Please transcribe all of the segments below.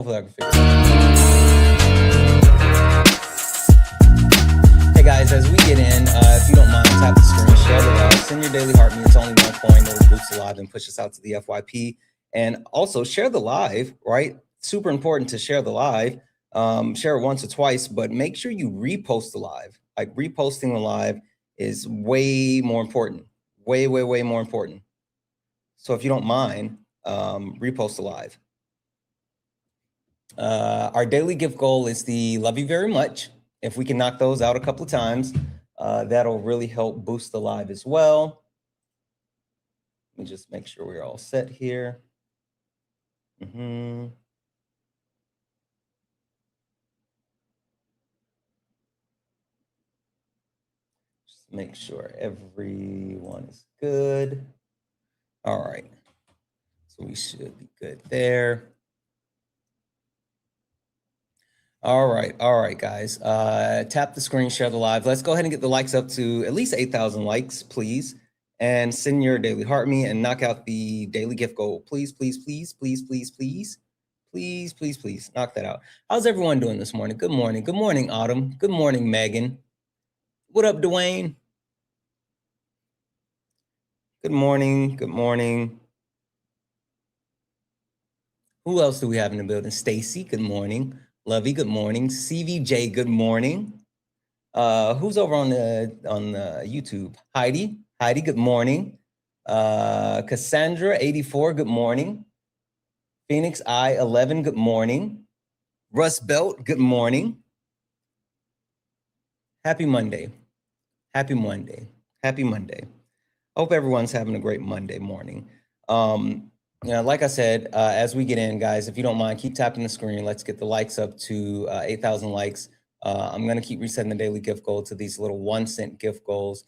Hopefully I can figure it out. Hey guys, as we get in, if you don't mind, tap the screen, share the live, send your daily heart me. It's only $1. It'll boost the live and push us out to the FYP. And also share the live, right? Super important to share the live. Share it once or twice, but make sure you repost the live. Like reposting the live is way more important. Way more important. So if you don't mind, repost the live. Our daily gift goal is the love you very much. If we can knock those out a couple of times, that'll really help boost the live as well. Let me just make sure we're all set here. Just make sure everyone is good. All right, so we should be good there. All right, guys. Tap the screen, share the live. Let's go ahead and get the likes up to at least 8,000 likes, please. And send your daily heart me and knock out the daily gift goal. Please, please, please, please, please, please, please, please, please, knock that out. How's everyone doing this morning? Good morning. Good morning, Autumn. Good morning, Megan. What up, Dwayne? Good morning. Good morning. Who else do we have in the building? Stacy, good morning. Lovey, good morning. CVJ, good morning. Who's over on the YouTube? Heidi, good morning. Cassandra, 84, good morning. Phoenix I, 11, good morning. Russ Belt, good morning. Happy Monday. Happy Monday. Happy Monday. Hope everyone's having a great Monday morning. Like I said, as we get in, guys, if you don't mind, keep tapping the screen. Let's get the likes up to 8,000 likes. I'm going to keep resetting the daily gift goal to these little 1-cent gift goals.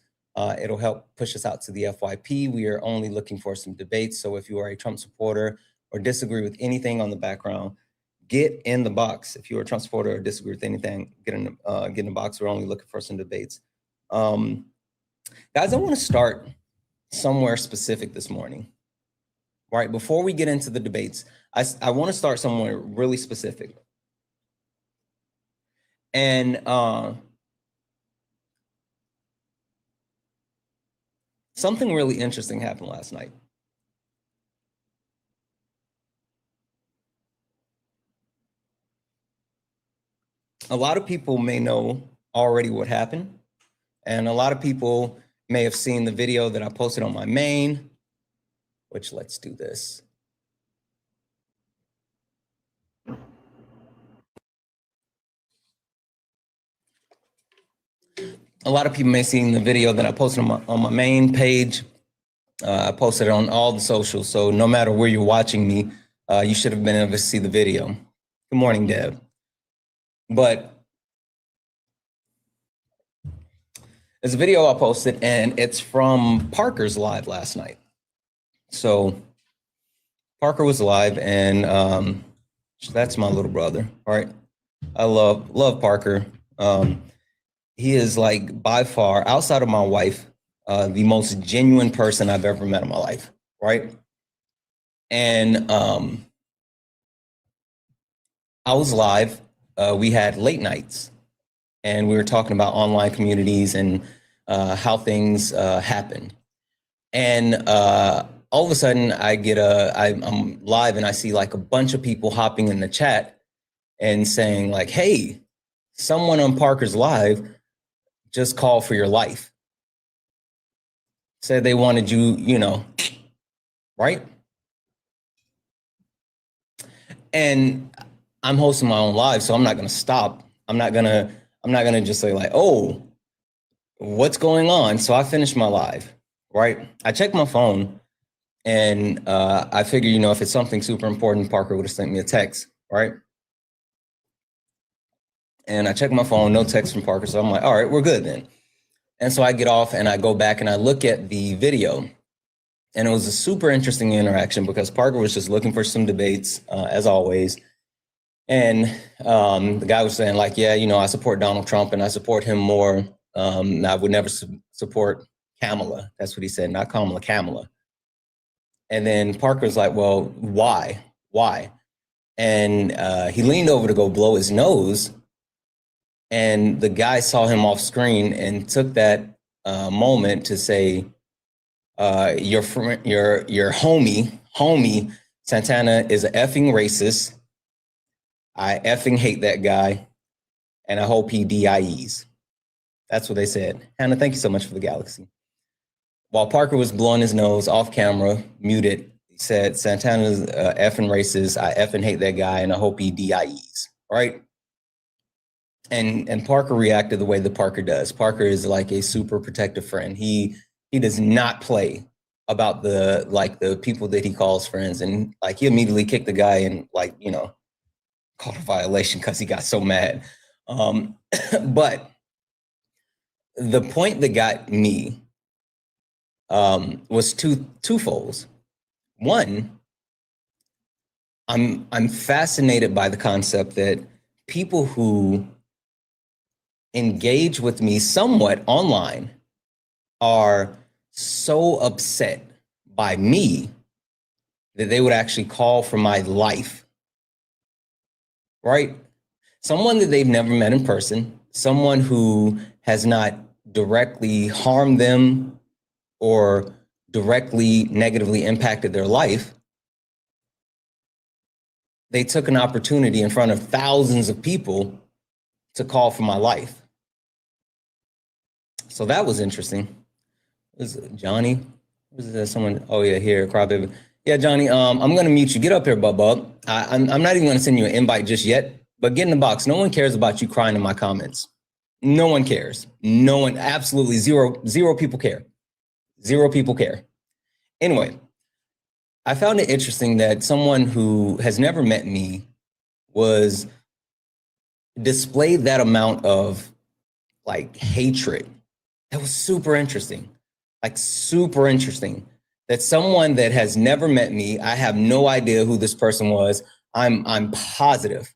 It'll help push us out to the FYP. We are only looking for some debates. So if you are a Trump supporter or disagree with anything on the background, get in the box. If you're a Trump supporter or disagree with anything, get in the box. We're only looking for some debates. Guys, I want to start somewhere specific this morning. Right, before we get into the debates, I want to start somewhere really specific. And something really interesting happened last night. A lot of people may know already what happened, and a lot of people may have seen the video that I posted on my main, which let's do this. A lot of people may have seen the video that I posted on my main page. I posted it on all the socials, so no matter where you're watching me, you should have been able to see the video. Good morning, Deb. But there's a video I posted, and it's from Parker's live last night. So Parker was live, and that's my little brother, all right? I love Parker. He is, like, by far, outside of my wife, the most genuine person I've ever met in my life, right? And I was live. We had late nights, and we were talking about online communities and how things happen. And all of a sudden, I'm live, and I see, like, a bunch of people hopping in the chat and saying, like, hey, someone on Parker's live just called for your life. Said they wanted you, you know, right? And I'm hosting my own live, so I'm not gonna stop. I'm not gonna just say, like, oh, what's going on? So I finished my live, right? I checked my phone, and I figure, you know, if it's something super important, Parker would have sent me a text, right? And I checked my phone, no text from Parker, so I'm like, all right, we're good then. And so I get off and I go back and I look at the video, and it was a super interesting interaction because Parker was just looking for some debates, as always. And the guy was saying, like, yeah, you know, I support Donald Trump and I support him more. I would never support Kamala. That's what he said, not Kamala, Kamala. And then Parker was like, well, why? and he leaned over to go blow his nose, and the guy saw him off screen and took that moment to say, your homie Santana is an effing racist. I effing hate that guy, and I hope he DIEs. That's what they said. Hannah, thank you so much for the galaxy. While Parker was blowing his nose off camera, muted, he said, Santana's effing racist. I effing hate that guy, and I hope he DIEs. Right? And Parker reacted the way that Parker does. Parker is like a super protective friend. He does not play about the people that he calls friends, and like he immediately kicked the guy and like, you know, called a violation because he got so mad. But the point that got me was twofolds. One, I'm fascinated by the concept that people who engage with me somewhat online are so upset by me that they would actually call for my life, right? Someone that they've never met in person, someone who has not directly harmed them or directly negatively impacted their life. They took an opportunity in front of thousands of people to call for my life. So that was interesting. Was it Johnny? Was there someone? Oh yeah, here, Crybaby. Yeah, Johnny. I'm gonna mute you. Get up here, Bubba. I'm not even gonna send you an invite just yet. But get in the box. No one cares about you crying in my comments. No one cares. No one. Absolutely zero people care. Zero people care. Anyway, I found it interesting that someone who has never met me was displayed that amount of like hatred. That was super interesting. Like super interesting that someone that has never met me, I have no idea who this person was. I'm positive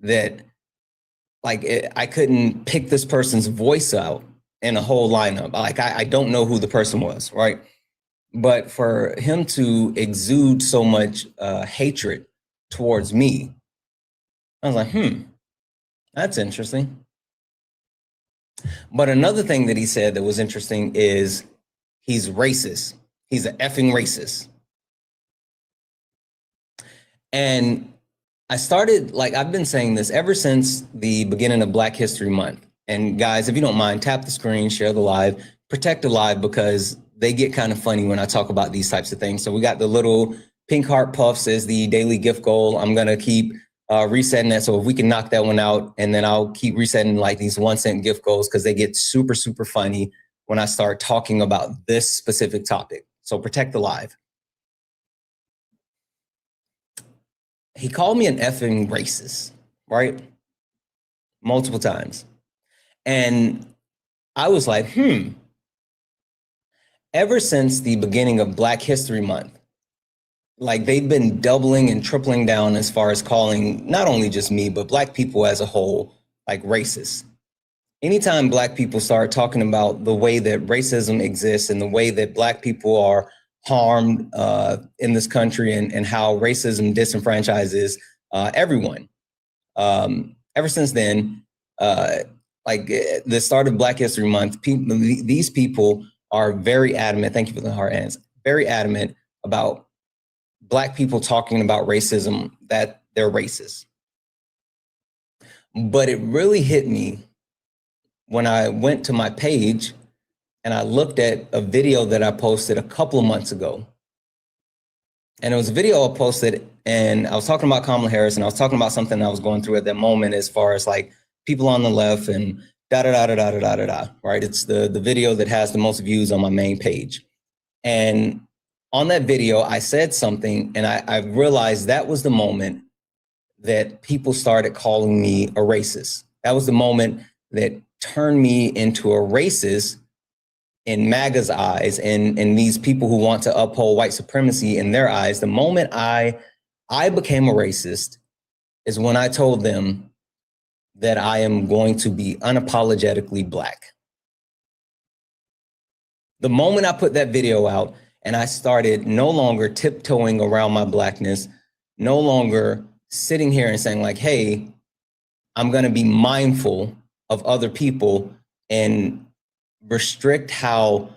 that like I couldn't pick this person's voice out in a whole lineup. Like I don't know who the person was, right? But for him to exude so much hatred towards me, I was like, that's interesting. But another thing that he said that was interesting is he's racist. He's an effing racist. And I started, like, I've been saying this ever since the beginning of Black History Month. And guys, if you don't mind, tap the screen, share the live, protect the live, because they get kind of funny when I talk about these types of things. So we got the little pink heart puffs as the daily gift goal. I'm going to keep resetting that. So if we can knock that one out, and then I'll keep resetting like these 1 cent gift goals, because they get super, super funny when I start talking about this specific topic. So protect the live. He called me an effing racist, right? Multiple times. And I was like, ever since the beginning of Black History Month, like they've been doubling and tripling down as far as calling not only just me, but Black people as a whole, like racist. Anytime Black people start talking about the way that racism exists and the way that Black people are harmed in this country, and how racism disenfranchises everyone. Ever since then, like the start of Black History Month, these people are very adamant, thank you for the heart hands, very adamant about Black people talking about racism, that they're racist. But it really hit me when I went to my page and I looked at a video that I posted a couple of months ago. And it was a video I posted, and I was talking about Kamala Harris, and I was talking about something I was going through at that moment as far as like people on the left and right? It's the video that has the most views on my main page. And on that video, I said something, and I realized that was the moment that people started calling me a racist. That was the moment that turned me into a racist in MAGA's eyes, and these people who want to uphold white supremacy in their eyes. The moment I became a racist is when I told them that I am going to be unapologetically Black. The moment I put that video out, And I started no longer tiptoeing around my Blackness, no longer sitting here and saying like, hey, I'm going to be mindful of other people and restrict how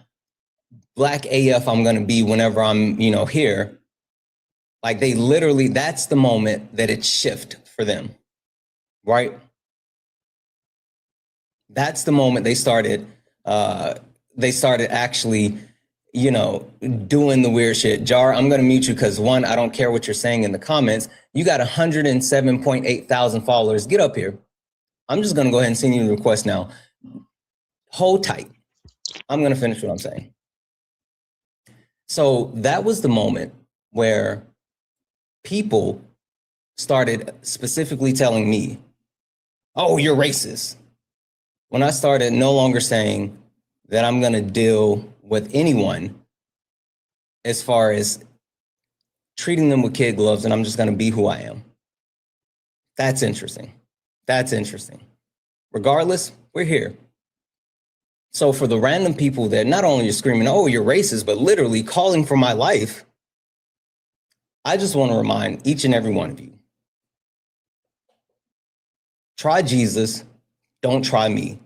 Black AF I'm going to be whenever I'm, here. Like they literally, that's the moment that it shifted for them, right? That's the moment they started actually, doing the weird shit. Jar, I'm going to mute you because one, I don't care what you're saying in the comments. You got 107.8 thousand followers. Get up here. I'm just going to go ahead and send you the request now. Hold tight. I'm going to finish what I'm saying. So that was the moment where people started specifically telling me, oh, you're racist. When I started no longer saying that I'm going to deal with anyone as far as treating them with kid gloves and I'm just going to be who I am. That's interesting. That's interesting. Regardless, we're here. So for the random people that not only are screaming, oh, you're racist, but literally calling for my life, I just want to remind each and every one of you, try Jesus, don't try me,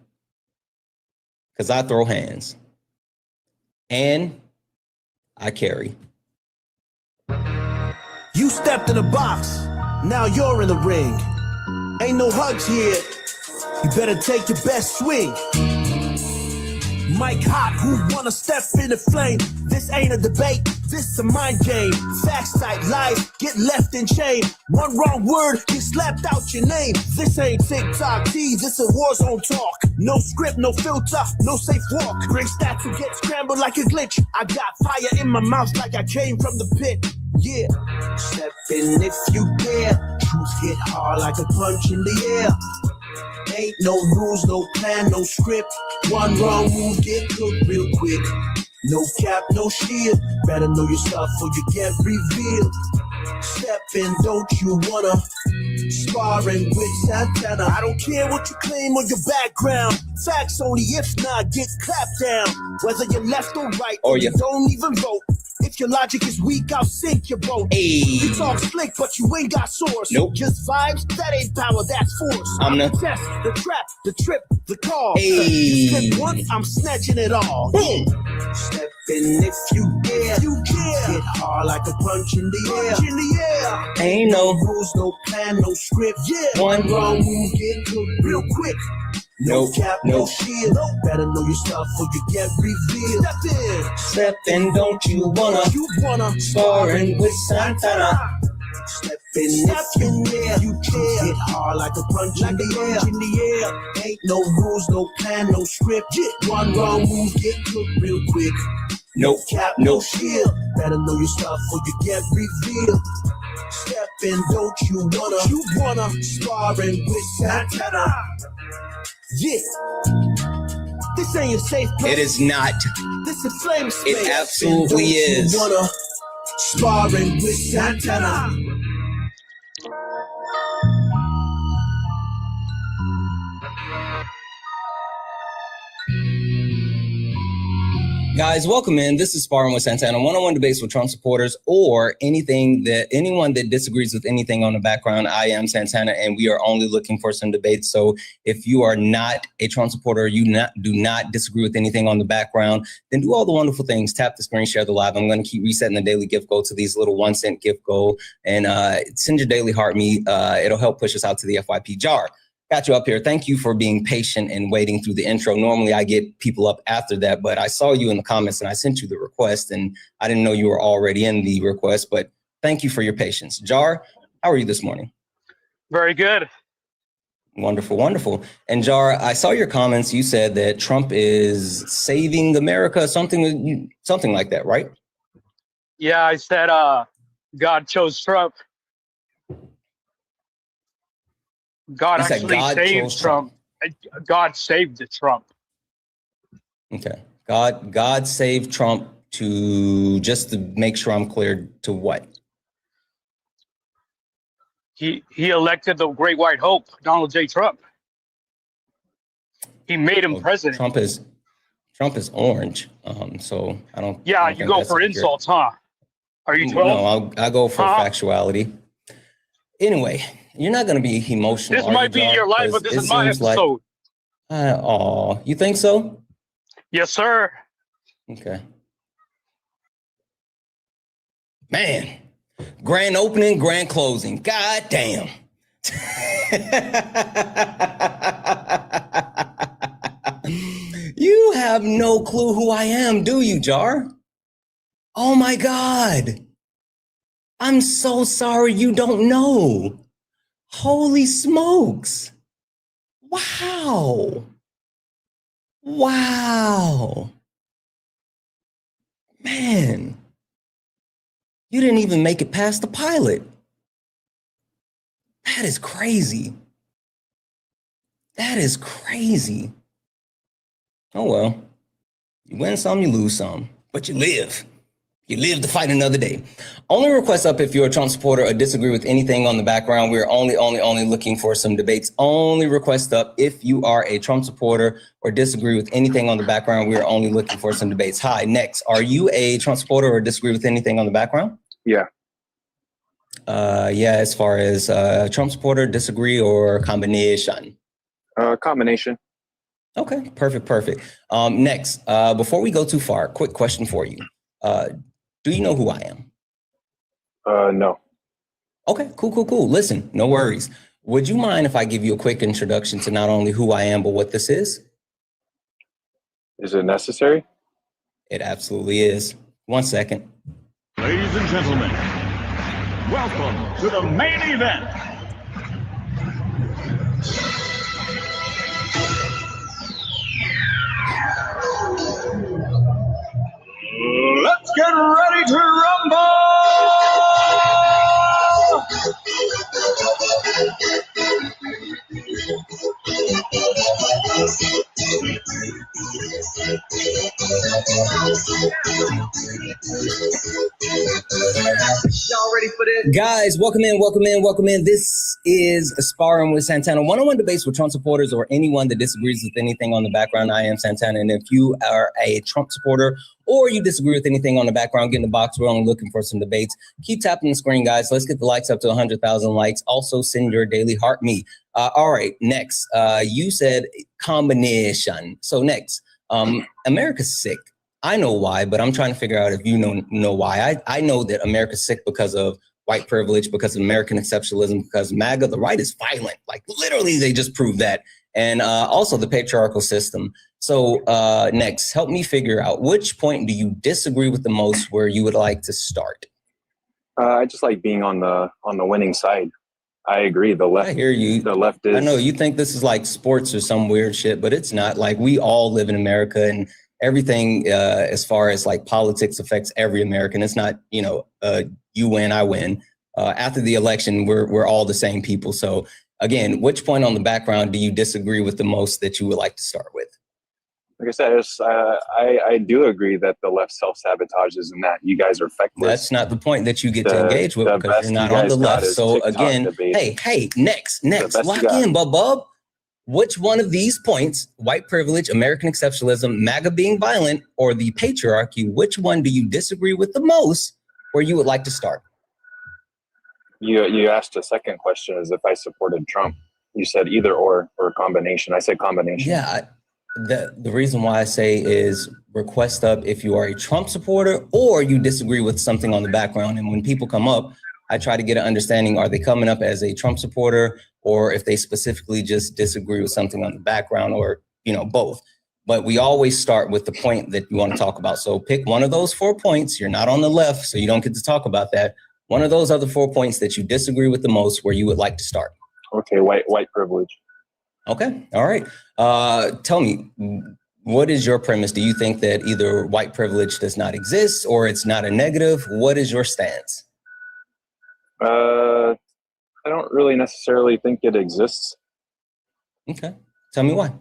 because I throw hands and I carry. You stepped in the box, now you're in the ring. Ain't no hugs here, you better take your best swing. Mike Hot, who wanna step in the flame? This ain't a debate, this a mind game. Facts type lies, get left in chain. One wrong word, get slapped out your name. This ain't TikTok T, this a war zone talk. No script, no filter, no safe walk. Bring stats and get scrambled like a glitch. I got fire in my mouth like I came from the pit. Yeah, step in if you dare. Truth hit hard like a punch in the air. Ain't no rules, no plan, no script. One wrong move, get cooked real quick. No cap, no shield. Better know your stuff or you get revealed. Step in, don't you wanna? Sparring with Santana. I don't care what you claim or your background. Facts only, if not, get clapped down. Whether you're left or right, or you don't even vote. If your logic is weak, I'll sink your boat. Hey. You talk slick, but you ain't got source. Nope. Just vibes, that ain't power, that's force. I'm the test, the trap, the trip, the call. Hey. You step once, I'm snatching it all. Boom. Step in if you dare. You dare. Hit hard like a punch in the air. Punch in the air. Ain't no rules, no plan, no script. Yeah. One wrong move, get cooked real quick. No cap, no shield. Better know your stuff or you get revealed. Step in, don't you wanna? Sparring with Santana. Step in if you dare. You care. Hit hard like a punch in the air. Ain't no rules, no plan, no script. One wrong move, get cooked real quick. No cap, no shield. Better know your stuff or you get revealed. Step in, don't you wanna? Sparring with Santana. Yeah, this ain't a safe place. It is not. This is flame space. It absolutely is. You wanna sparring with Santana. Guys, welcome in. This is Sparring with Santana, one-on-one debates with Trump supporters or anyone that disagrees with anything on the background. I am Santana, and we are only looking for some debates. So if you are not a Trump supporter, do not disagree with anything on the background, then do all the wonderful things. Tap the screen, share the live. I'm going to keep resetting the daily gift goal to these little 1 cent gift goal, and send your daily heart me. It'll help push us out to the FYP jar. Got you up here. Thank you for being patient and waiting through the intro. Normally I get people up after that, but I saw you in the comments and I sent you the request, and I didn't know you were already in the request, but thank you for your patience. Jar, how are you this morning? Very good. Wonderful, wonderful. And Jar, I saw your comments. You said that Trump is saving America, something like that, right? Yeah, I said God chose Trump. God actually saved Trump. God saved Trump. Okay. God saved Trump just to make sure I'm clear to what? He elected the Great White Hope, Donald J. Trump. He made him president. Trump is orange, so I don't. Yeah, I don't you think go that's for accurate. insults, huh? Are you 12? No, I go for factuality. Anyway, you're not going to be emotional. This might be your life, but this is my episode. Oh, you think so? Yes, sir. Okay. Man, grand opening, grand closing. God damn. You have no clue who I am, do you, Jar? Oh my God. I'm so sorry you don't know. Holy smokes. Wow. Wow. Man, you didn't even make it past the pilot. That is crazy. That is crazy. Oh well, you win some, you lose some, but you live. You live to fight another day. Only request up if you're a Trump supporter or disagree with anything on the background. We're only looking for some debates. Only request up if you are a Trump supporter or disagree with anything on the background. We're only looking for some debates. Hi, next. Are you a Trump supporter or disagree with anything on the background? Yeah. Yeah, as far as Trump supporter, disagree, or combination? Combination. Okay, perfect. Next, before we go too far, quick question for you. Do you know who I am? No. Okay, cool. Listen, no worries. Would you mind if I give you a quick introduction to not only who I am, but what this is? Is it necessary? It absolutely is. 1 second. Ladies and gentlemen, welcome to the main event. Let's get ready to rumble! Y'all ready for this? Guys, welcome in. This is Sparring with Santana. One-on-one debates with Trump supporters or anyone that disagrees with anything on the background. I am Santana, and if you are a Trump supporter or you disagree with anything on the background, get in the box. We're only looking for some debates. Keep tapping the screen, guys. Let's get the likes up to 100,000 likes. Also, send your daily heart me. All right, next. You said combination. So next, America's sick. I know why, but I'm trying to figure out if you know why. I know that America's sick because of white privilege, because of American exceptionalism, because MAGA, the right is violent. Like literally, they just proved that. And also the patriarchal system. So next, help me figure out which point do you disagree with the most where you would like to start? I just like being on the winning side. I agree. The left. I hear you. The left is. I know you think this is like sports or some weird shit, but it's not. Like we all live in America, and everything as far as like politics affects every American. It's not, you win, I win. After the election, we're all the same people. So again, which point on the background do you disagree with the most that you would like to start with? Like I said, I do agree that the left self-sabotages and that you guys are feckless. That's not the point that you get to engage with because you're not on the left. So again, hey, next, lock in, bub. Which one of these points, white privilege, American exceptionalism, MAGA being violent, or the patriarchy, which one do you disagree with the most where you would like to start? You asked a second question as if I supported Trump. You said either or a combination. I said combination. Yeah, the reason why I say is request up if you are a Trump supporter or you disagree with something on the background. And when people come up, I try to get an understanding, are they coming up as a Trump supporter or if they specifically just disagree with something on the background or, both. But we always start with the point that you want to talk about. So pick one of those 4 points. You're not on the left, so you don't get to talk about that. One of those other 4 points that you disagree with the most where you would like to start. Okay, white privilege. Okay, all right. Tell me, what is your premise? Do you think that either white privilege does not exist or it's not a negative? What is your stance? I don't really necessarily think it exists. Okay, tell me why.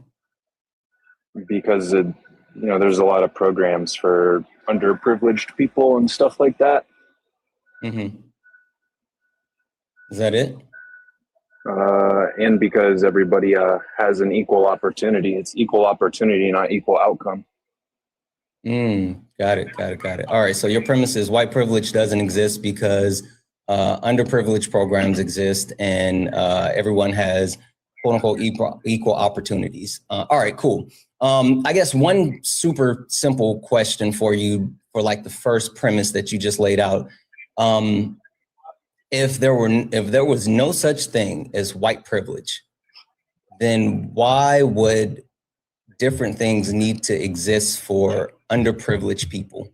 Because there's a lot of programs for underprivileged people and stuff like that. Mm-hmm. Is that it? And because everybody has an equal opportunity. It's equal opportunity, not equal outcome. Got it. All right. So your premise is white privilege doesn't exist because underprivileged programs exist and everyone has quote unquote equal opportunities. All right, cool. I guess one super simple question for you for like the first premise that you just laid out. If there was no such thing as white privilege, then why would different things need to exist for underprivileged people,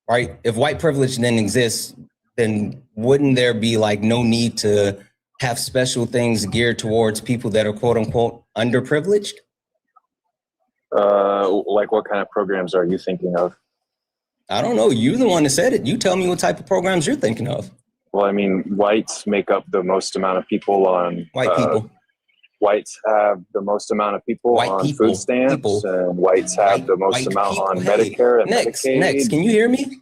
right? If white privilege then exists, then wouldn't there be like no need to have special things geared towards people that are quote unquote underprivileged? Like what kind of programs are you thinking of? I don't know. You're the one that said it. You tell me what type of programs you're thinking of. Well, I mean, whites make up the most amount of people on white people. Whites have the most amount of people on food stamps, and whites have the most amount on Medicare and Medicaid. Next, can you hear me?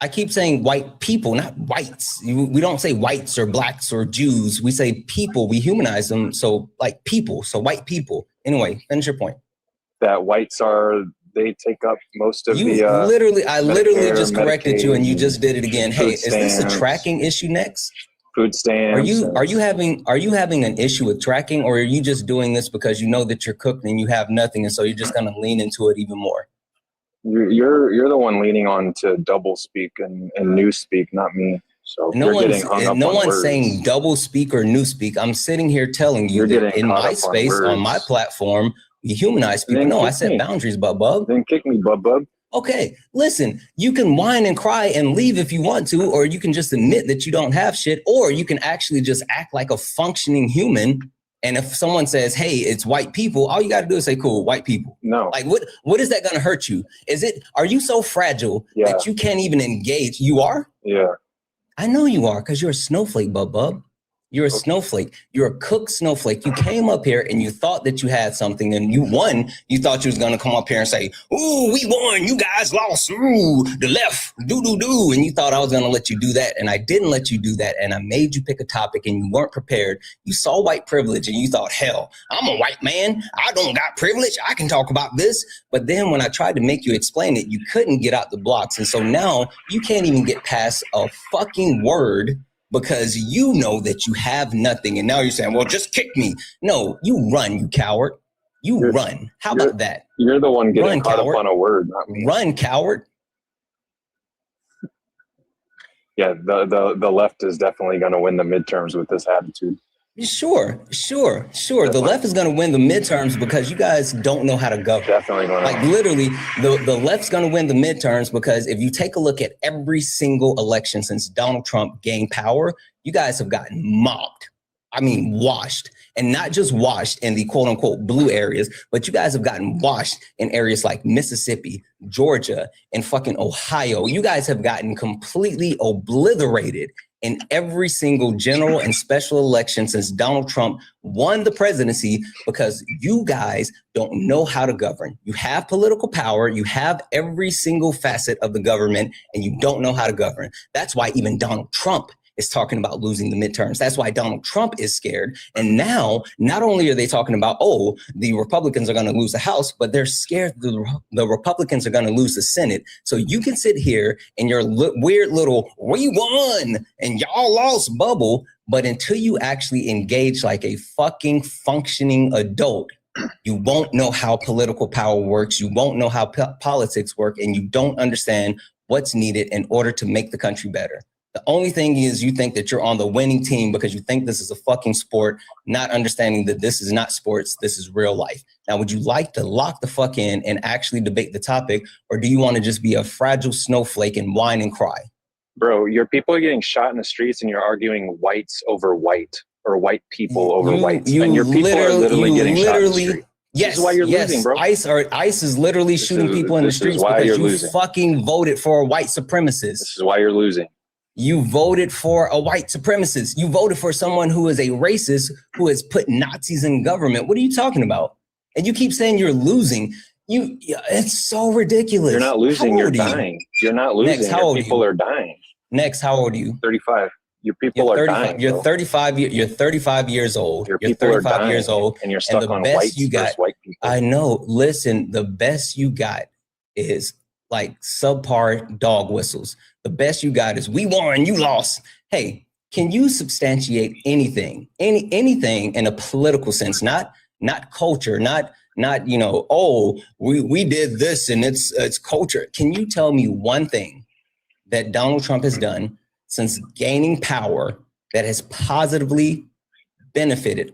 I keep saying white people, not whites. We don't say whites or blacks or Jews. We say people. We humanize them. So like people. So white people. Anyway, finish your point. That whites they take up most of I literally just corrected Medicaid, you and you just did it again. Hey, is this a tracking issue next? Food stamps. Are you having an issue with tracking, or are you just doing this because you know that you're cooked and you have nothing, and so you're just gonna lean into it even more? You're the one leaning on to double speak and new speak, not me. So no one's saying double speak or new speak. I'm sitting here telling you that in my space, on my platform, we humanize people. No, I set boundaries, bub. Then kick me, bub. Okay, listen, you can whine and cry and leave if you want to, or you can just admit that you don't have shit, or you can actually just act like a functioning human. And if someone says, hey, it's white people, all you got to do is say, cool, white people. No. Like, what is that going to hurt you? Are you so fragile that you can't even engage? You are? Yeah. I know you are, because you're a snowflake, bub. You're a snowflake. You're a cooked snowflake. You came up here and you thought that you had something and you won. You thought you was going to come up here and say, ooh, we won. You guys lost. Ooh, the left. Do. And you thought I was going to let you do that. And I didn't let you do that. And I made you pick a topic and you weren't prepared. You saw white privilege and you thought, hell, I'm a white man. I don't got privilege. I can talk about this. But then when I tried to make you explain it, you couldn't get out the blocks. And so now you can't even get past a fucking word, because you know that you have nothing. And now you're saying, well, just kick me. No, you run, you coward. You run. How about that? You're the one getting caught up on a word, not me. Run, coward. Yeah, the left is definitely going to win the midterms with this attitude. Sure. The left is going to win the midterms because you guys don't know how to govern. Definitely going to. Like literally, the left's going to win the midterms because if you take a look at every single election since Donald Trump gained power, you guys have gotten mobbed. I mean, washed. And not just washed in the quote unquote blue areas, but you guys have gotten washed in areas like Mississippi, Georgia, and fucking Ohio. You guys have gotten completely obliterated in every single general and special election since Donald Trump won the presidency, because you guys don't know how to govern. You have political power, you have every single facet of the government, and you don't know how to govern. That's why even Donald Trump is talking about losing the midterms. That's why Donald Trump is scared. And now, not only are they talking about, oh, the Republicans are going to lose the House, but they're scared the Republicans are going to lose the Senate. So you can sit here in your weird little, we won and y'all lost bubble. But until you actually engage like a fucking functioning adult, you won't know how political power works. You won't know how politics work. And you don't understand what's needed in order to make the country better. The only thing is you think that you're on the winning team because you think this is a fucking sport, not understanding that this is not sports, this is real life. Now, would you like to lock the fuck in and actually debate the topic, or do you want to just be a fragile snowflake and whine and cry? Bro, your people are getting shot in the streets and you're arguing whites over white, or white people over whites. And your people are literally getting shot in the street. Yes, this is why you're losing, bro. ICE is literally shooting people in the streets because you fucking voted for a white supremacist. This is why you're losing. You voted for a white supremacist. You voted for someone who is a racist, who has put Nazis in government. What are you talking about? And you keep saying you're losing. It's so ridiculous. You're not losing. You're dying. You're not losing. Next, how old your people are dying. Next, how old are you? 35. Your people are dying. You're 35. You're 35 years old. You're 35 years old, and you're stuck on white people. I know. Listen, the best you got is like subpar dog whistles. The best you got is we won, you lost. Hey, can you substantiate anything in a political sense, not culture, not oh, we did this and it's culture. Can you tell me one thing that Donald Trump has done since gaining power that has positively benefited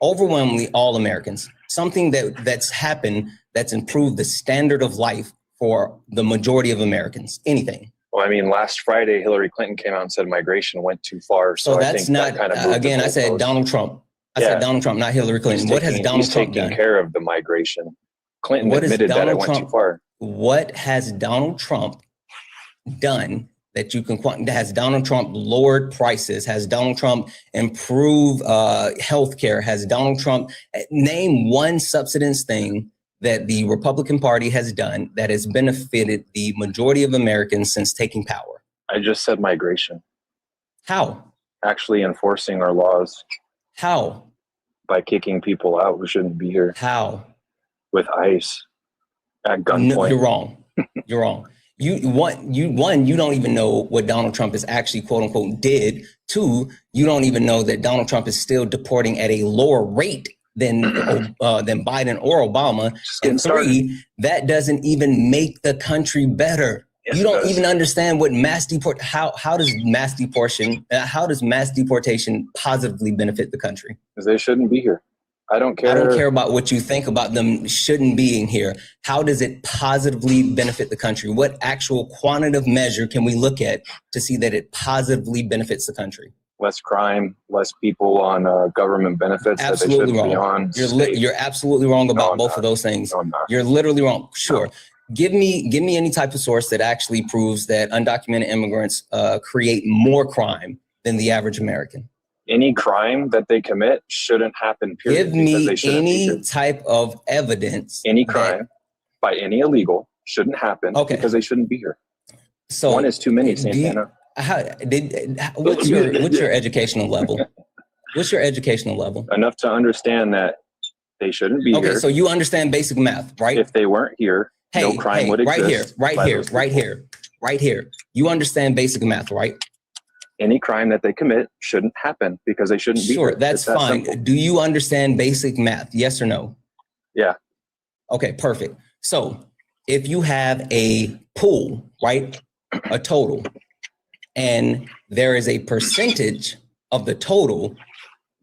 overwhelmingly all Americans? Something that's happened that's improved the standard of life for the majority of Americans. Anything? Well, I mean, last Friday, Hillary Clinton came out and said migration went too far. So that's I think not, that kind of again, I said Donald Trump. I said Donald Trump, not Hillary Clinton. What has Donald Trump done? He's taking care of the migration. Clinton admitted that it went too far. What has Donald Trump done that you can, has Donald Trump lowered prices? Has Donald Trump improved healthcare? Has Donald Trump, name one substance thing that the Republican Party has done that has benefited the majority of Americans since taking power? I just said migration. How? Actually enforcing our laws. How? By kicking people out who shouldn't be here. How? With ICE at gunpoint. No, you're wrong. You're wrong. You don't even know what Donald Trump is actually quote unquote did. Two, you don't even know that Donald Trump is still deporting at a lower rate than Biden or Obama. And three, that doesn't even make the country better. Yes, you don't even understand what mass does mass deportation positively benefit the country? Because they shouldn't be here. I don't care. I don't care about what you think about them shouldn't being here. How does it positively benefit the country? What actual quantitative measure can we look at to see that it positively benefits the country? Less crime, less people on government benefits that they shouldn't be on. You're absolutely wrong about both of those things. No, I'm not. You're literally wrong. Sure. No. Give me any type of source that actually proves that undocumented immigrants create more crime than the average American. Any crime that they commit shouldn't happen, period. Give me any type of evidence. Any crime by any illegal shouldn't happen because they shouldn't be here. So one is too many, Santana. What's your educational level? What's your educational level? Enough to understand that they shouldn't be here. Okay, so you understand basic math, right? If they weren't here, no crime would exist. Right here. You understand basic math, right? Any crime that they commit shouldn't happen because they shouldn't be here. Sure, that's fine. Simple. Do you understand basic math? Yes or no? Yeah. Okay, perfect. So if you have a pool, right, a total, and there is a percentage of the total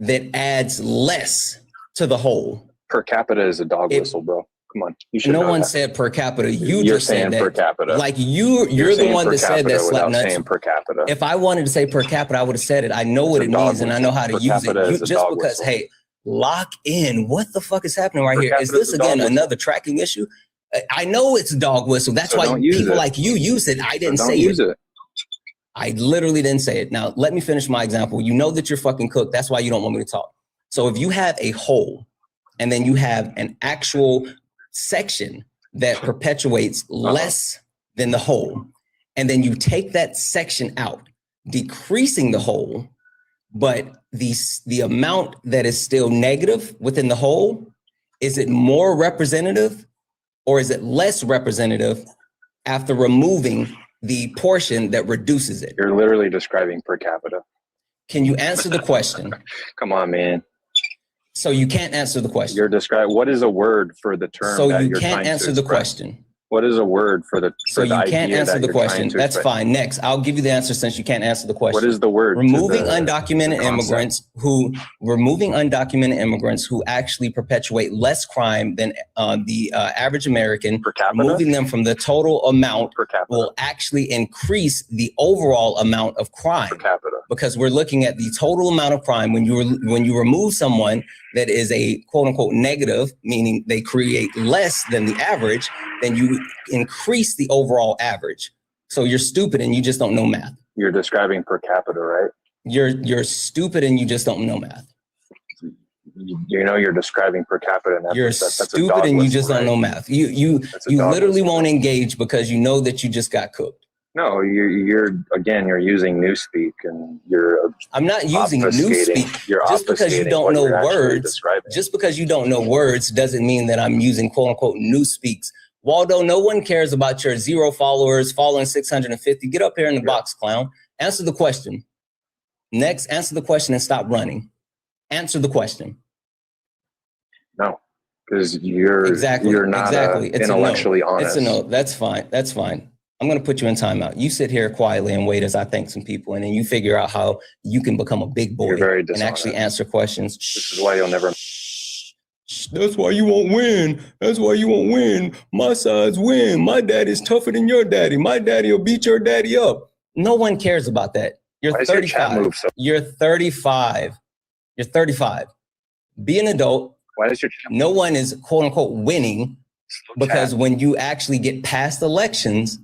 that adds less to the whole. Per capita is a dog whistle, bro. Come on. You should no one said per capita. You're just saying said that. Per capita. Like you're the one that said that slap nuts. Saying per capita. If I wanted to say per capita, I would have said it. I know what it means and I know how to use it. Just because, hey, lock in. What the fuck is happening right here? Is this again another tracking issue? I know it's a dog whistle. That's why people like you use it. I didn't say it. I literally didn't say it. Now, let me finish my example. You know that you're fucking cooked. That's why you don't want me to talk. So if you have a whole and then you have an actual section that perpetuates less than the whole, and then you take that section out, decreasing the whole, but the amount that is still negative within the whole, is it more representative or is it less representative after removing the portion that reduces it? You're literally describing per capita. Can you answer the question? Come on, man. So you can't answer the question. You're describing, what is a word for the term so that you you're can't trying answer to the express? question. What is a word for the So you can't answer the question. That's fine. Next, I'll give you the answer since you can't answer the question. What is the word? Removing undocumented immigrants who actually perpetuate less crime than the average American. Per capita? Removing them from the total amount per capita will actually increase the overall amount of crime. Per capita. Because we're looking at the total amount of crime. When you remove someone that is a quote unquote negative, meaning they create less than the average, then you increase the overall average. So you're stupid and you just don't know math. You're describing per capita, right? You're stupid and you just don't know math. You know you're describing per capita. And you're stupid and you just don't know math. You literally won't engage because you know that you just got cooked. No, you're using newspeak and I'm not using newspeak. Just because you don't know words, just because you don't know words doesn't mean that I'm using quote unquote newspeaks Waldo, no one cares about your 0 followers, following 650. Get up here in the box, clown. Answer the question. Next, answer the question and stop running. Answer the question. No, because you're not intellectually honest. It's a no. That's fine. That's fine. I'm going to put you in timeout. You sit here quietly and wait as I thank some people, and then you figure out how you can become a big boy and actually answer questions. This is why you'll never. That's why you won't win. That's why you won't win. My sides win. My daddy's tougher than your daddy. My daddy will beat your daddy up. No one cares about that. You're 35. You're 35. You're 35. Be an adult. Why does your no one is quote unquote winning because when you actually get past elections,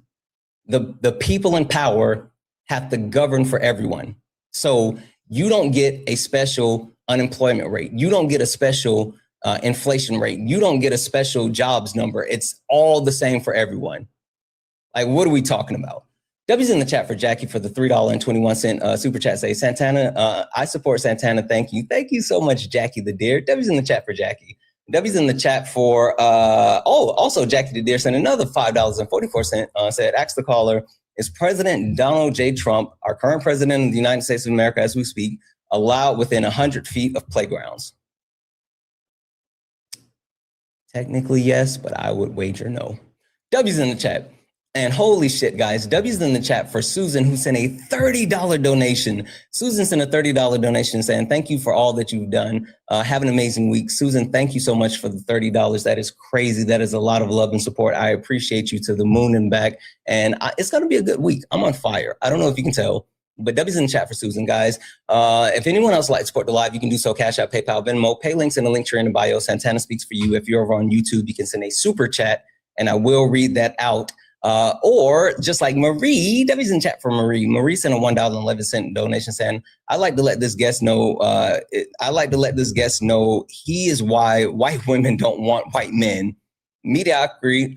the people in power have to govern for everyone. So you don't get a special unemployment rate. You don't get a special inflation rate. You don't get a special jobs number. It's all the same for everyone. Like, what are we talking about? W's in the chat for Jackie for the $3.21 super chat. Say, Santana, I support Santana. Thank you. Thank you so much, Jackie the Deer. W's in the chat for Jackie. W's in the chat for, also Jackie the Deer sent another $5.44. Said, ask the caller, is President Donald J. Trump, our current president of the United States of America as we speak, allowed within 100 feet of playgrounds? Technically, yes, but I would wager no. W's in the chat. And holy shit, guys, W's in the chat for Susan, who sent a $30 donation. Susan sent a $30 donation saying, thank you for all that you've done. Have an amazing week. Susan, thank you so much for the $30. That is crazy. That is a lot of love and support. I appreciate you to the moon and back. And it's going to be a good week. I'm on fire. I don't know if you can tell, but W's in the chat for Susan, guys. If anyone else would like to support the live, you can do so. Cash App, PayPal, Venmo. Pay links in the link tree in the bio. Santana speaks for you. If you're over on YouTube, you can send a super chat, and I will read that out. Or just like Marie, W's in chat for Marie. Marie sent a $1.11 donation saying, I'd like to let this guest know, he is why white women don't want white men. Mediocrity,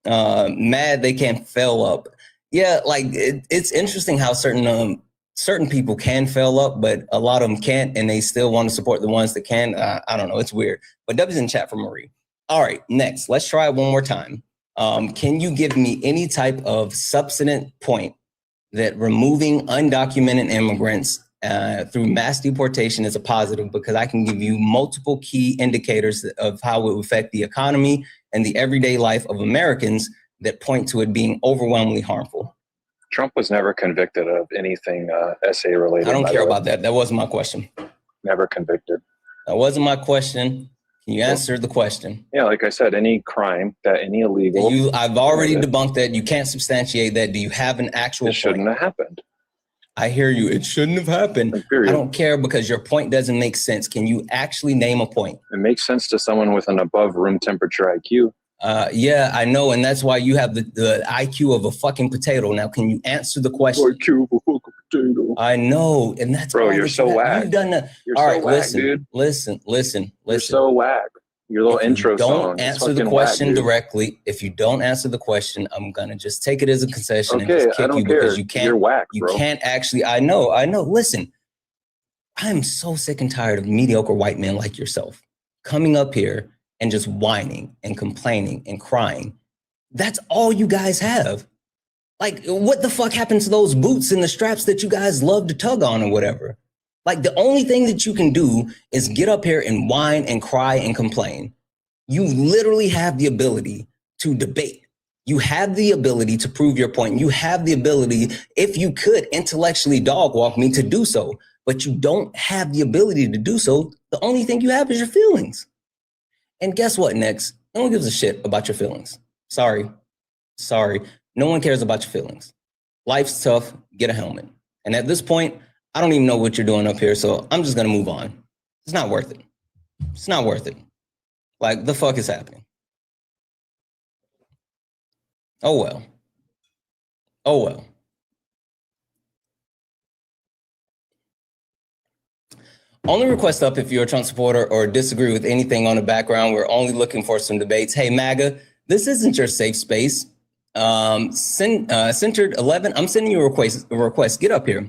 mad they can't fail up. Yeah, like it's interesting how certain people can fail up, but a lot of them can't, and they still want to support the ones that can. I don't know, it's weird. But W's in chat for Marie. All right, next, let's try it one more time. Can you give me any type of substantive point that removing undocumented immigrants through mass deportation is a positive? Because I can give you multiple key indicators of how it will affect the economy and the everyday life of Americans that point to it being overwhelmingly harmful. Trump was never convicted of anything SA related. I don't care about that. That wasn't my question. Never convicted. That wasn't my question. Can you answer the question? Yeah, like I said, any crime, any illegal. I've already debunked that. You can't substantiate that. Do you have an actual point? It shouldn't have happened. I hear you. It shouldn't have happened. I don't care because your point doesn't make sense. Can you actually name a point? It makes sense to someone with an above room temperature IQ. Yeah, I know. And that's why you have the IQ of a fucking potato. Now, can you answer the question? IQ of a fucking potato. I know. And that's bro, you're so whack. You've done that. You're so whack, dude. Listen. You're so whack. Your little intro song. Don't answer the question directly. If you don't answer the question, I'm gonna just take it as a concession and just kick you because you can't. You're whack, bro. You can't actually. I know. Listen, I'm so sick and tired of mediocre white men like yourself coming up here and just whining and complaining and crying. That's all you guys have. Like, what the fuck happened to those boots and the straps that you guys love to tug on or whatever? Like, the only thing that you can do is get up here and whine and cry and complain. You literally have the ability to debate. You have the ability to prove your point. You have the ability, if you could intellectually dog walk me, to do so, but you don't have the ability to do so. The only thing you have is your feelings. And guess what, next? No one gives a shit about your feelings. Sorry. No one cares about your feelings. Life's tough. Get a helmet. And at this point, I don't even know what you're doing up here, so I'm just going to move on. It's not worth it. It's not worth it. Like, the fuck is happening? Oh, well. Only request up if you're a Trump supporter or disagree with anything on the background. We're only looking for some debates. Hey, MAGA, this isn't your safe space. Centered 11, I'm sending you a request. Get up here.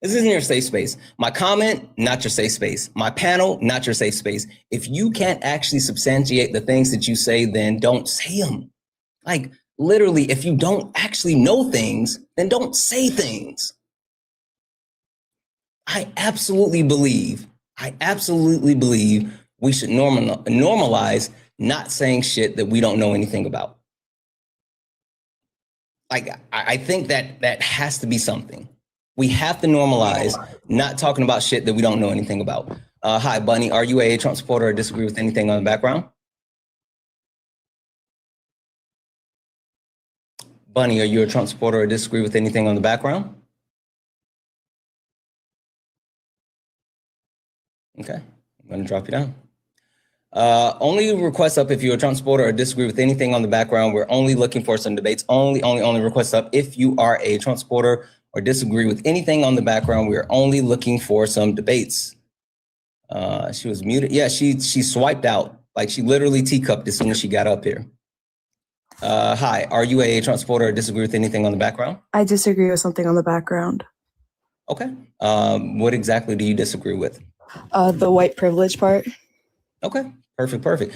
This isn't your safe space. My comment, not your safe space. My panel, not your safe space. If you can't actually substantiate the things that you say, then don't say them. Like, literally, if you don't actually know things, then don't say things. I absolutely believe we should normalize not saying shit that we don't know anything about. Like, I think that has to be something. We have to normalize not talking about shit that we don't know anything about. Hi, Bunny. Are you a Trump supporter or disagree with anything on the background? Bunny, are you a Trump supporter or disagree with anything on the background? Okay, I'm going to drop you down. Only request up if you're a Trump supporter or disagree with anything on the background. We're only looking for some debates. Only request up if you are a Trump supporter or disagree with anything on the background. We're only looking for some debates. She was muted. Yeah, she swiped out. Like, she literally teacupped as soon as she got up here. Hi, are you a Trump supporter or disagree with anything on the background? I disagree with something on the background. Okay. What exactly do you disagree with? The white privilege part. Okay, perfect.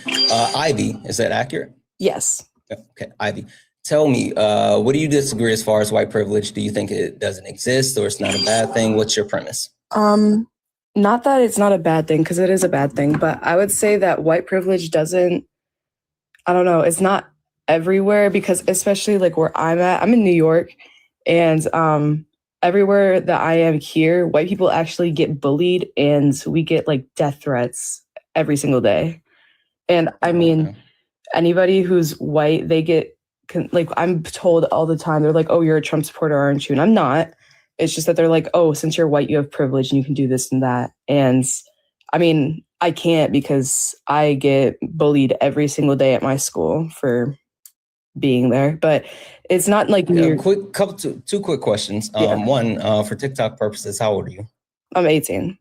Ivy, is that accurate? Yes. Okay, Ivy, tell me, what do you disagree as far as white privilege? Do you think it doesn't exist or it's not a bad thing? What's your premise? Not that it's not a bad thing, because it is a bad thing, but I would say that white privilege doesn't, I don't know, it's not everywhere, because especially like where I'm at, I'm in New York, and everywhere that I am here, white people actually get bullied, and we get like death threats every single day. And I mean, anybody who's white, they get, like, I'm told all the time, they're like, oh, you're a Trump supporter, aren't you? And I'm not. It's just that they're like, oh, since you're white, you have privilege and you can do this and that. And I mean, I can't, because I get bullied every single day at my school for being there. But it's not like two quick questions. One, for TikTok purposes, how old are you? I'm 18.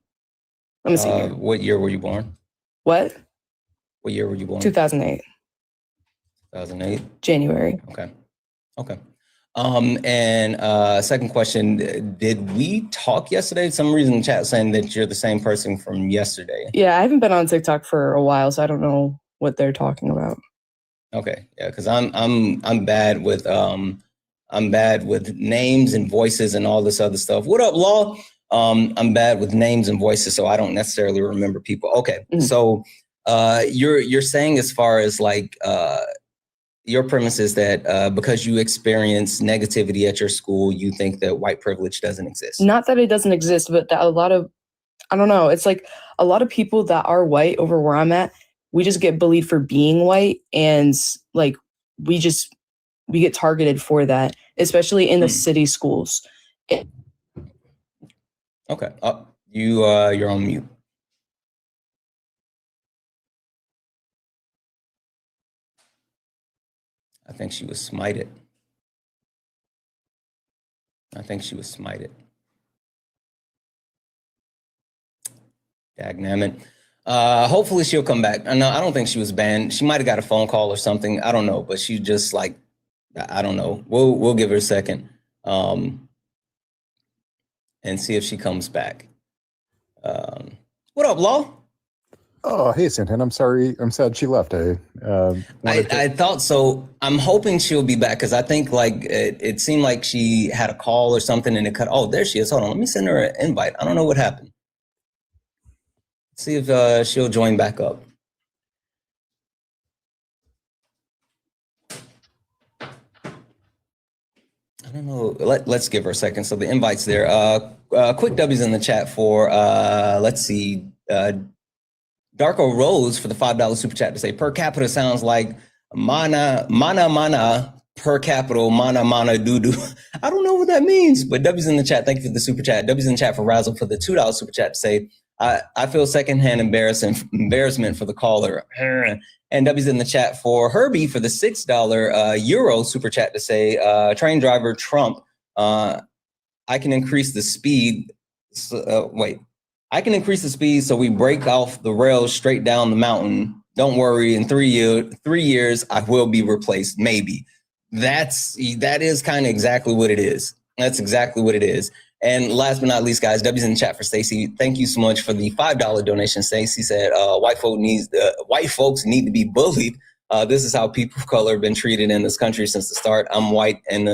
I'm a senior. What year were you born? What year were you born? 2008. 2008? January. Okay. And second question, did we talk yesterday? Some reason in the chat saying that you're the same person from yesterday. Yeah, I haven't been on TikTok for a while, so I don't know what they're talking about. Okay, yeah, because I'm bad with names and voices and all this other stuff. What up, Law? I'm bad with names and voices, so I don't necessarily remember people. Okay, so you're saying, as far as like your premise is that because you experience negativity at your school, you think that white privilege doesn't exist. Not that it doesn't exist, but that a lot of, I don't know, it's like a lot of people that are white over where I'm at, we just get bullied for being white, and like we get targeted for that, especially in the city schools. Okay, you're on mute. I think she was smited. Dagnammit. Hopefully she'll come back. No, I don't think she was banned. She might have got a phone call or something. I don't know, but she just like, I don't know. We'll give her a second and see if she comes back. What up, Law? Oh, hey, Santana. I'm sorry. I'm sad she left. I thought so. I'm hoping she'll be back, because I think like it seemed like she had a call or something and it cut. Oh, there she is. Hold on. Let me send her an invite. I don't know what happened. See if she'll join back up. I don't know. Let's give her a second. So the invite's there. Quick W's in the chat for, let's see, Darko Rose for the $5 super chat to say per capita sounds like mana per capita mana doo doo. I don't know what that means, but W's in the chat. Thank you for the super chat. W's in the chat for Razzle for the $2 super chat to say I feel secondhand embarrassment for the caller. And W's in the chat for Herbie for the $6 Euro super chat to say train driver Trump. I can increase the speed. I can increase the speed so we break off the rails straight down the mountain. Don't worry, in 3 years, I will be replaced, maybe. That is kind of exactly what it is. That's exactly what it is. And last but not least, guys, W's in the chat for Stacy. Thank you so much for the $5 donation. Stacy said, white folks need to be bullied. This is how people of color have been treated in this country since the start. I'm white, and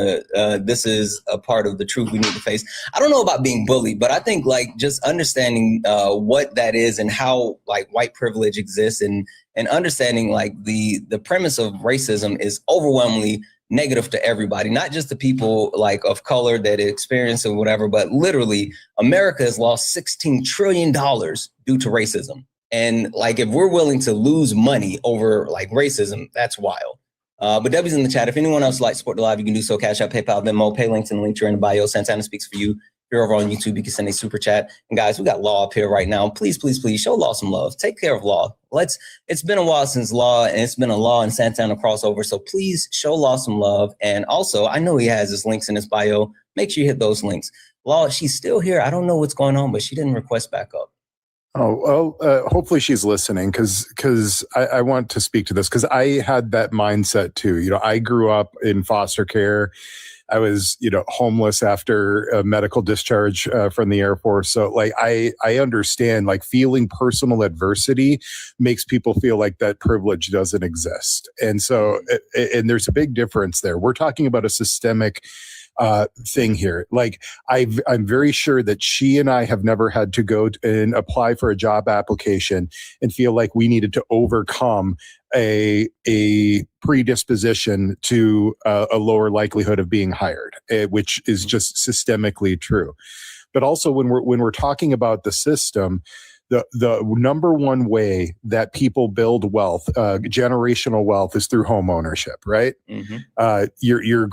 this is a part of the truth we need to face. I don't know about being bullied, but I think like just understanding what that is and how like white privilege exists, and understanding like the premise of racism is overwhelmingly negative to everybody, not just the people like of color that experience or whatever, but literally America has lost $16 trillion due to racism. And like, if we're willing to lose money over like racism, that's wild. But Debbie's in the chat. If anyone else would like to support the live, you can do so. Cash App, PayPal, Venmo, pay links in the link in the bio. Santana speaks for you. If you're over on YouTube, you can send a super chat. And guys, we got Law up here right now. Please, please, please show Law some love. Take care of Law. It's been a while since Law, and it's been a Law and Santana crossover. So please show Law some love. And also, I know he has his links in his bio. Make sure you hit those links. Law, she's still here. I don't know what's going on, but she didn't request back up. Oh, well, hopefully she's listening because I want to speak to this because I had that mindset too. You know, I grew up in foster care. I was, homeless after a medical discharge from the Air Force. So like, I understand like feeling personal adversity makes people feel like that privilege doesn't exist. And so, and there's a big difference there. We're talking about a systemic thing here. Like I'm very sure that she and I have never had to go and apply for a job application and feel like we needed to overcome a predisposition to a lower likelihood of being hired, which is just systemically true. But also when we're talking about the system, the number one way that people build wealth, generational wealth, is through home ownership, right? Mm-hmm. Your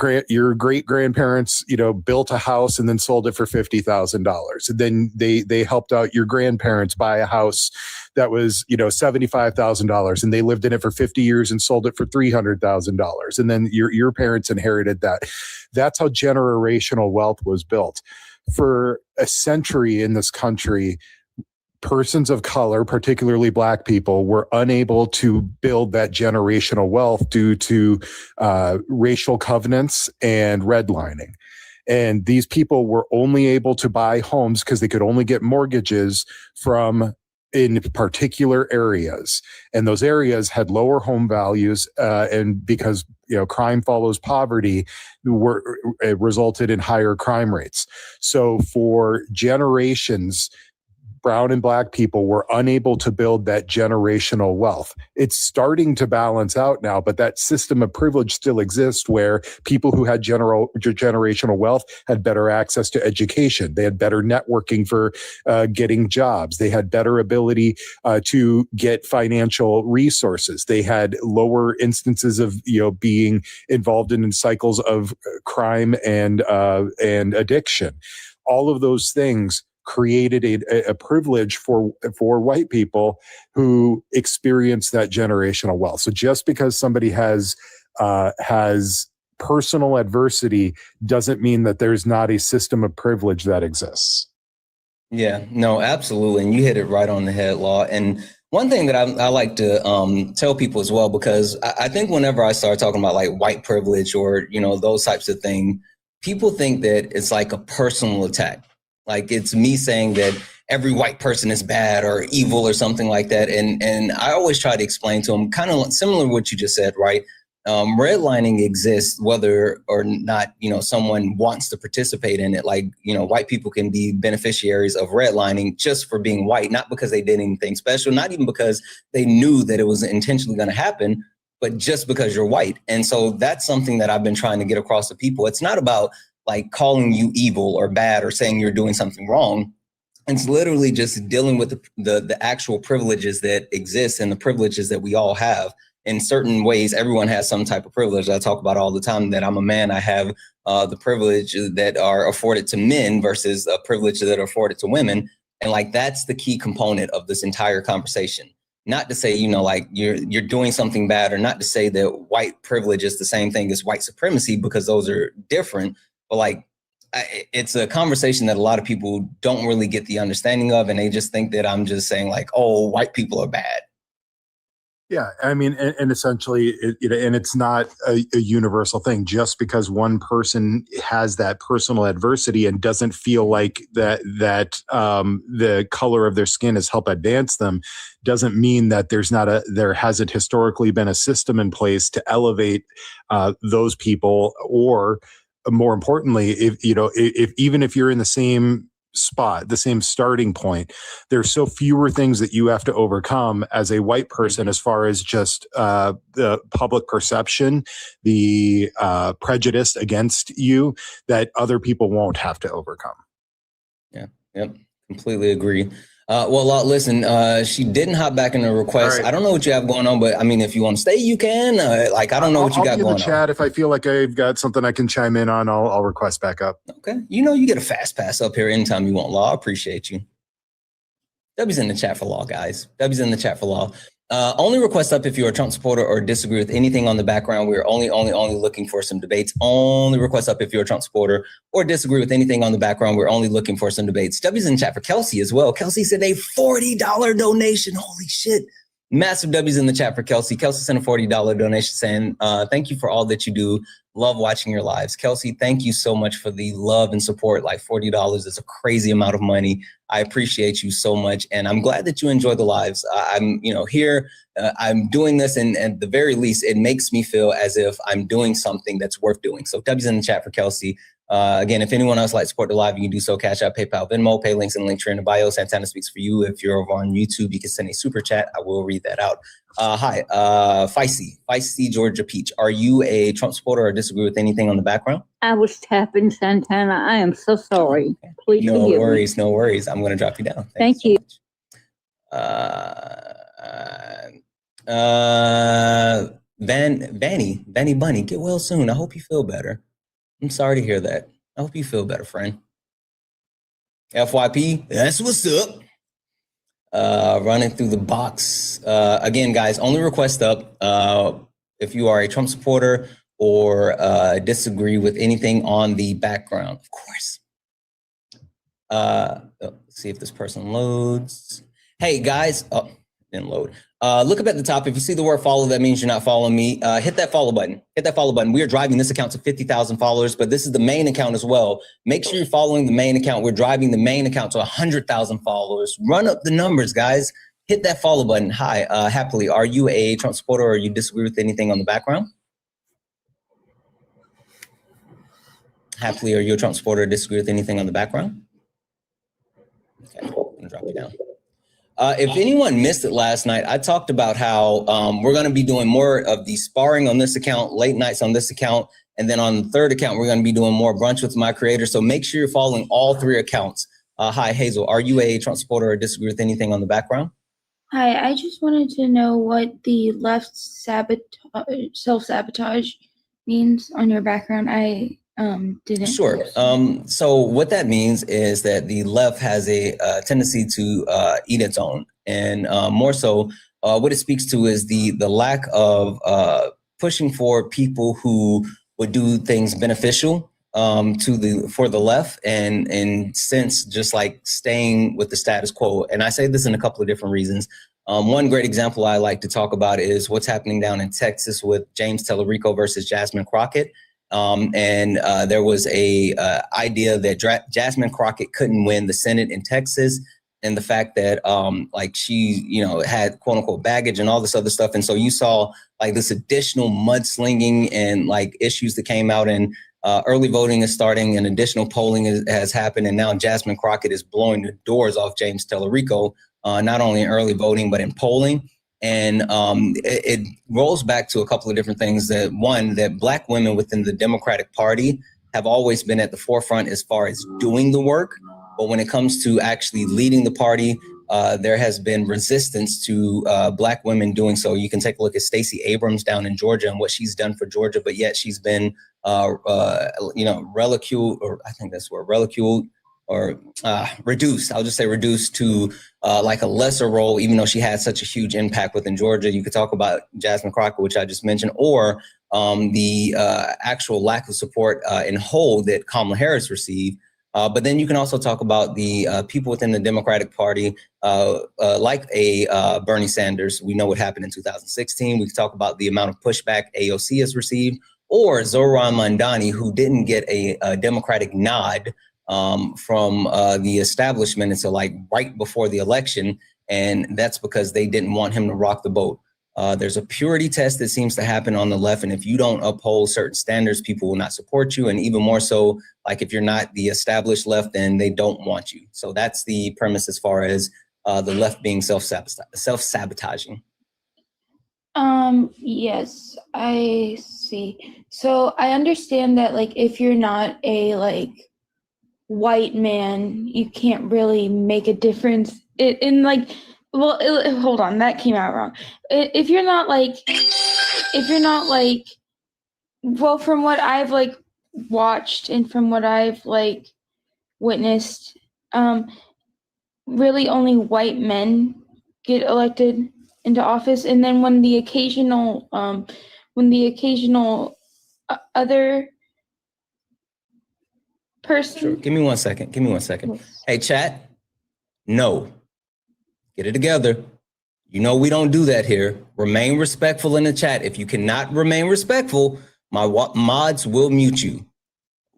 great grandparents, built a house and then sold it for $50,000. And then they helped out your grandparents buy a house that was, $75,000, and they lived in it for 50 years and sold it for $300,000. And then your parents inherited that. That's how generational wealth was built. For a century in this country, persons of color, particularly Black people, were unable to build that generational wealth due to racial covenants and redlining. And these people were only able to buy homes because they could only get mortgages from in particular areas. And those areas had lower home values. And because, crime follows poverty, it resulted in higher crime rates. So for generations, Brown and Black people were unable to build that generational wealth. It's starting to balance out now, but that system of privilege still exists where people who had generational wealth had better access to education. They had better networking for getting jobs. They had better ability to get financial resources. They had lower instances of being involved in cycles of crime and addiction. All of those things created a privilege for white people who experience that generational wealth. So just because somebody has personal adversity doesn't mean that there's not a system of privilege that exists. Yeah, no, absolutely. And you hit it right on the head, Law. And one thing that I like to tell people as well, because I think whenever I start talking about like white privilege or, those types of things, people think that it's like a personal attack. Like it's me saying that every white person is bad or evil or something like that. And I always try to explain to them kind of similar to what you just said, right? Redlining exists whether or not, someone wants to participate in it. Like, white people can be beneficiaries of redlining just for being white, not because they did anything special, not even because they knew that it was intentionally going to happen, but just because you're white. And so that's something that I've been trying to get across to people. It's not about like calling you evil or bad or saying you're doing something wrong. It's literally just dealing with the actual privileges that exist and the privileges that we all have. In certain ways, everyone has some type of privilege. I talk about all the time that I'm a man. I have the privilege that are afforded to men versus a privilege that are afforded to women. And like, that's the key component of this entire conversation. Not to say, like you're doing something bad, or not to say that white privilege is the same thing as white supremacy, because those are different. But like, it's a conversation that a lot of people don't really get the understanding of. And they just think that I'm just saying like, oh, white people are bad. Yeah, I mean, and essentially, and it's not a universal thing. Just because one person has that personal adversity and doesn't feel like that the color of their skin has helped advance them, doesn't mean that there hasn't historically been a system in place to elevate those people, or more importantly, if even if you're in the same spot, the same starting point, there's so fewer things that you have to overcome as a white person, as far as just the public perception, the prejudice against you, that other people won't have to overcome. Yeah, yep, completely agree. Well, listen, she didn't hop back in the request. Right. I don't know what you have going on, but I mean, if you want to stay, you can. I don't know what you got going on. I'll be in the chat. If I feel like I've got something I can chime in on, I'll request back up. Okay. You get a fast pass up here anytime you want, Law. I appreciate you. W's in the chat for Law, guys. W's in the chat for Law. Only request up if you're a Trump supporter or disagree with anything on the background. We're only looking for some debates. Only request up if you're a Trump supporter or disagree with anything on the background. We're only looking for some debates. W's in the chat for Kelsey as well. Kelsey said a $40 donation. Holy shit. Massive W's in the chat for Kelsey. Kelsey sent a $40 donation saying, thank you for all that you do. Love watching your lives. Kelsey, thank you so much for the love and support. Like $40 is a crazy amount of money. I appreciate you so much. And I'm glad that you enjoy the lives. I'm here. I'm doing this. And at the very least, it makes me feel as if I'm doing something that's worth doing. So W's in the chat for Kelsey. Again, if anyone else like to support the live, you can do so. Cash App, PayPal, Venmo, pay links in the link tree in the bio. Santana speaks for you. If you're over on YouTube, you can send a super chat. I will read that out. Hi, Feisty Georgia Peach. Are you a Trump supporter or disagree with anything on the background? I was tapping Santana. I am so sorry. Okay. Please no worries, me. No worries. I'm going to drop you down. Thank you. Vanny Bunny, get well soon. I hope you feel better. I'm sorry to hear that. I hope you feel better, friend. FYP, that's what's up. Running through the box. Again, guys, only request up if you are a Trump supporter or disagree with anything on the background, of course. Let's see if this person loads. Hey, guys. Oh, didn't load. Look up at the top. If you see the word follow, that means you're not following me. Hit that follow button. Hit that follow button. We are driving this account to 50,000 followers, but this is the main account as well. Make sure you're following the main account. We're driving the main account to 100,000 followers. Run up the numbers, guys. Hit that follow button. Hi, Happily. Are you a Trump supporter or you disagree with anything on the background? Happily, are you a Trump supporter or disagree with anything on the background? Okay, I'm gonna drop you down. If anyone missed it last night, I talked about how we're going to be doing more of the sparring on this account, late nights on this account, and then on the third account, we're going to be doing more brunch with my creator. So make sure you're following all three accounts. Hi, Hazel. Are you a Trump supporter or disagree with anything on the background? Hi, I just wanted to know what the left self-sabotage means on your background. I didn't. Sure. So what that means is that the left has a tendency to eat its own, and more so, what it speaks to is the lack of pushing for people who would do things beneficial for the left, and in sense just like staying with the status quo. And I say this in a couple of different reasons. One great example I like to talk about is what's happening down in Texas with James Tellerico versus Jasmine Crockett. There was a idea that Jasmine Crockett couldn't win the Senate in Texas, and the fact that like she had quote unquote baggage and all this other stuff. And so you saw like this additional mudslinging and like issues that came out, and early voting is starting and additional polling has happened. And now Jasmine Crockett is blowing the doors off James Tellerico, not only in early voting, but in polling. And it rolls back to a couple of different things. That one, that Black women within the Democratic Party have always been at the forefront as far as doing the work. But when it comes to actually leading the party, there has been resistance to Black women doing so. You can take a look at Stacey Abrams down in Georgia and what she's done for Georgia, but yet she's been, reduced. I'll just say reduced to like a lesser role, even though she had such a huge impact within Georgia. You could talk about Jasmine Crockett, which I just mentioned, or the actual lack of support in whole that Kamala Harris received. But then you can also talk about the people within the Democratic Party, like Bernie Sanders. We know what happened in 2016. We can talk about the amount of pushback AOC has received, or Zohran Mamdani, who didn't get a Democratic nod from the establishment until like right before the election. And that's because they didn't want him to rock the boat. There's a purity test that seems to happen on the left. And if you don't uphold certain standards, people will not support you. And even more so, like if you're not the established left, then they don't want you. So that's the premise as far as the left being self-sabotaging. Yes, I see. So I understand that like if you're not a like white man, you can't really make a difference in like, well, hold on, that came out wrong. If you're not like, well, from what I've like watched and from what I've like witnessed, really only white men get elected into office, and then when the occasional other person. Sure. Give me 1 second. Give me 1 second. Hey, chat. No. Get it together. You know we don't do that here. Remain respectful in the chat. If you cannot remain respectful, my mods will mute you.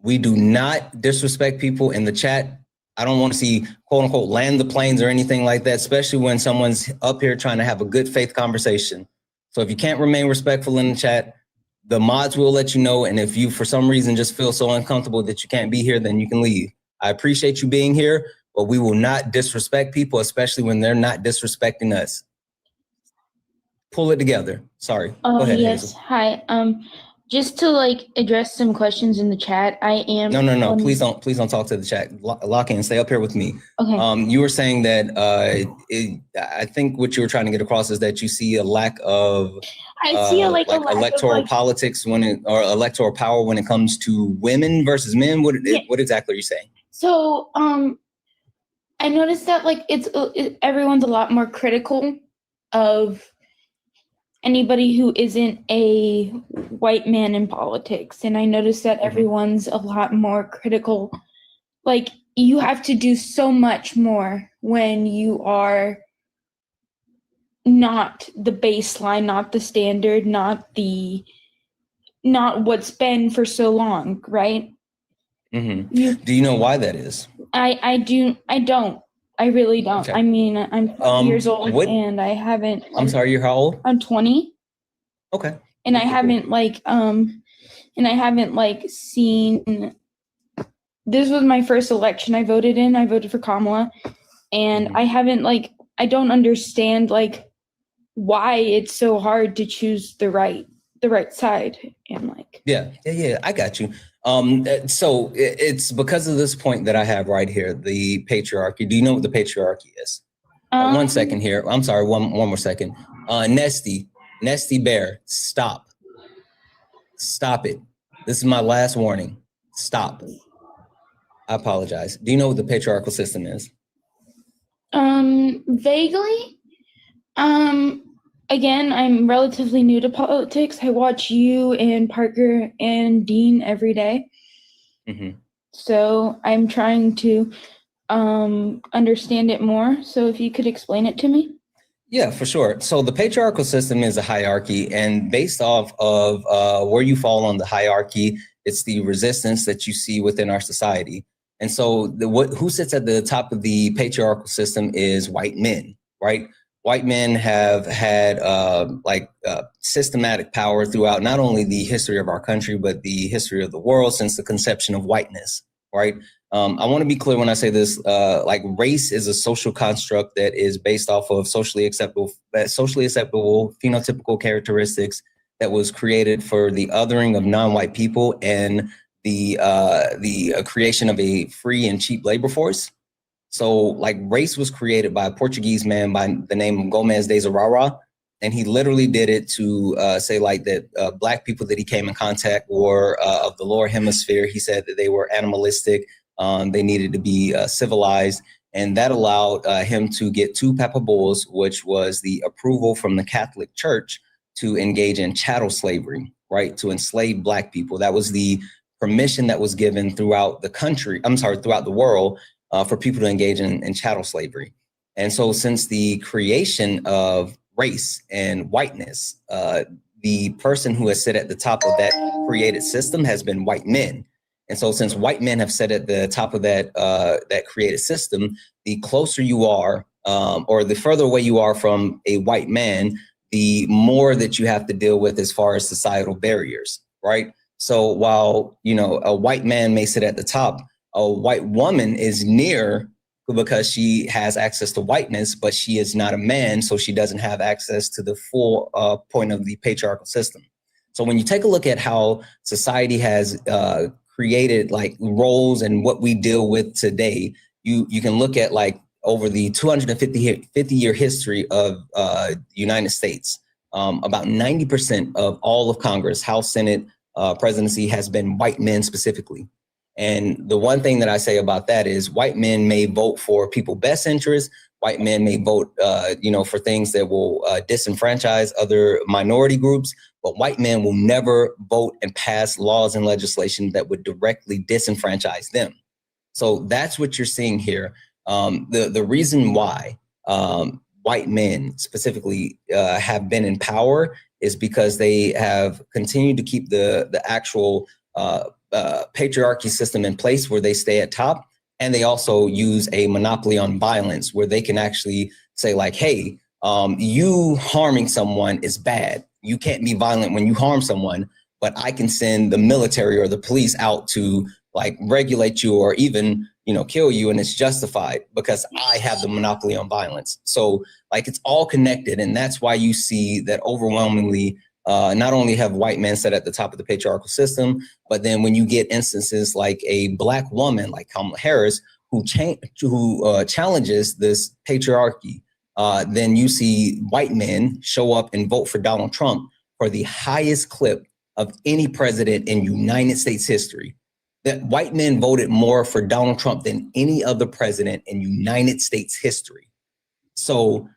We do not disrespect people in the chat. I don't want to see, quote unquote, land the planes or anything like that, especially when someone's up here trying to have a good faith conversation. So if you can't remain respectful in the chat, the mods will let you know. And if you, for some reason, just feel so uncomfortable that you can't be here, then you can leave. I appreciate you being here, but we will not disrespect people, especially when they're not disrespecting us. Pull it together. Sorry. Go ahead, Yes. Hazel. Hi. Just to like address some questions in the chat, I am. No. Please don't talk to the chat. Lock in. Stay up here with me. Okay. You were saying that I think what you were trying to get across is that you see a lack of I see a lack electoral of, politics or electoral power when it comes to women versus men. What exactly are you saying? So I noticed that like everyone's a lot more critical of anybody who isn't a white man in politics. And I noticed that everyone's a lot more critical. Like you have to do so much more when you are not the baseline, not the standard, not what's been for so long, right? Mm-hmm. Do you know why that is? I don't. I really don't. Okay. I mean, I'm 20 years old and I haven't. I'm sorry, you're how old? I'm 20. Okay. And I haven't seen. This was my first election I voted in. I voted for Kamala, and I haven't I don't understand why it's so hard to choose the right side and Yeah, I got you. So it's because of this point that I have right here, the patriarchy. Do you know what the patriarchy is? 1 second here. I'm sorry, one more second. Nesty Bear, stop it. This is my last warning. Stop. I apologize. Do you know what the patriarchal system is? Vaguely. Again, I'm relatively new to politics. I watch you and Parker and Dean every day. Mm-hmm. So I'm trying to understand it more. So if you could explain it to me. Yeah, for sure. So the patriarchal system is a hierarchy, and based off of where you fall on the hierarchy, it's the resistance that you see within our society. And so who sits at the top of the patriarchal system is white men, right? White men have had systematic power throughout not only the history of our country, but the history of the world since the conception of whiteness, right? I want to be clear when I say this, race is a social construct that is based off of socially acceptable phenotypical characteristics that was created for the othering of non-white people and the creation of a free and cheap labor force. So race was created by a Portuguese man by the name of Gomez de Zurara. And he literally did it to say that Black people that he came in contact were of the lower hemisphere. He said that they were animalistic. They needed to be civilized. And that allowed him to get 2 Papa Bulls, which was the approval from the Catholic Church to engage in chattel slavery, right? To enslave Black people. That was the permission that was given throughout the country, throughout the world, for people to engage in chattel slavery. And so since the creation of race and whiteness, the person who has sit at the top of that created system has been white men. And so since white men have sat at the top of that created system, the closer you are, or the further away you are from a white man, the more that you have to deal with as far as societal barriers, right? So while, a white man may sit at the top, a white woman is near because she has access to whiteness, but she is not a man, so she doesn't have access to the full point of the patriarchal system. So when you take a look at how society has created like roles and what we deal with today, you can look at like over the 250-year history of the United States, about 90% of all of Congress, House, Senate, presidency has been white men specifically. And the one thing that I say about that is white men may vote for people's best interests. White men may vote, for things that will disenfranchise other minority groups, but white men will never vote and pass laws and legislation that would directly disenfranchise them. So that's what you're seeing here. The reason why white men specifically have been in power is because they have continued to keep the actual patriarchy system in place where they stay at top. And they also use a monopoly on violence where they can actually say like, hey, you harming someone is bad. You can't be violent when you harm someone, but I can send the military or the police out to like regulate you or even, kill you. And it's justified because I have the monopoly on violence. So like it's all connected. And that's why you see that overwhelmingly not only have white men set at the top of the patriarchal system, but then when you get instances like a Black woman like Kamala Harris, who challenges this patriarchy, then you see white men show up and vote for Donald Trump for the highest clip of any president in United States history. That white men voted more for Donald Trump than any other president in United States history. So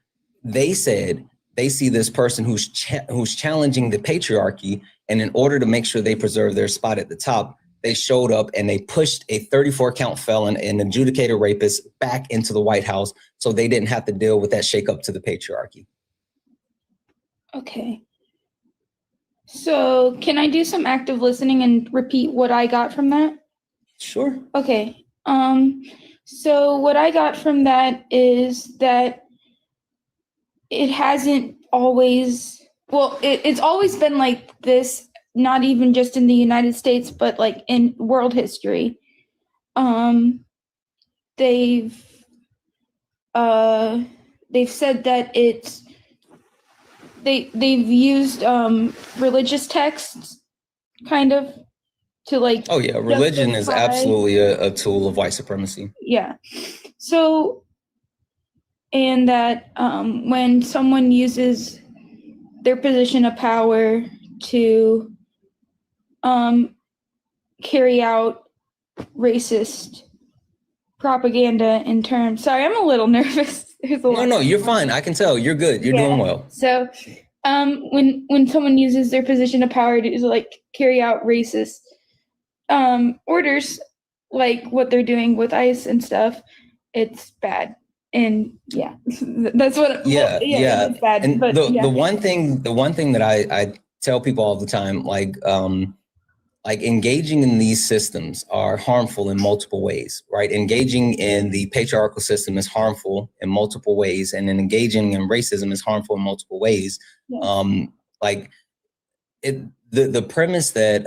they said they see this person who's challenging the patriarchy, and in order to make sure they preserve their spot at the top, they showed up and they pushed a 34-count felon and adjudicated rapist back into the White House so they didn't have to deal with that shakeup to the patriarchy. Okay. So can I do some active listening and repeat what I got from that? Sure. Okay. So what I got from that is that it hasn't always, it's always been like this, not even just in the United States, but like in world history. They've said that they've used religious texts kind of to like. Oh yeah, religion is absolutely a tool of white supremacy. Yeah. So, and that when someone uses their position of power to carry out racist propaganda in terms. Sorry, I'm a little nervous. No, you're fine. I can tell. You're good. You're doing well. So when someone uses their position of power to like carry out racist orders, like what they're doing with ICE and stuff, it's bad. And yeah, that's what. Yeah. It's bad. And but, the one thing that I tell people all the time, like engaging in these systems are harmful in multiple ways, right? Engaging in the patriarchal system is harmful in multiple ways, and then engaging in racism is harmful in multiple ways. Yeah. The premise that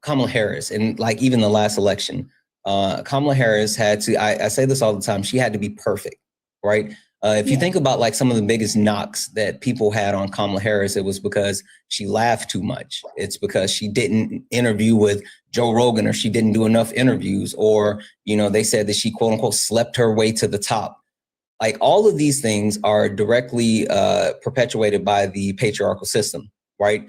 Kamala Harris, and like even the last election, Kamala Harris had to, I say this all the time, she had to be perfect, right? If you think about like some of the biggest knocks that people had on Kamala Harris, it was because she laughed too much. It's because she didn't interview with Joe Rogan, or she didn't do enough interviews, or, they said that she quote unquote slept her way to the top. Like all of these things are directly perpetuated by the patriarchal system, right?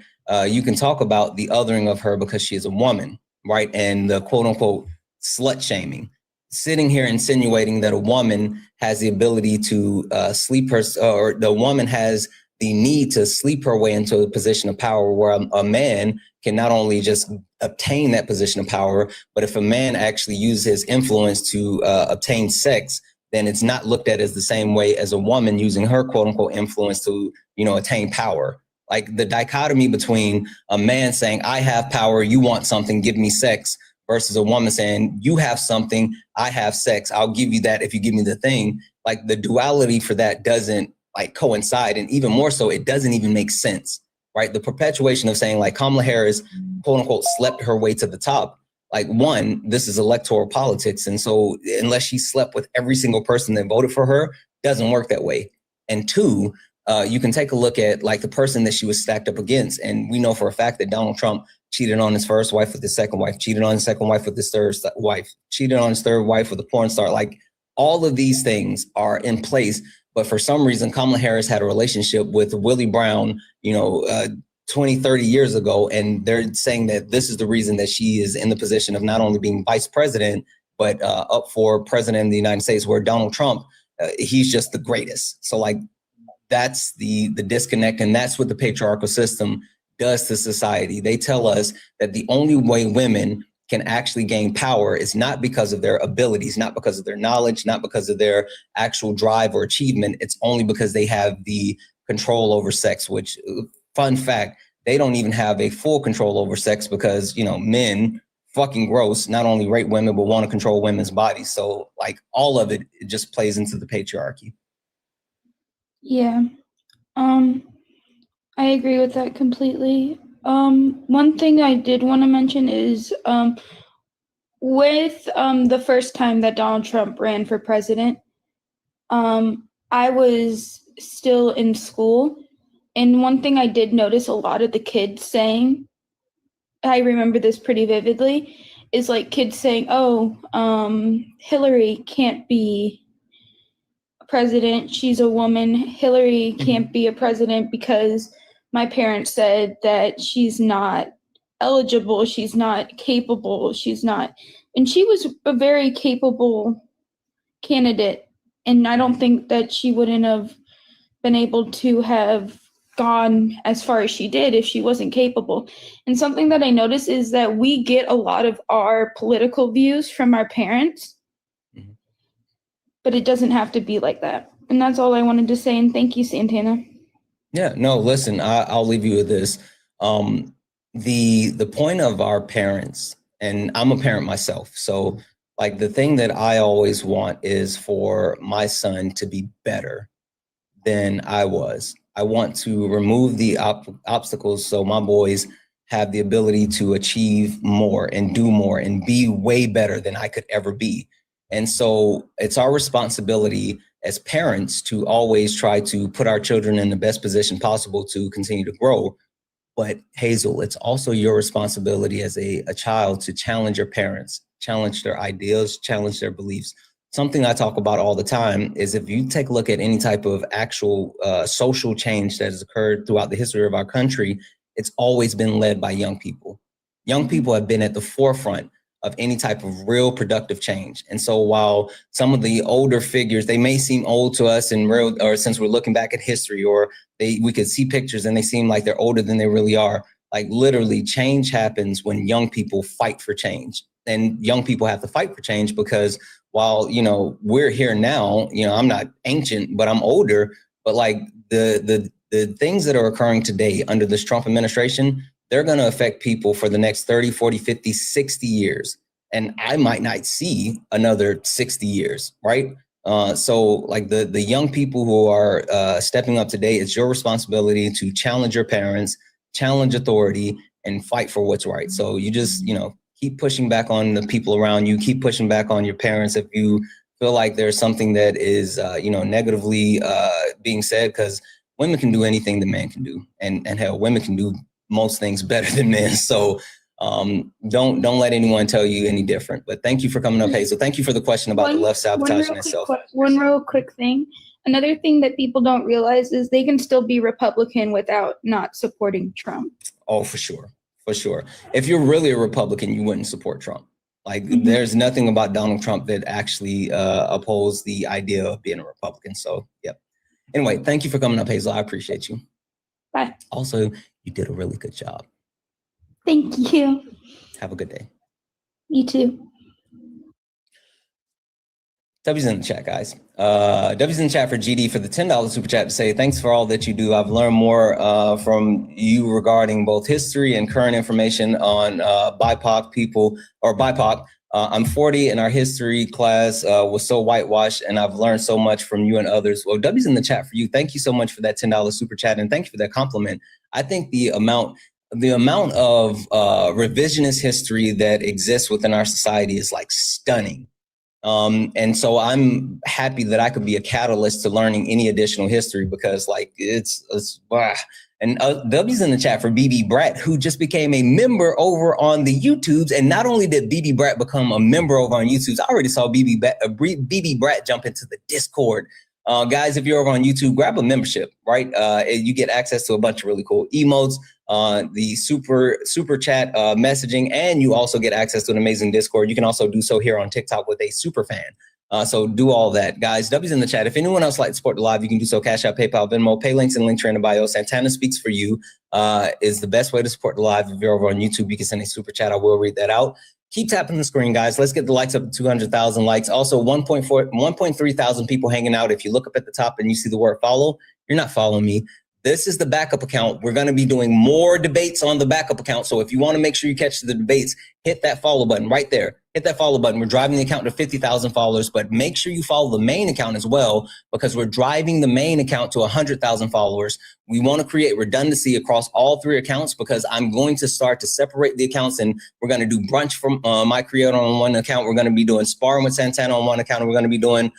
You can talk about the othering of her because she is a woman, right? And the quote unquote slut shaming. Sitting here insinuating that a woman has the ability to sleep her, or the woman has the need to sleep her way into a position of power where a man can not only just obtain that position of power, but if a man actually uses his influence to obtain sex, then it's not looked at as the same way as a woman using her quote unquote influence to, attain power. Like the dichotomy between a man saying, I have power, you want something, give me sex, versus a woman saying, you have something, I have sex, I'll give you that if you give me the thing. Like the duality for that doesn't like coincide. And even more so, it doesn't even make sense, right? The perpetuation of saying like Kamala Harris, quote unquote, slept her way to the top. Like one, this is electoral politics. And so unless she slept with every single person that voted for her, doesn't work that way. And two, you can take a look at like the person that she was stacked up against. And we know for a fact that Donald Trump cheated on his first wife with his second wife, cheated on his second wife with his third wife, cheated on his third wife with a porn star. Like all of these things are in place. But for some reason, Kamala Harris had a relationship with Willie Brown, 20, 30 years ago. And they're saying that this is the reason that she is in the position of not only being vice president, but up for president of the United States, where Donald Trump, he's just the greatest. So like, that's the disconnect. And that's what the patriarchal system does to society. They tell us that the only way women can actually gain power is not because of their abilities, not because of their knowledge, not because of their actual drive or achievement. It's only because they have the control over sex, which, fun fact, they don't even have a full control over sex because, men fucking gross, not only rape women, but want to control women's bodies. So like all of it just plays into the patriarchy. Yeah. I agree with that completely. One thing I did want to mention is with the first time that Donald Trump ran for president, I was still in school. And one thing I did notice a lot of the kids saying, I remember this pretty vividly, is like kids saying, oh, Hillary can't be president, she's a woman. Hillary can't be a president because my parents said that she's not eligible, she's not capable, she's not. And she was a very capable candidate. And I don't think that she wouldn't have been able to have gone as far as she did if she wasn't capable. And something that I notice is that we get a lot of our political views from our parents. But it doesn't have to be like that. And that's all I wanted to say. And thank you, Santana. Yeah, no, listen, I'll leave you with this. The point of our parents, and I'm a parent myself. So like the thing that I always want is for my son to be better than I was. I want to remove the obstacles so my boys have the ability to achieve more and do more and be way better than I could ever be. And so it's our responsibility as parents to always try to put our children in the best position possible to continue to grow. But Hazel, it's also your responsibility as a child to challenge your parents, challenge their ideas, challenge their beliefs. Something I talk about all the time is if you take a look at any type of actual social change that has occurred throughout the history of our country, it's always been led by young people. Young people have been at the forefront of any type of real productive change. And so while some of the older figures, they may seem old to us in real, or since we're looking back at history, or we could see pictures and they seem like they're older than they really are. Like literally change happens when young people fight for change. And young people have to fight for change because while, we're here now, I'm not ancient, but I'm older, but like the things that are occurring today under this Trump administration, they're going to affect people for the next 30, 40, 50, 60 years. And I might not see another 60 years, right? So like the young people who are stepping up today, it's your responsibility to challenge your parents, challenge authority, and fight for what's right. So you just, keep pushing back on the people around you, keep pushing back on your parents if you feel like there's something that is, negatively being said, because women can do anything the man can do. And hell, women can do most things better than men. So don't let anyone tell you any different. But thank you for coming up, Hazel. Thank you for the question about the left sabotaging itself. One real quick thing. Another thing that people don't realize is they can still be Republican without not supporting Trump. Oh, for sure. For sure. If you're really a Republican, you wouldn't support Trump. Like there's nothing about Donald Trump that actually opposes the idea of being a Republican. So, yep. Anyway, thank you for coming up, Hazel. I appreciate you. Bye. Also, you did a really good job. Thank you. Have a good day. You too. W's in the chat, guys. W's in the chat for GD for the $10 super chat to say, thanks for all that you do. I've learned more from you regarding both history and current information on BIPOC people or BIPOC. I'm 40 and our history class was so whitewashed, and I've learned so much from you and others. Well, W's in the chat for you. Thank you so much for that $10 super chat, and thank you for that compliment. I think the amount of revisionist history that exists within our society is like stunning. And so I'm happy that I could be a catalyst to learning any additional history, because like it's wow. And W's in the chat for BB Brat, who just became a member over on the YouTubes. And not only did BB Brat become a member over on YouTubes, I already saw BB Brat jump into the Discord. Guys, if you're over on YouTube, grab a membership, right? You get access to a bunch of really cool emotes, the super chat messaging, and you also get access to an amazing Discord. You can also do so here on TikTok with a super fan. So do all that, guys. W's in the chat. If anyone else like to support the live, you can do so. Cash App, PayPal, Venmo, pay links and link in the bio. Santana Speaks for You is the best way to support the live. If you're over on YouTube, you can send a super chat. I will read that out. Keep tapping the screen, guys. Let's get the likes up to 200,000 likes. Also, 1.3 thousand people hanging out. If you look up at the top and you see the word follow, you're not following me. This is the backup account. We're going to be doing more debates on the backup account. So if you want to make sure you catch the debates, hit that follow button right there. Hit that follow button. We're driving the account to 50,000 followers, but make sure you follow the main account as well, because we're driving the main account to 100,000 followers. We want to create redundancy across all three accounts, because I'm going to start to separate the accounts, and we're going to do brunch from my creator on one account. We're going to be doing Sparring with Santana on one account, and we're going to be doing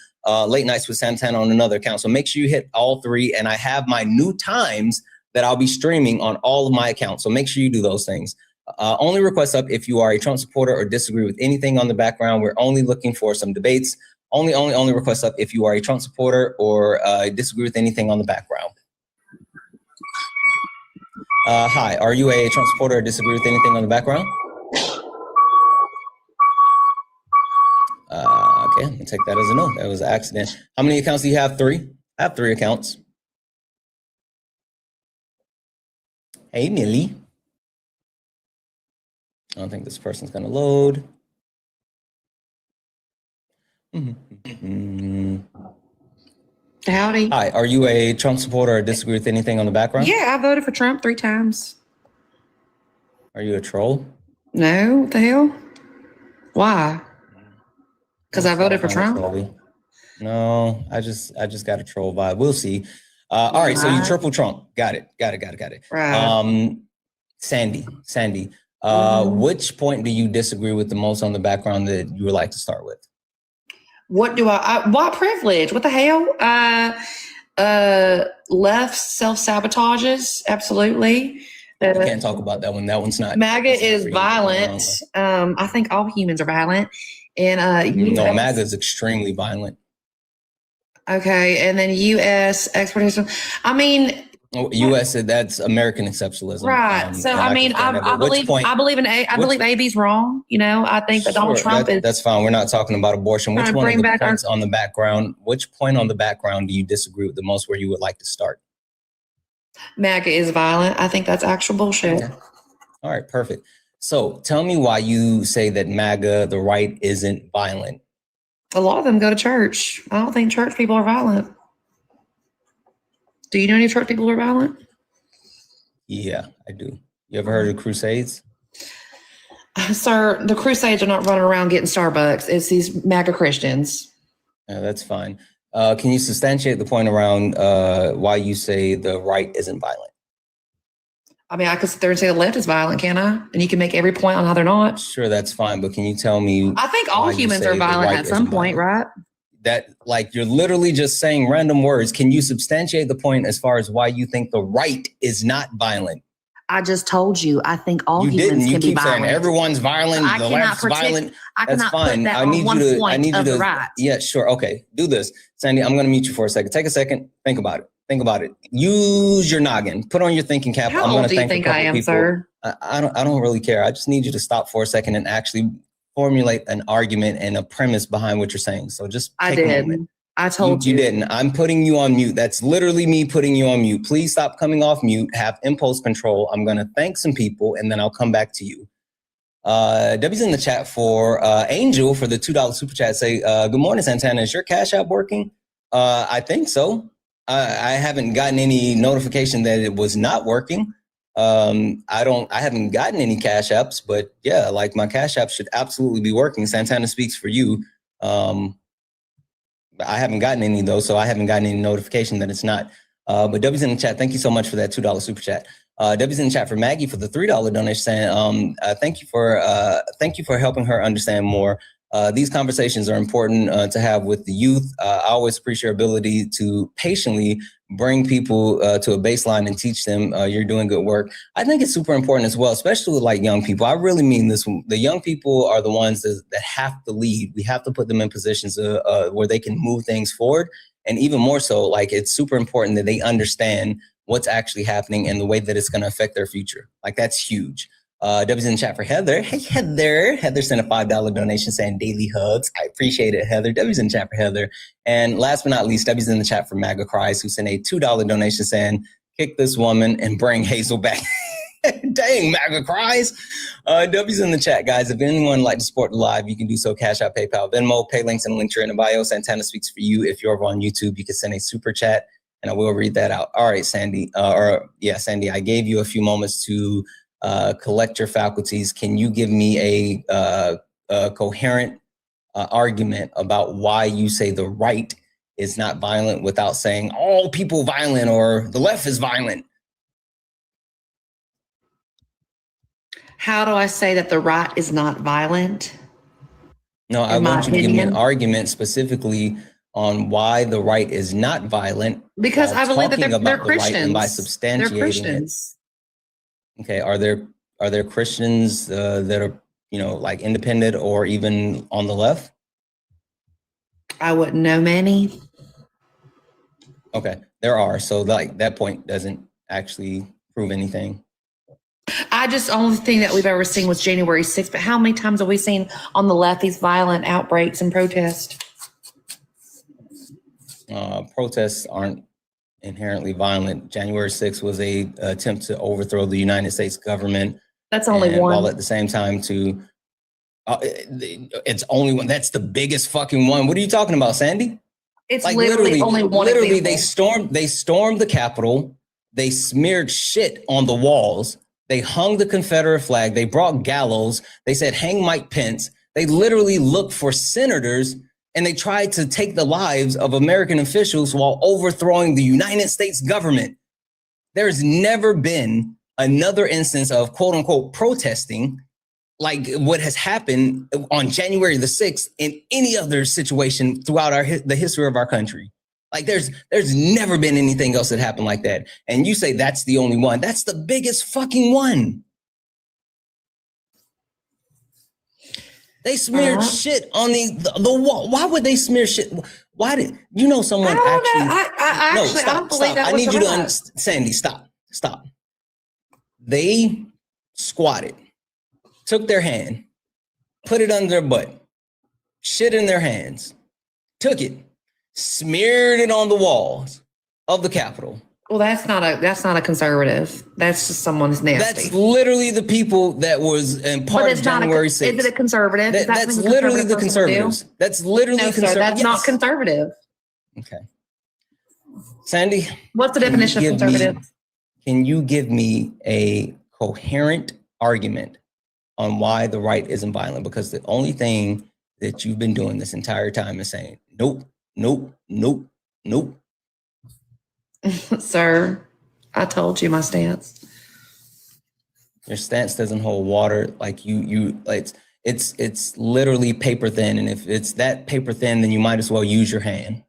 late nights with Santana on another account. So make sure you hit all three, and I have my new times that I'll be streaming on all of my accounts. So make sure you do those things. Only request up if you are a Trump supporter or disagree with anything on the background. We're only looking for some debates. Only request up if you are a Trump supporter or disagree with anything on the background. Hi, are you a Trump supporter or disagree with anything on the background? Okay, I'll take that as a no. That was an accident. How many accounts do you have? 3? I have 3 accounts. Hey, Millie. I don't think this person's going to load. Howdy. Hi, are you a Trump supporter or disagree with anything on the background? Yeah, I voted for Trump 3 times. Are you a troll? No, what the hell? Why? Because I voted for Trump? No, I just got a troll vibe. We'll see. All right, so you triple Trump. Got it. Right. Sandy. Which point do you disagree with the most on the background that you would like to start with? What do white privilege? What the hell? Left self-sabotages, absolutely. We can't talk about that one. That one's not. MAGA is violent. I think all humans are violent. And no, MAGA is extremely violent. Okay, and then U.S. exportation. I mean, U.S. That's American exceptionalism, right? So I mean, I believe AB's wrong. You know, I think that Donald Trump is. That's fine. We're not talking about abortion. Which one of the points on the background? Which point on the background do you disagree with the most? Where you would like to start? MAGA is violent. I think that's actual bullshit. Okay. All right, perfect. So tell me why you say that MAGA, the right, isn't violent. A lot of them go to church. I don't think church people are violent. Do you know any church people who are violent? Yeah, I do. You ever heard of Crusades? Sir, the Crusades are not running around getting Starbucks. It's these MAGA Christians. Yeah, that's fine. Can you substantiate the point around why you say the right isn't violent? I mean, I could sit there and say the left is violent, can I? And you can make every point on how they're not. Sure, that's fine. But can you tell me? I think all humans are violent at some point, right? That, like, you're literally just saying random words. Can you substantiate the point as far as why you think the right is not violent? I just told you. I think all humans can be violent. You keep saying everyone's violent. The left's violent. That's fine. I need you to. Yeah, sure. Okay, do this, Sandy. I'm going to mute you for a second. Take a second. Think about it. Use your noggin. Put on your thinking cap. How old do you think I am, sir? I don't really care. I just need you to stop for a second and actually formulate an argument and a premise behind what you're saying. So just take a moment. I told you. You didn't. I'm putting you on mute. That's literally me putting you on mute. Please stop coming off mute. Have impulse control. I'm going to thank some people and then I'll come back to you. Debbie's in the chat for Angel for the $2 super chat. Say, good morning, Santana. Is your Cash App working? I think so. I haven't gotten any notification that it was not working. I haven't gotten any Cash Apps, but yeah, like my Cash App should absolutely be working. Santana speaks for you. I haven't gotten any though, so I haven't gotten any notification that it's not. But Debbie's in the chat. Thank you so much for that $2 super chat. Debbie's in the chat for Maggie for the $3 donation, saying thank you for helping her understand more. These conversations are important to have with the youth. I always appreciate your ability to patiently bring people to a baseline and teach them. You're doing good work. I think it's super important as well, especially with like young people. I really mean this. The young people are the ones that have to lead. We have to put them in positions where they can move things forward. And even more so, like it's super important that they understand what's actually happening and the way that it's going to affect their future. Like that's huge. Debbie's in the chat for Heather. Hey, Heather. Heather sent a $5 donation saying daily hugs. I appreciate it, Heather. Debbie's in the chat for Heather. And last but not least, Debbie's in the chat for MAGA Cries, who sent a $2 donation saying, kick this woman and bring Hazel back. Dang, MAGA Cries. Debbie's in the chat, guys. If anyone would like to support the live, you can do so. Cash App, PayPal, Venmo, pay links and link in the bio. Santana speaks for you. If you're over on YouTube, you can send a super chat and I will read that out. All right, Sandy. Sandy, I gave you a few moments to collect your faculties. Can you give me a coherent argument about why you say the right is not violent without saying all people violent or the left is violent? How do I say that the right is not violent? No, I want you to give me an argument specifically on why the right is not violent. Because I believe that they're Christians. Right and by substantiating they're Christians. Okay, are there Christians that are, like independent or even on the left? I wouldn't know many. Okay, there are. So like that point doesn't actually prove anything. Only thing that we've ever seen was January 6th, but how many times have we seen on the left these violent outbreaks and protests? Protests aren't inherently violent. January 6th was a attempt to overthrow the United States government. That's only one. While at the same time it's only one. That's the biggest fucking one. What are you talking about, Sandy? It's like literally only one. Literally, they stormed the Capitol. They smeared shit on the walls. They hung the Confederate flag. They brought gallows. They said, hang Mike Pence. They literally looked for senators and they tried to take the lives of American officials while overthrowing the United States government. There's never been another instance of quote unquote protesting like what has happened on January the 6th in any other situation throughout the history of our country. Like there's never been anything else that happened like that. And you say that's the only one. That's the biggest fucking one. They smeared shit on the wall. Why would they smear shit? Why did someone actually? I don't believe that. I need you to understand, Sandy. Stop. They squatted, took their hand, put it under their butt, shit in their hands, took it, smeared it on the walls of the Capitol. Well, that's not a conservative. That's just someone who's nasty. That's literally the people that was in part of January 6th. Is it a conservative? That's literally the conservatives. That's literally conservative. Sir, that's not conservative. Okay. Sandy. What's the definition of conservative? Can you give me a coherent argument on why the right isn't violent? Because the only thing that you've been doing this entire time is saying, nope, nope, nope, nope. Sir, I told you my stance. Your stance doesn't hold water. Like it's literally paper thin. And if it's that paper thin, then you might as well use your hand.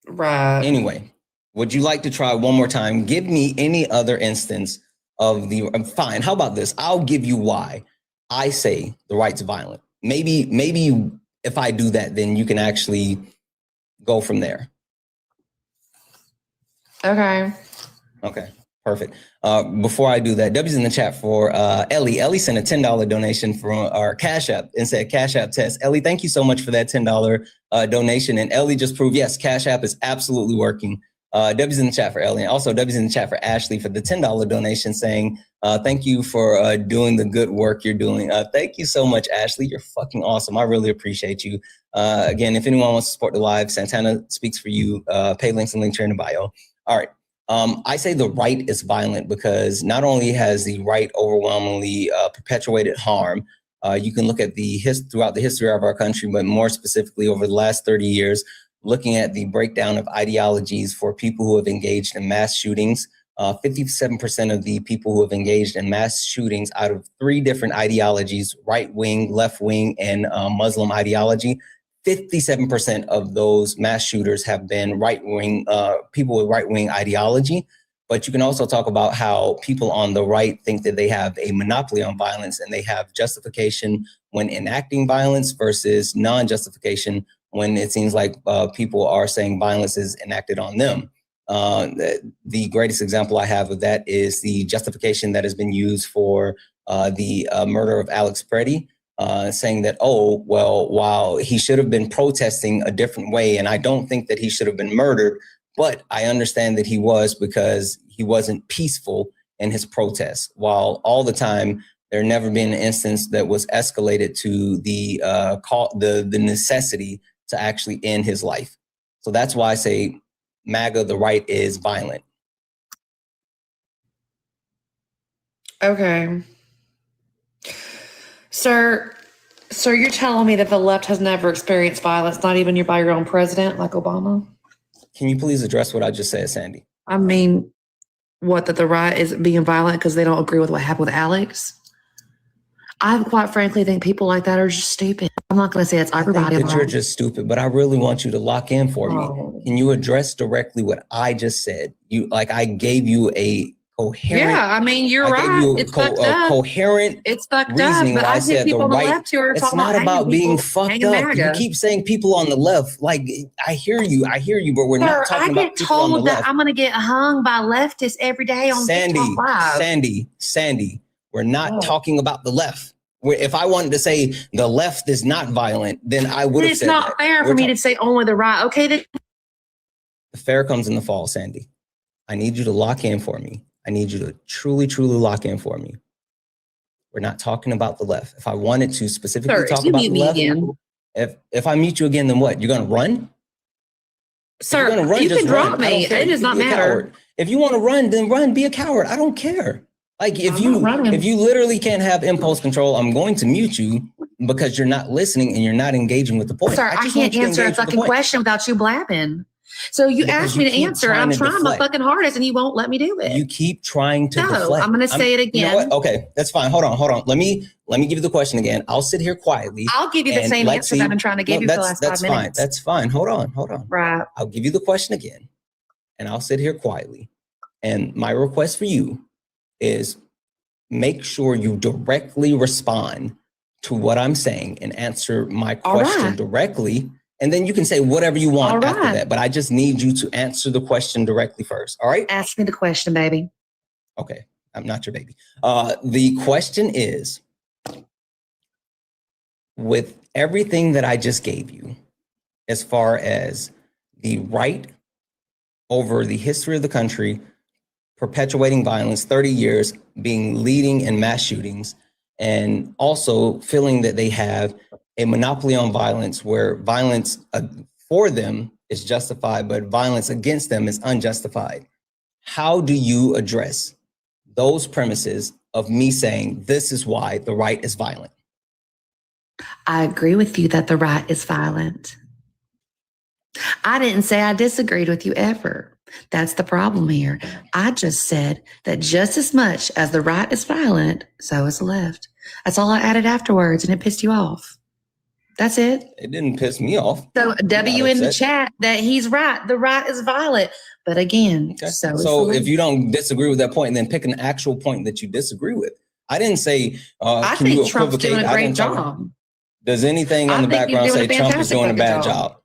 Right. Anyway, would you like to try one more time? Give me any other instance of fine. How about this? I'll give you why I say the right's violent. Maybe if I do that, then you can actually go from there. Okay. Perfect. Before I do that, W's in the chat for Ellie. Ellie sent a $10 donation from our Cash App and said Cash App test. Ellie, thank you so much for that $10 donation. And Ellie just proved, yes, Cash App is absolutely working. W's in the chat for Ellie. And also W's in the chat for Ashley for the $10 donation saying, thank you for doing the good work you're doing. Thank you so much, Ashley. You're fucking awesome. I really appreciate you. Again, if anyone wants to support the live, Santana speaks for you. Pay links and links here in the bio. All right. I say the right is violent because not only has the right overwhelmingly perpetuated harm, you can look at throughout the history of our country, but more specifically over the last 30 years, looking at the breakdown of ideologies for people who have engaged in mass shootings. 57% of the people who have engaged in mass shootings out of 3 different ideologies, right wing, left wing, and Muslim ideology, 57% of those mass shooters have been right-wing, people with right-wing ideology. But you can also talk about how people on the right think that they have a monopoly on violence and they have justification when enacting violence versus non-justification when it seems like people are saying violence is enacted on them. The greatest example I have of that is the justification that has been used for the murder of Alex Preddy. Saying that, oh, well, while he should have been protesting a different way, and I don't think that he should have been murdered, but I understand that he was because he wasn't peaceful in his protests. While all the time, there never been an instance that was escalated to the necessity to actually end his life. So that's why I say MAGA, the right, is violent. Okay. Sir, you're telling me that the left has never experienced violence, not even by your own president, like Obama? Can you please address what I just said, Sandy? I mean, what, that the right is being violent because they don't agree with what happened with Alex? I quite frankly think people like that are just stupid. I'm not going to say it's everybody. I think that you're just stupid, but I really want you to lock in for me. Can you address directly what I just said? I gave you a coherent. Yeah, I mean, you're right. It's fucked up. Coherent. It's fucked up. But I think people on the left who are talking about it's not about being fucked up. MAGA. You keep saying people on the left. Like, I hear you, but we're not talking about people on the left. I get told that I'm going to get hung by leftists every day on TikTok Live. Sandy, we're not talking about the left. If I wanted to say the left is not violent, then I would have said that. It's not fair for me to say only the right. Okay, then. The fair comes in the fall, Sandy. I need you to lock in for me. I need you to truly, truly lock in for me. We're not talking about the left. If I wanted to specifically talk about the left, if I mute you again, then what? You're going to run? Sir, you can drop me. It does not matter. If you want to run, then run. Be a coward. I don't care. Like if you literally can't have impulse control, I'm going to mute you because you're not listening and you're not engaging with the point. Sir, I can't answer a fucking question without you blabbing. So you asked me to answer. I'm trying my fucking hardest and you won't let me do it. You keep trying to deflect. I'm going to say it again. You know what? Okay, that's fine. Hold on. Let me give you the question again. I'll sit here quietly. I'll give you the same answer that I've been trying to give you for the last 5 minutes. That's fine. Hold on. Right. I'll give you the question again and I'll sit here quietly. And my request for you is make sure you directly respond to what I'm saying and answer my question directly. And then you can say whatever you want after that. But I just need you to answer the question directly first. All right? Ask me the question, baby. Okay. I'm not your baby. The question is, with everything that I just gave you, as far as the right over the history of the country, perpetuating violence, 30 years, being leading in mass shootings, and also feeling that they have a monopoly on violence where violence for them is justified, but violence against them is unjustified. How do you address those premises of me saying this is why the right is violent? I agree with you that the right is violent. I didn't say I disagreed with you ever. That's the problem here. I just said that just as much as the right is violent, so is the left. That's all I added afterwards, and it pissed you off. That's it. It didn't piss me off. So W in the chat that he's right. The right is violent. But again, so if you don't disagree with that point, then pick an actual point that you disagree with. I didn't say, I think Trump's doing a great job. Does anything on the background say Trump is doing a bad job?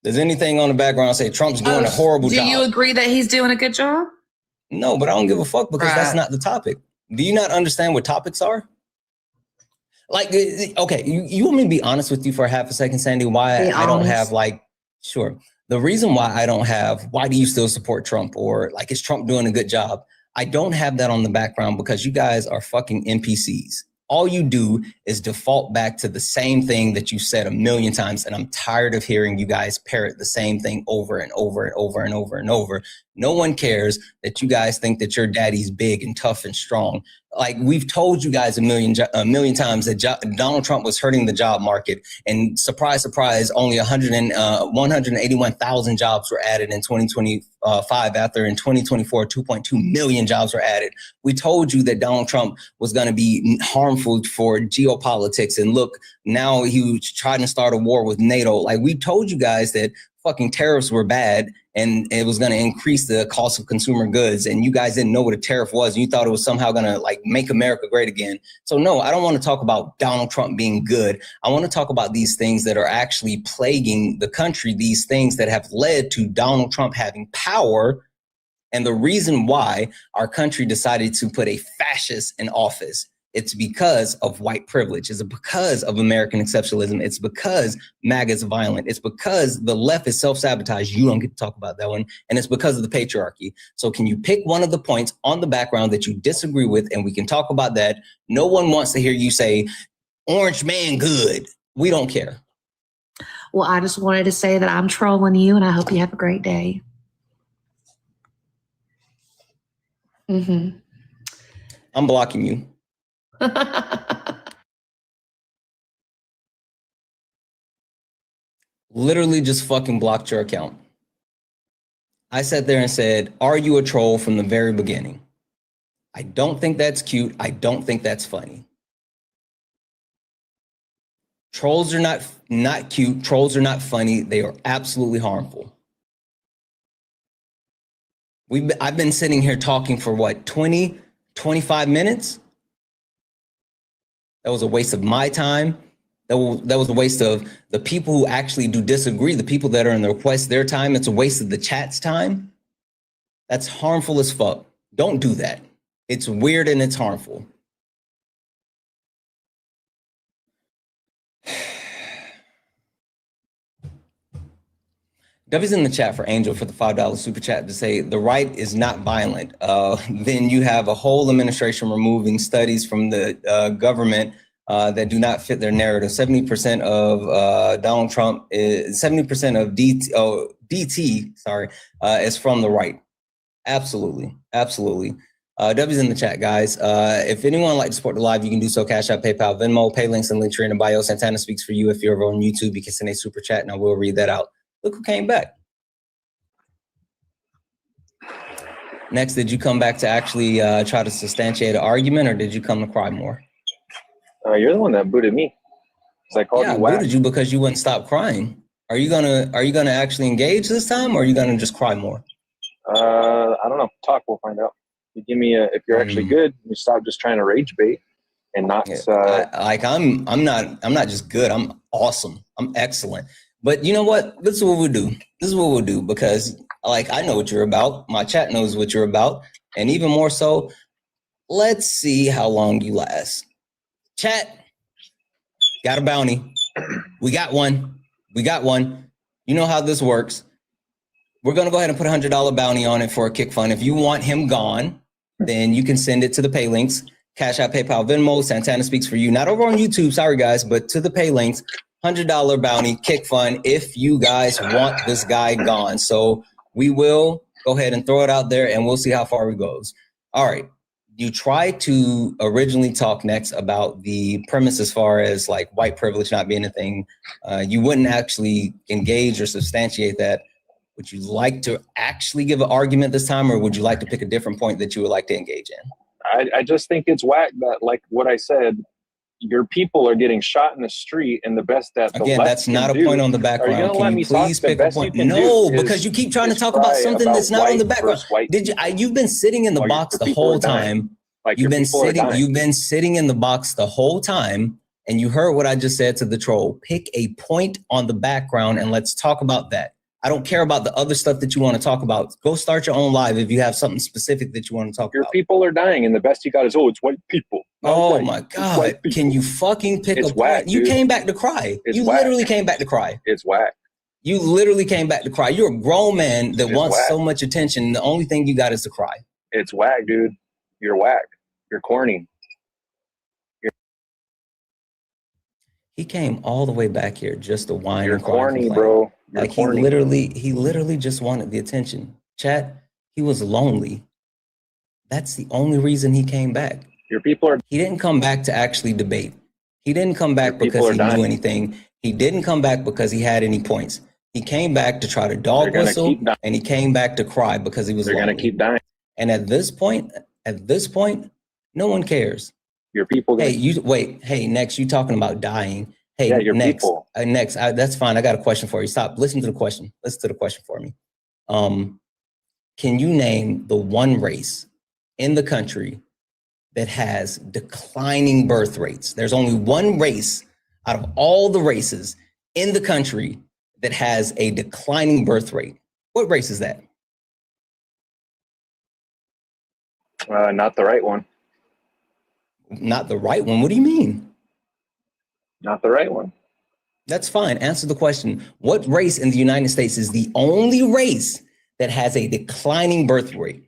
Does anything on the background say Trump's doing a horrible job? Do you agree that he's doing a good job? No, but I don't give a fuck because that's not the topic. Do you not understand what topics are? Like, okay, you want me to be honest with you for half a second, Sandy? Why I don't have sure. The reason why I don't have, why do you still support Trump? Or like, is Trump doing a good job? I don't have that on the background because you guys are fucking NPCs. All you do is default back to the same thing that you said a million times. And I'm tired of hearing you guys parrot the same thing over and over and over and over and over. No one cares that you guys think that your daddy's big and tough and strong. Like we've told you guys a million times that Donald Trump was hurting the job market, and surprise, surprise, only 181,000 jobs were added in 2025 after in 2024, 2.2 million jobs were added. We told you that Donald Trump was going to be harmful for geopolitics. And look, now he was trying to start a war with NATO. Like we told you guys that fucking tariffs were bad and it was going to increase the cost of consumer goods. And you guys didn't know what a tariff was. And you thought it was somehow going to like make America great again. So no, I don't want to talk about Donald Trump being good. I want to talk about these things that are actually plaguing the country, these things that have led to Donald Trump having power. And the reason why our country decided to put a fascist in office, it's because of white privilege. It's because of American exceptionalism. It's because MAGA is violent. It's because the left is self-sabotage. You don't get to talk about that one. And it's because of the patriarchy. So can you pick one of the points on the background that you disagree with, and we can talk about that? No one wants to hear you say, orange man good. We don't care. Well, I just wanted to say that I'm trolling you, and I hope you have a great day. Mm-hmm. I'm blocking you. Literally just fucking blocked your account. I sat there and said, are you a troll from the very beginning? I don't think that's cute. I don't think that's funny. Trolls are not cute. Trolls are not funny. They are absolutely harmful. I've been sitting here talking for what, 20, 25 minutes? That was a waste of my time. That was a waste of the people who actually do disagree, the people that are in the request, their time. It's a waste of the chat's time. That's harmful as fuck. Don't do that. It's weird and it's harmful. W's in the chat for Angel for the $5 super chat to say the right is not violent. Then you have a whole administration removing studies from the government that do not fit their narrative. 70% of Donald Trump is 70% of DT. Is from the right. Absolutely, absolutely. W's in the chat, guys. If anyone would like to support the live, you can do so. Cash App, PayPal, Venmo, pay links and link tree in the bio. Santana speaks for you. If you're over on YouTube, you can send a super chat and I will read that out. Look who came back. Next, did you come back to actually try to substantiate an argument, or did you come to cry more? You're the one that booted me. I called you whack. I booted you because you wouldn't stop crying. Are you gonna actually engage this time, or are you gonna just cry more? I don't know. Talk. We'll find out. You give me if you're actually good. You stop just trying to rage bait and not. I'm not just good. I'm awesome. I'm excellent. But you know what? This is what we'll do. This is what we'll do because, like, I know what you're about. My chat knows what you're about. And even more so, let's see how long you last. Chat, got a bounty. We got one. We got one. You know how this works. We're going to go ahead and put a $100 bounty on it for a kick fund. If you want him gone, then you can send it to the pay links. Cash App, PayPal, Venmo, Santana speaks for you. Not over on YouTube, sorry guys, but to the pay links. $100 bounty, kick fund, if you guys want this guy gone. So we will go ahead and throw it out there and we'll see how far it goes. All right. You tried to originally talk next about the premise as far as like white privilege not being a thing. You wouldn't actually engage or substantiate that. Would you like to actually give an argument this time, or would you like to pick a different point that you would like to engage in? I just think it's whack that, like what I said, your people are getting shot in the street, and the best that the again, left that's not a point on the background. Can you please pick a point? No, because you keep trying to talk about something that's not on the background. Did you? You've been sitting in the box the whole time. You've been sitting in the box the whole time, and you heard what I just said to the troll. Pick a point on the background, and let's talk about that. I don't care about the other stuff that you want to talk about. Go start your own live if you have something specific that you want to talk Your about. people are dying, and the best you got is, it's white people. Oh my God. Can you fucking pick a point? You came back to cry. You literally came back to cry. It's whack. You literally came back to cry. You're a grown man that wants so much attention. The only thing you got is to cry. It's whack, dude. You're whack. You're corny. He came all the way back here just to whine. You're and cry corny, and complain. bro. Like he literally just wanted the attention. Chat, he was lonely. That's the only reason he came back. Your people are. He didn't come back to actually debate. He didn't come back because he knew anything. He didn't come back because he had any points. He came back to try to dog whistle, and he came back to cry because he was lonely. They're going to keep dying. And at this point, no one cares. Your people. Hey, next, you talking about dying. Hey, yeah, your next, people. That's fine. I got a question for you. Stop. Listen to the question. Listen to the question for me. Can you name the one race in the country that has declining birth rates? There's only one race out of all the races in the country that has a declining birth rate. What race is that? Not the right one. Not the right one? What do you mean? Not the right one. That's fine. Answer the question. What race in the United States is the only race that has a declining birth rate?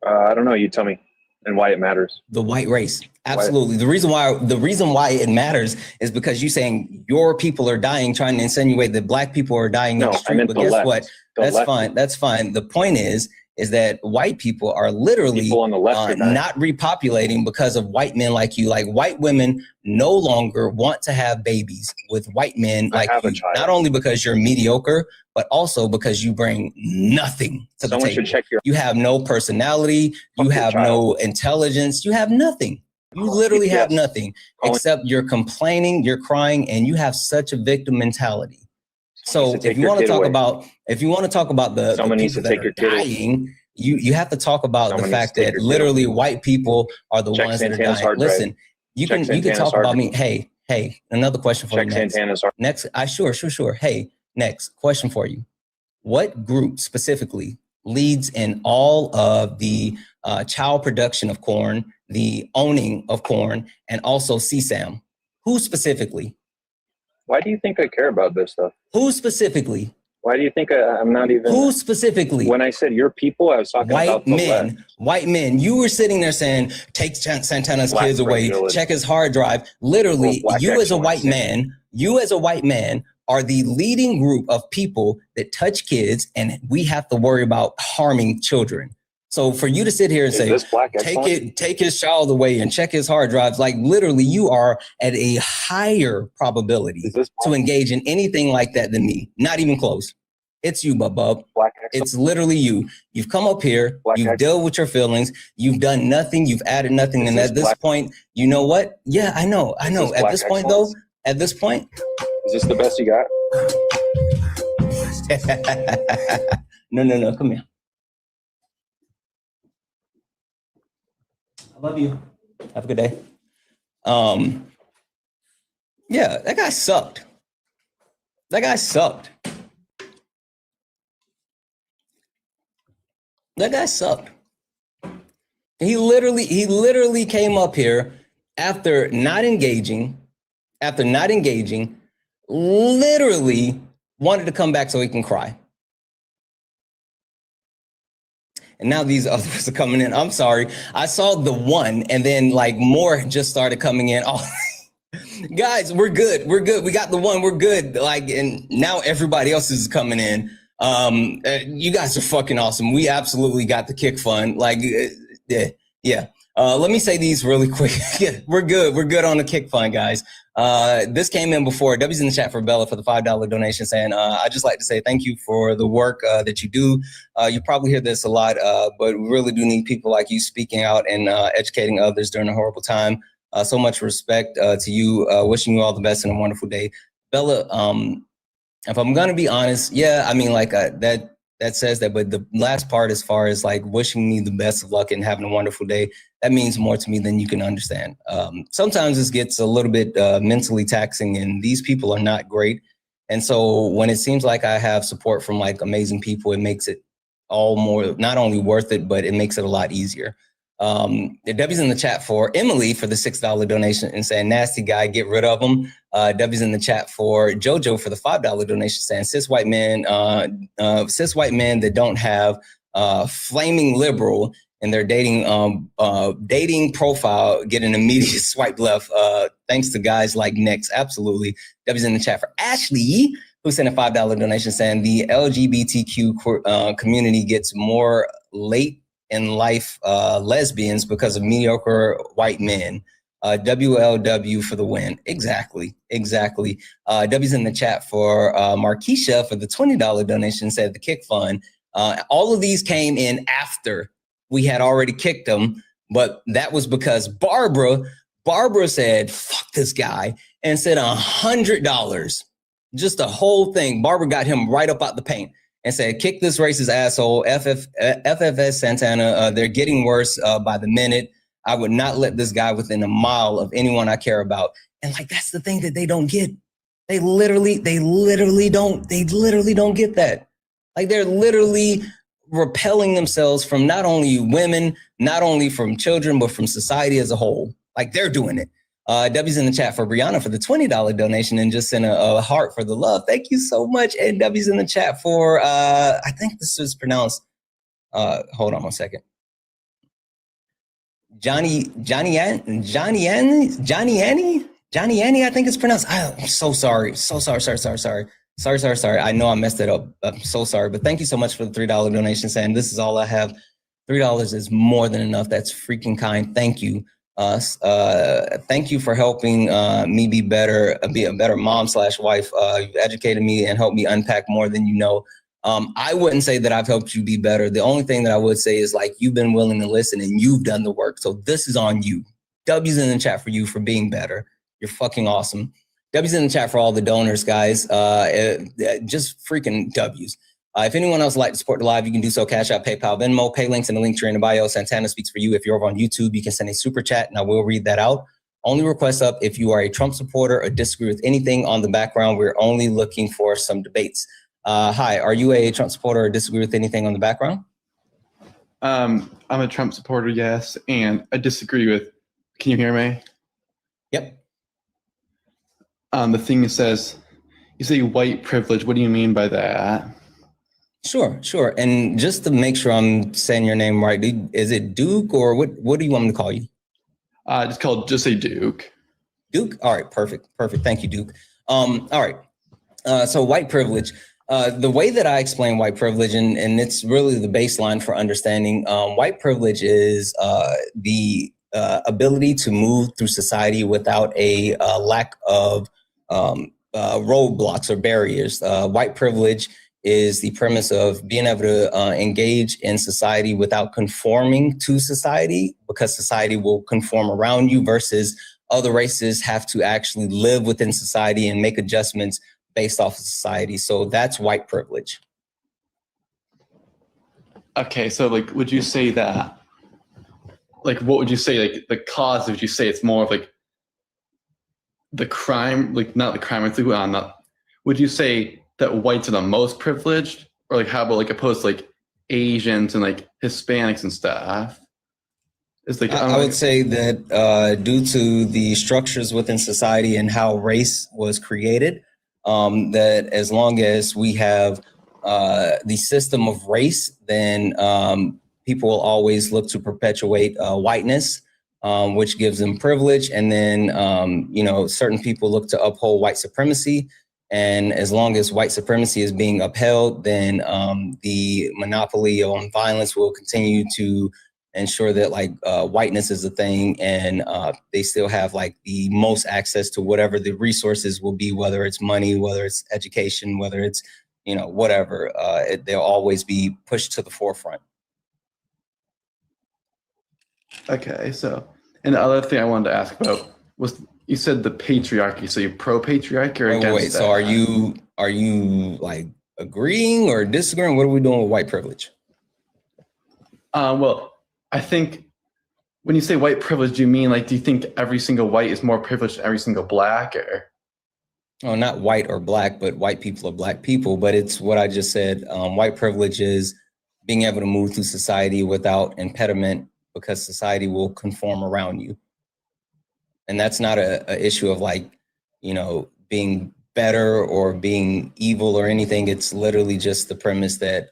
I don't know. You tell me, and why it matters. The white race. Absolutely. The reason why it matters is because you're saying your people are dying, trying to insinuate that black people are dying in the street. I meant but the guess left. what? That's fine. That's fine. The point is that white people are literally on the left not repopulating because of white men like you. Like white women no longer want to have babies with white men like you. Not only because you're mediocre, but also because you bring nothing to the table. You have no personality. You have no intelligence. You have nothing. You literally have nothing except you're complaining, you're crying, and you have such a victim mentality. So if you want to talk about the people that are dying, you have to talk about the fact that literally white people are the ones that are dying. Listen, you can talk about me. Hey, another question for you next. Sure. Hey, next question for you. What group specifically leads in all of the child production of corn, the owning of corn, and also CSAM? Who specifically? Why do you think I care about this stuff? Who specifically? Why do you think I'm not even... Who specifically? When I said your people, I was talking about the left. White men. You were sitting there saying, take Santana's kids away, check his hard drive. Literally, you as a white man are the leading group of people that touch kids, and we have to worry about harming children. So for you to sit here and say, take his child away and check his hard drives, like literally you are at a higher probability to engage in anything like that than me. Not even close. It's you, Bub. It's literally you. You've come up here, you've dealt with your feelings, you've done nothing, you've added nothing. And at this point, you know what? Yeah, I know. At this point though, is this the best you got? No, come here. Love you. Have a good day. Yeah, that guy sucked. He literally came up here after not engaging, literally wanted to come back so he can cry. And now these others are coming in. I'm sorry. I saw the one and then like more just started coming in. Oh, guys, we're good. We got the one. We're good. Like, and now everybody else is coming in. You guys are fucking awesome. We absolutely got the kick fund. Like, yeah. Let me say these really quick. We're good. We're good on the kick fund, guys. This came in before. W's in the chat for Bella for the $5 donation saying, I'd just like to say thank you for the work that you do. You probably hear this a lot, but we really do need people like you speaking out and educating others during a horrible time. So much respect to you. Wishing you all the best and a wonderful day. Bella, if I'm going to be honest, yeah, I mean, like that says that, but the last part, as far as like wishing me the best of luck and having a wonderful day, that means more to me than you can understand. Sometimes this gets a little bit mentally taxing, and these people are not great. And so when it seems like I have support from like amazing people, it makes it all more, not only worth it, but it makes it a lot easier. W's in the chat for Emily for the $6 donation and saying, nasty guy, get rid of him. W's in the chat for Jojo for the $5 donation saying, cis white men that don't have flaming liberal in their dating profile get an immediate swipe left thanks to guys like Nix. Absolutely. W's in the chat for Ashley, who sent a $5 donation saying the LGBTQ community gets more late in life lesbians because of mediocre white men. WLW for the win. Exactly. W's in the chat for Markeisha for the $20 donation said the kick fund. All of these came in after we had already kicked them, but that was because Barbara said, fuck this guy, and said $100. Just the whole thing. Barbara got him right up out the paint and said, kick this racist asshole, FFS Santana. They're getting worse by the minute. I would not let this guy within a mile of anyone I care about. And like, that's the thing that they don't get. They literally don't get that. Like, they're literally repelling themselves from not only women, not only from children, but from society as a whole. Like, they're doing it. W's in the chat for Brianna for the $20 donation and just sent a heart for the love. Thank you so much. And W's in the chat for, I think this is pronounced, hold on one second. Johnny Annie, I think it's pronounced. I'm so sorry. Sorry. I know I messed it up. I'm so sorry, but thank you so much for the $3 donation saying this is all I have. $3 is more than enough. That's freaking kind. Thank you. Thank you for helping me be a better mom / wife. You've educated me and helped me unpack more than you know. I wouldn't say that I've helped you be better. The only thing that I would say is like, you've been willing to listen and you've done the work. So this is on you. W's in the chat for you for being better. You're fucking awesome. W's in the chat for all the donors, guys. Just freaking W's. If anyone else would like to support the live, you can do so. Cash App, PayPal, Venmo, pay links in the link tree in the bio. Santana speaks for you. If you're over on YouTube, you can send a super chat and I will read that out. Only request up if you are a Trump supporter or disagree with anything on the background. We're only looking for some debates. Hi, are you a Trump supporter or disagree with anything on the background? I'm a Trump supporter, yes, and I disagree with, can you hear me? Yep. The thing says, you say white privilege, what do you mean by that? Sure. And just to make sure I'm saying your name right, is it Duke or what do you want me to call you? Just say Duke. Duke? All right, perfect. Thank you, Duke. All right. So white privilege. The way that I explain white privilege, and it's really the baseline for understanding, white privilege is the ability to move through society without a lack of roadblocks or barriers. White privilege is the premise of being able to engage in society without conforming to society, because society will conform around you, versus other races have to actually live within society and make adjustments based off of society. So that's white privilege. Okay, so like, would you say that, like, what would you say, like, the cause, would you say it's more of like the crime, like not the crime, it's like, not, would you say that whites are the most privileged, or like how about like opposed to like Asians and like Hispanics and stuff? It's like, I would say that due to the structures within society and how race was created, that as long as we have the system of race, then people will always look to perpetuate whiteness, which gives them privilege. And then, certain people look to uphold white supremacy. And as long as white supremacy is being upheld, then the monopoly on violence will continue to ensure that like whiteness is a thing, and they still have like the most access to whatever the resources will be, whether it's money, whether it's education, whether it's, whatever, they'll always be pushed to the forefront. Okay, so, and the other thing I wanted to ask about was, you said the patriarchy, so you're pro-patriarchy or against wait, that? so are you like agreeing or disagreeing? What are we doing with white privilege? Well, I think when you say white privilege, do you mean like, do you think every single white is more privileged than every single black, or? Oh, not white or black, but white people are black people. But it's what I just said. White privilege is being able to move through society without impediment because society will conform around you. And that's not a issue of like, you know, being better or being evil or anything. It's literally just the premise that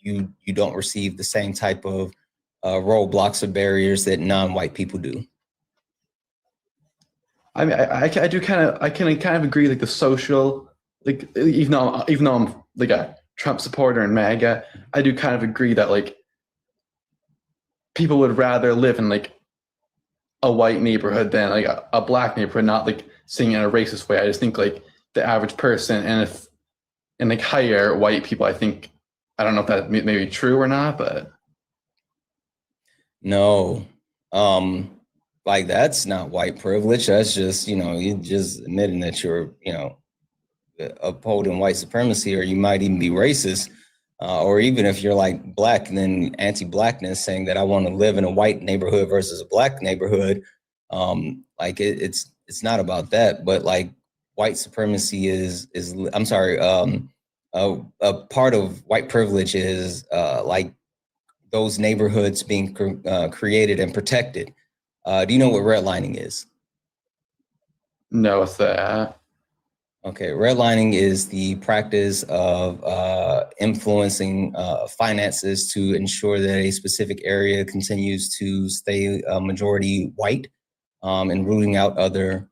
you don't receive the same type of roadblocks or barriers that non-white people do. I mean, I do kind of agree, like the social, like even though I'm like a Trump supporter and MAGA, I do kind of agree that like people would rather live in like a white neighborhood than like a black neighborhood, not like seeing it in a racist way. I just think like the average person and like hire white people, I think, I don't know if that may be true or not, but. No. Like that's not white privilege. That's just, you know, you just admitting that you're, you know, upholding white supremacy, or you might even be racist, or even if you're like black and then anti-blackness, saying that I want to live in a white neighborhood versus a black neighborhood. Like it's not about that, but like white supremacy is I'm sorry, a part of white privilege is like those neighborhoods being created and protected. Do you know what redlining is? No, what's that? Okay, redlining is the practice of influencing finances to ensure that a specific area continues to stay majority white and rooting out other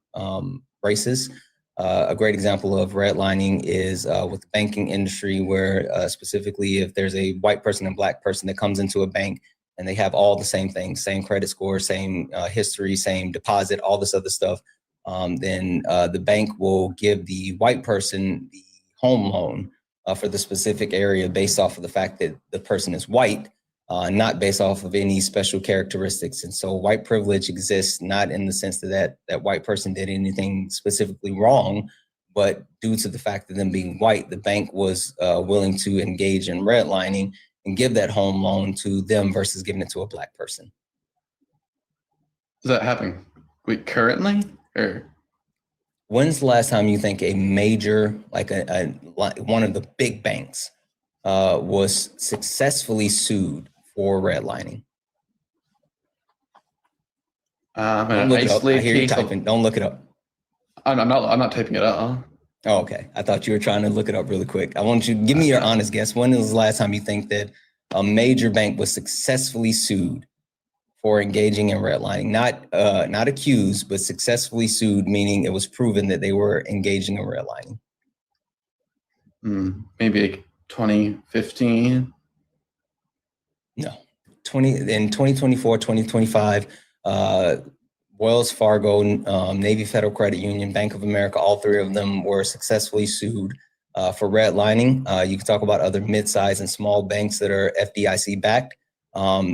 races. A great example of redlining is with the banking industry, where specifically if there's a white person and black person that comes into a bank and they have all the same things, same credit score, same history, same deposit, all this other stuff, then the bank will give the white person the home loan for the specific area based off of the fact that the person is white, not based off of any special characteristics. And so white privilege exists not in the sense that white person did anything specifically wrong, but due to the fact that them being white, the bank was willing to engage in redlining and give that home loan to them versus giving it to a black person. Is that happening currently, or? When's the last time you think a major, like one of the big banks was successfully sued for redlining? An isolated case. Don't look it up. I'm not typing it up. Oh, okay. I thought you were trying to look it up really quick. I want you to give me your honest guess. When was the last time you think that a major bank was successfully sued for engaging in redlining? Not accused, but successfully sued, meaning it was proven that they were engaging in redlining. Maybe like 2015. No, in 2024, 2025, Wells Fargo, Navy Federal Credit Union, Bank of America, all three of them were successfully sued for redlining. You can talk about other mid-sized and small banks that are FDIC backed.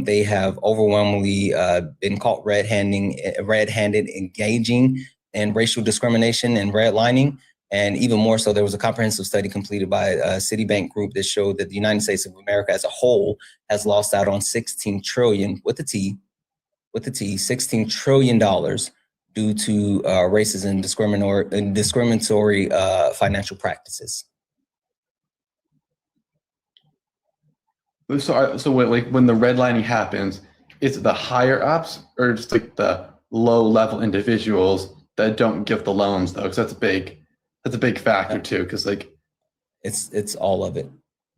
They have overwhelmingly been caught red-handed engaging in racial discrimination and redlining. And even more so, there was a comprehensive study completed by a Citibank group that showed that the United States of America as a whole has lost out on $16 trillion, with the T, $16 trillion due to racist and discriminatory financial practices. So when the redlining happens, is it the higher ups or just like the low level individuals that don't give the loans though? Because that's a big factor too. Because like it's all of it.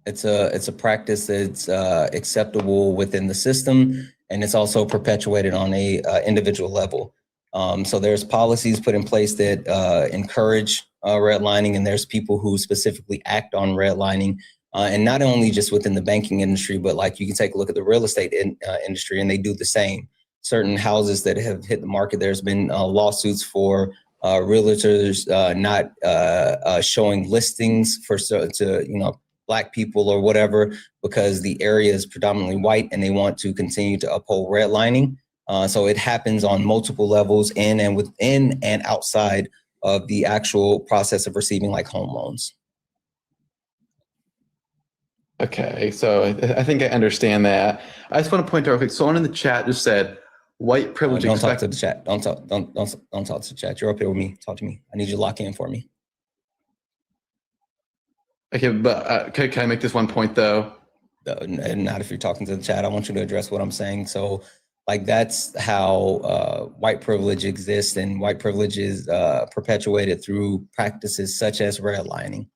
It's a practice that's acceptable within the system, and it's also perpetuated on a individual level. So there's policies put in place that encourage redlining, and there's people who specifically act on redlining. And not only just within the banking industry, but like you can take a look at the real estate industry, and they do the same. Certain houses that have hit the market, there's been lawsuits for realtors not showing listings to Black people or whatever, because the area is predominantly white and they want to continue to uphold redlining. So it happens on multiple levels in and within and outside of the actual process of receiving like home loans. Okay, so I think I understand that. I just want to point out, someone in the chat just said white privilege. Don't talk to the chat. Don't talk to the chat. You're up here with me. Talk to me. I need you to lock in for me. Okay, but can I make this one point though? Not if you're talking to the chat. I want you to address what I'm saying. So, like, that's how white privilege exists, and white privilege is perpetuated through practices such as redlining.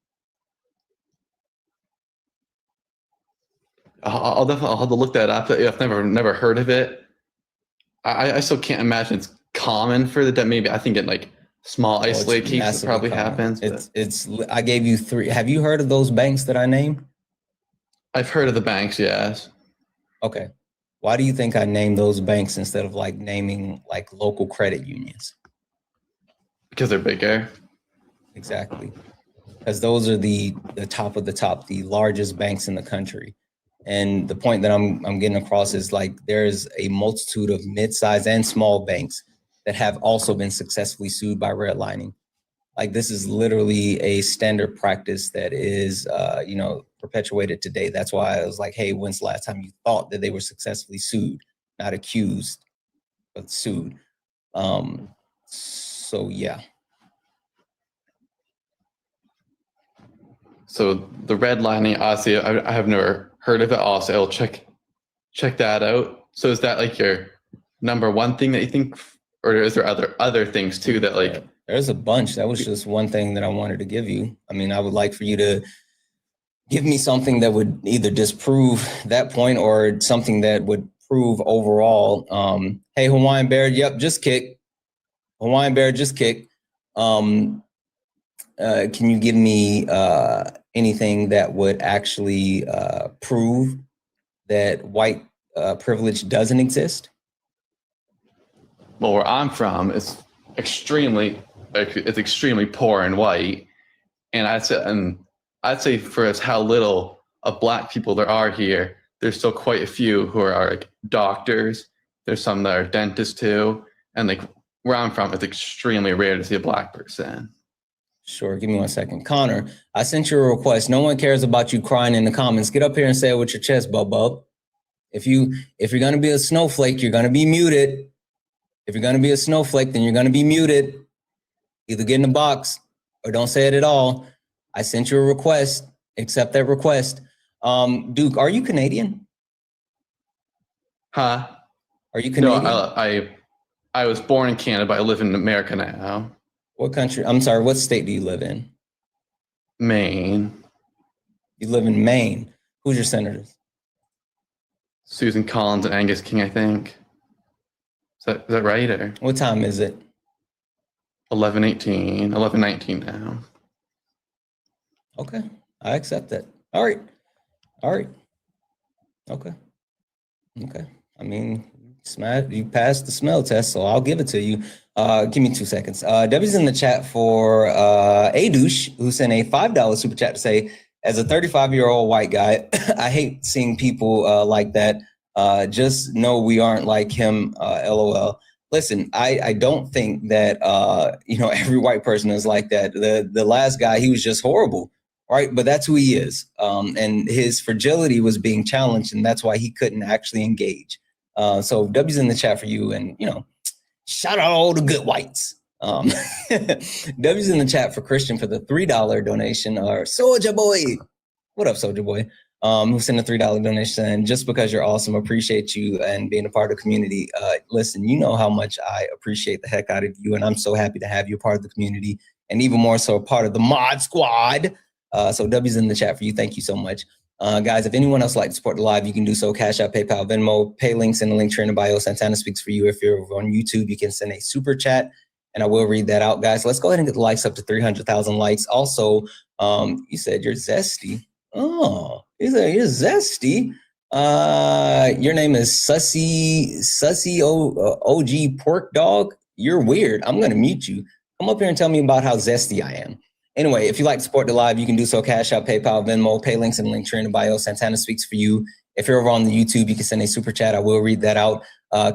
I'll have to look that up. I've never heard of it. I still can't imagine it's common for the maybe. I think in like small isolated cases it probably happens. It's I gave you 3. Have you heard of those banks that I named? I've heard of the banks, yes. Okay. Why do you think I named those banks instead of like naming like local credit unions? Because they're bigger. Exactly. Because those are the top of the top, the largest banks in the country. And the point that I'm getting across is like there's a multitude of mid-sized and small banks that have also been successfully sued by redlining. Like this is literally a standard practice that is, perpetuated today. That's why I was like, hey, when's the last time you thought that they were successfully sued, not accused, but sued? So yeah. So the redlining, honestly, I have never heard of it. Also, I'll check that out. So is that like your number one thing that you think, or is there other things too that like? Yeah, there's a bunch. That was just one thing that I wanted to give you. I mean, I would like for you to give me something that would either disprove that point or something that would prove overall. Hey, Hawaiian Bear, yep, just kick. Hawaiian Bear, just kick. Can you give me anything that would actually prove that white privilege doesn't exist? Well, where I'm from, it's extremely poor and white, and I'd say for as how little of Black people there are here, there's still quite a few who are like doctors. There's some that are dentists too, and like where I'm from, it's extremely rare to see a Black person. Sure, give me 1 second. Connor, I sent you a request. No one cares about you crying in the comments. Get up here and say it with your chest, bub. If you're gonna be a snowflake, you're gonna be muted. If you're gonna be a snowflake, then you're gonna be muted. Either get in the box or don't say it at all. I sent you a request. Accept that request. Duke, are you Canadian? Huh? Are you Canadian? No, I was born in Canada, but I live in America now. What country? I'm sorry, what state do you live in? Maine. You live in Maine. Who's your senators? Susan Collins and Angus King, I think. Is that right? Or what time is it? 11:19 now. Okay, I accept that. All right. Okay. I mean, you passed the smell test, so I'll give it to you. Give me 2 seconds. Debbie's in the chat for Adush, who sent a $5 super chat to say, as a 35-year-old white guy, I hate seeing people like that. Just know we aren't like him, LOL. Listen, I don't think that, every white person is like that. The last guy, he was just horrible, right? But that's who he is. And his fragility was being challenged, and that's why he couldn't actually engage. So W's in the chat for you, and, shout out all the good whites. W's in the chat for Christian for the $3 donation, or Soulja Boy. What up, Soulja Boy? Who sent a $3 donation. And just because you're awesome, appreciate you and being a part of the community. Listen, you know how much I appreciate the heck out of you, and I'm so happy to have you a part of the community, and even more so a part of the mod squad. So W's in the chat for you. Thank you so much. Guys, if anyone else would like to support the live, you can do so. Cash App, PayPal, Venmo, pay links in the link tree in the bio. Santana speaks for you. If you're on YouTube, you can send a super chat, and I will read that out, guys. Let's go ahead and get the likes up to 300,000 likes. Also, you said you're zesty. Oh, you're zesty. Your name is Sussy OG Pork Dog. You're weird. I'm gonna mute you. Come up here and tell me about how zesty I am. Anyway, if you'd like to support the live, you can do so. Cash App, PayPal, Venmo, pay links in the link tree in the bio. Santana speaks for you. If you're over on the YouTube, you can send a super chat. I will read that out.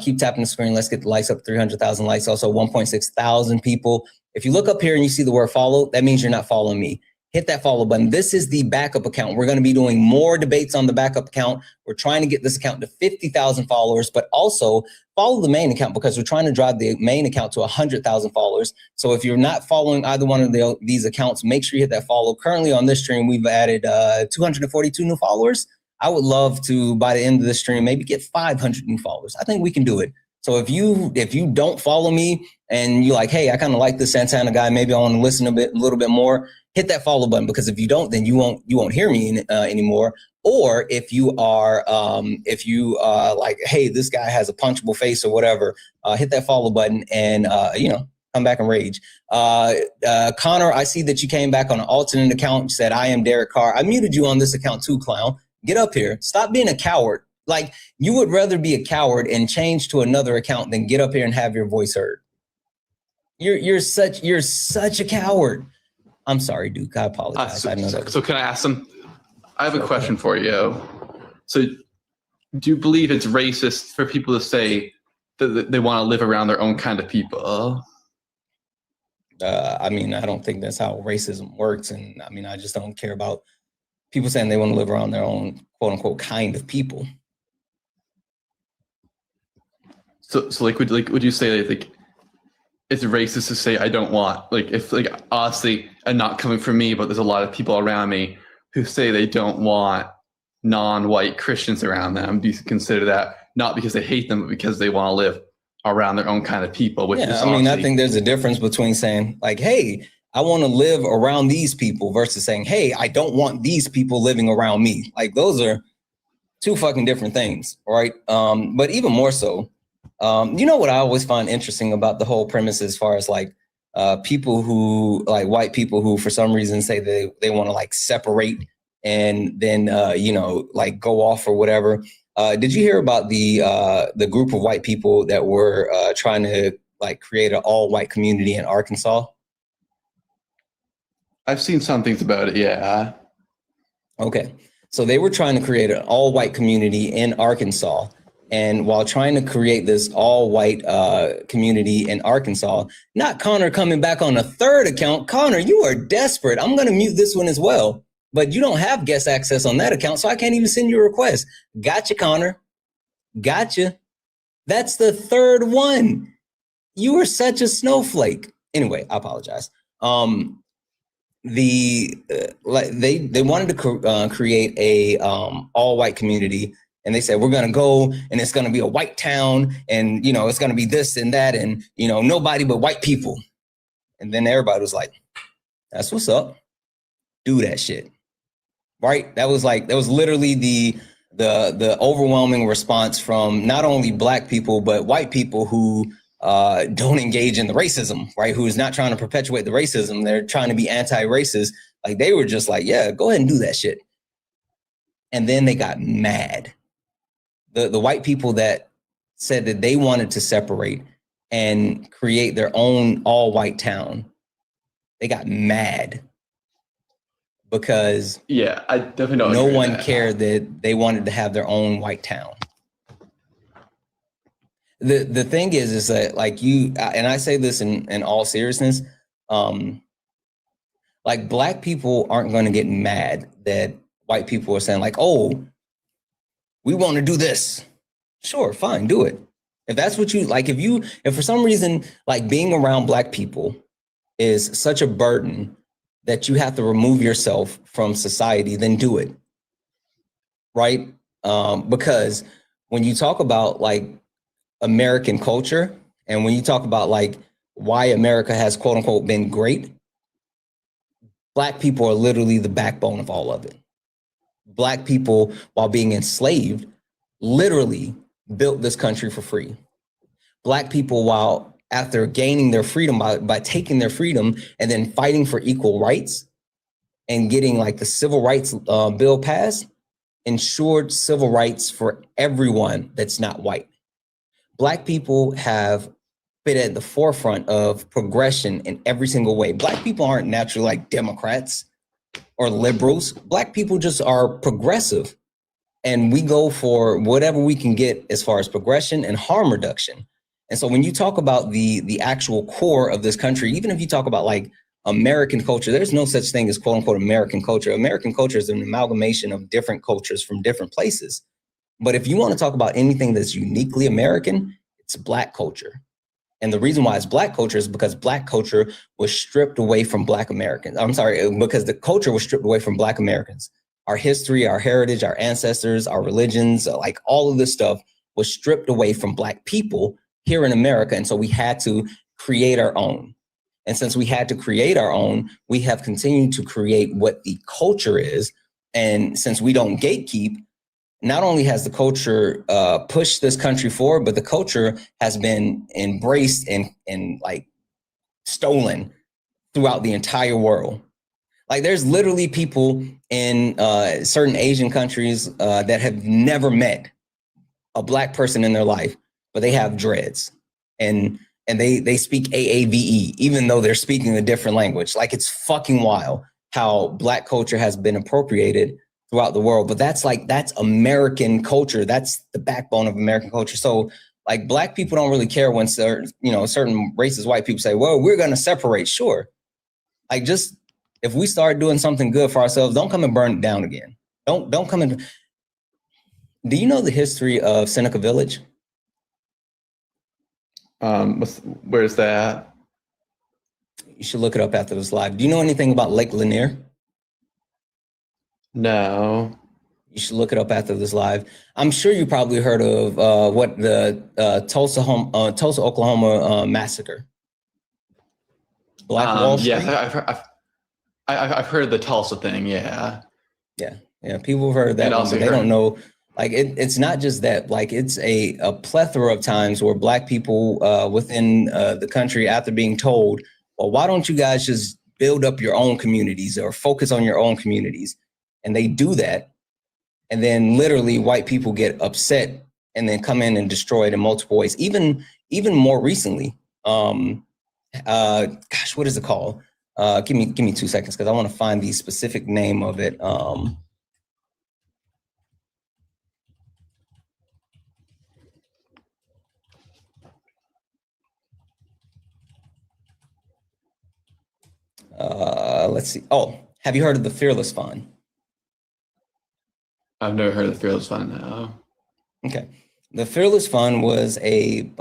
Keep tapping the screen. Let's get the likes up to 300,000 likes. Also 1.6 thousand people. If you look up here and you see the word follow, that means you're not following me. hit that follow button. This is the backup account. We're going to be doing more debates on the backup account. We're trying to get this account to 50,000 followers, but also follow the main account because we're trying to drive the main account to 100,000 followers. So if you're not following either one of these accounts, make sure you hit that follow. Currently on this stream, we've added 242 new followers. I would love to, by the end of the stream, maybe get 500 new followers. I think we can do it. So if you don't follow me and you're like, hey, I kind of like this Santana guy, maybe I want to listen a little bit more, hit that follow button, because if you don't, then you won't hear me anymore. Or if you are like, hey, this guy has a punchable face or whatever, hit that follow button and come back and rage. Connor, I see that you came back on an alternate account. You said, I am Derek Carr. I muted you on this account too, clown. Get up here. Stop being a coward. Like, you would rather be a coward and change to another account than get up here and have your voice heard. You're such a coward. I'm sorry, Duke. I apologize. I know that. So can I ask some? I have a question for you. So do you believe it's racist for people to say that they want to live around their own kind of people? I mean, I don't think that's how racism works. And I mean, I just don't care about people saying they want to live around their own quote unquote kind of people. So would you say like it's racist to say I don't want, like, if, like, honestly, and not coming from me, but there's a lot of people around me who say they don't want non-white Christians around them. Do you consider that not because they hate them, but because they want to live around their own kind of people? Which is I mean, I think there's a difference between saying like, hey, I want to live around these people versus saying, hey, I don't want these people living around me. Like, those are two fucking different things, right? But even more so, you know what I always find interesting about the whole premise as far as like people who, like white people who for some reason say they want to like separate and then, like go off or whatever. Did you hear about the group of white people that were trying to like create an all white community in Arkansas? I've seen some things about it, yeah. Okay. So they were trying to create an all white community in Arkansas. And while trying to create this all white community in Arkansas, not Connor coming back on a third account. Connor, you are desperate. I'm going to mute this one as well. But you don't have guest access on that account, so I can't even send you a request. Gotcha, Connor. Gotcha. That's the third one. You are such a snowflake. Anyway, I apologize. They wanted to create a all white community. And they said, we're going to go and it's going to be a white town and, it's going to be this and that and, nobody but white people. And then everybody was like, that's what's up. Do that shit. Right. That was literally the overwhelming response from not only black people, but white people who don't engage in the racism, right? Who is not trying to perpetuate the racism. They're trying to be anti-racist. Like, they were just like, yeah, go ahead and do that shit. And then they got mad. The white people that said that they wanted to separate and create their own all white town, they got mad because I definitely don't no one cared that they wanted to have their own white town. The thing is that like you, and I say this in all seriousness, like black people aren't going to get mad that white people are saying like, oh, we want to do this. Sure, fine, do it. If that's what you like, if for some reason, like being around black people is such a burden that you have to remove yourself from society, then do it. Right? Because when you talk about like American culture and when you talk about like why America has quote unquote been great, black people are literally the backbone of all of it. Black people, while being enslaved, literally built this country for free. Black people, while after gaining their freedom by taking their freedom and then fighting for equal rights and getting like the civil rights bill passed, ensured civil rights for everyone that's not white. Black people have been at the forefront of progression in every single way. Black people aren't naturally like Democrats or liberals. Black people just are progressive. And we go for whatever we can get as far as progression and harm reduction. And so when you talk about the actual core of this country, even if you talk about like American culture. There's no such thing as quote unquote American culture. American culture is an amalgamation of different cultures from different places. But if you want to talk about anything that's uniquely American, it's Black culture. And the reason why it's Black culture is because Black culture was stripped away from Black Americans. I'm sorry, because the culture was stripped away from Black Americans. Our history, our heritage, our ancestors, our religions, like all of this stuff was stripped away from Black people here in America. And so we had to create our own. And since we had to create our own, we have continued to create what the culture is. And since we don't gatekeep, not only has the culture pushed this country forward, but the culture has been embraced and like stolen throughout the entire world. Like there's literally people in certain Asian countries that have never met a Black person in their life, but they have dreads and they speak AAVE, even though they're speaking a different language. Like it's fucking wild how Black culture has been appropriated throughout the world. But that's American culture. That's the backbone of American culture. So like Black people don't really care when certain racist white people say, well, we're going to separate. Sure. Like just if we start doing something good for ourselves, don't come and burn it down again. Don't come and. Do you know the history of Seneca Village? Where's that? You should look it up after this live. Do you know anything about Lake Lanier? No. You should look it up after this live. I'm sure you probably heard of what the Tulsa, Oklahoma massacre. Black Wall Street. Yeah, I've heard the Tulsa thing. Yeah. People have heard of that, but they don't know. Like it's not just that. Like it's a plethora of times where Black people within the country, after being told, well, why don't you guys just build up your own communities or focus on your own communities? And they do that. And then literally white people get upset and then come in and destroy it in multiple ways. Even more recently, what is it called? Give me 2 seconds because I want to find the specific name of it. Let's see. Oh, have you heard of the Fearless Fund? I've never heard of the Fearless Fund, no. Okay. The Fearless Fund was a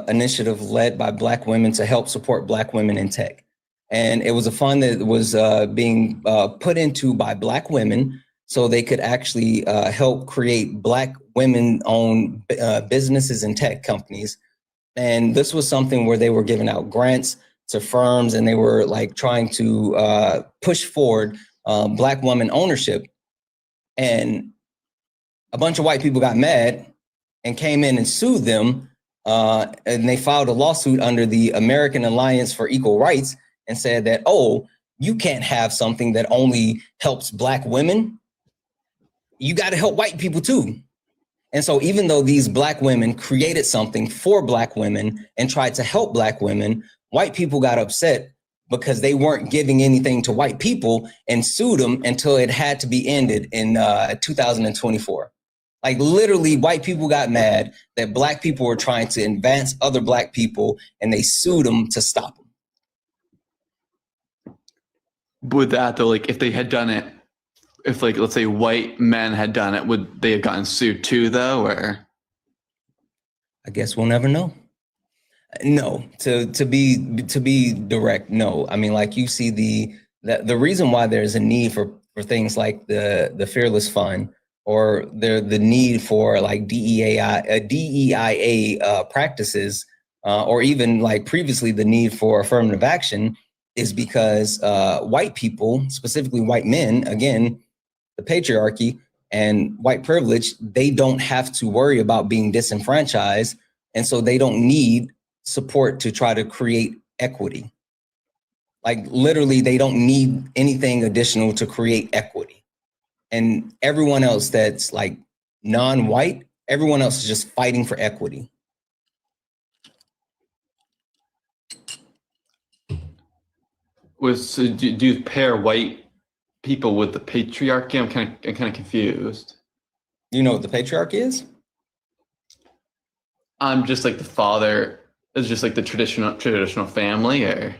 initiative led by Black women to help support Black women in tech. And it was a fund that was being put into by Black women so they could actually help create Black women-owned businesses and tech companies. And this was something where they were giving out grants to firms and they were like trying to push forward Black woman ownership. And a bunch of white people got mad and came in and sued them. And they filed a lawsuit under the American Alliance for Equal Rights and said that, oh, you can't have something that only helps Black women. You got to help white people too. And so even though these Black women created something for Black women and tried to help Black women, white people got upset because they weren't giving anything to white people and sued them until it had to be ended in 2024. Like literally white people got mad that Black people were trying to advance other Black people and they sued them to stop them. Would that though, like if they had done it, if like, let's say white men had done it, would they have gotten sued too though, or? I guess we'll never know. No, to be direct, no. I mean, like you see the reason why there's a need for things like the Fearless Fund or the need for like DEIA practices, or even like previously the need for affirmative action is because white people, specifically white men, again, the patriarchy and white privilege, they don't have to worry about being disenfranchised. And so they don't need support to try to create equity. Like literally, they don't need anything additional to create equity. And everyone else that's like non-white, everyone else is just fighting for equity. So do you pair white people with the patriarchy? I'm kind of confused. You know what the patriarchy is? I'm just like the father is just like the traditional family, or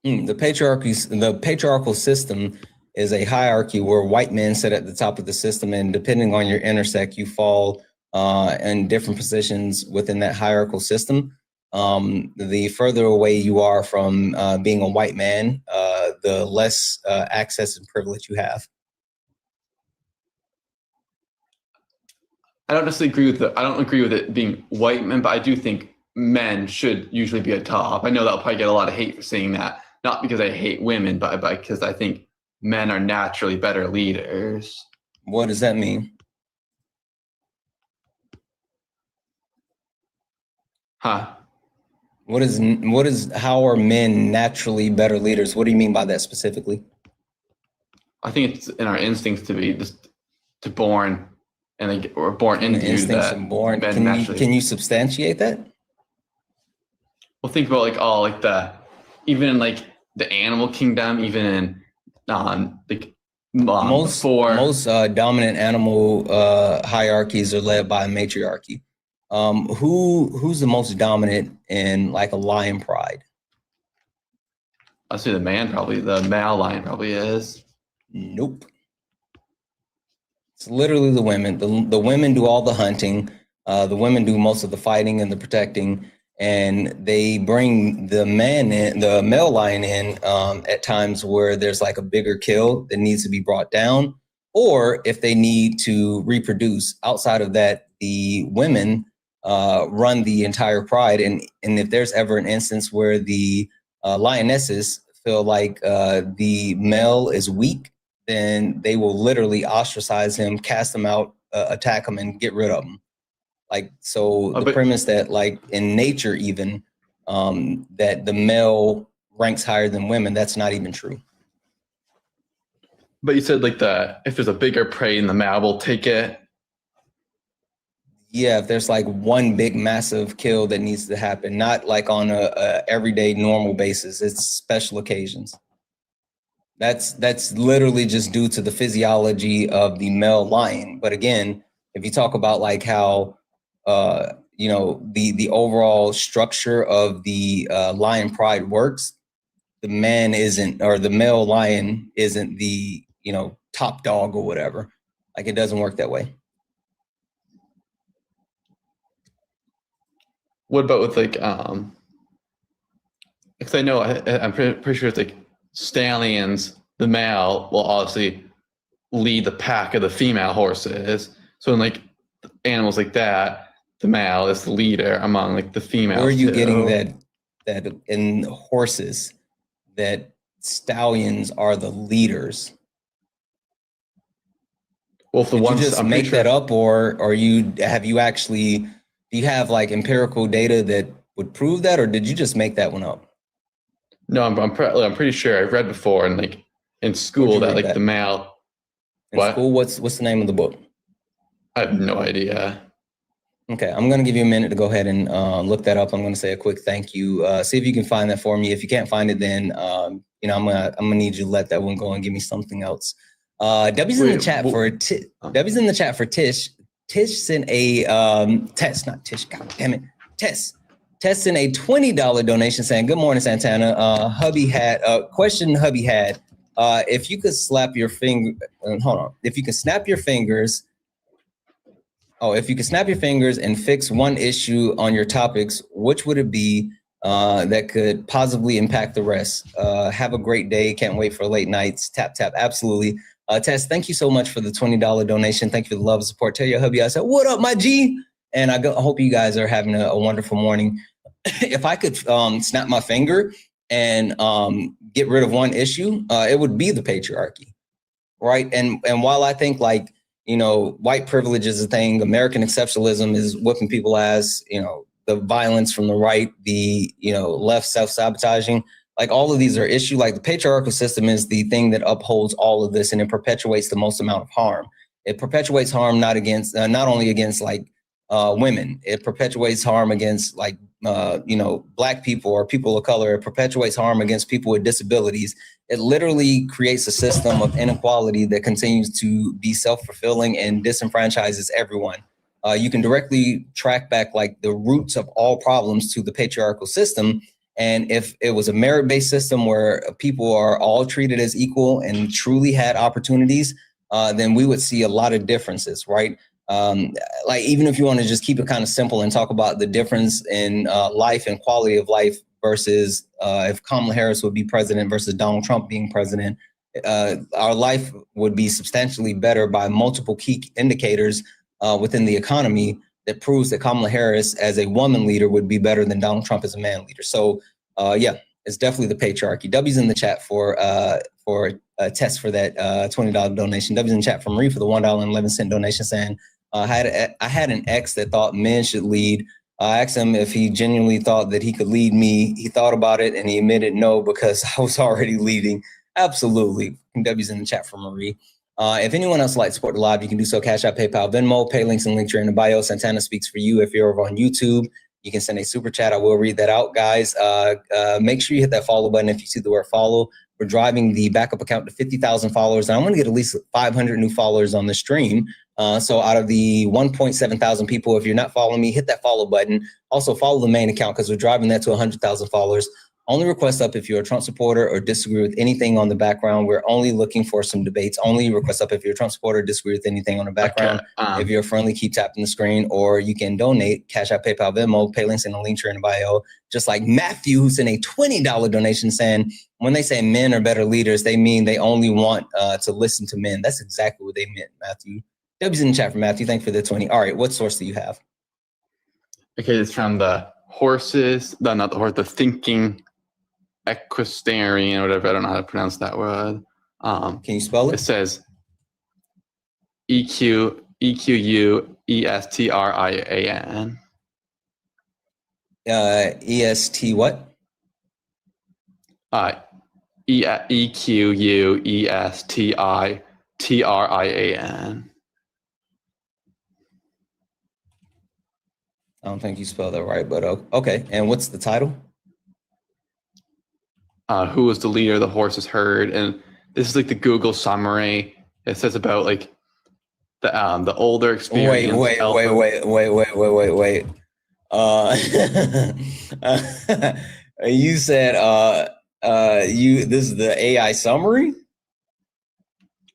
The patriarchal system is a hierarchy where white men sit at the top of the system, and depending on your intersect, you fall in different positions within that hierarchical system. The further away you are from being a white man, the less access and privilege you have. I don't necessarily agree with I don't agree with it being white men, but I do think men should usually be at top. I know that'll probably get a lot of hate for saying that, not because I hate women, but because I think men are naturally better leaders. What does that mean? Huh? How are men naturally better leaders? What do you mean by that specifically? I think it's in our instincts to be just to born, and we're born into instincts that. And born. Can you substantiate that? Well, think about like all like even in like the animal kingdom, even in most dominant animal hierarchies are led by a matriarchy. Who's the most dominant in like a lion pride? I'd say the male lion probably is. Nope. It's literally the women. The women do all the hunting. The women do most of the fighting and the protecting, and they bring the male lion in at times where there's like a bigger kill that needs to be brought down, or if they need to reproduce. Outside of that, the women run the entire pride, and if there's ever an instance where the lionesses feel like the male is weak, then they will literally ostracize him, cast him out, attack him, and get rid of him. Like, so the premise that like in nature even that the male ranks higher than women, that's not even true. But you said like if there's a bigger prey, the male will take it. Yeah, if there's like one big massive kill that needs to happen, not like on a everyday normal basis, it's special occasions. That's literally just due to the physiology of the male lion. But again, if you talk about like how the overall structure of the lion pride works, the male lion isn't the top dog or whatever. Like, it doesn't work that way. What about with like because I know I'm pretty sure it's like stallions, the male will obviously lead the pack of the female horses. So in like animals like that, the male is the leader among like the females. Where are you getting that in horses that stallions are the leaders? Well, if the ones you just make that up, or do you have like empirical data that would prove that, or did you just make that one up? No, I'm pretty sure I've read before, and like in school that like the male. In school, what's the name of the book? I have no idea. Okay, I'm gonna give you a minute to go ahead and look that up. I'm gonna say a quick thank you. See if you can find that for me. If you can't find it, then I'm gonna need you to let that one go and give me something else. Debbie's in the chat for Tish. Tish sent a Tess, not Tish. God damn it, Tess. Tess sent a $20 donation saying, "Good morning, Santana. Hubby had a question. Hubby had if you could slap your finger. Hold on. If you could snap your fingers." Oh, if you could snap your fingers and fix one issue on your topics, which would it be that could positively impact the rest? Have a great day. Can't wait for late nights. Tap, tap. Absolutely. Tess, thank you so much for the $20 donation. Thank you for the love and support. Tell your hubby I said, "What up, my G?" And I hope you guys are having a wonderful morning. If I could snap my finger and get rid of one issue, it would be the patriarchy, right? And while I think like, white privilege is a thing, American exceptionalism is whipping people ass, the violence from the right, the, left self-sabotaging, like all of these are issues. Like the patriarchal system is the thing that upholds all of this, and it perpetuates the most amount of harm. It perpetuates harm not only against like women, it perpetuates harm against like, Black people or people of color. It perpetuates harm against people with disabilities. It literally creates a system of inequality that continues to be self-fulfilling and disenfranchises everyone. You can directly track back like the roots of all problems to the patriarchal system. And if it was a merit-based system where people are all treated as equal and truly had opportunities, then we would see a lot of differences, right? Like even if you want to just keep it kind of simple and talk about the difference in life and quality of life versus if Kamala Harris would be president versus Donald Trump being president, our life would be substantially better by multiple key indicators within the economy that proves that Kamala Harris as a woman leader would be better than Donald Trump as a man leader. So yeah, it's definitely the patriarchy. W's in the chat for a test for that $20 donation. W's in the chat for Marie for the $1.11 donation saying, I had an ex that thought men should lead. I asked him if he genuinely thought that he could lead me. He thought about it and he admitted no because I was already leading. Absolutely. W's in the chat for Marie. If anyone else would like to support the live, you can do so. Cash App, PayPal, Venmo, pay links and links are in the bio. Santana speaks for you. If you're over on YouTube, you can send a super chat. I will read that out, guys. Make sure you hit that follow button if you see the word follow. We're driving the backup account to 50,000 followers. And I want to get at least 500 new followers on the stream. So out of the 1.7 thousand people, if you're not following me, hit that follow button. Also follow the main account because we're driving that to 100,000 followers. Only request up if you're a Trump supporter or disagree with anything on the background. We're only looking for some debates. Only request up if you're a Trump supporter or disagree with anything on the background. Okay. If you're friendly, keep tapping the screen, or you can donate. Cash App, PayPal, Venmo, pay links in the link tree in the bio. Just like Matthew, who sent a $20 donation saying, when they say men are better leaders, they mean they only want to listen to men. That's exactly what they meant, Matthew. W's in the chat for Matthew. Thank you for the 20. All right, what source do you have? Okay, it's from the horses, not the horse, the thinking equestrian, or whatever. I don't know how to pronounce that word. Can you spell it? It says EQUESTRIAN. EST what? EQUESTITRIAN. I don't think you spelled that right, but okay. And what's the title? Who was the leader of the horses herd? And this is like the Google summary. It says about like the older experience. Wait. You said this is the AI summary?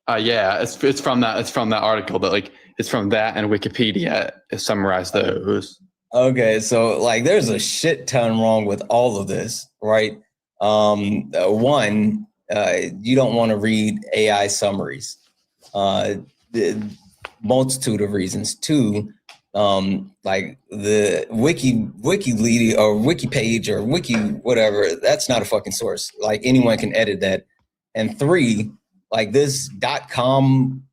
Yeah, it's from that article that like it's from that and Wikipedia. It summarized those. Okay, so like there's a shit ton wrong with all of this, right? One, you don't want to read AI summaries. The multitude of reasons. Two, like the wiki lead or wiki page or wiki whatever, that's not a fucking source. Like anyone can edit that. And three, like this .com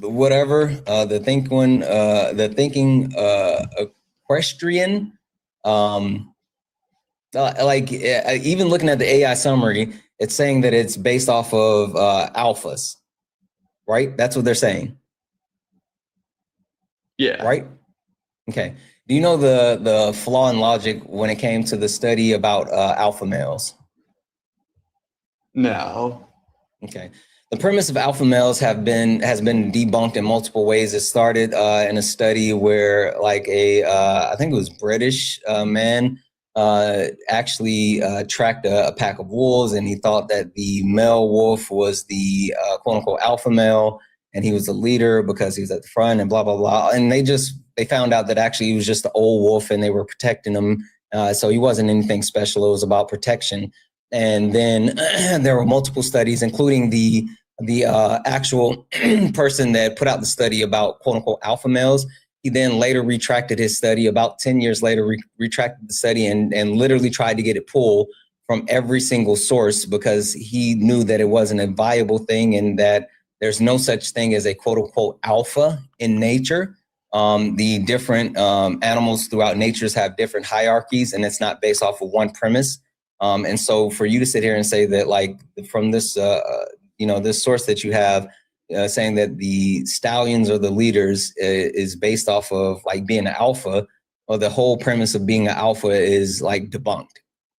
whatever, the thinking equestrian, like even looking at the AI summary, it's saying that it's based off of alphas, right? That's what they're saying. Yeah. Right? Okay. Do you know the flaw in logic when it came to the study about alpha males? No. Okay. The premise of alpha males has been debunked in multiple ways. It started in a study where like I think it was British man actually tracked a pack of wolves, and he thought that the male wolf was the quote unquote alpha male, and he was the leader because he was at the front and blah, blah, blah. And they found out that actually he was just the old wolf and they were protecting him. So he wasn't anything special. It was about protection. And then there were multiple studies, including the actual person that put out the study about quote unquote alpha males. He then later retracted his study. About 10 years later, retracted the study and literally tried to get it pulled from every single source because he knew that it wasn't a viable thing and that there's no such thing as a quote unquote alpha in nature. The different animals throughout nature have different hierarchies, and it's not based off of one premise. And so for you to sit here and say that like from this, this source that you have saying that the stallions or the leaders is based off of like being an alpha, or the whole premise of being an alpha is like debunked.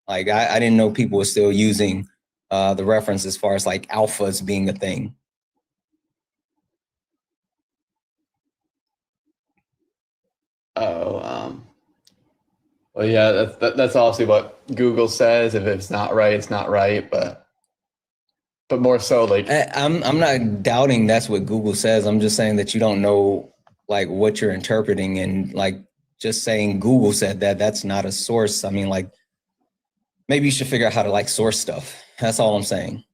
Like I didn't know people were still using the reference as far as like alphas being a thing. Well, yeah, that's obviously what Google says. If it's not right, it's not right. But more so, like I'm not doubting that's what Google says. I'm just saying that you don't know like what you're interpreting, and like just saying Google said that, that's not a source. I mean, like maybe you should figure out how to like source stuff. That's all I'm saying.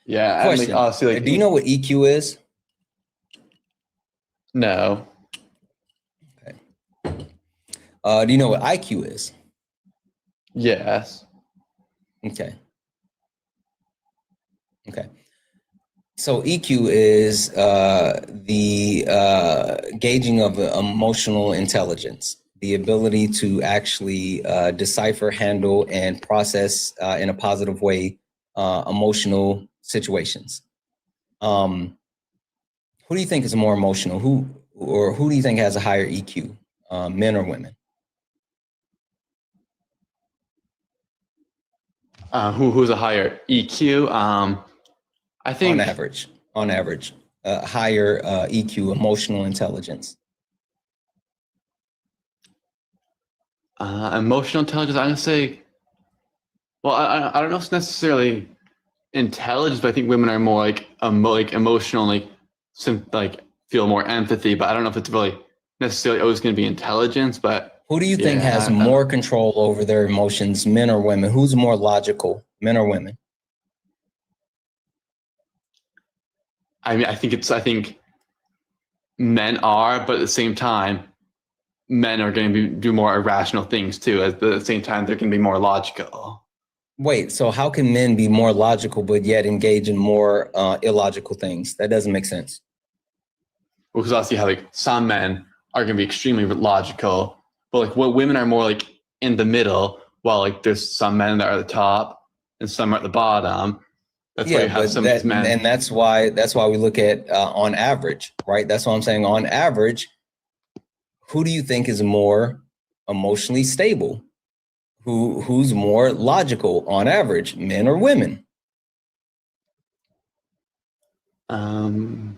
Yeah. Question. Honestly, like, do you know what EQ is? No. Okay. Do you know what IQ is? Yes. Okay. Okay. So EQ is the gauging of emotional intelligence, the ability to actually decipher, handle, and process in a positive way emotional situations. Who do you think is more emotional? Who do you think has a higher EQ, men or women? Who's a higher EQ? I think on average, higher EQ, emotional intelligence. Emotional intelligence. I'm gonna say. Well, I don't know if it's necessarily intelligence, but I think women are more like emotional, like feel more empathy. But I don't know if it's really necessarily always going to be intelligence. But who do you think has more control over their emotions, men or women? Who's more logical, men or women? I mean, I think men are, but at the same time, men are going to do more irrational things too. At the same time, they're going to be more logical. Wait, so how can men be more logical but yet engage in more illogical things? That doesn't make sense. Well, because obviously, how like some men are going to be extremely logical, but like what women are more like in the middle, while like there's some men that are at the top and some are at the bottom. That's why you have some men, and that's why we look at on average, right? That's what I'm saying. On average, who do you think is more emotionally stable? Who's more logical on average, men or women? Probably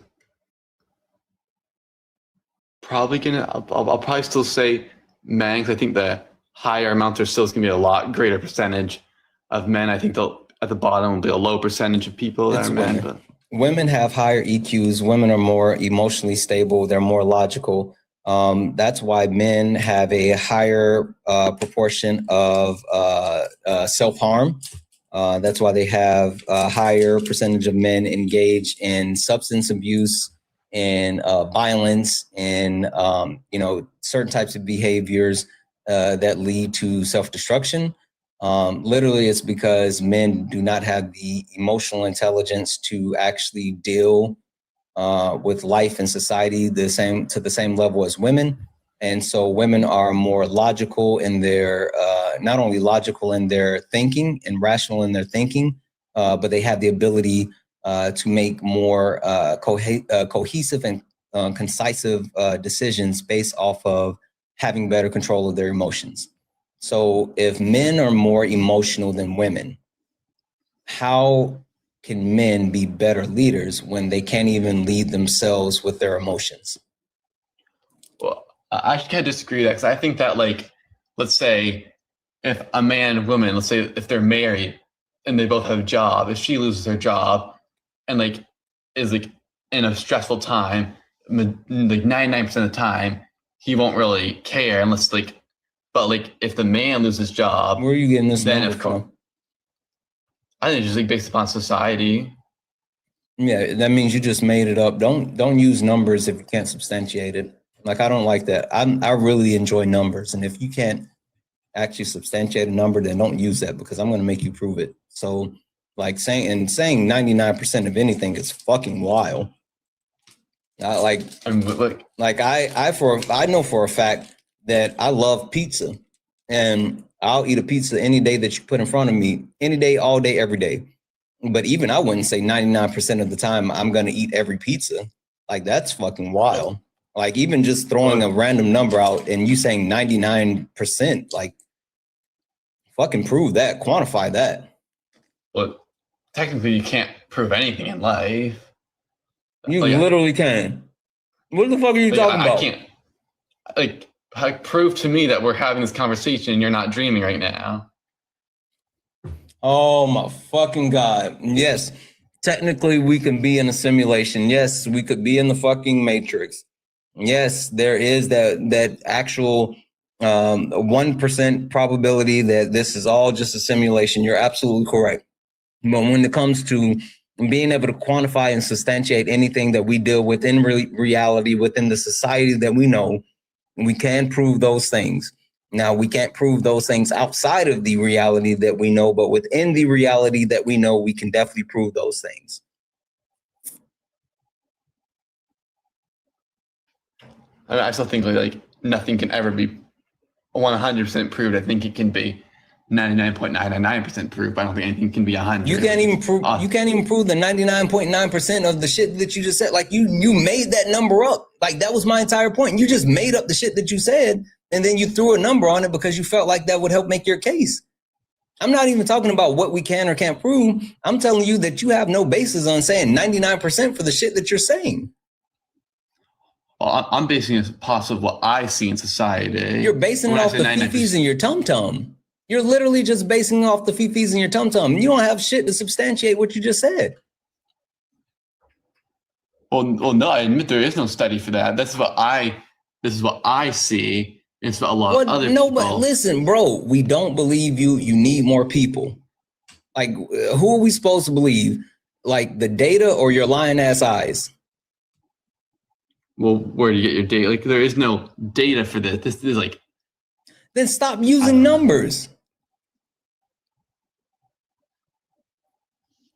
I'll probably still say men, because I think the higher amount there still is going to be a lot greater percentage of men. I think at the bottom will be a low percentage of people that are men. But women have higher EQs. Women are more emotionally stable. They're more logical. That's why men have a higher proportion of self-harm. That's why they have a higher percentage of men engaged in substance abuse and violence and certain types of behaviors that lead to self-destruction. Literally, it's because men do not have the emotional intelligence to actually deal with life and society to the same level as women. And so women are more logical in their, not only logical in their thinking and rational in their thinking, but they have the ability to make more cohesive and concisive decisions based off of having better control of their emotions. So if men are more emotional than women, how can men be better leaders when they can't even lead themselves with their emotions? Well, I kind of disagree with that, because I think that, like, let's say if a man and woman, let's say if they're married and they both have a job, if she loses her job and like is like in a stressful time, like 99% of the time, he won't really care unless but like if the man loses his job, where are you getting this then number from? I think it's just like based upon society. Yeah, that means you just made it up. Don't use numbers if you can't substantiate it. Like, I don't like that. I really enjoy numbers, and if you can't actually substantiate a number, then don't use that, because I'm going to make you prove it. So, like saying 99% of anything is fucking wild. I know for a fact that I love pizza, and I'll eat a pizza any day that you put in front of me, any day, all day, every day. But even I wouldn't say 99% of the time I'm going to eat every pizza. Like, that's fucking wild. Like, even just throwing a random number out and you saying 99%, like, fucking prove that, quantify that. Well, technically you can't prove anything in life. You literally can. What the fuck are you talking about? I can't. Like, Like, prove to me that we're having this conversation and you're not dreaming right now. Oh my fucking God. Yes. Technically, we can be in a simulation. Yes, we could be in the fucking Matrix. Yes, there is that actual 1% probability that this is all just a simulation. You're absolutely correct. But when it comes to being able to quantify and substantiate anything that we deal with in reality, within the society that we know, we can prove those things. Now, we can't prove those things outside of the reality that we know, but within the reality that we know, we can definitely prove those things. I still think like nothing can ever be 100% proved. I think it can be 99.999% proved, but I don't think anything can be 100. You can't even prove the 99.9% of the shit that you just said. Like you made that number up. Like that was my entire point. You just made up the shit that you said, and then you threw a number on it because you felt like that would help make your case. I'm not even talking about what we can or can't prove. I'm telling you that you have no basis on saying 99% for the shit that you're saying. Well, I'm basing it off of what I see in society. You're basing it off the fifis in your tum-tum. You're literally just basing off the fifis in your tum-tum. You don't have shit to substantiate what you just said. Well, no, I admit there is no study for that. This is what I see. It's what a lot of other people. But listen, bro, we don't believe you. You need more people. Like, who are we supposed to believe? Like the data or your lying ass eyes? Well, where do you get your data? Like, there is no data for this. This is like. Then stop using numbers.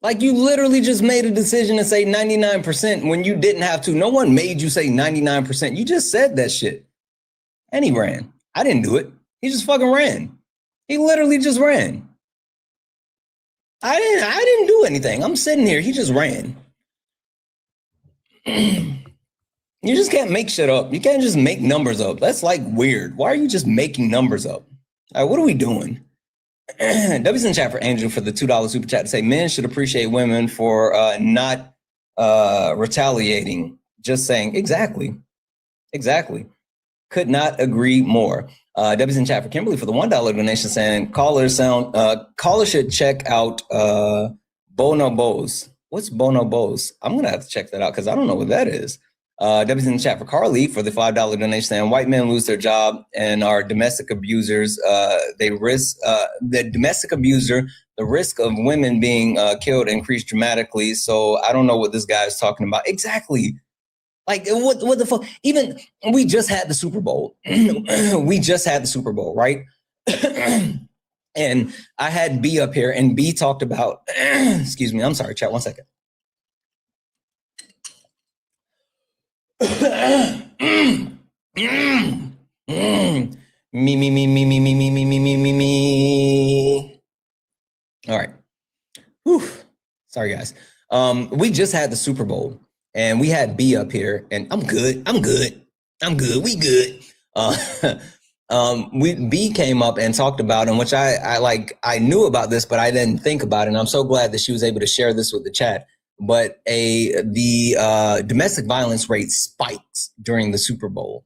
Like you literally just made a decision to say 99% when you didn't have to. No one made you say 99%. You just said that shit. And he ran. I didn't do it. He just fucking ran. He literally just ran. I didn't do anything. I'm sitting here. He just ran. You just can't make shit up. You can't just make numbers up. That's like weird. Why are you just making numbers up? All right, what are we doing? W's in chat for Angel for the $2 super chat to say men should appreciate women for not retaliating. Just saying. Exactly. Could not agree more. W's in chat for Kimberly for the $1 donation saying callers should check out bonobos. What's bonobos? I'm gonna have to check that out because I don't know what that is. W's in the chat for Carly for the $5 donation saying white men lose their job and are domestic abusers. They risk the domestic abuser. The risk of women being killed increased dramatically. So I don't know what this guy is talking about exactly. Like what the fuck? Even we just had the Super Bowl. We just had the Super Bowl, right? And I had B up here, and B talked about. Excuse me. I'm sorry, chat. 1 second. Me. All right. Whew. Sorry, guys. We just had the Super Bowl. And we had B up here, and I'm good. We good. B came up and talked about, and which I knew about this, but I didn't think about it. And I'm so glad that she was able to share this with the chat. But the domestic violence rate spikes during the Super Bowl,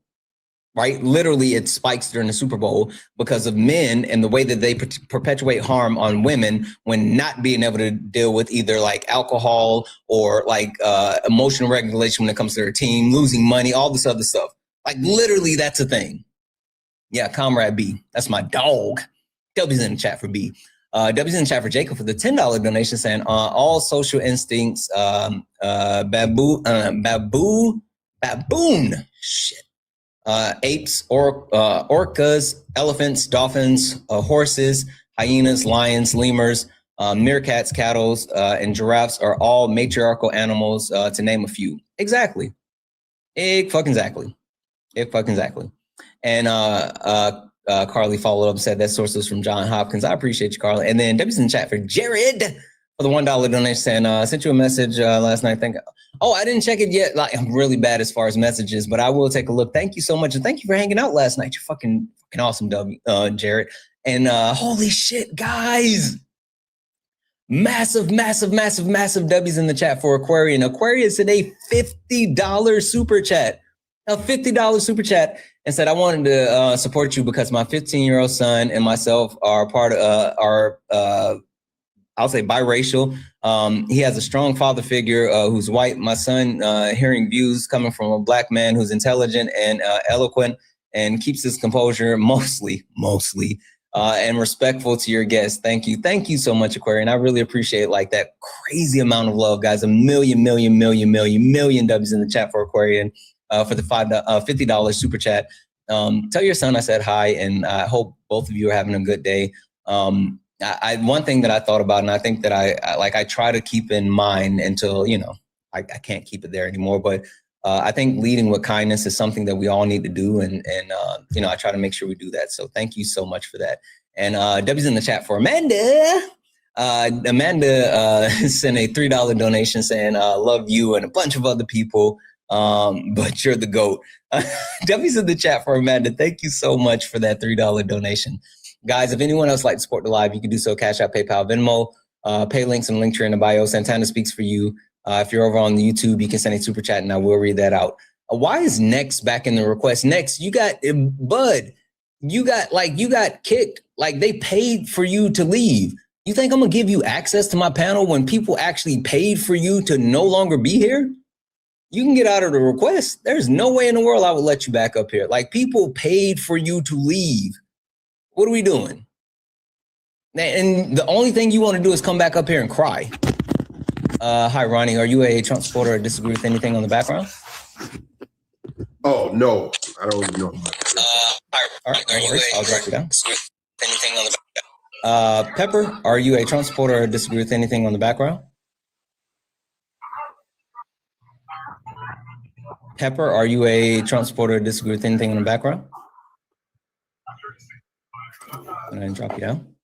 right? Literally, it spikes during the Super Bowl because of men and the way that they perpetuate harm on women when not being able to deal with either like alcohol or like emotional regulation when it comes to their team, losing money, all this other stuff. Like literally, that's a thing. Yeah, Comrade B, that's my dog. W's in the chat for B. W's in the chat for Jacob for the $10 donation saying all social instincts, baboon, shit. Apes, orcas, elephants, dolphins, horses, hyenas, lions, lemurs, meerkats, cattle, and giraffes are all matriarchal animals, to name a few. Exactly. Exactly. And Carly followed up and said that source was from John Hopkins. I appreciate you, Carly. And then W's in the chat for Jared for the $1 donation saying, I sent you a message last night. I didn't check it yet. Like, I'm really bad as far as messages, but I will take a look. Thank you so much. And thank you for hanging out last night. You're fucking awesome, Jared. And holy shit, guys. Massive W's in the chat for Aquarian. Aquarius in a $50 super chat. A $50 super chat. and said, I wanted to support you because my 15-year-old son and myself are part of, I'll say biracial. He has a strong father figure who's white. My son, hearing views coming from a black man who's intelligent and eloquent and keeps his composure mostly, and respectful to your guests. Thank you. Thank you so much, Aquarian. I really appreciate like that crazy amount of love, guys. A million W's in the chat for Aquarian for the $50 super chat. Tell your son I said hi, and I hope both of you are having a good day. One thing that I thought about, and I think that I try to keep in mind until, I can't keep it there anymore, but I think leading with kindness is something that we all need to do. And I try to make sure we do that. So thank you so much for that. And Debbie's in the chat for Amanda. Amanda sent a $3 donation saying, love you and a bunch of other people, but you're the GOAT. Debbie's in the chat for Amanda. Thank you so much for that $3 donation. Guys, if anyone else like to support the live, you can do so. Cash App, PayPal, Venmo, pay links and link here in the bio. Santana speaks for you. If you're over on the YouTube, you can send a super chat and I will read that out. Why is Next back in the request? Next, you got Bud. You got kicked. Like they paid for you to leave. You think I'm gonna give you access to my panel when people actually paid for you to no longer be here? You can get out of the request. There's no way in the world I would let you back up here. Like people paid for you to leave. What are we doing? And the only thing you want to do is come back up here and cry. Hi, Ronnie. Are you a Trump supporter or disagree with anything on the background? Oh, no. I don't even know. All right, I'll drop you down. Anything on the background? Pepper, are you a Trump supporter or disagree with anything on the background? Pepper, are you a Trump supporter or disagree with anything on the background? And then drop you down.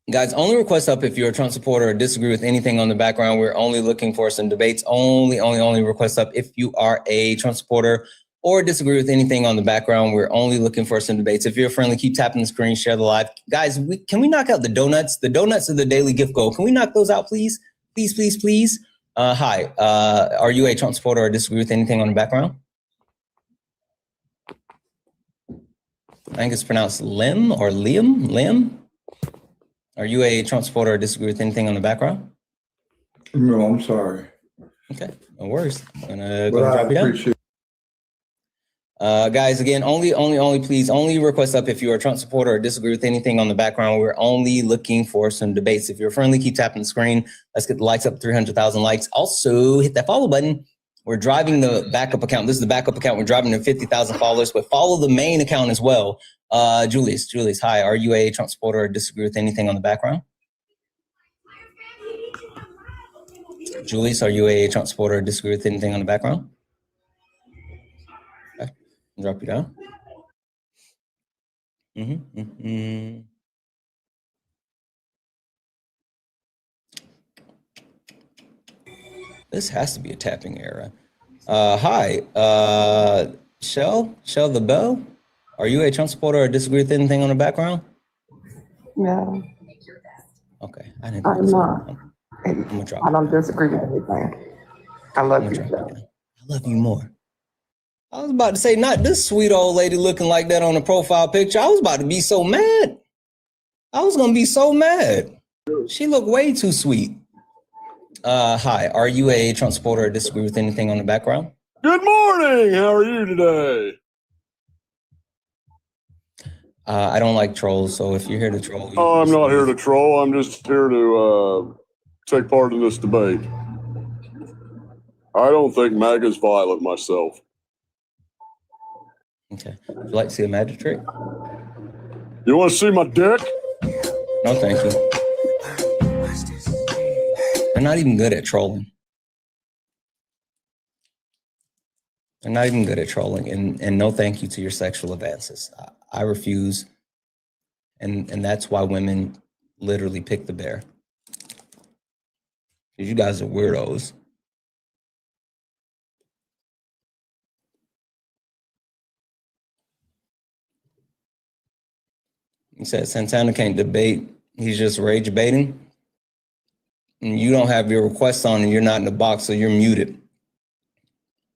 Guys, only request up if you're a Trump supporter or disagree with anything on the background. We're only looking for some debates. Only request up if you are a Trump supporter or disagree with anything on the background. We're only looking for some debates. If you're friendly, keep tapping the screen, share the live. Guys, can we knock out the donuts? The donuts are the daily gift goal. Can we knock those out, please? Please. Hi, are you a Trump supporter or disagree with anything on the background? I think it's pronounced Lim or Liam. Are you a Trump supporter or disagree with anything on the background? No, I'm sorry. Okay, no worries. I'm gonna go drop you down. Guys, again, please, only request up if you're a Trump supporter or disagree with anything on the background. We're only looking for some debates. If you're friendly, keep tapping the screen. Let's get the likes up, 300,000 likes. Also, hit that follow button. We're driving the backup account. This is the backup account. We're driving to 50,000 followers, but follow the main account as well. Julius, hi. Are you a Trump supporter or disagree with anything on the background? Julius, are you a Trump supporter or disagree with anything on the background? Okay. Drop you down. This has to be a tapping error. Hi, Shell the Bell. Are you a Trump supporter or disagree with anything on the background? No. Okay. I'm not. I don't disagree with anything. I love you. I love you more. I was about to say, not this sweet old lady looking like that on the profile picture. I was about to be so mad. I was going to be so mad. She looked way too sweet. Hi, are you a Trump supporter or disagree with anything on the background? Good morning. How are you today? I don't like trolls, so if you're here to troll... Oh, I'm not here to troll. I'm just here to take part in this debate. I don't think MAGA's violent myself. Okay. Would you like to see a magic trick? You want to see my dick? No, thank you. They're not even good at trolling. They're not even good at trolling. And no thank you to your sexual advances. I refuse. And that's why women literally pick the bear. Because you guys are weirdos. He said Santana can't debate. He's just rage baiting. And you don't have your requests on and you're not in the box, so you're muted.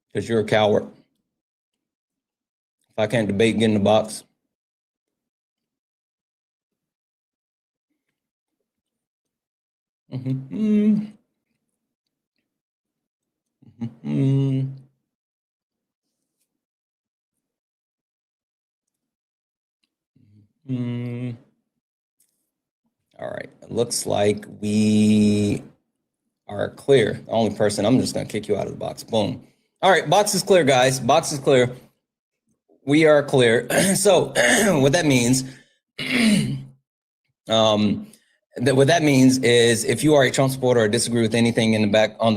Because you're a coward. I can't debate, get in the box. Mm-hmm. Mm-hmm. Mm. All right, it looks like we are clear. The only person, I'm just gonna kick you out of the box. Boom. All right, box is clear, guys. Box is clear. We are clear. So what that means, what that means is if you are a Trump supporter or disagree with anything in the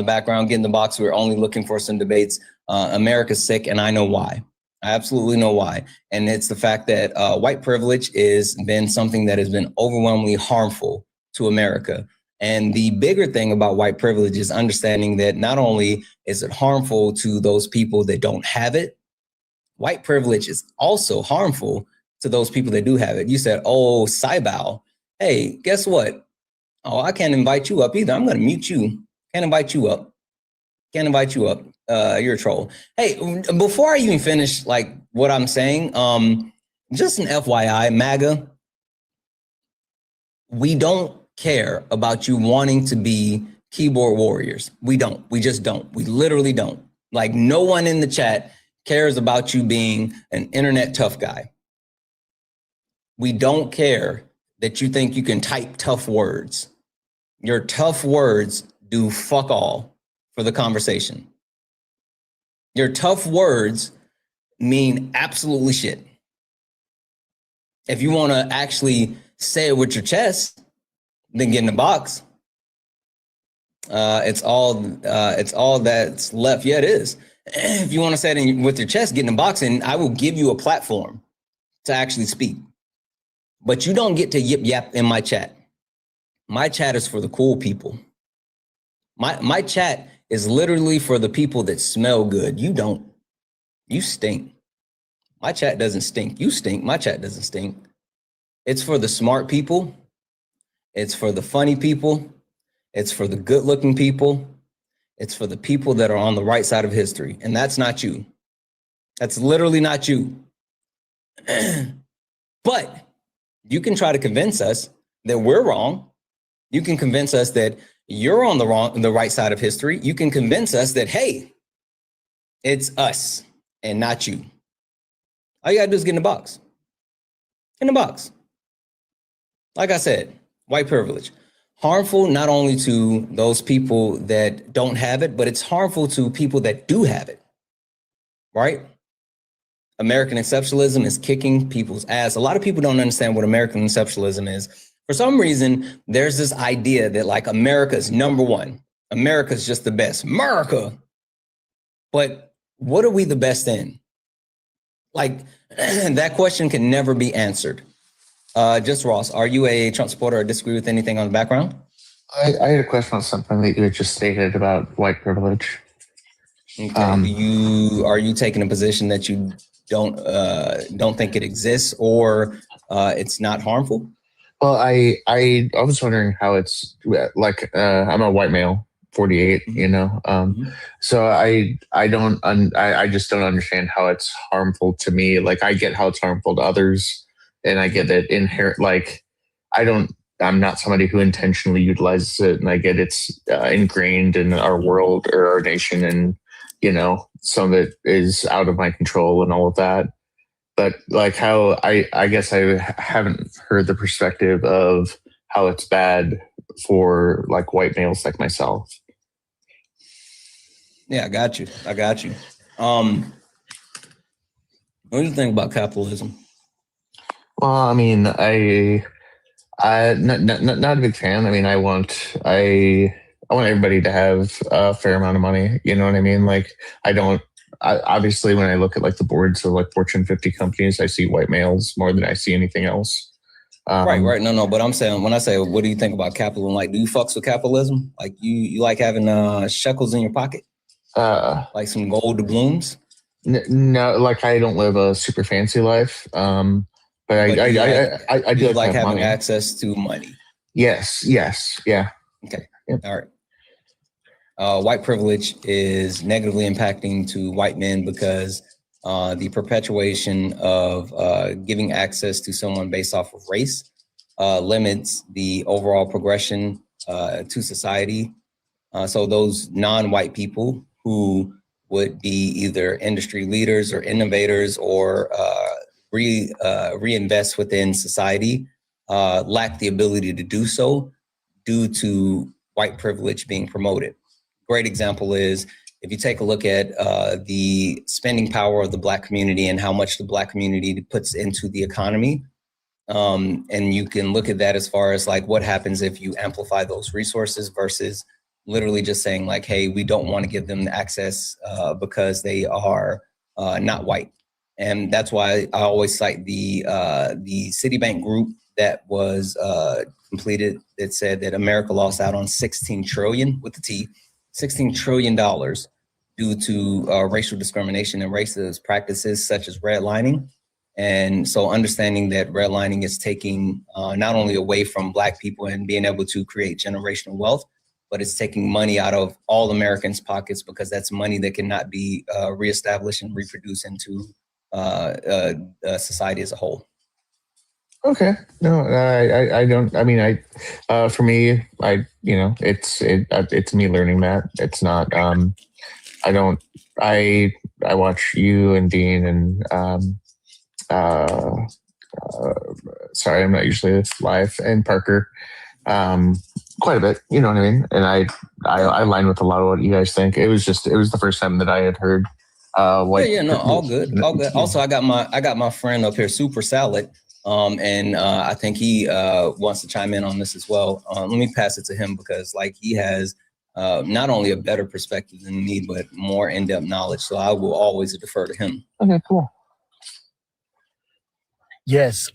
background, get in the box. We're only looking for some debates. America's sick, and I know why. I absolutely know why. And it's the fact that white privilege has been something that has been overwhelmingly harmful to America. And the bigger thing about white privilege is understanding that not only is it harmful to those people that don't have it, white privilege is also harmful to those people that do have it. You said, oh, Cybal, hey, guess what? Oh, I can't invite you up either. I'm going to mute you. Can't invite you up. Can't invite you up. You're a troll. Hey, before I even finish like what I'm saying, just an FYI, MAGA, we don't care about you wanting to be keyboard warriors. We don't. We just don't. We literally don't. Like no one in the chat cares about you being an internet tough guy. We don't care that you think you can type tough words. Your tough words do fuck all for the conversation. Your tough words mean absolutely shit. If you want to actually say it with your chest, then get in the box. It's all that's left. Yeah, it is. If you want to say it with your chest, get in the box, and I will give you a platform to actually speak. But you don't get to yip yap in my chat. My chat is for the cool people. My chat is literally for the people that smell good. You don't. You stink. My chat doesn't stink. You stink. My chat doesn't stink. It's for the smart people. It's for the funny people. It's for the good-looking people. It's for the people that are on the right side of history. And that's not you. That's literally not you. But you can try to convince us that we're wrong. You can convince us that you're on the right side of history. You can convince us that, hey, it's us and not you. All you gotta do is get in the box. In the box. Like I said, white privilege. Harmful not only to those people that don't have it, but it's harmful to people that do have it, right? American exceptionalism is kicking people's ass. A lot of people don't understand what American exceptionalism is. For some reason, there's this idea that like America's number one. America's just the best. America. But what are we the best in? Like that question can never be answered. Just Ross, are you a Trump supporter or disagree with anything on the background? I had a question on something that you had just stated about white privilege. Okay. Are you taking a position that you don't think it exists or it's not harmful? Well, I was wondering how it's like I'm a white male, 48, you know, so I just don't understand how it's harmful to me. Like I get how it's harmful to others. And I get that inherent, like, I'm not somebody who intentionally utilizes it. And I get it's ingrained in our world or our nation. And, you know, some of it is out of my control and all of that. But like how I guess I haven't heard the perspective of how it's bad for like white males like myself. Yeah, I got you. What do you think about capitalism? Well, I mean, I not a big fan. I mean, I want everybody to have a fair amount of money. You know what I mean? Like, obviously, when I look at like the boards of like Fortune 50 companies, I see white males more than I see anything else. Right. No. But I'm saying, when I say, what do you think about capitalism? Like, do you fucks with capitalism? Like, you like having shekels in your pocket? Like some gold doubloons? No, like I don't live a super fancy life. But I do like having money. access to money. Yes, yeah. Okay, yep. All right. White privilege is negatively impacting to white men because the perpetuation of giving access to someone based off of race limits the overall progression to society. So those non-white people who would be either industry leaders or innovators or reinvest within society lack the ability to do so due to white privilege being promoted. Great example is if you take a look at the spending power of the Black community and how much the Black community puts into the economy. And you can look at that as far as like what happens if you amplify those resources versus literally just saying like, hey, we don't want to give them the access because they are not white. And that's why I always cite the Citibank group that was completed that said that America lost out on 16 trillion with the T, $16 trillion due to racial discrimination and racist practices such as redlining. And so understanding that redlining is taking not only away from Black people and being able to create generational wealth, but it's taking money out of all Americans' pockets because that's money that cannot be reestablished and reproduced into society as a whole. Okay. No, I don't. I mean, for me, it's me learning that. It's not. I watch you and Dean and sorry, I'm not usually live, and Parker quite a bit. You know what I mean? And I align with a lot of what you guys think. It was the first time that I had heard. All good. Also, I got my friend up here, Super Salad. And I think he wants to chime in on this as well. Let me pass it to him because like he has not only a better perspective than me, but more in-depth knowledge. So I will always defer to him. Okay, cool. Yes.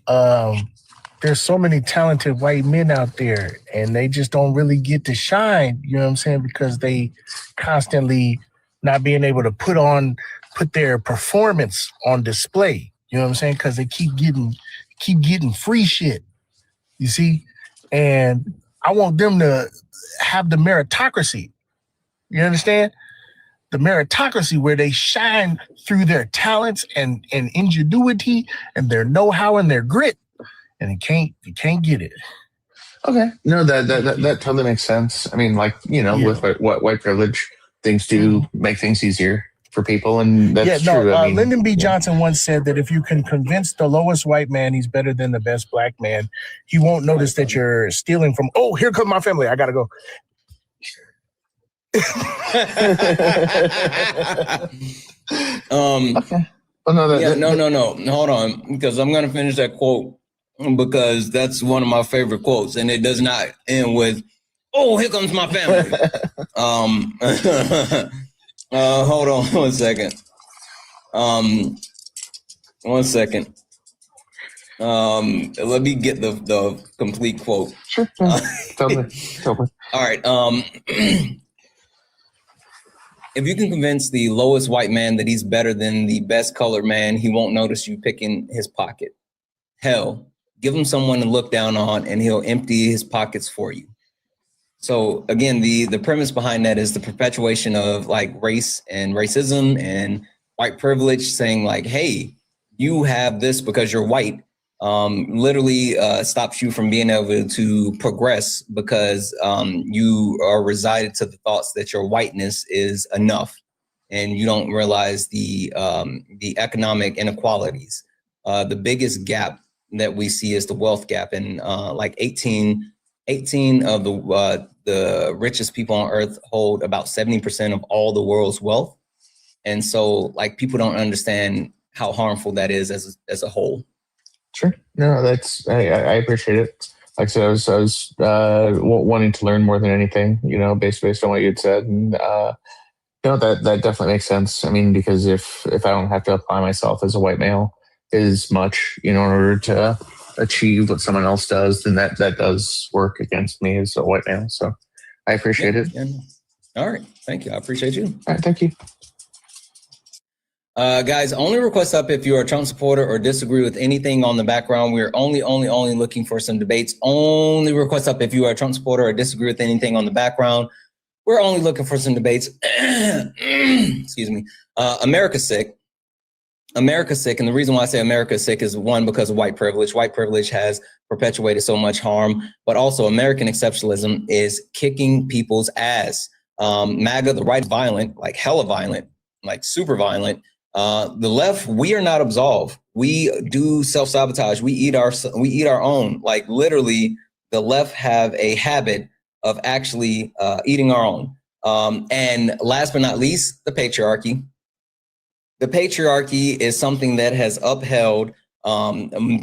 There's so many talented white men out there and they just don't really get to shine, you know what I'm saying? Because they constantly not being able to put their performance on display, you know what I'm saying? Because they keep getting free shit, you see? And I want them to have the meritocracy, you understand? The meritocracy where they shine through their talents and ingenuity and their know-how and their grit, and you can't get it. Okay, no, that totally makes sense. I mean, like, you know, with what white privilege, things do make things easier for people, and that's true. I mean, Lyndon B. Johnson once said that if you can convince the lowest white man he's better than the best Black man, he won't notice that you're stealing from. Oh, here comes my family. I gotta go. Okay. Oh, no. Hold on, because I'm gonna finish that quote because that's one of my favorite quotes, and it does not end with, "Oh, here comes my family." Hold on one second. Let me get the complete quote. Sure. Totally. All right. If you can convince the lowest white man that he's better than the best colored man, he won't notice you picking his pocket. Hell, give him someone to look down on and he'll empty his pockets for you. So again, the premise behind that is the perpetuation of like race and racism and white privilege, saying like, hey, you have this because you're white, literally stops you from being able to progress because you are resided to the thoughts that your whiteness is enough, and you don't realize the economic inequalities. The biggest gap that we see is the wealth gap, and like 18 of the richest people on earth hold about 70% of all the world's wealth. And so like people don't understand how harmful that is as a whole. Sure. No, I appreciate it. Like I said, I was wanting to learn more than anything, you know, based on what you had said. And, you know, that definitely makes sense. I mean, because if I don't have to apply myself as a white male as much, you know, in order to achieve what someone else does, then that does work against me as a white male. So I appreciate it. Yeah. All right. Thank you. I appreciate you. All right. Thank you. Guys, only request up if you're a Trump supporter or disagree with anything on the background. We're only looking for some debates. Only request up if you are a Trump supporter or disagree with anything on the background. We're only looking for some debates. Excuse me. America's sick. America's sick. And the reason why I say America's sick is, one, because of white privilege. White privilege has perpetuated so much harm, but also American exceptionalism is kicking people's ass. MAGA, the right, violent, like hella violent, like super violent. The left, we are not absolved. We do self-sabotage. We eat our own. Like literally, the left have a habit of actually eating our own. And last but not least, the patriarchy. The patriarchy is something that has upheld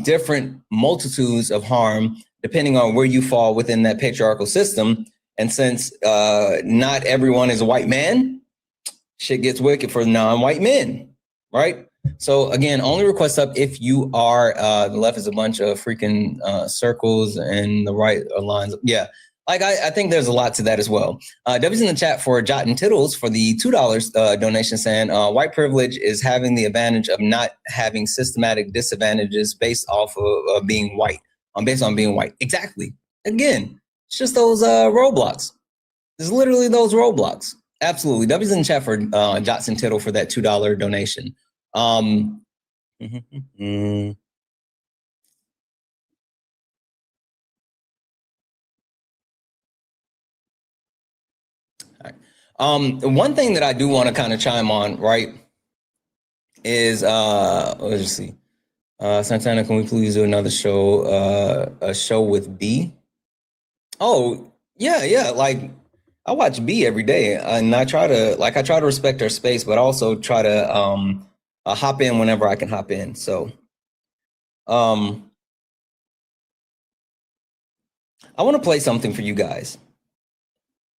different multitudes of harm depending on where you fall within that patriarchal system. And since not everyone is a white man, shit gets wicked for non-white men, right? So again, only request up if you are, the left is a bunch of freaking circles and the right are lines. Yeah. Like, I think there's a lot to that as well. W's in the chat for Jot and Tittles for the $2 donation saying, white privilege is having the advantage of not having systematic disadvantages based off of being white, based on being white. Exactly. Again, it's just those roadblocks. It's literally those roadblocks. Absolutely. W's in the chat for Jots and Tittle for that $2 donation. One thing that I do want to kind of chime on, right, is let's see. Santana, can we please do another show? A show with B? Oh, yeah. Like, I watch B every day, and I try to respect her space, but also try to hop in whenever I can hop in. So, I want to play something for you guys.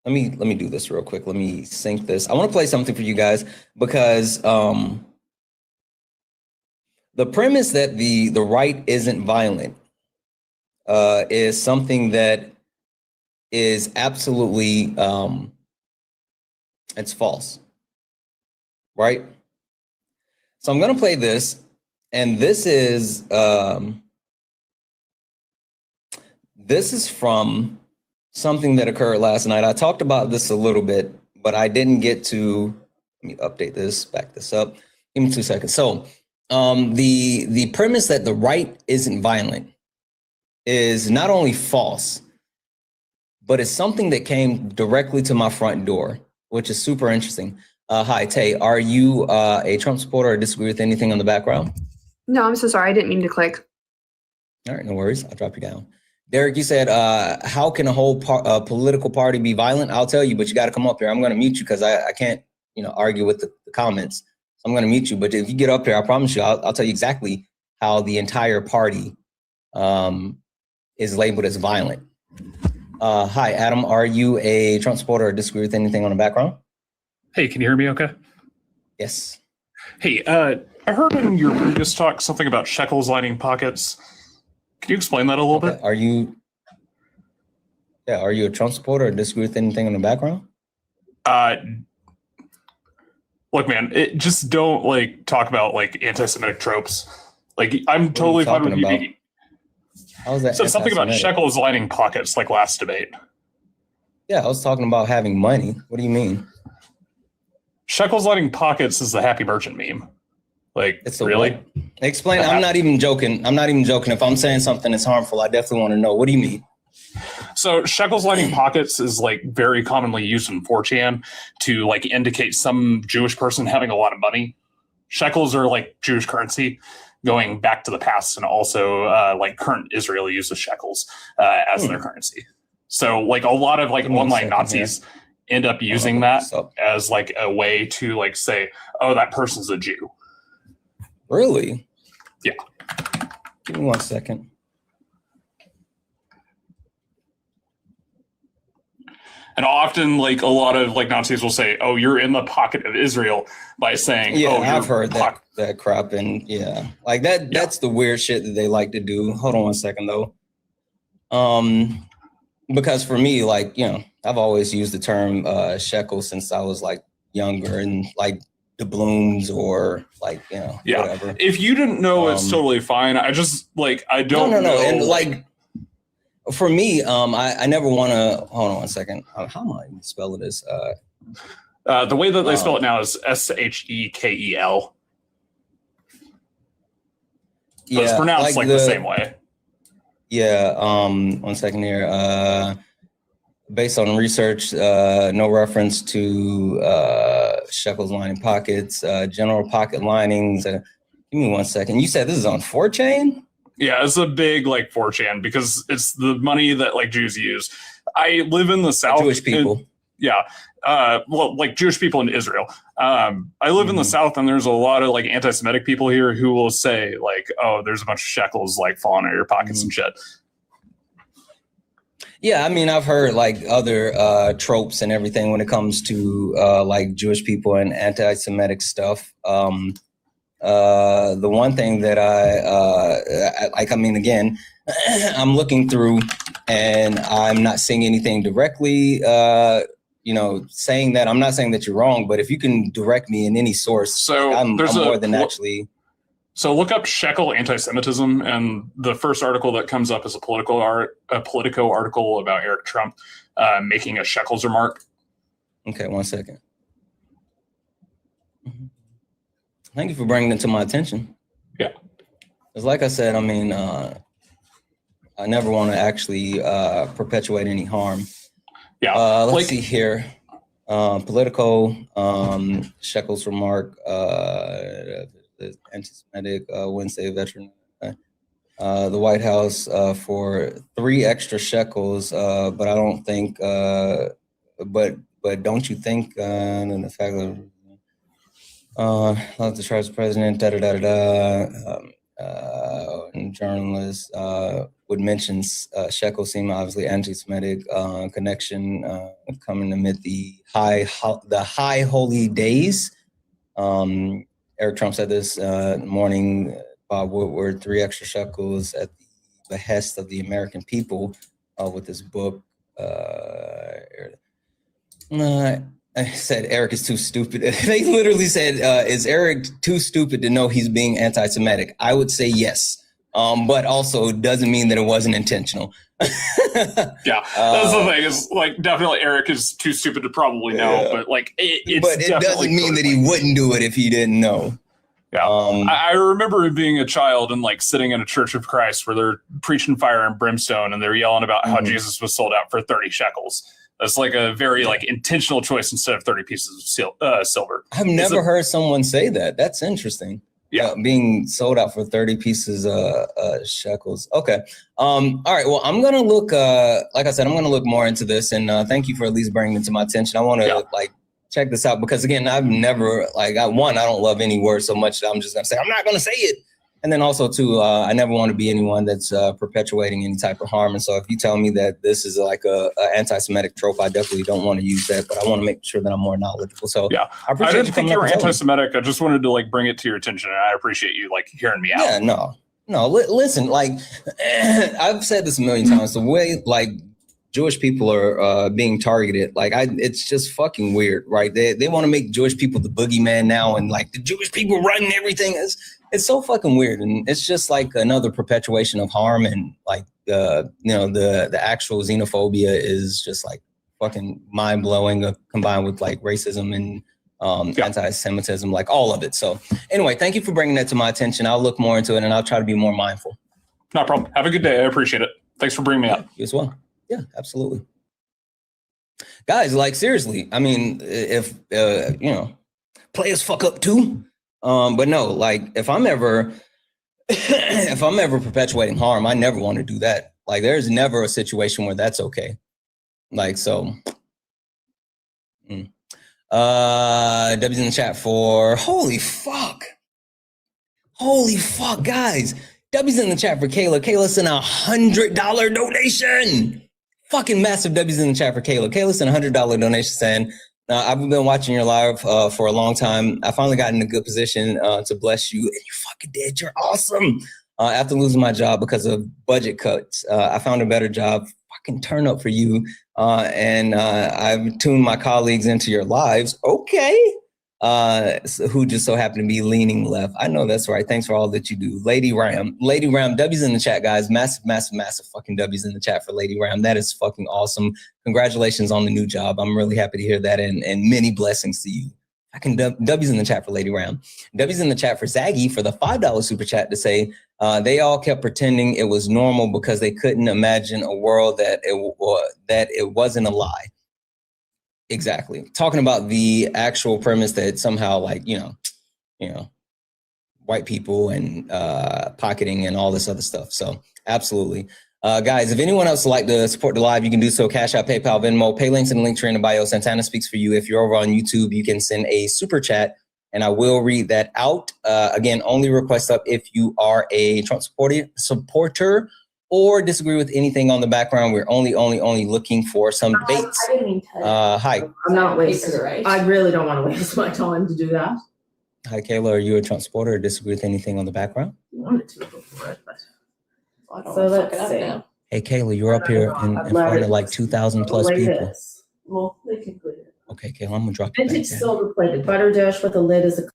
Let me do this real quick. Let me sync this. I want to play something for you guys because the premise that the right isn't violent is something that is absolutely it's false, right? So I'm going to play this, and this is from something that occurred last night. I talked about this a little bit, but I didn't get to, let me update this, back this up. Give me 2 seconds. So the premise that the right isn't violent is not only false, but it's something that came directly to my front door, which is super interesting. Hi, Tay, are you a Trump supporter or disagree with anything on the background? No, I'm so sorry. I didn't mean to click. All right, no worries. I'll drop you down. Derek, you said, how can a whole political party be violent? I'll tell you, but you got to come up here. I'm going to mute you because I can't, argue with the comments. So I'm going to mute you. But if you get up here, I promise you, I'll tell you exactly how the entire party is labeled as violent. Hi, Adam. Are you a Trump supporter or disagree with anything on the background? Hey, can you hear me okay? Yes. Hey, I heard in your previous talk something about shekels lining pockets. Can you explain that a little bit? Are you a Trump supporter or disagree with anything in the background? Look, man, just don't talk about anti-Semitic tropes. I'm totally fine with you being. How's that? So something about shekels lining pockets, like last debate. Yeah, I was talking about having money. What do you mean? Shekels lining pockets is the happy merchant meme. It's really? What? Explain. I'm not even joking. If I'm saying something that's harmful, I definitely want to know. What do you mean? So shekels lining pockets is very commonly used in 4chan to indicate some Jewish person having a lot of money. Shekels are Jewish currency going back to the past, and also current Israel uses shekels as their currency. So a lot of online Nazis end up using that as a way to say, oh, that person's a Jew. Really? Yeah. Give me 1 second. And often, a lot of Nazis will say, "Oh, you're in the pocket of Israel," by saying, "Yeah, oh, I've heard that crap." And yeah, that. That's the weird shit that they like to do. Hold on 1 second though. Because for me, I've always used the term shekel since I was younger, and doubloons or whatever. If you didn't know, it's totally fine. I just I don't know. And for me, I never want to. Hold on 1 second. How am I spelling this? The way that they spell it now is SHEKEL. But it's pronounced like the same way. Yeah. 1 second here. Based on research, no reference to shekels lining pockets, general pocket linings. Give me 1 second. You said this is on 4chan? Yeah, it's a big like 4chan because it's the money that like Jews use. I live in the South. Jewish people. Well, like Jewish people in Israel. I live in the South, and there's a lot of like anti-Semitic people here who will say like, "Oh, there's a bunch of shekels like falling out of your pockets and shit." Yeah, I mean, I've heard like other tropes and everything when it comes to like Jewish people and anti-Semitic stuff. The one thing that I like, I mean, again, I'm looking through and I'm not seeing anything directly, saying that. I'm not saying that you're wrong, but if you can direct me in any source, so I'm more than actually. So look up shekel anti-Semitism, and the first article that comes up is a Politico article about Eric Trump making a shekels remark. Okay, 1 second. Thank you for bringing it to my attention. Yeah. Because like I said, I mean, I never want to actually perpetuate any harm. Yeah. Let's see here. Politico, shekels remark, the anti-Semitic Wednesday veteran, the White House for 3 extra shekels, but I don't think, but don't you think, and the fact that the charge president, and journalists would mention shekel seem obviously anti-Semitic connection coming amid the high holy days. Eric Trump said this morning, Bob Woodward, 3 extra shekels at the behest of the American people with this book. I said Eric is too stupid. They literally said, is Eric too stupid to know he's being anti-Semitic? I would say yes, but also doesn't mean that it wasn't intentional. Yeah, that's the thing. Is like definitely Eric is too stupid to probably know, but like but it doesn't mean that he wouldn't do it if he didn't know. Yeah, I remember being a child and like sitting in a Church of Christ where they're preaching fire and brimstone and they're yelling about how Jesus was sold out for 30 shekels. That's like a very like intentional choice instead of 30 pieces of silver. I've never heard someone say that. That's interesting. Yeah, being sold out for 30 pieces of shekels. Okay. All right. Well, I'm gonna look. Like I said, I'm gonna look more into this, and thank you for at least bringing it to my attention. I want to like check this out because again, I've never I don't love any word so much that I'm just gonna say I'm not gonna say it. And then also too, I never want to be anyone that's perpetuating any type of harm. And so if you tell me that this is like a anti-Semitic trope, I definitely don't want to use that, but I want to make sure that I'm more knowledgeable. So yeah, I didn't think you were anti-Semitic. I just wanted to like bring it to your attention, and I appreciate you like hearing me out. Yeah, no. Listen, like I've said this a million times. The way like Jewish people are being targeted, like it's just fucking weird, right? They want to make Jewish people the boogeyman now, and like the Jewish people running everything. It's so fucking weird, and it's just like another perpetuation of harm, and like the actual xenophobia is just like fucking mind blowing, combined with like racism and anti-Semitism, like all of it. So anyway, thank you for bringing that to my attention. I'll look more into it, and I'll try to be more mindful. No problem. Have a good day. I appreciate it. Thanks for bringing me up. You as well. Yeah, absolutely. Guys, like seriously, I mean, if players fuck up too. But no, like if I'm ever perpetuating harm, I never want to do that. Like there's never a situation where that's okay. Like, so, W's in the chat for holy fuck, guys. W's in the chat for Kayla. Kayla sent $100 donation. Fucking massive W's in the chat for Kayla. Kayla sent $100 donation saying, I've been watching your live for a long time. I finally got in a good position to bless you, and you fucking did. You're awesome. After losing my job because of budget cuts, I found a better job. Fucking turn up for you. And I've tuned my colleagues into your lives. Okay. Who just so happen to be leaning left. I know that's right. Thanks for all that you do. Lady Ram, W's in the chat, guys. Massive fucking W's in the chat for Lady Ram. That is fucking awesome. Congratulations on the new job. I'm really happy to hear that, and many blessings to you. I can W's in the chat for Lady Ram. W's in the chat for Zaggy for the $5 super chat to say, They all kept pretending it was normal because they couldn't imagine a world that it wasn't a lie. Exactly. Talking about the actual premise that somehow, like, you know, white people and pocketing and all this other stuff. So absolutely. Guys, if anyone else would like to support the live, you can do so. Cash App, PayPal, Venmo, pay links in the link tree in the bio. Santana speaks for you. If you're over on YouTube, you can send a super chat and I will read that out. Again, only request up if you are a Trump supporter or disagree with anything on the background. We're only looking for some debates. I didn't mean to. Hi. I'm not wasting. I really don't want to waste my time to do that. Hi, Kayla. Are you a Trump supporter or disagree with anything on the background? I wanted to before it, but so let's see. Hey, Kayla, you're up here in front of like 2,000 plus people. Well, they can put it. Okay, Kayla, I'm gonna drop it. Vintage silver plated butter dish with a lid is a.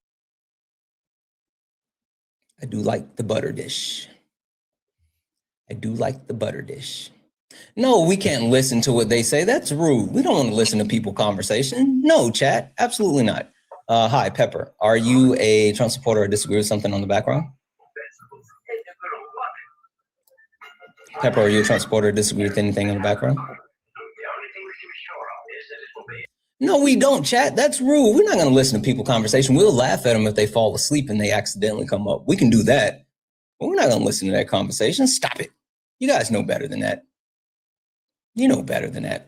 I do like the butter dish. I do like the butter dish. No, we can't listen to what they say. That's rude. We don't want to listen to people conversation. No, chat. Absolutely not. Hi, Pepper. Are you a Trump supporter or disagree with something on the background? Pepper, are you a Trump supporter or disagree with anything in the background? No, we don't, chat. That's rude. We're not going to listen to people conversation. We'll laugh at them if they fall asleep and they accidentally come up. We can do that. But we're not going to listen to that conversation. Stop it. You guys know better than that. You know better than that.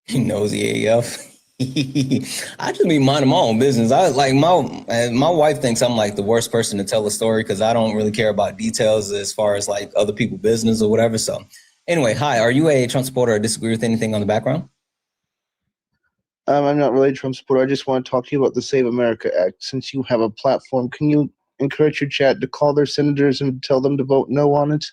He knows the AF. I just be minding my own business. I like my wife thinks I'm like the worst person to tell a story because I don't really care about details as far as like other people's business or whatever. So anyway, hi, are you a Trump supporter or disagree with anything on the background? I'm not really a Trump supporter. I just want to talk to you about the Save America Act. Since you have a platform, can you encourage your chat to call their senators and tell them to vote no on it?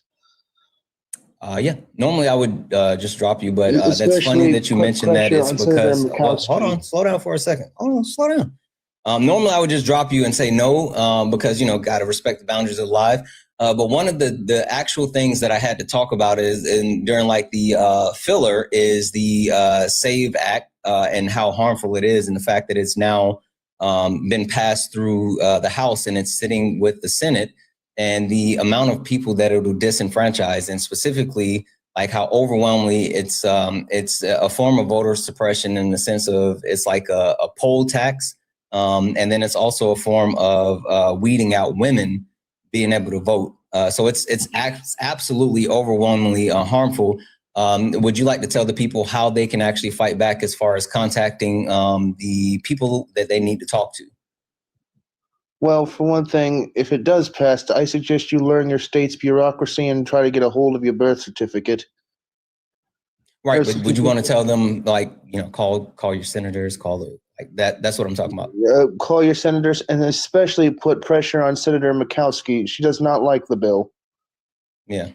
Yeah, normally I would just drop you, but that's funny that you mentioned that. It's because, hold on, slow down for a second. Hold on, slow down. Normally I would just drop you and say no, because, you know, got to respect the boundaries of live. But one of the actual things that I had to talk about is during like the filler is the SAVE Act and how harmful it is, and the fact that it's now been passed through the House and it's sitting with the Senate. And the amount of people that it will disenfranchise, and specifically like how overwhelmingly it's a form of voter suppression in the sense of it's like a poll tax. And then it's also a form of weeding out women being able to vote. So it's absolutely overwhelmingly harmful. Would you like to tell the people how they can actually fight back as far as contacting the people that they need to talk to? Well, for one thing, if it does pass, I suggest you learn your state's bureaucracy and try to get a hold of your birth certificate. Right, but would you want to tell them, like, you know, call your senators, like that? That's what I'm talking about. Call your senators and especially put pressure on Senator Murkowski. She does not like the bill. Yeah.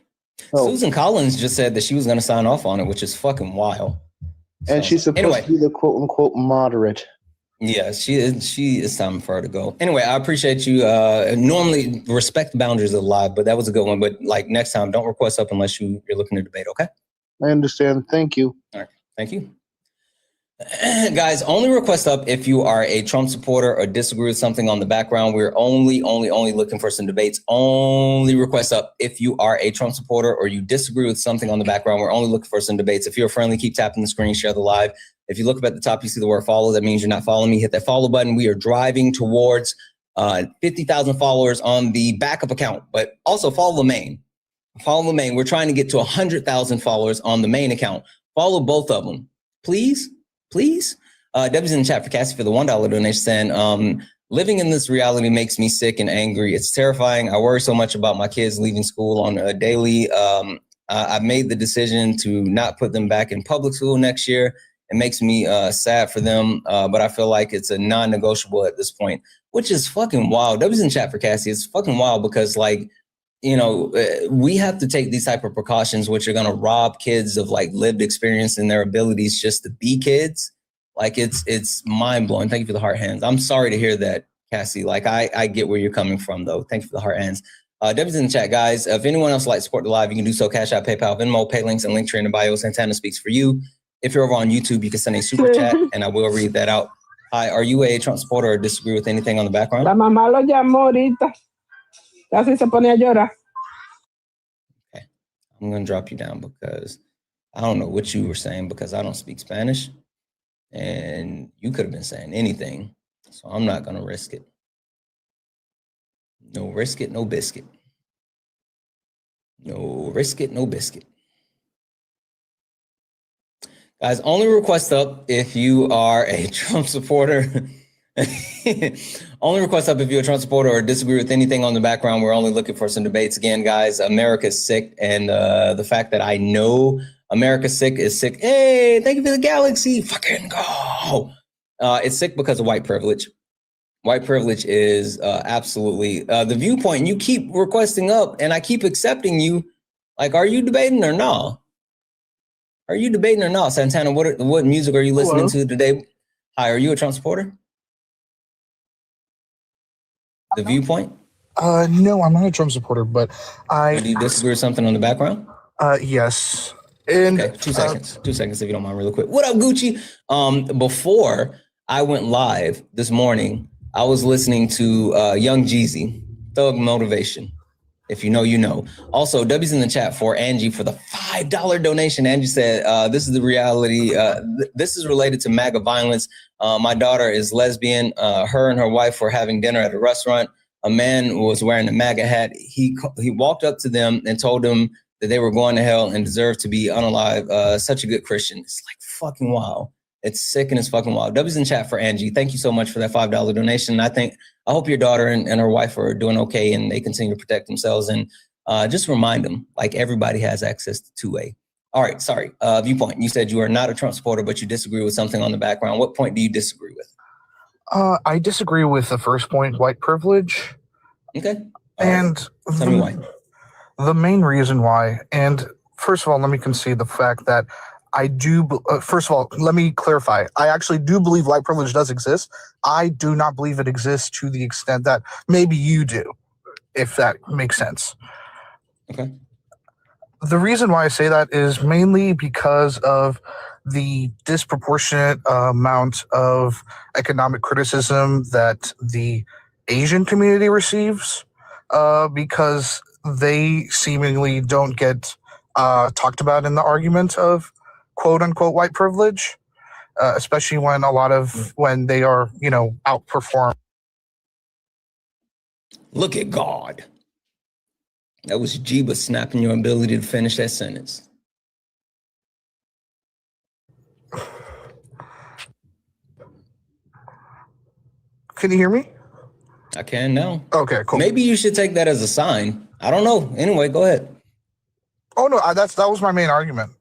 Oh. Susan Collins just said that she was going to sign off on it, which is fucking wild. And she's supposed to be the quote unquote moderate. Yeah, she is time for her to go. Anyway, I appreciate you. Normally respect the boundaries of the live, but that was a good one. But like next time, don't request up unless you're looking to debate, okay? I understand. Thank you. All right. Thank you. Guys, only request up if you are a Trump supporter or disagree with something on the background. We're only looking for some debates. Only request up if you are a Trump supporter or you disagree with something on the background. We're only looking for some debates. If you're friendly, keep tapping the screen, share the live. If you look up at the top, you see the word follow. That means you're not following me. Hit that follow button. We are driving towards 50,000 followers on the backup account, but also follow the main. Follow the main. We're trying to get to 100,000 followers on the main account. Follow both of them, please. Please. Debbie's in the chat for Cassie for the $1 donation saying, living in this reality makes me sick and angry. It's terrifying. I worry so much about my kids leaving school on a daily. I've made the decision to not put them back in public school next year. It makes me sad for them, but I feel like it's a non-negotiable at this point, which is fucking wild. Debbie's in chat for Cassie. It's fucking wild because, like, you know, we have to take these type of precautions, which are going to rob kids of like lived experience and their abilities just to be kids. Like it's mind blowing. Thank you for the heart hands. I'm sorry to hear that, Cassie. Like I get where you're coming from though. Thank you for the heart hands. Debbie's in the chat, guys. If anyone else would like to support the live, you can do so. Cash App, PayPal, Venmo, pay links and link tree in the bio. Santana speaks for you. If you're over on YouTube, you can send a super chat and I will read that out. Hi, are you a Trump supporter or disagree with anything on the background? La mamá lo llamó ahorita. Casi se pone a llorar. Okay. I'm going to drop you down because I don't know what you were saying because I don't speak Spanish. And you could have been saying anything. So I'm not going to risk it. No risk it, no biscuit. No risk it, no biscuit. Guys, only request up if you are a Trump supporter. Only request up if you're a Trump supporter or disagree with anything on the background. We're only looking for some debates. Again, guys, America's sick. And the fact that I know America's sick is sick. Hey, thank you for the galaxy. Fucking go. It's sick because of white privilege. White privilege is absolutely the viewpoint. You keep requesting up and I keep accepting you. Like, are you debating or no? Are you debating or not? Santana, what music are you listening to today? Hi, are you a Trump supporter? The viewpoint? No, I'm not a Trump supporter, but Do you disagree with something on the background? Yes. And okay, 2 seconds. 2 seconds if you don't mind, really quick. What up, Gucci? Before I went live this morning, I was listening to Young Jeezy, Thug Motivation. If you know, you know. Also, W's in the chat for Angie for the $5 donation. Angie said, this is the reality. This is related to MAGA violence. My daughter is lesbian. Her and her wife were having dinner at a restaurant. A man was wearing a MAGA hat. He walked up to them and told them that they were going to hell and deserved to be unalive. Such a good Christian. It's like fucking wild. It's sick and it's fucking wild. W's in chat for Angie. Thank you so much for that $5 donation. I hope your daughter and her wife are doing okay and they continue to protect themselves. And just remind them, like, everybody has access to 2A. All right, sorry. Viewpoint. You said you are not a Trump supporter, but you disagree with something on the background. What point do you disagree with? I disagree with the first point, white privilege. Okay. And tell me why. The main reason why, and first of all, let me concede the fact that I do, first of all, let me clarify. I actually do believe white privilege does exist. I do not believe it exists to the extent that maybe you do, if that makes sense. Okay. The reason why I say that is mainly because of the disproportionate amount of economic criticism that the Asian community receives, because they seemingly don't get talked about in the argument of quote unquote white privilege, especially when when they are, outperformed. Look at God. That was Jeeba snapping your ability to finish that sentence. Can you hear me? I can now. Okay, cool. Maybe you should take that as a sign. I don't know. Anyway, go ahead. Oh no, that was my main argument.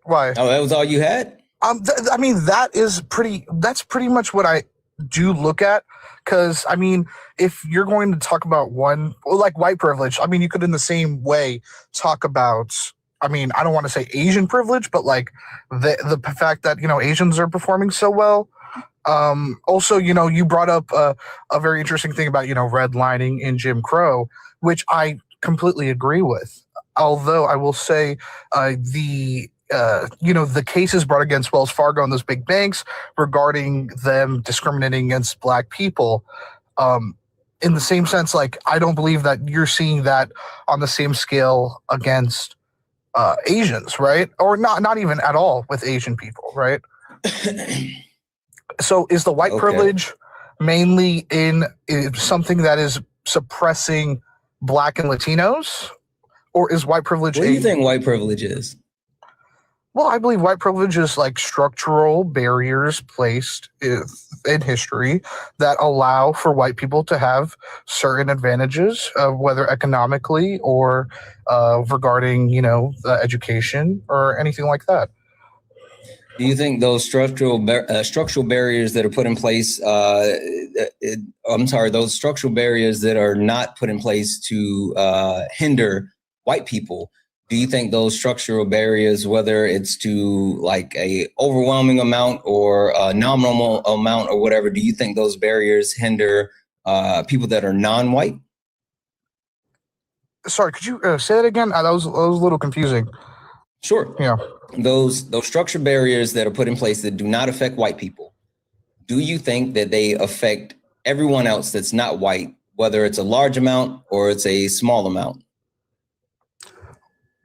Why? Oh, that was all you had? I mean, that's pretty much what I do look at. Because, I mean, if you're going to talk about like white privilege, I mean, you could in the same way talk about, I mean, I don't want to say Asian privilege, but like the fact that, Asians are performing so well. Also, you brought up a very interesting thing about, redlining and Jim Crow, which I completely agree with. Although I will say the cases brought against Wells Fargo and those big banks regarding them discriminating against Black people, in the same sense, like, I don't believe that you're seeing that on the same scale against Asians, right? Or not even at all with Asian people, right? So is the white privilege mainly in something that is suppressing Black and Latinos? Or is white privilege? What do you think white privilege is? Well, I believe white privilege is like structural barriers placed in history that allow for white people to have certain advantages, whether economically or regarding, education or anything like that. Do you think those structural barriers that are put in place, those structural barriers that are not put in place to hinder white people, do you think those structural barriers, whether it's to like a overwhelming amount or a nominal amount or whatever, do you think those barriers hinder people that are non-white? Sorry, could you say that again? That was a little confusing. Sure. Yeah. Those structural barriers that are put in place that do not affect white people, do you think that they affect everyone else that's not white whether it's a large amount or it's a small amount?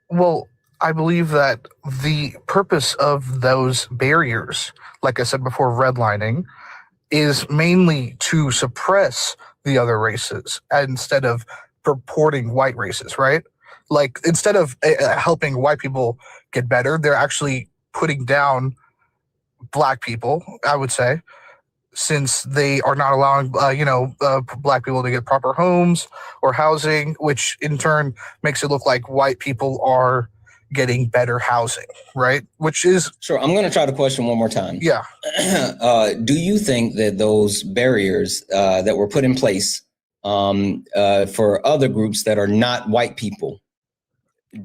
Well, I believe that the purpose of those barriers, like I said before, redlining, is mainly to suppress the other races instead of purporting white races, right? Like, instead of helping white people get better, they're actually putting down black people, I would say, since they are not allowing, black people to get proper homes or housing, which in turn makes it look like white people are getting better housing, right? Which is... Sure, I'm going to try the question one more time. Yeah. Do you think that those barriers that were put in place for other groups that are not white people,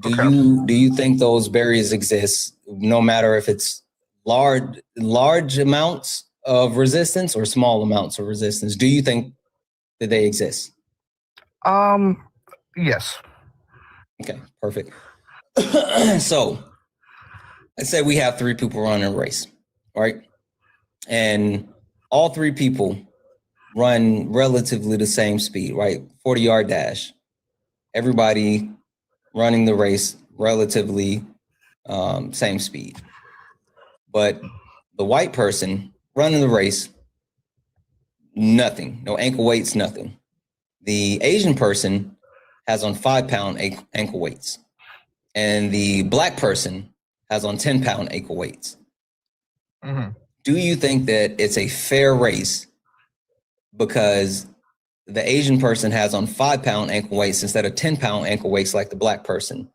do you think those barriers exist, no matter if it's large amounts of resistance or small amounts of resistance? Do you think that they exist? Yes. Okay, perfect. So let's say we have 3 people running a race, right? And all 3 people run relatively the same speed, right? 40-yard dash. Everybody running the race relatively same speed. But the white person running the race, nothing, no ankle weights, nothing. The Asian person has on 5-pound ankle weights. And the black person has on 10-pound ankle weights. Mm-hmm. Do you think that it's a fair race because the Asian person has on 5-pound ankle weights instead of 10-pound ankle weights like the black person?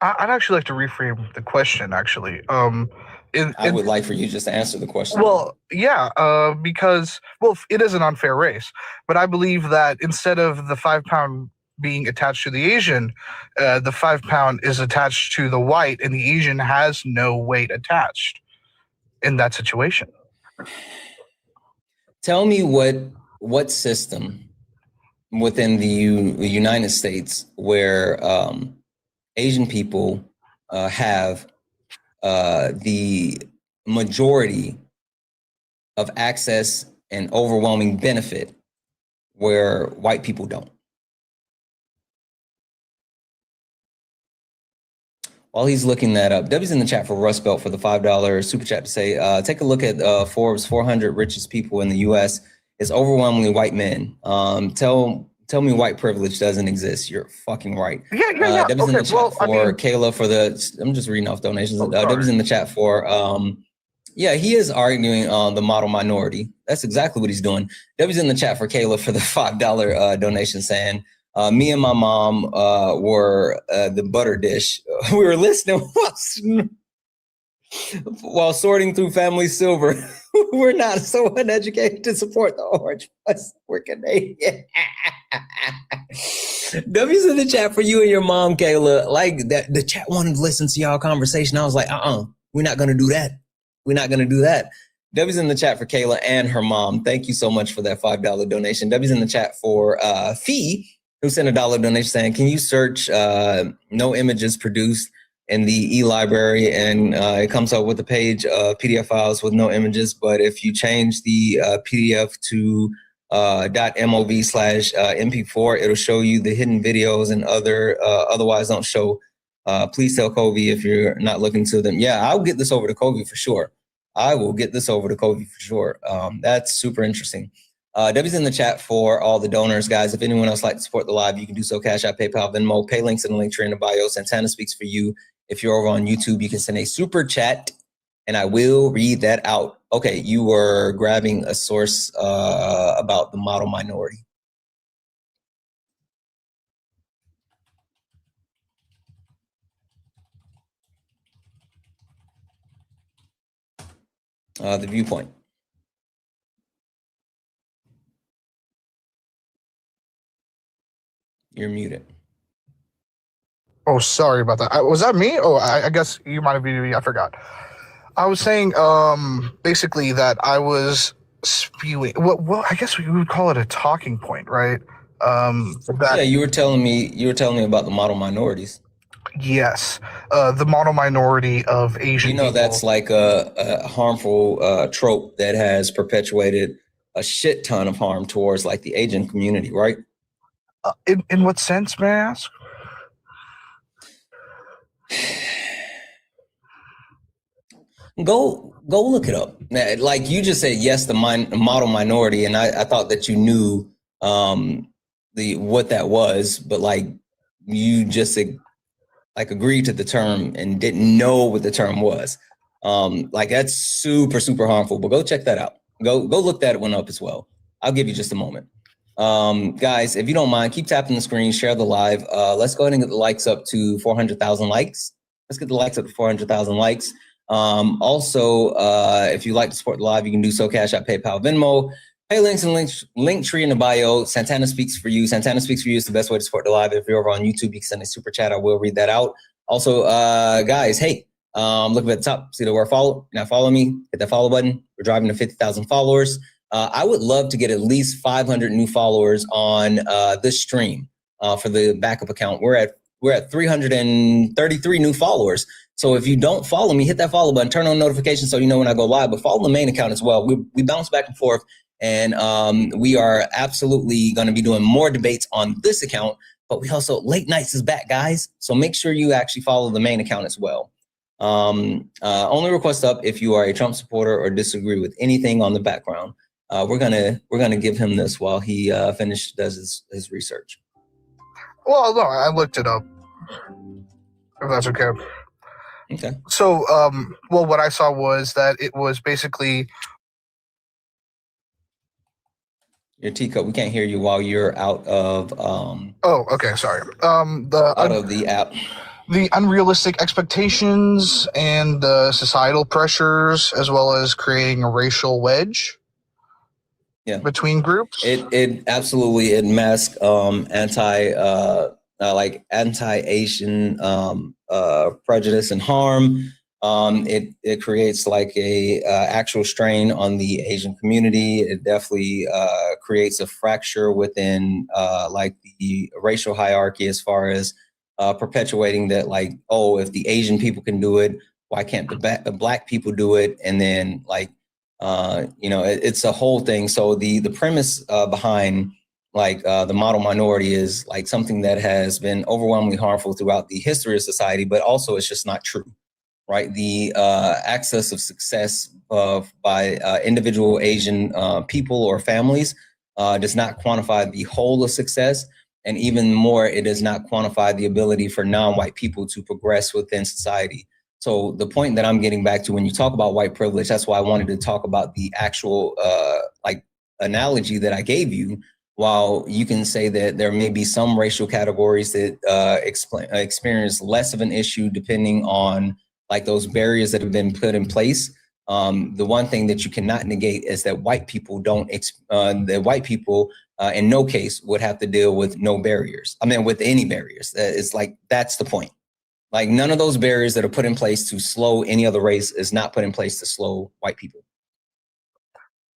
I'd actually like to reframe the question, actually. I would like for you just to answer the question. Well, yeah, because, it is an unfair race. But I believe that instead of the 5-pound being attached to the Asian, the 5-pound is attached to the white, and the Asian has no weight attached in that situation. Tell me what system within the United States where Asian people have the majority of access and overwhelming benefit where white people don't. While he's looking that up, Debbie's in the chat for Rust Belt for the $5 super chat to say, take a look at Forbes 400 richest people in the U.S. It's overwhelmingly white men. Tell me white privilege doesn't exist. You're fucking right. Yeah. Debbie's in the chat for Kayla for the, I'm just reading off donations. Debbie's in the chat for, he is arguing the model minority. That's exactly what he's doing. Debbie's in the chat for Kayla for the $5 donation saying, me and my mom were the butter dish. We were listening while sorting through family silver. We're not so uneducated to support the orange plus we're Canadian. W's in the chat for you and your mom, Kayla. Like that, the chat wanted to listen to y'all conversation. I was like, we're not gonna do that. We're not gonna do that. W's in the chat for Kayla and her mom. Thank you so much for that $5 donation. W's in the chat for Fee, who sent a $1 donation saying, can you search no images produced in the e-library, and it comes up with a page of PDF files with no images, but if you change the PDF to .mov/mp4, it'll show you the hidden videos and other otherwise don't show. Please tell Kobe if you're not looking to them. Yeah, I'll get this over to Kobe for sure. I will get this over to Kobe for sure. That's super interesting. Debbie's in the chat for all the donors, guys. If anyone else like to support the live, you can do so. Cash App, PayPal, Venmo, pay links in the link tree in the bio. Santana speaks for you. If you're over on YouTube, you can send a super chat and I will read that out. Okay, you were grabbing a source about the model minority. The viewpoint. You're muted. Oh, sorry about that. Was that me? Oh, I guess you might have been me. I forgot. I was saying basically that I was spewing. Well, I guess we would call it a talking point, right? You were telling me about the model minorities. Yes, the model minority of Asian people. That's like a harmful trope that has perpetuated a shit ton of harm towards like the Asian community, right? In what sense, may I ask? Go look it up. Like you just said, yes, the model minority, and I thought that you knew what that was, but like you just like agreed to the term and didn't know what the term was. Like that's super, super harmful, but go check that out. Go look that one up as well. I'll give you just a moment. Guys, if you don't mind, keep tapping the screen, share the live. Let's go ahead and get the likes up to 400,000 likes. Let's get the likes up to 400,000 likes. Also, if you like to support the live, you can do so. Cash App, PayPal, Venmo. Pay links and link tree in the bio. Santana Speaks for You. Santana Speaks for You is the best way to support the live. If you're over on YouTube, you can send a super chat. I will read that out. Also, guys, hey, look at the top. See the word follow. Now follow me. Hit that follow button. We're driving to 50,000 followers. I would love to get at least 500 new followers on this stream for the backup account. We're at 333 new followers. So if you don't follow me, hit that follow button, turn on notifications so you know when I go live, but follow the main account as well. We bounce back and forth, and we are absolutely going to be doing more debates on this account, but we also, late nights is back, guys. So make sure you actually follow the main account as well. Only request up if you are a Trump supporter or disagree with anything on the background. We're gonna give him this while he does his research. Well, no, I looked it up. If that's okay. Okay. So, well, what I saw was that it was basically Your teacup. We can't hear you while you're out of. Oh, okay. Sorry. Out of the app. The unrealistic expectations and the societal pressures, as well as creating a racial wedge. Yeah. Between groups. It absolutely masks anti-Asian prejudice and harm. It creates like a actual strain on the Asian community. It definitely creates a fracture within like the racial hierarchy, as far as perpetuating that, like, oh, if the Asian people can do it, why can't the black people do it? And then like it's a whole thing. So the premise behind like the model minority is like something that has been overwhelmingly harmful throughout the history of society, but also it's just not true, right? The access of success by individual Asian people or families does not quantify the whole of success. And even more, it does not quantify the ability for non-white people to progress within society. So the point that I'm getting back to when you talk about white privilege, that's why I wanted to talk about the actual like analogy that I gave you. While you can say that there may be some racial categories that experience less of an issue depending on like those barriers that have been put in place. The one thing that you cannot negate is that white people in no case would have to deal with no barriers. I mean, with any barriers. It's like, that's the point. Like none of those barriers that are put in place to slow any other race is not put in place to slow white people.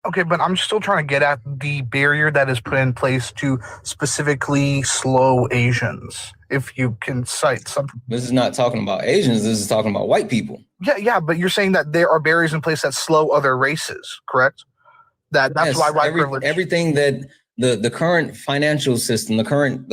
Okay, but I'm still trying to get at the barrier that is put in place to specifically slow Asians. If you can cite something. This is not talking about Asians. This is talking about white people. Yeah, but you're saying that there are barriers in place that slow other races, correct? That's yes, why white privilege. Everything that the current financial system, the current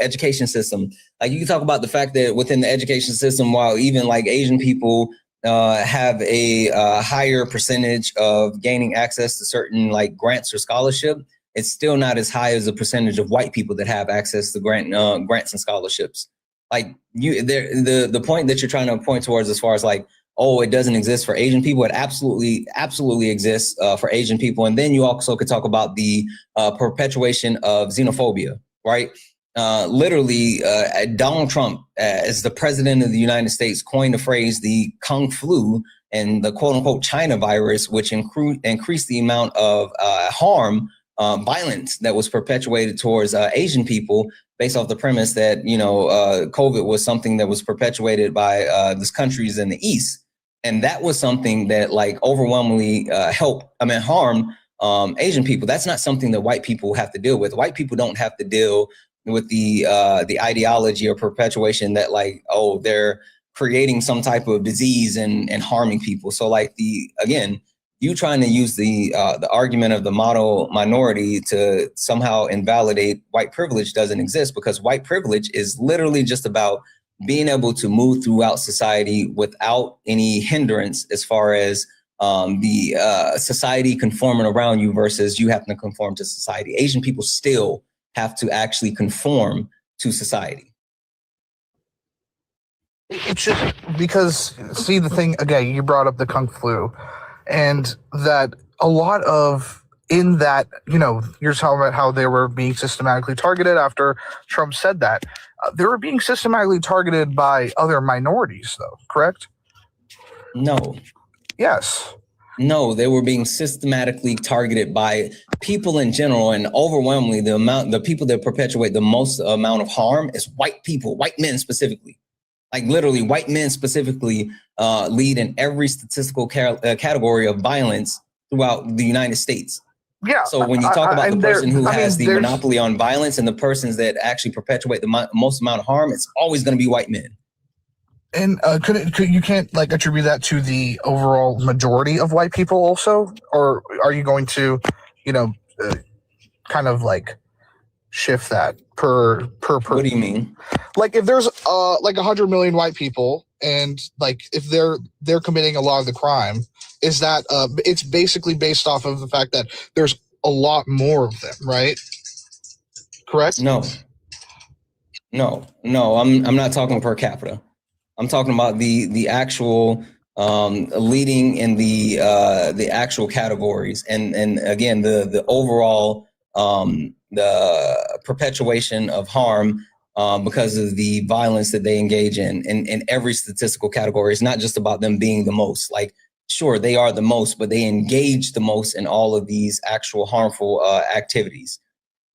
education system, like you can talk about the fact that within the education system, while even like Asian people have a higher percentage of gaining access to certain like grants or scholarship, it's still not as high as the percentage of white people that have access to grants and scholarships. Like the point that you're trying to point towards as far as like, oh, it doesn't exist for Asian people. It absolutely exists for Asian people. And then you also could talk about the perpetuation of xenophobia, right? Literally, Donald Trump, as the president of the United States, coined the phrase the Kung Flu and the quote unquote China virus, which increased the amount of harm, violence that was perpetuated towards Asian people, based off the premise that, COVID was something that was perpetuated by these countries in the East. And that was something that like overwhelmingly harmed Asian people. That's not something that white people have to deal with. White people don't have to deal with the ideology or perpetuation that like, oh, they're creating some type of disease and harming people. So like the you trying to use the argument of the model minority to somehow invalidate white privilege doesn't exist, because white privilege is literally just about being able to move throughout society without any hindrance as far as the society conforming around you versus you having to conform to society. Asian people still have to actually conform to society. It's just because, see, the thing, again, you brought up the Kung Flu, and that a lot of, in that, you know, you're talking about how they were being systematically targeted after Trump said that. They were being systematically targeted by other minorities, though, correct? No. Yes. No, they were being systematically targeted by people in general, and overwhelmingly the people that perpetuate the most amount of harm is white people, white men specifically. Like literally, white men specifically lead in every statistical category of violence throughout the United States. Yeah. So when you talk about the person who has the monopoly on violence and the persons that actually perpetuate the most amount of harm, it's always going to be white men. And you can't like attribute that to the overall majority of white people also, or are you going to, you know, kind of like shift that per? What do you mean? Like if there's like 100 million white people, and like if they're committing a lot of the crime, is that it's basically based off of the fact that there's a lot more of them, right? Correct? No, I'm not talking per capita. I'm talking about the actual leading in the actual categories, and again the overall the perpetuation of harm because of the violence that they engage in every statistical category. It's not just about them being the most. Like, sure, they are the most, but they engage the most in all of these actual harmful activities.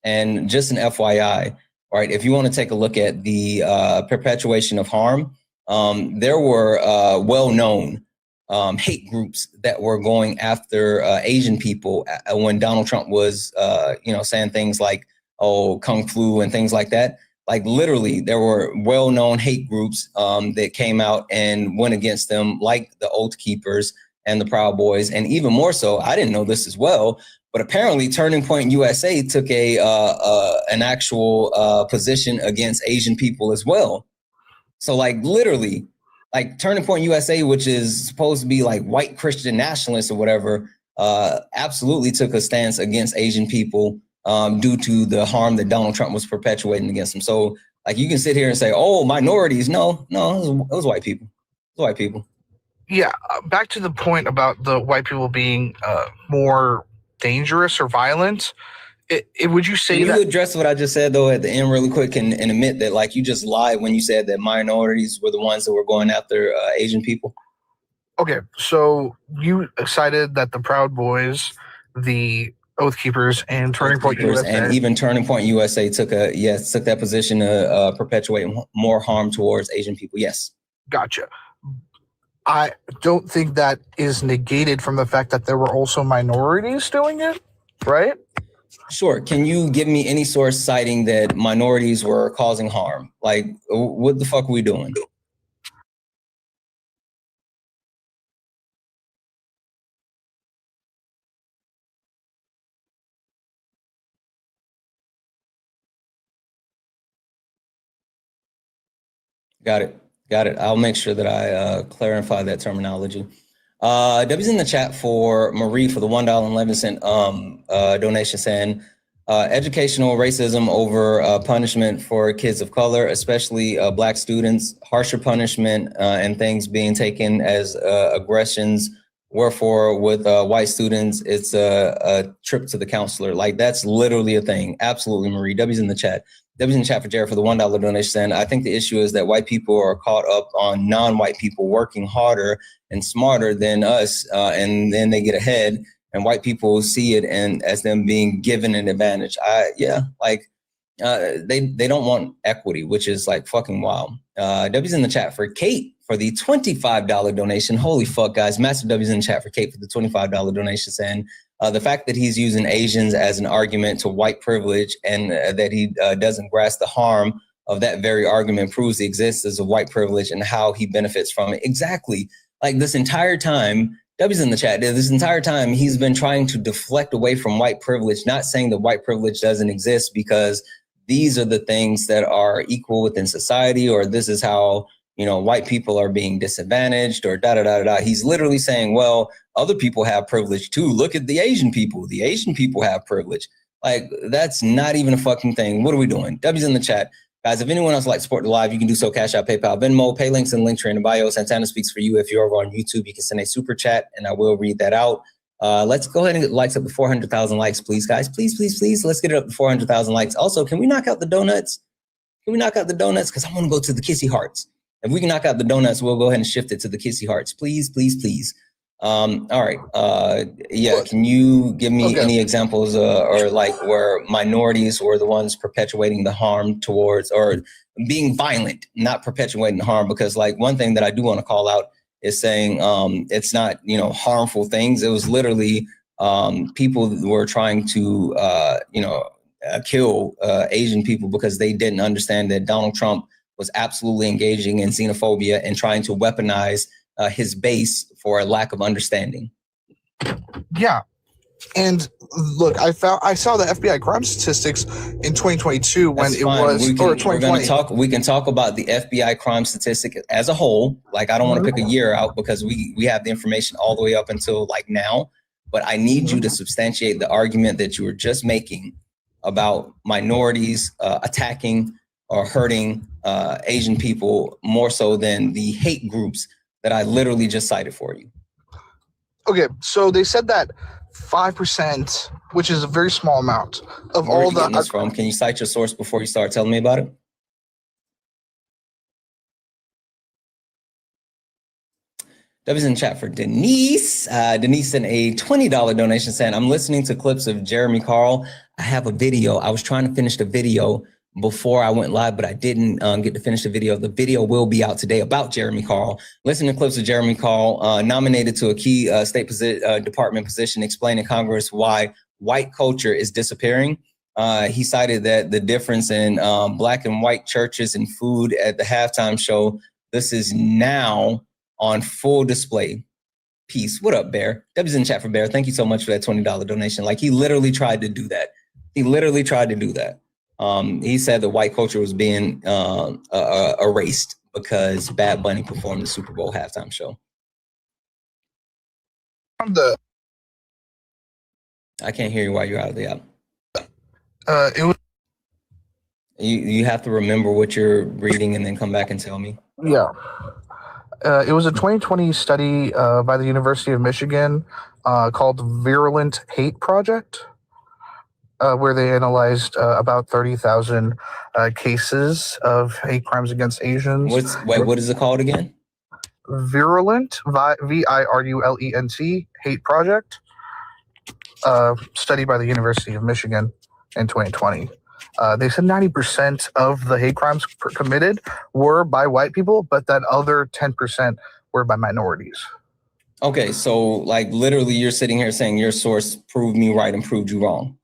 And just an FYI, right? If you want to take a look at the perpetuation of harm. There were well-known hate groups that were going after Asian people when Donald Trump was, saying things like, "Oh, Kung Flu" and things like that. Like literally, there were well-known hate groups that came out and went against them, like the Oath Keepers and the Proud Boys, and even more so. I didn't know this as well, but apparently, Turning Point USA took an actual position against Asian people as well. So like literally, like Turning Point USA, which is supposed to be like white Christian nationalists or whatever, absolutely took a stance against Asian people due to the harm that Donald Trump was perpetuating against them. So like you can sit here and say, oh, minorities. No, it was white people. It was white people. Yeah. Back to the point about the white people being more dangerous or violent. Would you say Can you address what I just said though at the end really quick and admit that like you just lied when you said that minorities were the ones that were going after Asian people? Okay, so you cited that the Proud Boys, the Oath Keepers, and Turning Point USA, and even Turning Point USA took that position to perpetuate more harm towards Asian people. Yes. Gotcha. I don't think that is negated from the fact that there were also minorities doing it, right? Sure. Can you give me any source citing that minorities were causing harm? Like, what the fuck are we doing? Got it. I'll make sure that I clarify that terminology. W's in the chat for Marie for the $1.11 donation saying, educational racism over punishment for kids of color, especially Black students, harsher punishment and things being taken as aggressions. Wherefore, with white students, it's a trip to the counselor. Like, that's literally a thing. Absolutely, Marie. W's in the chat. W's in the chat for Jared for the $1 donation saying, I think the issue is that white people are caught up on non-white people working harder and smarter than us, and then they get ahead. And white people see it and as them being given an advantage. They don't want equity, which is like fucking wild. W's in the chat for Kate for the $25 donation. Holy fuck, guys. Massive W's in the chat for Kate for the $25 donation saying, the fact that he's using Asians as an argument to white privilege and that he doesn't grasp the harm of that very argument proves the existence of white privilege and how he benefits from it. Exactly. Like this entire time, W's in the chat. This entire time, he's been trying to deflect away from white privilege, not saying that white privilege doesn't exist because these are the things that are equal within society, or this is how, you know, white people are being disadvantaged, or da-da-da-da-da. He's literally saying, well, other people have privilege too. Look at the Asian people. The Asian people have privilege. Like, that's not even a fucking thing. What are we doing? W's in the chat. Guys, if anyone else would like to support the live, you can do so. Cash App, PayPal, Venmo, pay links and links are in the bio. Santana speaks for you. If you're over on YouTube, you can send a super chat and I will read that out. Let's go ahead and get likes up to 400,000 likes, please, guys. Please, please, please. Let's get it up to 400,000 likes. Also, can we knock out the donuts? Can we knock out the donuts? Because I want to go to the kissy hearts. If we can knock out the donuts, we'll go ahead and shift it to the kissy hearts. Please, please, please. All right. Yeah. Can you give me any examples or like where minorities were the ones perpetuating the harm towards, or being violent, not perpetuating the harm? Because like one thing that I do want to call out is saying it's not, you know, harmful things. It was literally people that were trying to, you know, kill Asian people because they didn't understand that Donald Trump was absolutely engaging in xenophobia and trying to weaponize his base for a lack of understanding. Yeah. And look, I saw the FBI crime statistics in 2022 when it was, or 2020. We can talk about the FBI crime statistic as a whole. Like, I don't want to pick a year out because we have the information all the way up until like now, but I need you to substantiate the argument that you were just making about minorities attacking or hurting Asian people more so than the hate groups that I literally just cited for you. Okay, so they said that 5%, which is a very small amount of Where all are you the. getting this from? Can you cite your source before you start telling me about it? That was in chat for Denise. Denise sent a $20 donation saying, I'm listening to clips of Jeremy Carl. I have a video. I was trying to finish the video before I went live, but I didn't get to finish the video. The video will be out today about Jeremy Carl. Listen to clips of Jeremy Carl, nominated to a key State Department position, explaining Congress why white culture is disappearing. He cited that the difference in black and white churches and food at the halftime show, this is now on full display. Peace. What up, Bear? W's in chat for Bear. Thank you so much for that $20 donation. Like, he literally tried to do that. He literally tried to do that. He said that white culture was being erased because Bad Bunny performed the Super Bowl halftime show. I can't hear you while you're out of the app. It was. You have to remember what you're reading and then come back and tell me. Yeah. It was a 2020 study by the University of Michigan called Virulent Hate Project, where they analyzed about 30,000 cases of hate crimes against Asians. What is it called again? Virulent, Virulent Hate Project, study by the University of Michigan in 2020. They said 90% of the hate crimes committed were by white people, but that other 10% were by minorities. Okay, so like literally you're sitting here saying your source proved me right and proved you wrong.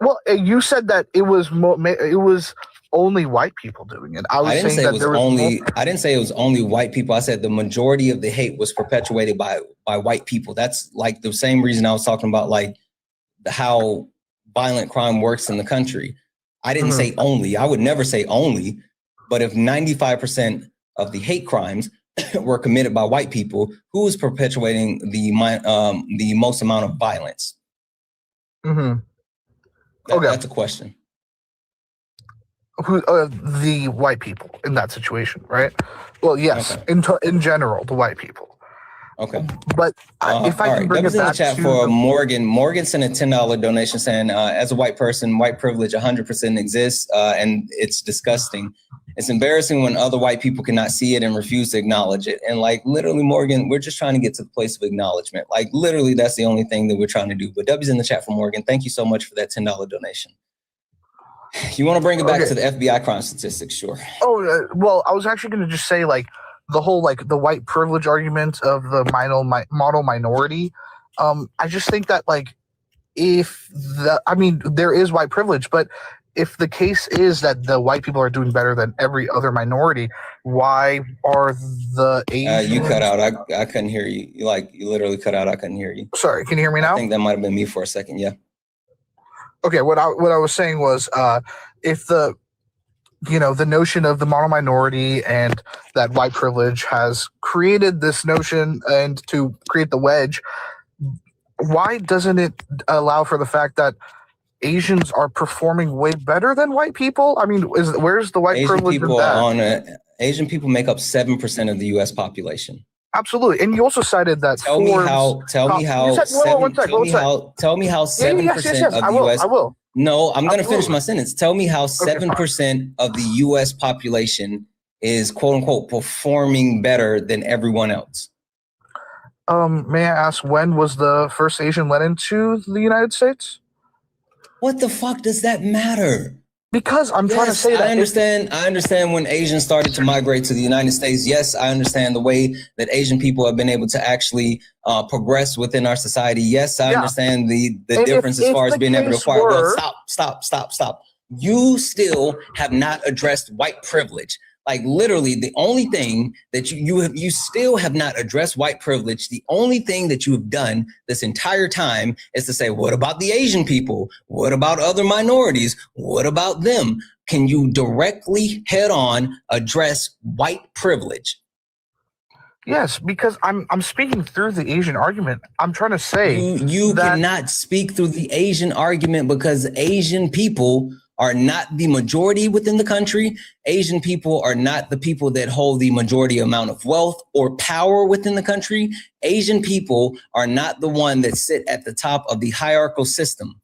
Well, you said that it was only white people doing it. I didn't say it was only white people. I said the majority of the hate was perpetuated by white people. That's like the same reason I was talking about like how violent crime works in the country. I didn't say only. I would never say only. But if 95% of the hate crimes were committed by white people, who is perpetuating the most amount of violence? That's a question. Who the white people in that situation, right? Well, yes, in general, the white people. Okay. But if I can bring it back chat to for Morgan. Morgan sent a $10 donation saying, as a white person, white privilege 100% exists, and it's disgusting. It's embarrassing when other white people cannot see it and refuse to acknowledge it. And like literally, Morgan, we're just trying to get to the place of acknowledgement. Like literally, that's the only thing that we're trying to do. But W's in the chat for Morgan. Thank you so much for that $10 donation. You want to bring it back to the FBI crime statistics? Sure. Oh, well, I was actually going to just say like the whole like the white privilege argument of the model minority. I just think that like there is white privilege, but if the case is that the white people are doing better than every other minority, why are the Asians? You cut out. I couldn't hear you. You literally cut out. I couldn't hear you. Sorry, can you hear me now? I think that might have been me for a second. Yeah. Okay, what I was saying was, if the notion of the mono minority and that white privilege has created this notion and to create the wedge, why doesn't it allow for the fact that Asians are performing way better than white people? I mean, where's the white privilege in that? Asian people make up 7% of the U.S. population. Absolutely, and you also cited that. Tell me how 7% of the U.S. I will. No, I'm going to finish my sentence. Tell me how 7% of the U.S. population is quote unquote performing better than everyone else. May I ask, when was the first Asian let into the United States? What the fuck does that matter? Because I'm trying to say that I understand when Asians started to migrate to the United States. Yes, I understand the way that Asian people have been able to actually progress within our society. Yes, I understand the difference as far as being able to acquire wealth. Stop. You still have not addressed white privilege. Like literally the only thing that you still have not addressed white privilege. The only thing that you have done this entire time is to say, what about the Asian people? What about other minorities? What about them? Can you directly head on address white privilege? Yes, because I'm speaking through the Asian argument. I'm trying to say you cannot speak through the Asian argument because Asian people are not the majority within the country. Asian people are not the people that hold the majority amount of wealth or power within the country. Asian people are not the one that sit at the top of the hierarchical system.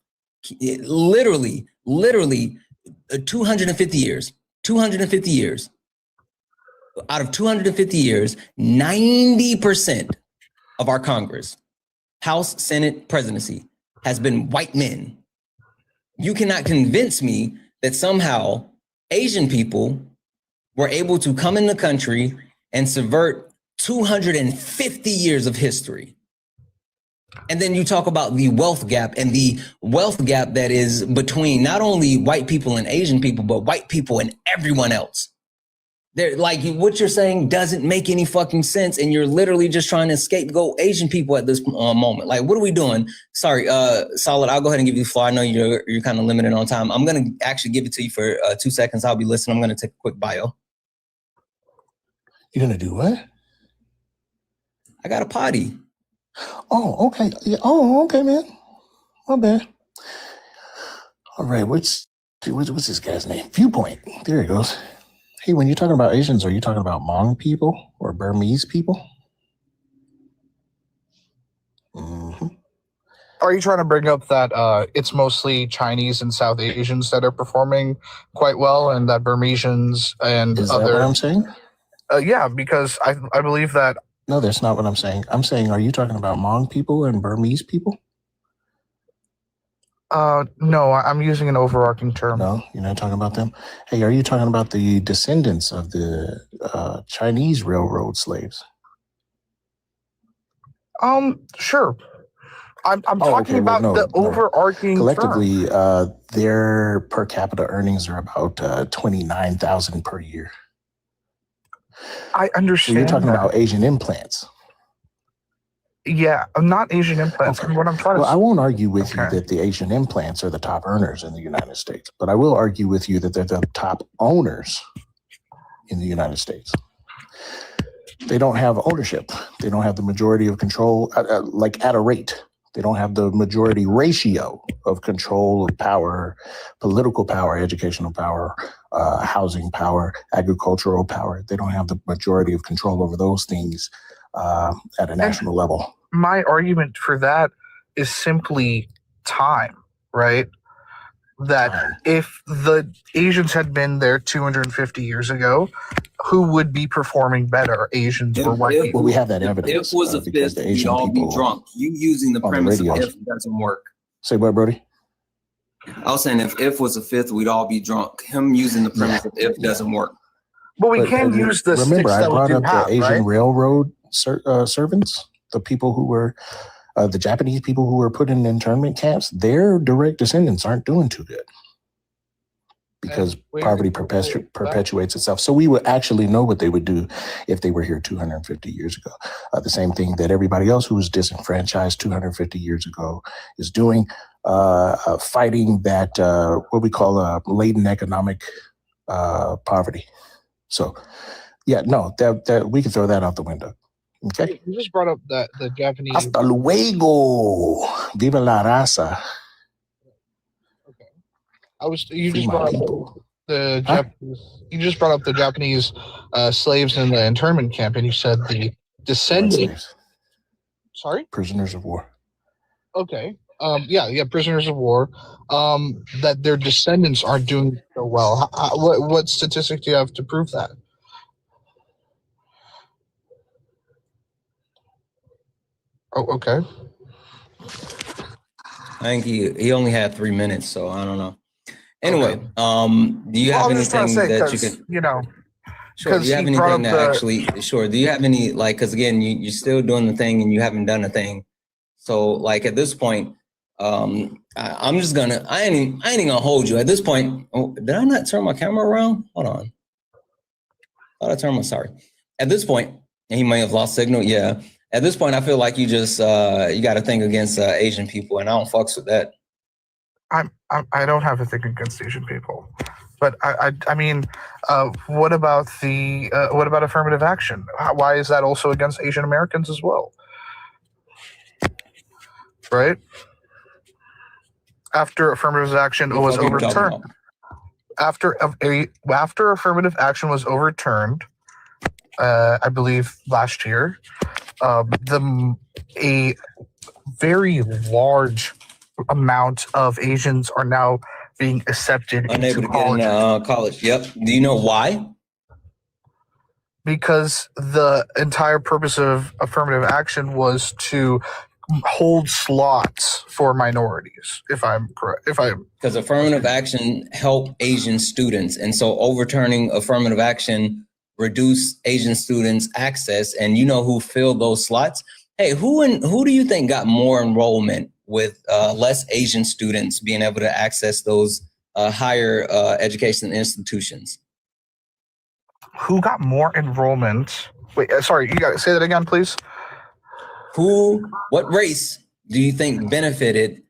Literally 250 years. Out of 250 years, 90% of our Congress, House, Senate, presidency has been white men. You cannot convince me that somehow Asian people were able to come in the country and subvert 250 years of history. And then you talk about the wealth gap and the wealth gap that is between not only white people and Asian people, but white people and everyone else. They're like, what you're saying doesn't make any fucking sense. And you're literally just trying to scapegoat Asian people at this moment. Like, what are we doing? Sorry, Solid, I'll go ahead and give you the floor. I know you're kind of limited on time. I'm going to actually give it to you for 2 seconds. I'll be listening. I'm going to take a quick bio. You're going to do what? I got a potty. Oh, okay. Yeah. Oh, okay, man. My bad. All right. What's this guy's name? Viewpoint. There he goes. Hey, when you're talking about Asians, are you talking about Hmong people or Burmese people? Mm-hmm. Are you trying to bring up that it's mostly Chinese and South Asians that are performing quite well, and that Burmesians and Is other? that what I'm saying? Yeah, because I believe that. No, that's not what I'm saying. I'm saying, are you talking about Hmong people and Burmese people? No, I'm using an overarching term. No, you're not talking about them? Hey, are you talking about the descendants of the Chinese railroad slaves? Sure. I'm talking about the overarching collectively, their per capita earnings are about $29,000 per year. I understand. So you're talking about Asian implants. Yeah, not Asian implants. Okay. What I'm trying to I won't argue with you that the Asian implants are the top earners in the United States, but I will argue with you that they're the top owners in the United States. They don't have ownership. They don't have the majority of control, like at a rate. They don't have the majority ratio of control of power, political power, educational power, housing power, agricultural power. They don't have the majority of control over those things at a national level. My argument for that is simply time, right? That if the Asians had been there 250 years ago, who would be performing better, Asians or white people? Well, we have that evidence. If was a fifth, we'd all be drunk. You using the premise of if doesn't work. Say what, Brody? I was saying if was a fifth, we'd all be drunk. Him using the premise of if doesn't work. But we can use the remember, sticks I that brought we up do have, the Asian right? railroad servants, the people who were, the Japanese people who were put in internment camps. Their direct descendants aren't doing too good. because poverty perpetuates itself. So we would actually know what they would do if they were here 250 years ago. The same thing that everybody else who was disenfranchised 250 years ago is doing, fighting that, what we call latent economic poverty. So, yeah, no, that we can throw that out the window. Okay. You just brought up that the Japanese. Hasta luego. Viva la raza. You just brought up the Japanese. You just brought up the Japanese slaves in the internment camp, and you said the descendants. Sorry. Prisoners of war. Okay. Yeah, prisoners of war. That their descendants aren't doing so well. What statistic do you have to prove that? Oh, okay. I think he only had 3 minutes, so I don't know. Anyway, do you have anything that you can, sure, do you have anything that actually, sure, do you have any, like, because again, you're still doing the thing and you haven't done a thing. So like at this point, I'm just gonna, I ain't gonna hold you at this point. Oh, did I not turn my camera around? Hold on. Thought I turned my, sorry. At this point, and he may have lost signal. Yeah. At this point, I feel like you just, you got a thing against Asian people, and I don't fucks with that. I don't have a thing against Asian people, but I mean, what about affirmative action? Why is that also against Asian Americans as well? Right? After affirmative action was overturned, after affirmative action was overturned, I believe last year, a very large amount of Asians are now being accepted unable into to get into college. Yep. Do you know why? Because the entire purpose of affirmative action was to hold slots for minorities, if I'm correct. Because affirmative action help Asian students, and so overturning affirmative action reduce Asian students' access. And you know who filled those slots? Hey, who do you think got more enrollment with less Asian students being able to access those higher education institutions? Who got more enrollment? Wait, sorry, you got to say that again, please. What race do you think benefited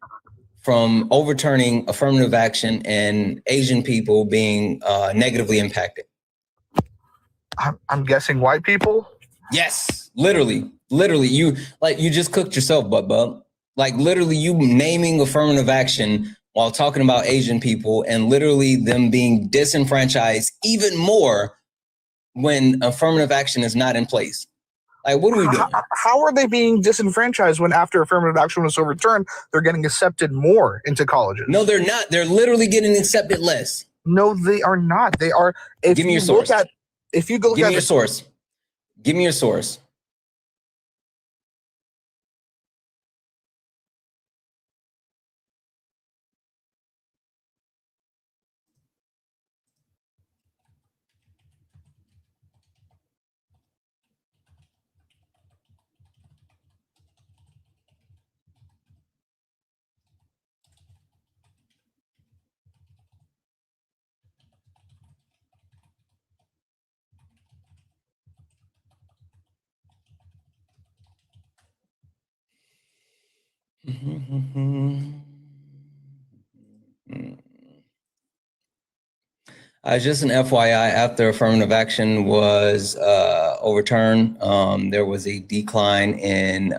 from overturning affirmative action and Asian people being negatively impacted? I'm guessing white people. Yes, literally, you just cooked yourself, bub. Like literally, you naming affirmative action while talking about Asian people and literally them being disenfranchised even more when affirmative action is not in place. Like, what are we doing? How are they being disenfranchised when after affirmative action was overturned, they're getting accepted more into colleges? No, they're not. They're literally getting accepted less. No, they are not. They are. Give me your source. If you go look at your source. Give me your source. Just an FYI, after affirmative action was overturned, there was a decline in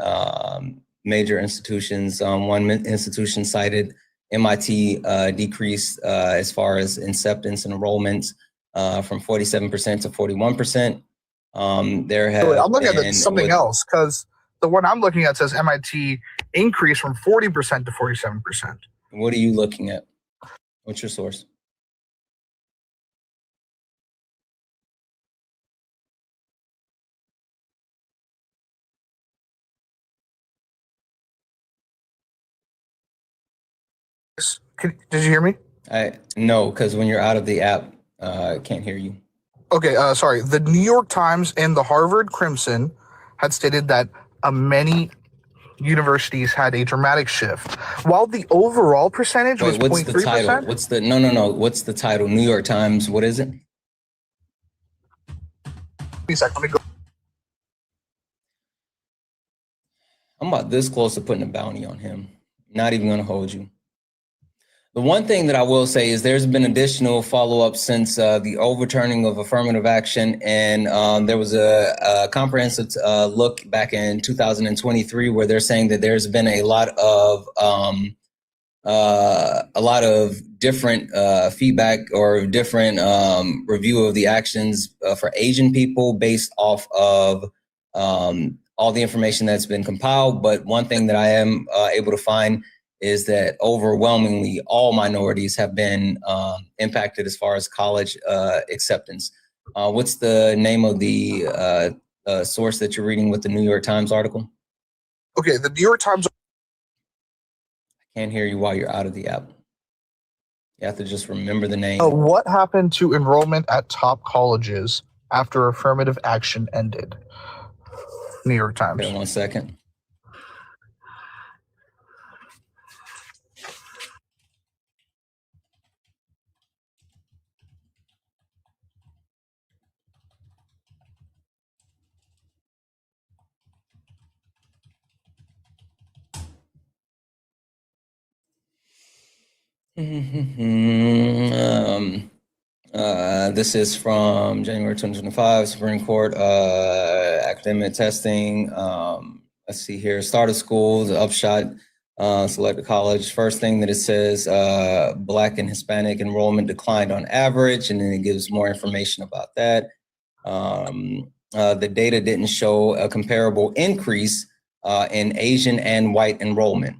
major institutions. One institution cited MIT decreased as far as acceptance and enrollments from 47% to 41%. I'm looking at something else because the one I'm looking at says MIT increased from 40% to 47%. What are you looking at? What's your source? Did you hear me? No, because when you're out of the app, I can't hear you. Okay, sorry. The New York Times and the Harvard Crimson had stated that many universities had a dramatic shift. While the overall percentage was 0.3%. What's the title? What's the no? What's the title? New York Times. What is it? Let me go. I'm about this close to putting a bounty on him. Not even gonna hold you. The one thing that I will say is there's been additional follow-up since the overturning of affirmative action, and there was a comprehensive look back in 2023 where they're saying that there's been a lot of different feedback or different review of the actions for Asian people based off of all the information that's been compiled. But one thing that I am able to find is that overwhelmingly all minorities have been impacted as far as college acceptance. What's the name of the source that you're reading with the New York Times article? Okay, the New York Times. I can't hear you while you're out of the app. You have to just remember the name. What happened to enrollment at top colleges after affirmative action ended? New York Times. Okay, 1 second. This is from January 2025, Supreme Court academic testing. Let's see here, start of school, the upshot, select a college. First thing that it says, Black and Hispanic enrollment declined on average, and then it gives more information about that. The data didn't show a comparable increase in Asian and white enrollment.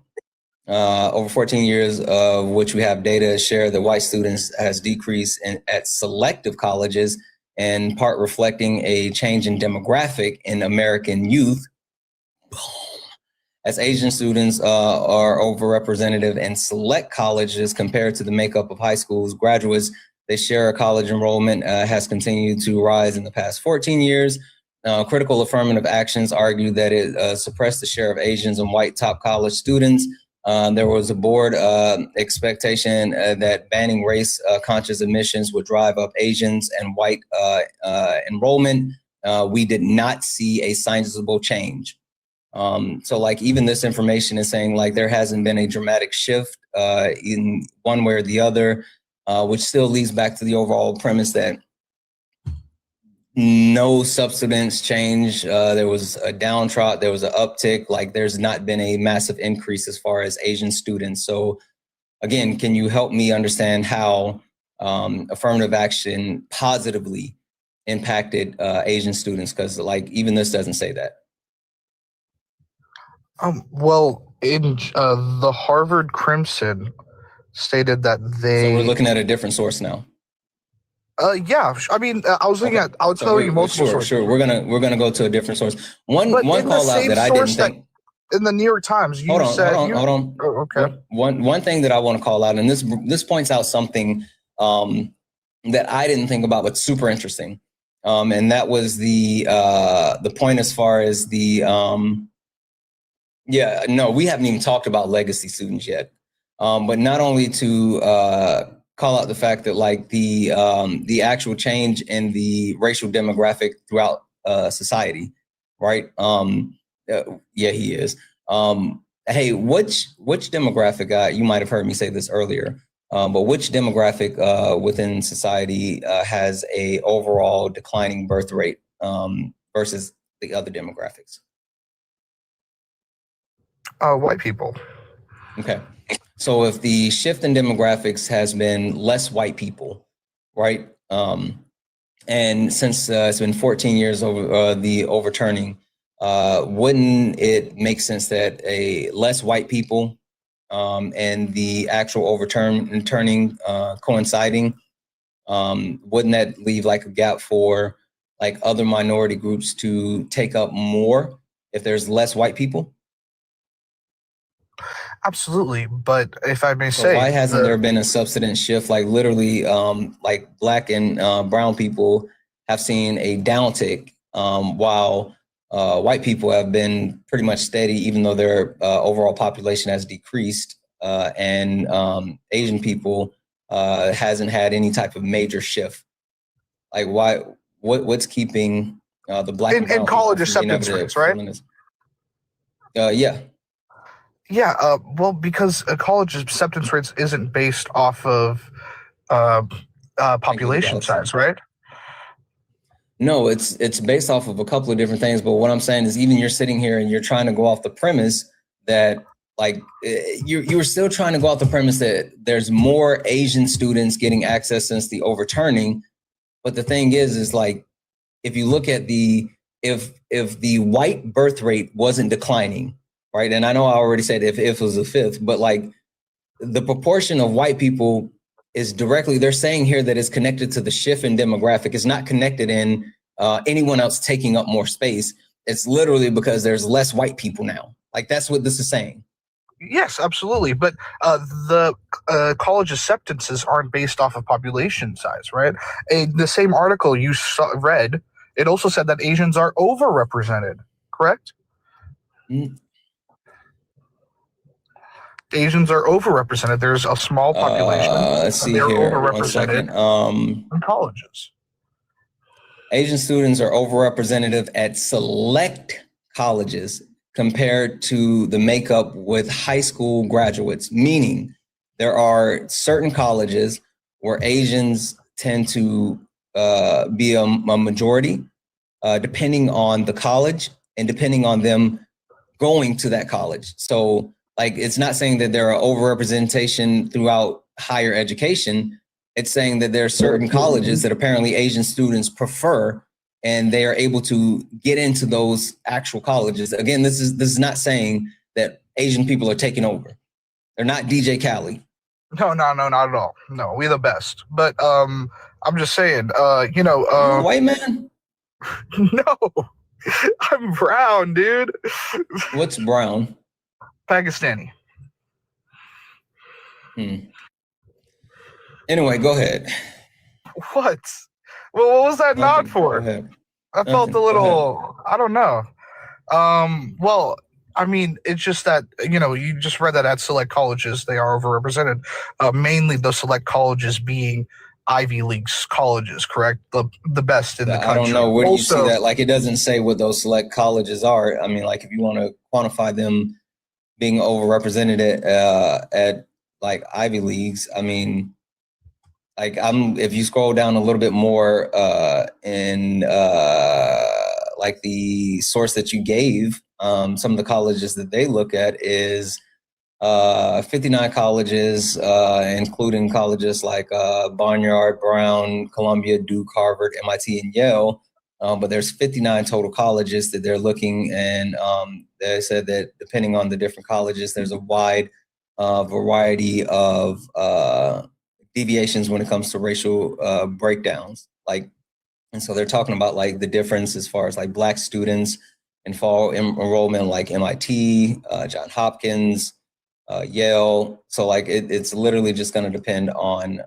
Over 14 years of which we have data share that white students has decreased at selective colleges, in part reflecting a change in demographic in American youth. As Asian students are overrepresented in select colleges compared to the makeup of high schools graduates, they share a college enrollment has continued to rise in the past 14 years. Critical affirmative actions argue that it suppressed the share of Asians and white top college students. There was a board expectation that banning race conscious admissions would drive up Asians and white enrollment. We did not see a sizable change. So like even this information is saying like there hasn't been a dramatic shift in one way or the other, which still leads back to the overall premise that no substance change. There was a downtrot, there was an uptick, like there's not been a massive increase as far as Asian students. So again, can you help me understand how affirmative action positively impacted Asian students? Because like even this doesn't say that. Well, in the Harvard Crimson stated that they. So we're looking at a different source now. Yeah, I mean, I was looking at. I was telling you multiple sources. Sure. We're gonna go to a different source. One call out that I didn't think. In the New York Times, you said. Hold on. Oh, okay. One thing that I want to call out, and this points out something that I didn't think about, but super interesting, and that was the point as far as the. Yeah, no, we haven't even talked about legacy students yet, but not only to call out the fact that like the actual change in the racial demographic throughout society, right? Yeah, he is. Hey, which demographic? You might have heard me say this earlier, but which demographic within society has a overall declining birth rate versus the other demographics? White people. Okay. So if the shift in demographics has been less white people, right? And since it's been 14 years over the overturning, wouldn't it make sense that a less white people and the actual overturning coinciding, wouldn't that leave like a gap for like other minority groups to take up more if there's less white people? Absolutely, but if I may say, why hasn't there been a substantive shift? Like literally, like Black and brown people have seen a downtick, while white people have been pretty much steady, even though their overall population has decreased, and Asian people hasn't had any type of major shift. Like, why? What's keeping the black and brown in college people from being acceptance able to rates, right? fill in this? Yeah. Yeah, well, because a college acceptance rates isn't based off of population size, right? No, it's based off of a couple of different things. But what I'm saying is, even you're sitting here and you're trying to go off the premise that, like, you're still trying to go off the premise that there's more Asian students getting access since the overturning. But the thing is like, if you look at if the white birth rate wasn't declining, right? And I know I already said if it was a fifth, but like the proportion of white people is directly, they're saying here that it's connected to the shift in demographic. It's not connected in anyone else taking up more space. It's literally because there's less white people now. Like, that's what this is saying. Yes, absolutely. But the college acceptances aren't based off of population size, right? In the same article you read, it also said that Asians are overrepresented, correct? Asians are overrepresented. There's a small population. Let's see they're here. overrepresented 1 second. in colleges. Asian students are overrepresented at select colleges compared to the makeup with high school graduates, meaning there are certain colleges where Asians tend to be a majority, depending on the college and depending on them going to that college. So, like, it's not saying that there are overrepresentation throughout higher education. It's saying that there are certain colleges that apparently Asian students prefer, and they are able to get into those actual colleges. Again, this is not saying that Asian people are taking over. They're not DJ Khaled. No, not at all. No, we're the best. But I'm just saying, You're a white man? No, I'm brown, dude. What's brown? Pakistani. Anyway, go ahead. What? Well, what was that nod for? I felt a little, I don't know. Well, I mean, it's just that, you just read that at select colleges, they are overrepresented. Mainly the select colleges being Ivy League colleges, correct? The best in the country. I don't know. Where do you see that? Like, it doesn't say what those select colleges are. I mean, like, if you want to quantify them being overrepresented at like Ivy Leagues, I mean, like, if you scroll down a little bit more in like the source that you gave, some of the colleges that they look at is 59 colleges, including colleges like Barnard, Brown, Columbia, Duke, Harvard, MIT, and Yale. But there's 59 total colleges that they're looking, and they said that depending on the different colleges, there's a wide variety of deviations when it comes to racial breakdowns. Like, and so they're talking about like the difference as far as like Black students and fall enrollment, like MIT, Johns Hopkins, Yale. So like it's literally just going to depend on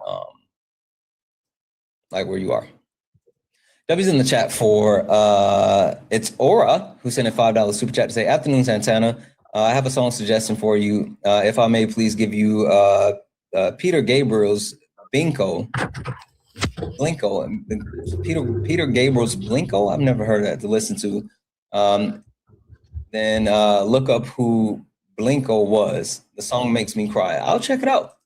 like where you are. W's in the chat for it's Aura, who sent a $5 super chat to say, "Afternoon, Santana. I have a song suggestion for you. If I may please give you Peter Gabriel's Blinko. Peter Gabriel's Blinko. I've never heard that to listen to. Then look up who Blinko was. The song makes me cry. I'll check it out.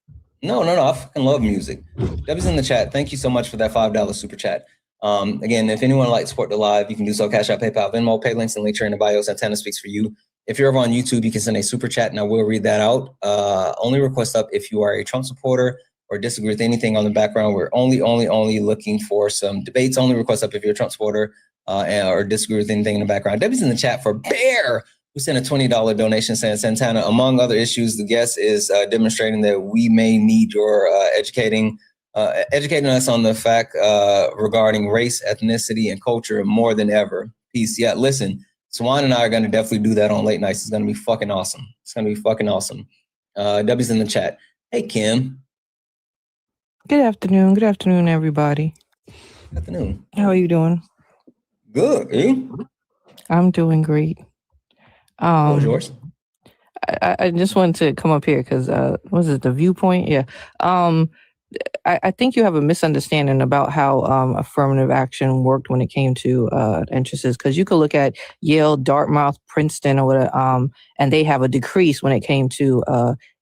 No, I fucking love music. W's in the chat. Thank you so much for that $5 super chat. Again, if anyone would like to support the live, you can do so. Cash App, PayPal, Venmo, pay links, and link in the bio. Santana speaks for you. If you're over on YouTube, you can send a super chat, and I will read that out. Only request up if you are a Trump supporter or disagree with anything on the background. We're only looking for some debates. Only request up if you're a Trump supporter or disagree with anything in the background. Debbie's in the chat for Bear, who sent a $20 donation saying, "Santana, among other issues, the guest is demonstrating that we may need your educating us on the fact regarding race, ethnicity, and culture more than ever. Peace." Yeah, listen, Swan and I are going to definitely do that on late nights. It's going to be fucking awesome. It's going to be fucking awesome. W's in the chat. Hey, Kim. Good afternoon. Good afternoon, everybody. Good afternoon. How are you doing? Good. You? I'm doing great. What was yours? I just wanted to come up here because was it the viewpoint? Yeah. I think you have a misunderstanding about how affirmative action worked when it came to entrances, because you could look at Yale, Dartmouth, Princeton, or whatever, and they have a decrease when it came to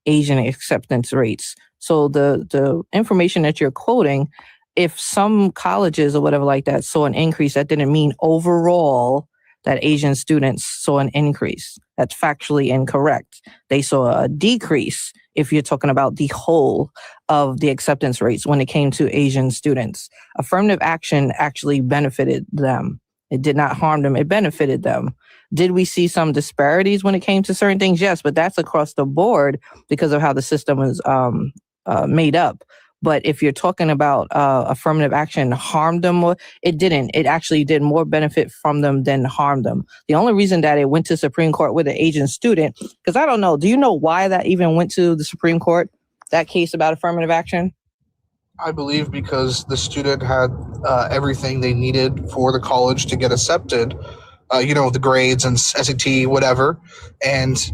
Asian acceptance rates. So the information that you're quoting, if some colleges or whatever like that saw an increase, that didn't mean overall that Asian students saw an increase. That's factually incorrect. They saw a decrease if you're talking about the whole of the acceptance rates when it came to Asian students. Affirmative action actually benefited them. It did not harm them. It benefited them. Did we see some disparities when it came to certain things? Yes, but that's across the board because of how the system is made up. But if you're talking about affirmative action harmed them, it didn't. It actually did more benefit from them than harm them. The only reason that it went to Supreme Court with an Asian student, because I don't know, do you know why that even went to the Supreme Court, that case about affirmative action? I believe because the student had everything they needed for the college to get accepted, the grades and SAT, whatever, and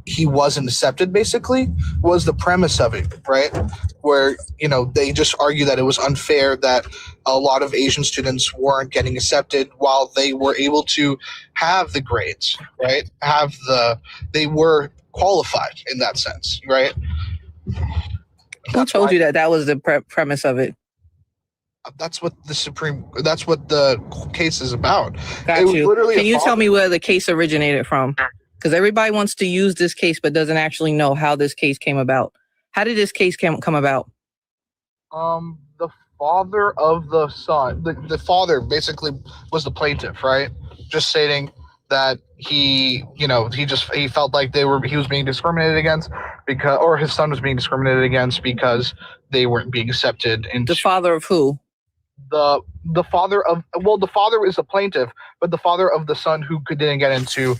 he wasn't accepted, basically, was the premise of it, right? Where, they just argue that it was unfair that a lot of Asian students weren't getting accepted while they were able to have the grades, right? They were qualified in that sense, right? Who told you that was the premise of it? That's what the case is about. Got you. Can you tell me where the case originated from? Because everybody wants to use this case, but doesn't actually know how this case came about. How did this case come about? The father of the son, the father basically was the plaintiff, right? Just stating that he felt like he was being discriminated against or his son was being discriminated against because they weren't being accepted into. The father of who? The father is the plaintiff, but the father of the son who didn't get into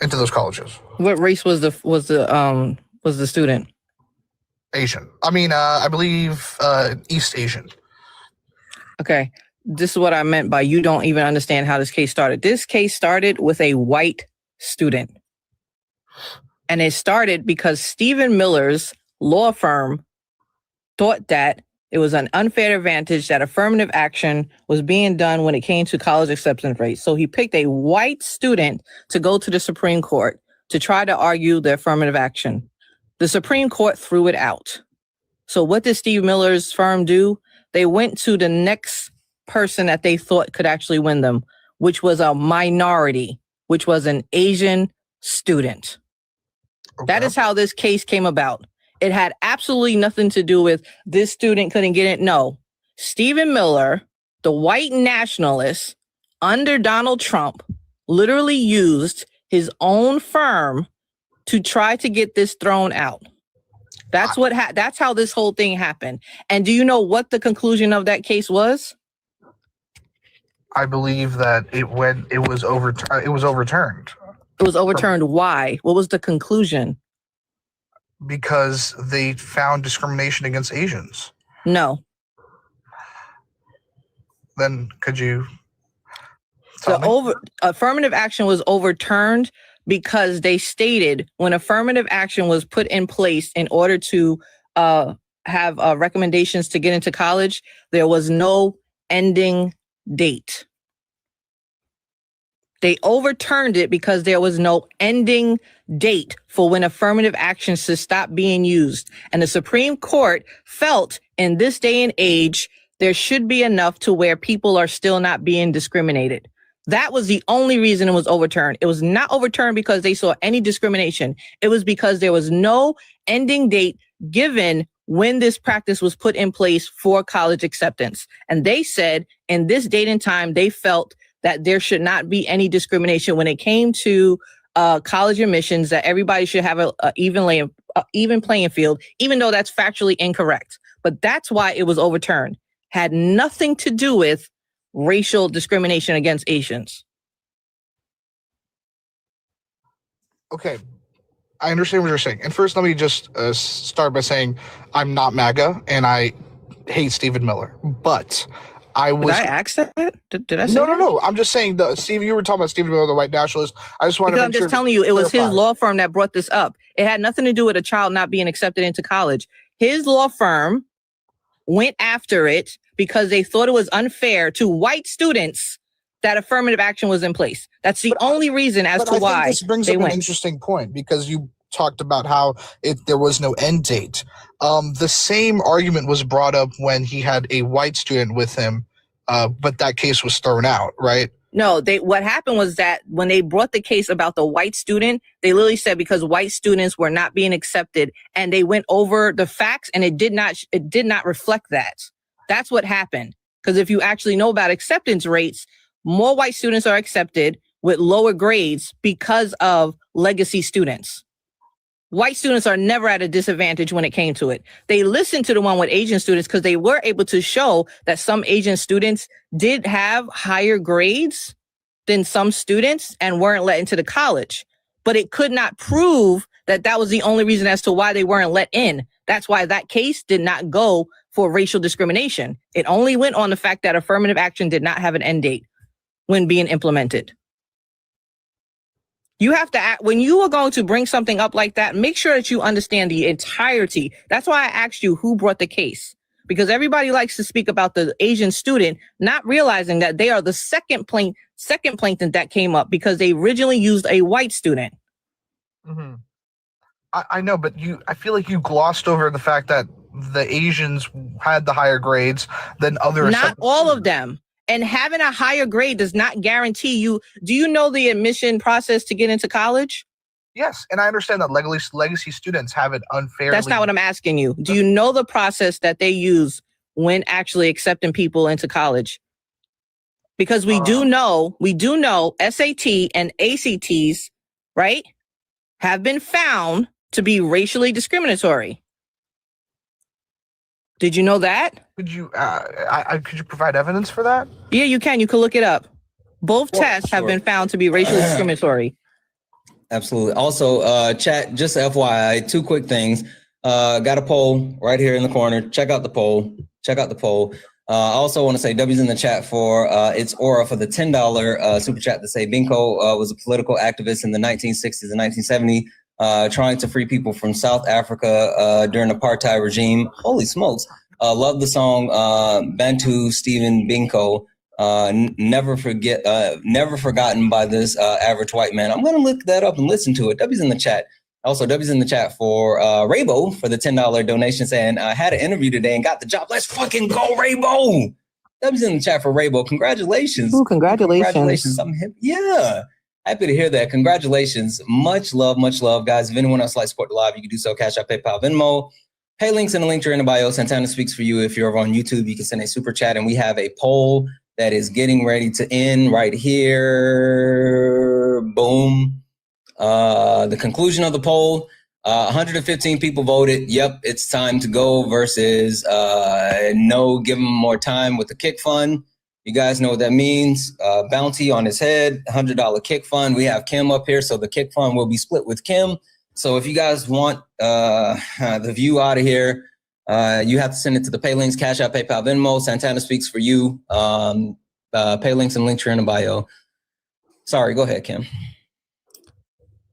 into those colleges. What race was the student? Asian. I believe East Asian. Okay. This is what I meant by you don't even understand how this case started. This case started with a white student. And it started because Stephen Miller's law firm thought that it was an unfair advantage that affirmative action was being done when it came to college acceptance rates. So he picked a white student to go to the Supreme Court to try to argue the affirmative action. The Supreme Court threw it out. So what did Steve Miller's firm do? They went to the next person that they thought could actually win them, which was a minority, which was an Asian student. Okay. That is how this case came about. It had absolutely nothing to do with this student couldn't get it. No, Stephen Miller, the white nationalist under Donald Trump, literally used his own firm to try to get this thrown out. That's that's how this whole thing happened. And do you know what the conclusion of that case was? I believe that it was overturned. It was overturned. It was overturned. Why? What was the conclusion? Because they found discrimination against Asians. No. Then could you affirmative action was overturned because they stated when affirmative action was put in place in order to have recommendations to get into college, there was no ending date. They overturned it because there was no ending date for when affirmative action should stop being used. And the Supreme Court felt in this day and age, there should be enough to where people are still not being discriminated. That was the only reason it was overturned. It was not overturned because they saw any discrimination. It was because there was no ending date given when this practice was put in place for college acceptance. And they said in this date and time, they felt that there should not be any discrimination when it came to college admissions, that everybody should have an even playing field, even though that's factually incorrect. But that's why it was overturned. Had nothing to do with racial discrimination against Asians. Okay, I understand what you're saying. And first, let me just start by saying I'm not MAGA and I hate Stephen Miller, but I was. Did I ask that? Did I say No, that? no. I'm just saying, Steve, you were talking about Stephen Miller, the white nationalist. I just wanted Because to I'm just telling you, it was his law firm that brought this up. It had nothing to do with a child not being accepted into college. His law firm went after it because they thought it was unfair to white students that affirmative action was in place. That's the only reason as to why this brings they up went. an interesting point, because you talked about how there was no end date. The same argument was brought up when he had a white student with him, but that case was thrown out, right? No, what happened was that when they brought the case about the white student, they literally said because white students were not being accepted, and they went over the facts, and it did not reflect that. That's what happened. Because if you actually know about acceptance rates, more white students are accepted with lower grades because of legacy students. White students are never at a disadvantage when it came to it. They listened to the one with Asian students because they were able to show that some Asian students did have higher grades than some students and weren't let into the college. But it could not prove that that was the only reason as to why they weren't let in. That's why that case did not go for racial discrimination. It only went on the fact that affirmative action did not have an end date when being implemented. You have to act, when you are going to bring something up like that, make sure that you understand the entirety. That's why I asked you who brought the case, because everybody likes to speak about the Asian student, not realizing that they are the second plaintiff that came up because they originally used a white student. Mm-hmm. I know, but I feel like you glossed over the fact that the Asians had the higher grades than other. Not all of them. And having a higher grade does not guarantee you. Do you know the admission process to get into college? Yes, and I understand that legacy students have it unfairly. That's not what I'm asking you. Do you know the process that they use when actually accepting people into college? Because we do know SAT and ACTs, right, have been found to be racially discriminatory. Did you know that? Could you could you provide evidence for that? Yeah, you can. You can look it up. Both tests have been found to be racially discriminatory. Absolutely. Also, chat, just FYI, two quick things. Got a poll right here in the corner. Check out the poll. I also want to say W's in the chat for its aura for the $10 super chat to say Binko was a political activist in the 1960s and 1970s, trying to free people from South Africa during the apartheid regime. Holy smokes. Love the song Bantu Stephen Binko. Never forgotten by this average white man. I'm going to look that up and listen to it. W's in the chat. Also, W's in the chat for Raybo for the $10 donation, saying I had an interview today and got the job. Let's fucking go, Raybo. W's in the chat for Raybo. Congratulations. Ooh, congratulations. I'm hip. Yeah. Happy to hear that. Congratulations. Much love, guys. If anyone else likes to support the live, you can do so. Cash App, PayPal, Venmo. Pay links in the link in the bio. Santana speaks for you. If you're over on YouTube, you can send a super chat, and we have a poll that is getting ready to end right here. Boom. The conclusion of the poll, 115 people voted. Yep, it's time to go versus no, give them more time with the kick fund. You guys know what that means. Bounty on his head, $100 kick fund. We have Kim up here, so the kick fund will be split with Kim. So if you guys want the view out of here, you have to send it to the pay links, Cash App, PayPal, Venmo. Santana speaks for you. Pay links and links are in the bio. Sorry, go ahead, Kim.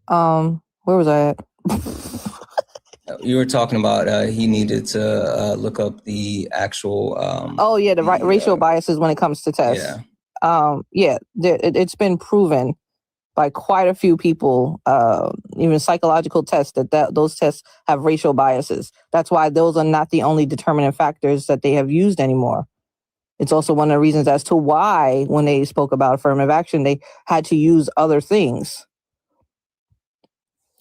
Where was I at? You were talking about he needed to look up the actual. Racial biases when it comes to tests. Yeah. It's been proven by quite a few people, even psychological tests, that those tests have racial biases. That's why those are not the only determinant factors that they have used anymore. It's also one of the reasons as to why, when they spoke about affirmative action, they had to use other things.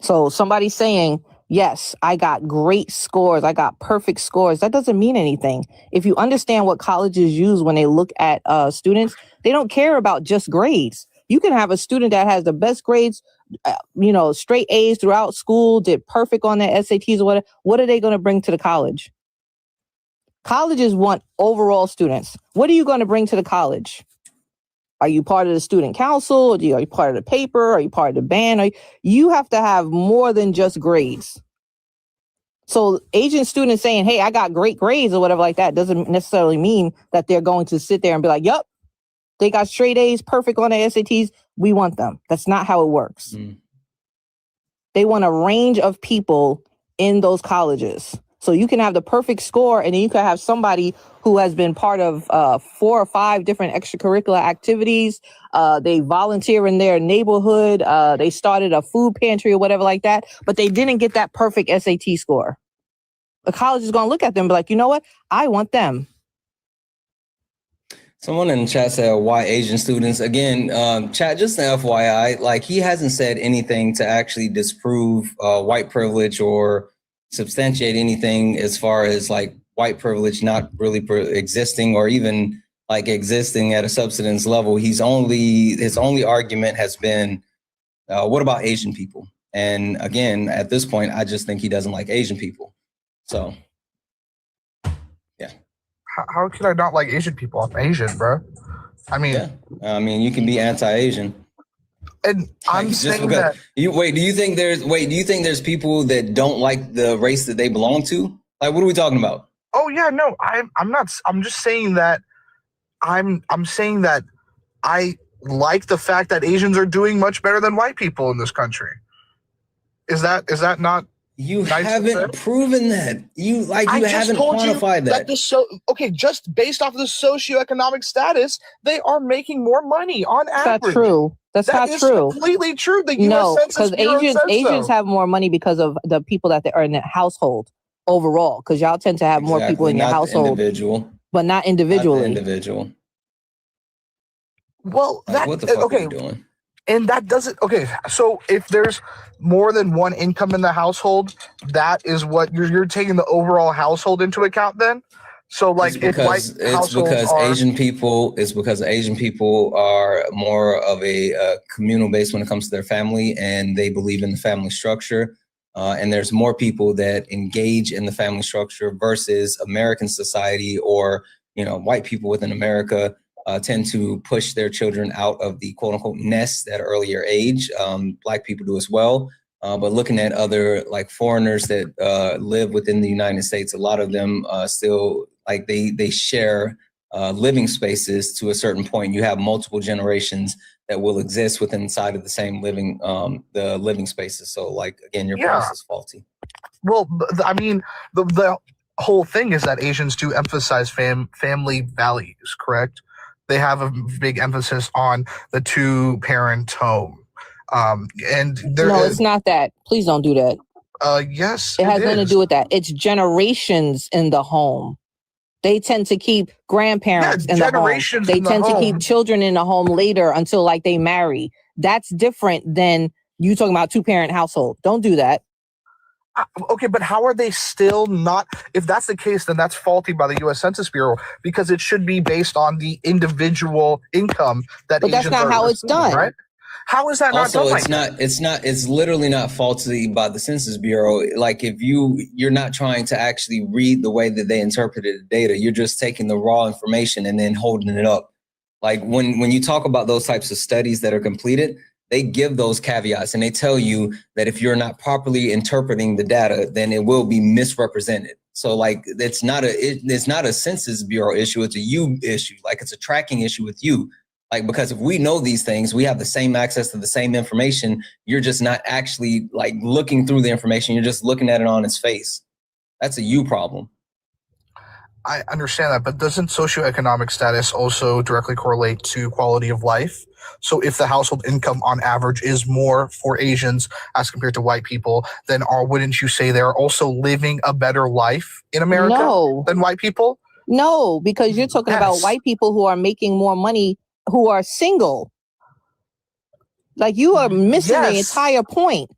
So somebody saying, yes, I got great scores, I got perfect scores, that doesn't mean anything. If you understand what colleges use when they look at students, they don't care about just grades. You can have a student that has the best grades, straight A's throughout school, did perfect on their SATs or whatever. What are they going to bring to the college? Colleges want overall students. What are you going to bring to the college? Are you part of the student council? Are you part of the paper? Are you part of the band? You have to have more than just grades. So Asian students saying, hey, I got great grades or whatever like that doesn't necessarily mean that they're going to sit there and be like, yup, they got straight A's, perfect on their SATs. We want them. That's not how it works. They want a range of people in those colleges. So you can have the perfect score, and then you can have somebody who has been part of 4 or 5 different extracurricular activities. They volunteer in their neighborhood. They started a food pantry or whatever like that, but they didn't get that perfect SAT score. The college is going to look at them and be like, you know what? I want them. Someone in the chat said, why Asian students? Again, chat, just an FYI, like he hasn't said anything to actually disprove white privilege or substantiate anything as far as like white privilege not really existing or even like existing at a substance level. His only argument has been, what about Asian people? And again, at this point, I just think he doesn't like Asian people. So, yeah. How can I not like Asian people? I'm Asian, bro. I mean, yeah. I mean, you can be anti-Asian. And I'm saying that. Do you think there's people that don't like the race that they belong to? Like, what are we talking about? Oh yeah, no, I'm not. I'm just saying that. I'm saying that I like the fact that Asians are doing much better than white people in this country. Is that not? You haven't proven that. You haven't quantified that. Just based off of the socioeconomic status, they are making more money on average. That's true. That's not true. Completely true. The no, U.S. Census Bureau because Asians so. have more money because of the people that they are in the household overall. Because y'all tend to have more people in your household, but not individually. Not the individual. Well, like, what the fuck are you doing? And that doesn't so if there's more than one income in the household, that is what you're taking the overall household into account then. So like because Asian people are more of a communal base when it comes to their family, and they believe in the family structure. And there's more people that engage in the family structure versus American society, or white people within America tend to push their children out of the quote unquote nest at an earlier age. Black people do as well. But looking at other like foreigners that live within the United States, a lot of them still like they share living spaces to a certain point. You have multiple generations that will exist within inside of the same living spaces. So like, again, your premise is faulty. Well, I mean, the whole thing is that Asians do emphasize family values, correct? They have a big emphasis on the 2-parent home. And it's not that. Please don't do that. Yes, it has nothing to do with that. It's generations in the home. They tend to keep grandparents in the home. They tend to keep children in the home later until like they marry. That's different than you talking about 2-parent household. Don't do that. Okay, but how are they still not? If that's the case, then that's faulty by the U.S. Census Bureau, because it should be based on the individual income that. But that's not how it's done, right? How is that not done? It's literally not faulty by the Census Bureau. Like if you're not trying to actually read the way that they interpreted the data, you're just taking the raw information and then holding it up. Like when you talk about those types of studies that are completed, they give those caveats and they tell you that if you're not properly interpreting the data, then it will be misrepresented. So like it's not a Census Bureau issue, it's a you issue. Like it's a tracking issue with you. Like, because if we know these things, we have the same access to the same information. You're just not actually like looking through the information. You're just looking at it on its face. That's a you problem. I understand that, but doesn't socioeconomic status also directly correlate to quality of life? So if the household income on average is more for Asians as compared to white people, then wouldn't you say they're also living a better life in America than white people? No, because you're talking about white people who are making more money, who are single. Like you are missing the entire point.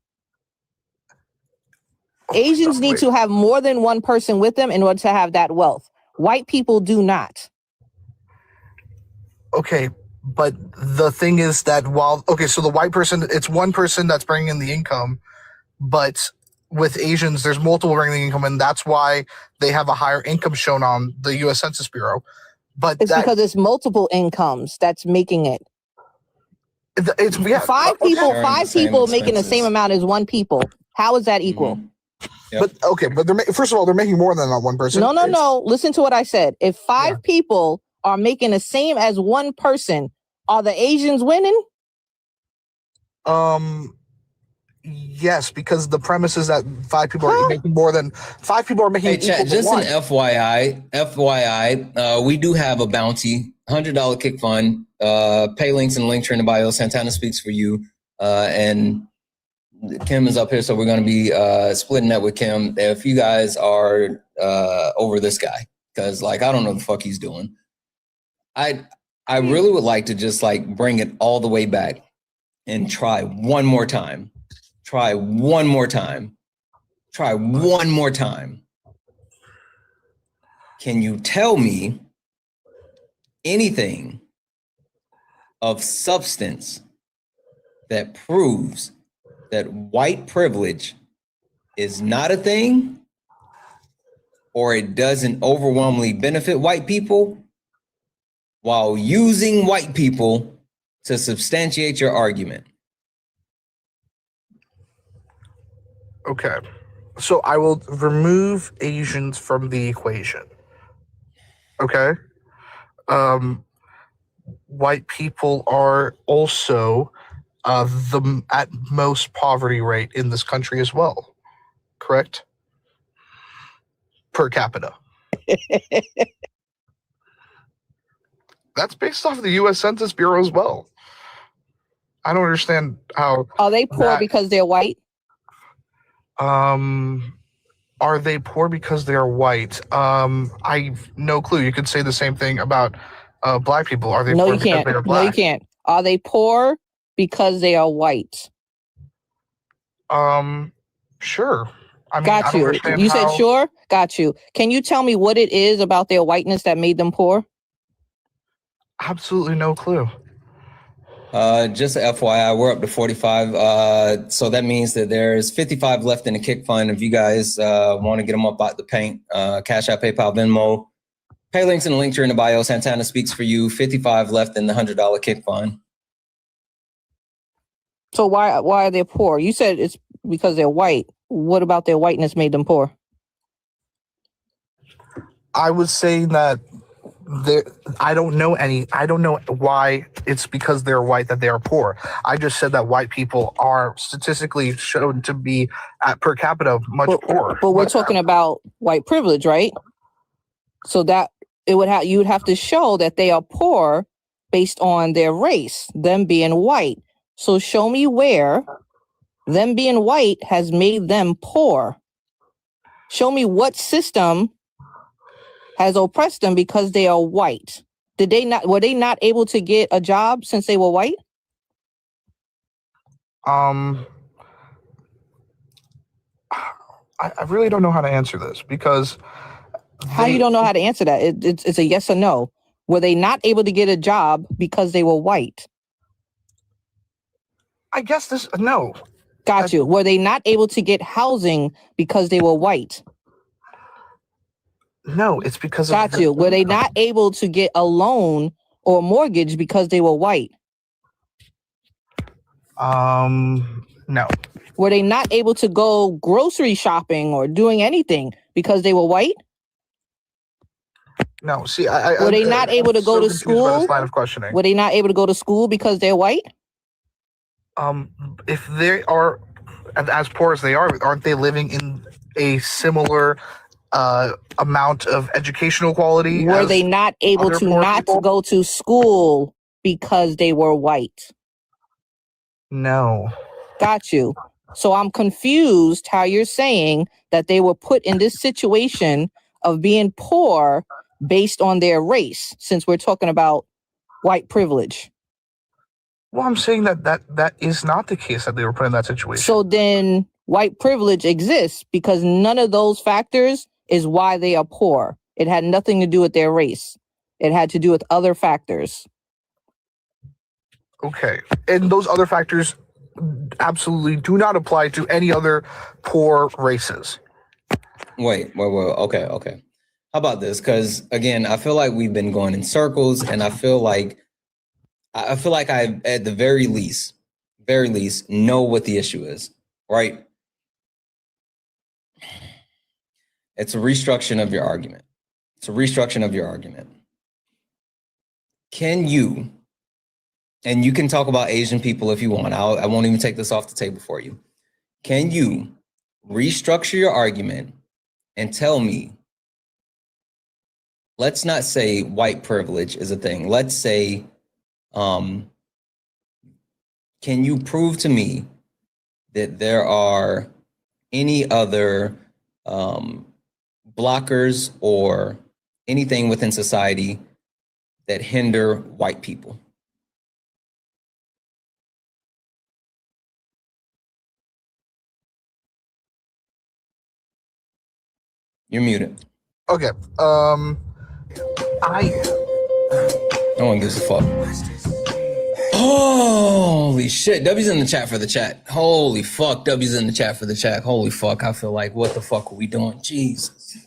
Asians need to have more than one person with them in order to have that wealth. White people do not. Okay, but the thing is that so the white person, it's one person that's bringing in the income, but with Asians, there's multiple bringing the income, and that's why they have a higher income shown on the U.S. Census Bureau. But it's because it's multiple incomes that's making it. Five people making the same amount as one people. How is that equal? Yep. But first of all, they're making more than that one person. No. Listen to what I said. If five people are making the same as one person, are the Asians winning? Yes, because the premise is that five people are making more than five people are making. Hey, chat, just an FYI, we do have a bounty, $100 kick fund. Pay links in the link tree in the bio. Santana speaks for you, and Kim is up here, so we're going to be splitting that with Kim. If you guys are over this guy, because like I don't know the fuck he's doing. I really would like to just like bring it all the way back and try one more time. Try one more time. Can you tell me anything of substance that proves that white privilege is not a thing, or it doesn't overwhelmingly benefit white people, while using white people to substantiate your argument? Okay, so I will remove Asians from the equation. Okay, white people are also the at most poverty rate in this country as well, correct? Per capita. That's based off of the U.S. Census Bureau as well. I don't understand how. Are they poor because they're white? Are they poor because they are white? I've no clue. You could say the same thing about black people. Are they poor because they are black? No, you can't. Are they poor because they are white? Sure. I mean, Got you. You said sure? Got you. Can you tell me what it is about their whiteness that made them poor? Absolutely no clue. Just FYI, we're up to 45. So that means that there's 55 left in the kick fund. If you guys want to get them up out the paint, Cash App, PayPal, Venmo, pay links in the link tree in the bio. Santana speaks for you. 55 left in the $100 kick fund. So why are they poor? You said it's because they're white. What about their whiteness made them poor? I was saying that I don't know why it's because they're white that they are poor. I just said that white people are statistically shown to be at per capita much poorer. But we're talking about white privilege, right? So that you would have to show that they are poor based on their race, them being white. So show me where them being white has made them poor. Show me what system has oppressed them because they are white. Were they not able to get a job since they were white? I really don't know how to answer this because How you don't know how to answer that? It's a yes or no. Were they not able to get a job because they were white? I guess no. Got you. Were they not able to get housing because they were white? No, it's because Got you. Were they not able to get a loan or a mortgage because they were white? No. Were they not able to go grocery shopping or doing anything because they were white? No. See, were they not able to go to school? Line of questioning. Were they not able to go to school because they're white? If they are as poor as they are, aren't they living in a similar amount of educational quality? Were they not able to not go to school because they were white? No. Got you. So I'm confused how you're saying that they were put in this situation of being poor based on their race, since we're talking about white privilege. Well, I'm saying that is not the case, that they were put in that situation. So then white privilege exists because none of those factors is why they are poor. It had nothing to do with their race. It had to do with other factors. Okay. And those other factors absolutely do not apply to any other poor races. Wait. Okay. How about this? Because again, I feel like we've been going in circles, and I feel like I, at the very least, know what the issue is, right? It's a restructuring of your argument. It's a restructuring of your argument. Can you, and you can talk about Asian people if you want, I won't even take this off the table for you. Can you restructure your argument and tell me, let's not say white privilege is a thing. Let's say, can you prove to me that there are any other blockers or anything within society that hinder white people? You're muted. Okay. No one gives a fuck. Holy shit. W's in the chat for the chat. Holy fuck. W's in the chat for the chat. Holy fuck. I feel like, what the fuck are we doing? Jesus.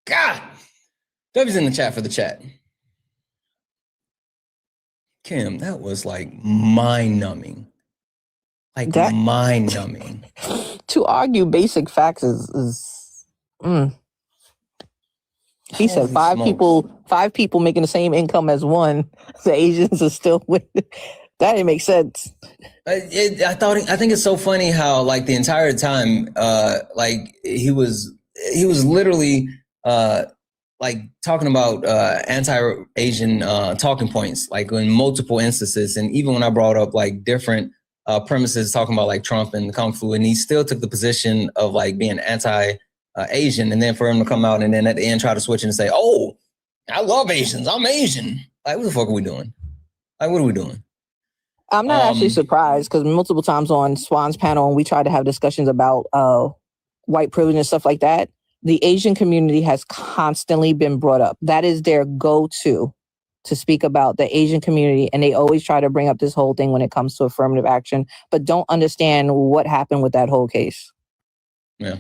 God. W's in the chat for the chat. Kim, that was like mind-numbing. Like mind-numbing. To argue basic facts is He said five people making the same income as one. The Asians are still with it. That didn't make sense. I think it's so funny how like the entire time, like he was literally like talking about anti-Asian talking points, like in multiple instances, and even when I brought up like different premises talking about like Trump and Kung Fu, and he still took the position of like being anti-Asian, and then for him to come out and then at the end try to switch and say, "Oh, I love Asians. I'm Asian." Like, what the fuck are we doing? Like, what are we doing? I'm not actually surprised because multiple times on Swan's panel, when we tried to have discussions about white privilege and stuff like that, the Asian community has constantly been brought up. That is their go-to to speak about the Asian community. And they always try to bring up this whole thing when it comes to affirmative action, but don't understand what happened with that whole case. Yeah.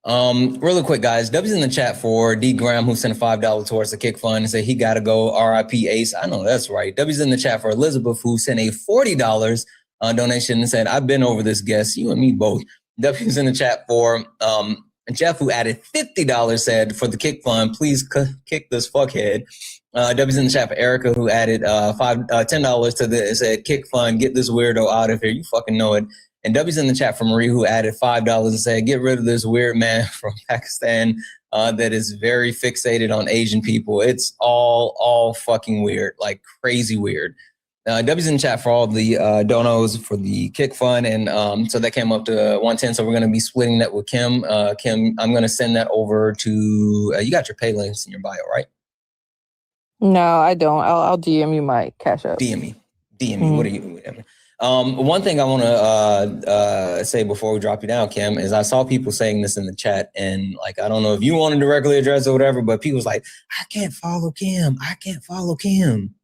Really quick, guys. W's in the chat for D Graham, who sent a $5 towards the kick fund and said he gotta go. R.I.P. Ace. I know that's right. W's in the chat for Elizabeth, who sent a $40 donation and said, "I've been over this guest. You and me both." W's in the chat for Jeff, who added $50, said for the kick fund, "Please kick this fuckhead." W's in the chat for Erica, who added $10 to the said kick fund. "Get this weirdo out of here. You fucking know it." And W's in the chat for Marie, who added $5 and said, "Get rid of this weird man from Pakistan that is very fixated on Asian people. It's all fucking weird, like crazy weird." W's in the chat for all the donos for the kick fund. And so that came up to 110. So we're going to be splitting that with Kim. Kim, I'm going to send that over to, you got your pay links in your bio, right? No, I don't. I'll DM you my Cash App. DM me. What are you? One thing I want to say before we drop you down, Kim, is I saw people saying this in the chat, and like, I don't know if you want to directly address it or whatever, but people was like, "I can't follow Kim. I can't follow Kim."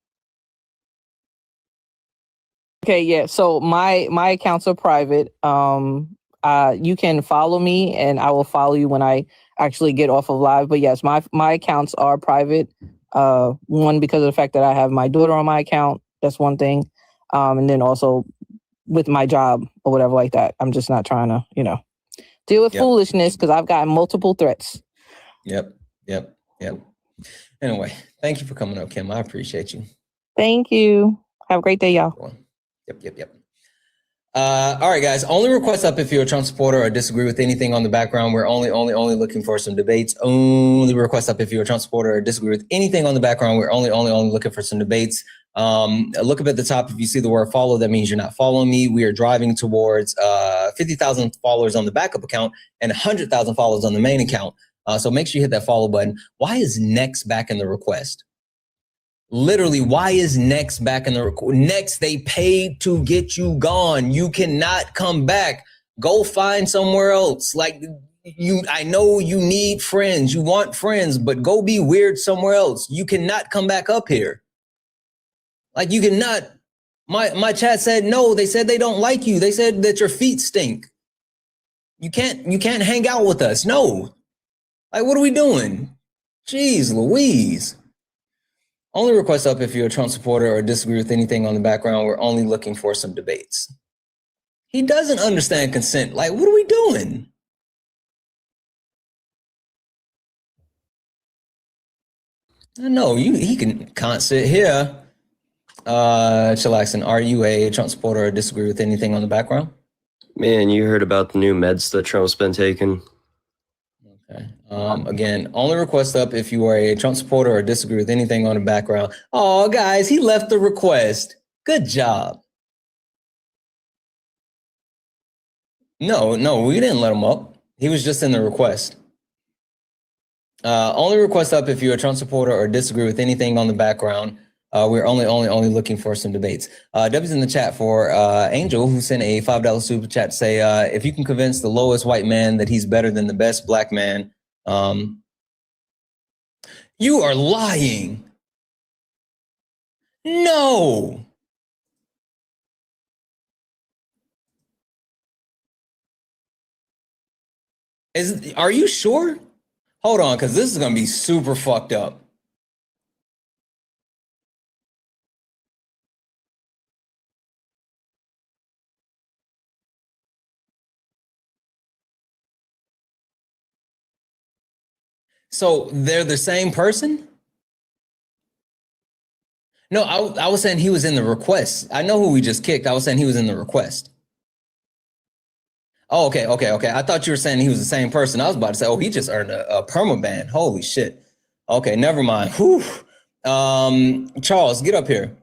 Okay, yeah. So my accounts are private. You can follow me, and I will follow you when I actually get off of live. But yes, my accounts are private. One, because of the fact that I have my daughter on my account. That's one thing. And then also with my job or whatever like that. I'm just not trying to, deal with foolishness because I've gotten multiple threats. Yep. Anyway, thank you for coming up, Kim. I appreciate you. Thank you. Have a great day, y'all. Yep. All right, guys. Only request up if you're a Trump supporter or disagree with anything on the background. We're only looking for some debates. Only request up if you're a Trump supporter or disagree with anything on the background. We're only looking for some debates. Look up at the top. If you see the word follow, that means you're not following me. We are driving towards 50,000 followers on the backup account and 100,000 followers on the main account. So make sure you hit that follow button. Why is next back in the request? Literally, why is next back in the next? They paid to get you gone. You cannot come back. Go find somewhere else. Like I know you need friends. You want friends, but go be weird somewhere else. You cannot come back up here. Like you cannot. My chat said no. They said they don't like you. They said that your feet stink. You can't hang out with us. No. Like, what are we doing? Jeez Louise. Only request up if you're a Trump supporter or disagree with anything on the background. We're only looking for some debates. He doesn't understand consent. Like, what are we doing? No, he can't sit here. Chillaxin, are you a Trump supporter or disagree with anything on the background? Man, you heard about the new meds that Trump's been taking? Okay. Again, only request up if you are a Trump supporter or disagree with anything on the background. Oh, guys, he left the request. Good job. No, we didn't let him up. He was just in the request. Only request up if you're a Trump supporter or disagree with anything on the background. We're only looking for some debates. W's in the chat for Angel, who sent a $5 super chat to say, if you can convince the lowest white man that he's better than the best black man, you are lying. No. Are you sure? Hold on, because this is going to be super fucked up. So they're the same person? No, I was saying he was in the request. I know who we just kicked. I was saying he was in the request. Oh, okay. I thought you were saying he was the same person. I was about to say, oh, he just earned a permaban. Holy shit. Okay, never mind. Whew. Charles, get up here.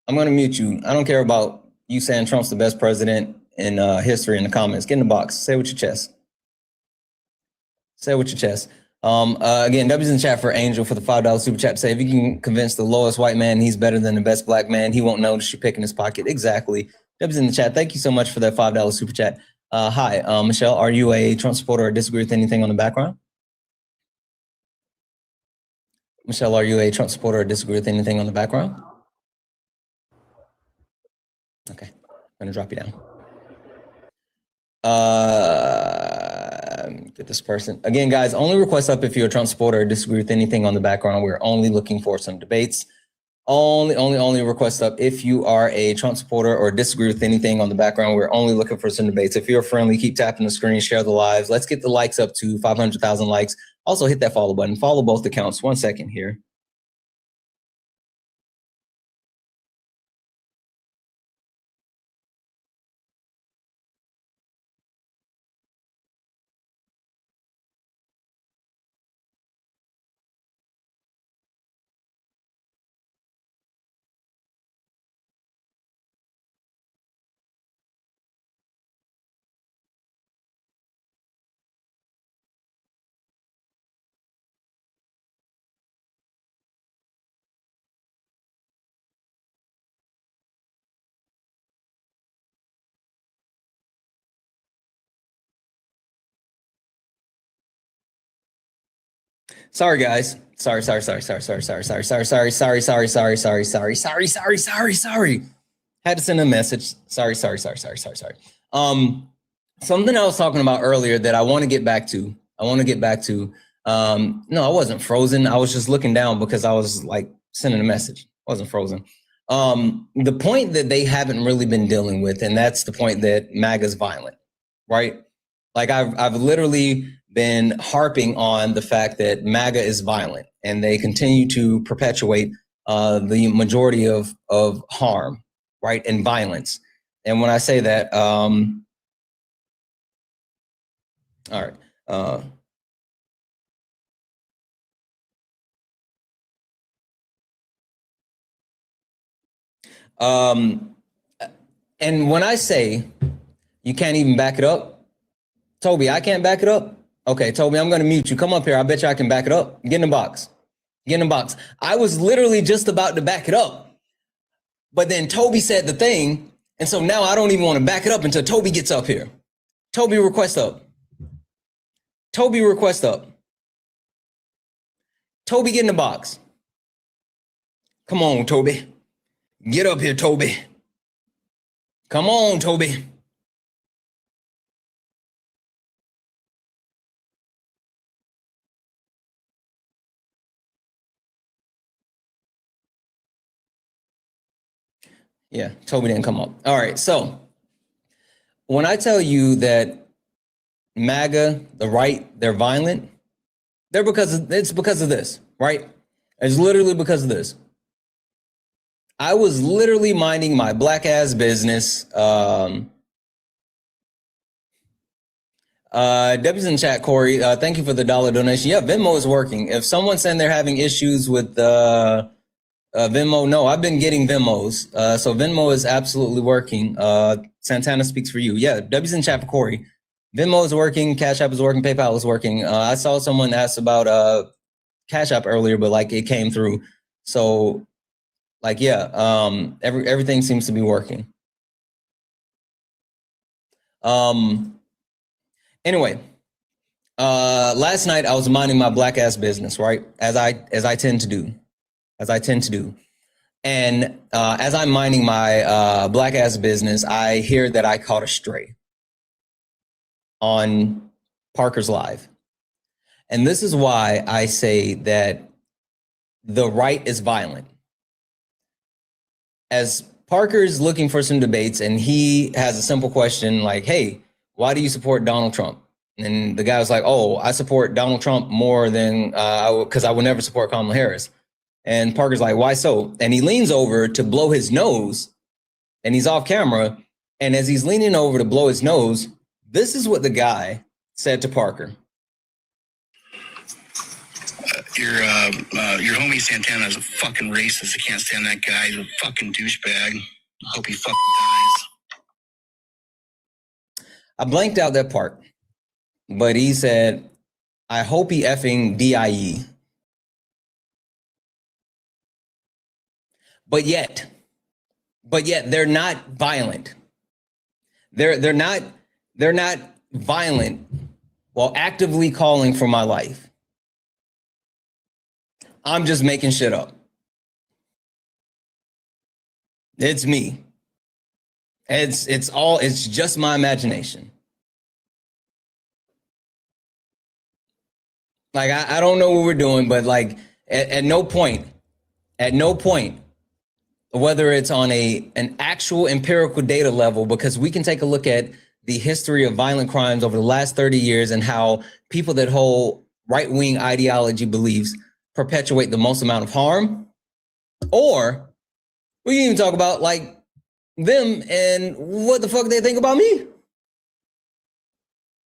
I'm going to mute you. I don't care about you saying Trump's the best president in history in the comments. Get in the box. Say it with your chest. Say it with your chest. Again, W's in the chat for Angel for the $5 super chat to say, if you can convince the lowest white man he's better than the best black man, he won't notice you picking his pocket. Exactly. W's in the chat. Thank you so much for that $5 super chat. Hi, Michelle, are you a Trump supporter or disagree with anything on the background? Michelle, are you a Trump supporter or disagree with anything on the background? Okay, I'm gonna drop you down. Get this person. Again, guys, only request up if you're a Trump supporter or disagree with anything on the background. We're only looking for some debates. Only request up if you are a Trump supporter or disagree with anything on the background. We're only looking for some debates. If you're friendly, keep tapping the screen, share the lives. Let's get the likes up to 500,000 likes. Also hit that follow button. Follow both accounts. 1 second here. Sorry, guys. Sorry. Had to send a message. Sorry. Something I was talking about earlier that I want to get back to. No, I wasn't frozen. I was just looking down because I was like sending a message. I wasn't frozen. The point that they haven't really been dealing with, and that's the point that MAGA's violent, right? Like I've literally been harping on the fact that MAGA is violent, and they continue to perpetuate the majority of harm, right, and violence. And when I say that, all right. And when I say you can't even back it up, Toby, I can't back it up. Okay, Toby, I'm going to mute you. Come up here. I bet you I can back it up. Get in the box. I was literally just about to back it up. But then Toby said the thing. And so now I don't even want to back it up until Toby gets up here. Toby, request up. Toby, get in the box. Come on, Toby. Get up here, Toby. Come on, Toby. Yeah, Toby didn't come up. All right, so when I tell you that MAGA, the right, they're violent, it's because of this, right? It's literally because of this. I was literally minding my black ass business. Debbie's in chat, Corey. Thank you for the $1 donation. Yeah, Venmo is working. If someone's saying they're having issues with Venmo, no, I've been getting Venmos. So Venmo is absolutely working. Santana speaks for you. Yeah, Debbie's in chat for Corey. Venmo is working. Cash App is working. PayPal is working. I saw someone ask about Cash App earlier, but like it came through. So like, yeah, everything seems to be working. Anyway, last night I was minding my black ass business, right? As I tend to do. And as I'm minding my black ass business, I hear that I caught a stray on Parker's Live. And this is why I say that the right is violent. As Parker's looking for some debates and he has a simple question like, hey, why do you support Donald Trump? And the guy was like, oh, I support Donald Trump more than because I would never support Kamala Harris. And Parker's like, why so? And he leans over to blow his nose and he's off camera. And as he's leaning over to blow his nose, this is what the guy said to Parker. Your homie Santana is a fucking racist. I can't stand that guy. He's a fucking douchebag. Hope he fucking dies. I blanked out that part, but he said, I hope he effing DIE. But yet they're not violent. They're not violent while actively calling for my life. I'm just making shit up. It's me. It's just my imagination. Like, I don't know what we're doing, but like at no point, whether it's on an actual empirical data level, because we can take a look at the history of violent crimes over the last 30 years and how people that hold right-wing ideology beliefs perpetuate the most amount of harm, or we can even talk about like them and what the fuck they think about me.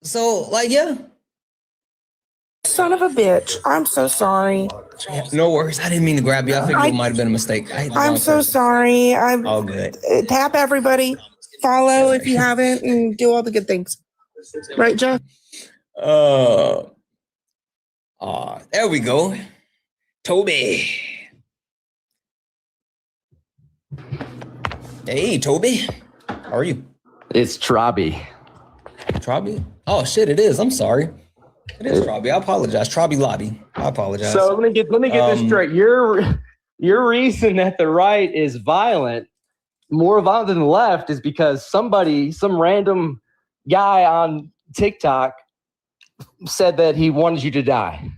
So like, yeah. Son of a bitch. I'm so sorry. No worries. I didn't mean to grab you. I figured it might have been a mistake. I'm so sorry. I'm all good. Tap everybody. Follow if you haven't and do all the good things. Right, Jeff? There we go. Toby. Hey, Toby. How are you? It's Trobby. Trobby? Oh shit, it is. I'm sorry. It is Trobby. I apologize. Trobby Lobby. I apologize. So let me get this straight. Your reason that the right is violent, more violent than the left, is because some random guy on TikTok said that he wanted you to die.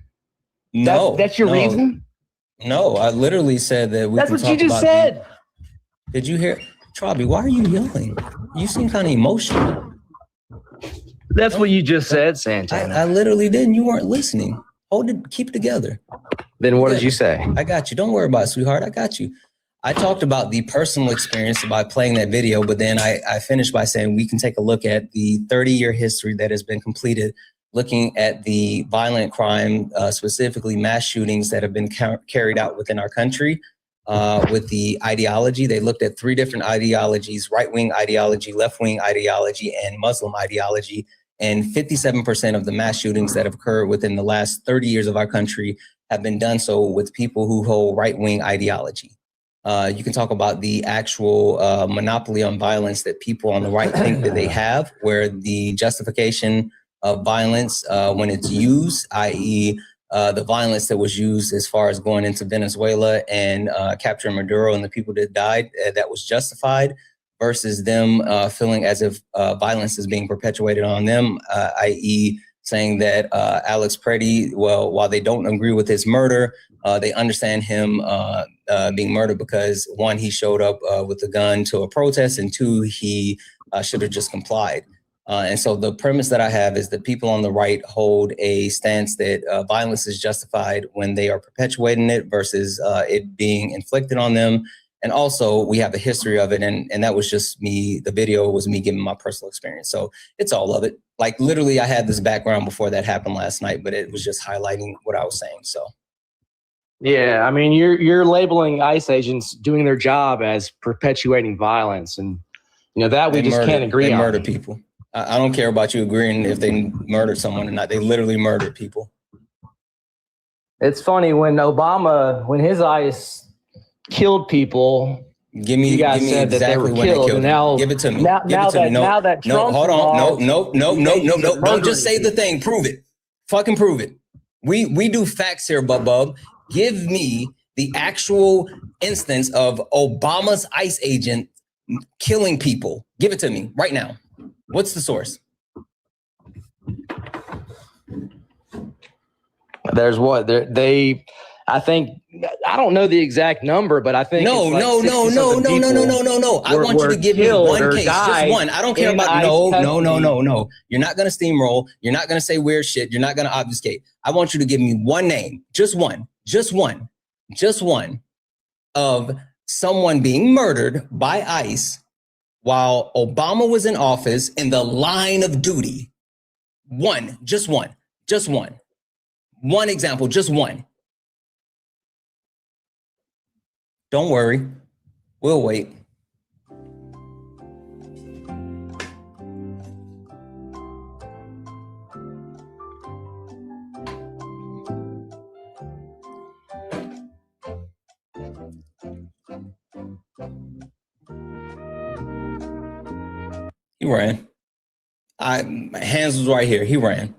No, that's your reason? No, I literally said that we. That's can what talk you just about said. Did you hear, Trobby? Why are you yelling? You seem kind of emotional. That's what you just said, Santana. I literally didn't. You weren't listening. Hold it. Keep it together. Then what did you say? I got you. Don't worry about it, sweetheart. I got you. I talked about the personal experience by playing that video, but then I finished by saying we can take a look at the 30-year history that has been completed, looking at the violent crime, specifically mass shootings that have been carried out within our country with the ideology. They looked at 3 different ideologies: right-wing ideology, left-wing ideology, and Muslim ideology. And 57% of the mass shootings that have occurred within the last 30 years of our country have been done so with people who hold right-wing ideology. You can talk about the actual monopoly on violence that people on the right think that they have, where the justification of violence when it's used, i.e. The violence that was used as far as going into Venezuela and capturing Maduro and the people that died, that was justified, versus them feeling as if violence is being perpetuated on them, i.e. saying that Alex Preddy, well, while they don't agree with his murder, they understand him being murdered because 1, he showed up with a gun to a protest, and 2, he should have just complied. And so the premise that I have is that people on the right hold a stance that violence is justified when they are perpetuating it versus it being inflicted on them. And also we have a history of it. And that was just me. The video was me giving my personal experience. So it's all of it. Like literally I had this background before that happened last night, but it was just highlighting what I was saying. So. Yeah, I mean, you're labeling ICE agents doing their job as perpetuating violence, and that we just can't agree on. They murder people. I don't care about you agreeing if they murdered someone or not. They literally murdered people. It's funny when Obama, when his ICE killed people. Give me exactly when they killed them. Give it to me. Now that Trump's hold on. involved, No. Don't just say the thing. Prove it. Fucking prove it. We do facts here, bub. Give me the actual instance of Obama's ICE agent killing people. Give it to me right now. What's the source? There's what I think, I don't know the exact number, but I think No. I want you to give me one case, just one. I don't care about no. You're not gonna steamroll. You're not gonna say weird shit. You're not gonna obfuscate. I want you to give me one name, just one of someone being murdered by ICE while Obama was in office in the line of duty. Just one. One example, just one. Don't worry, we'll wait. He ran. My hands was right here. He ran.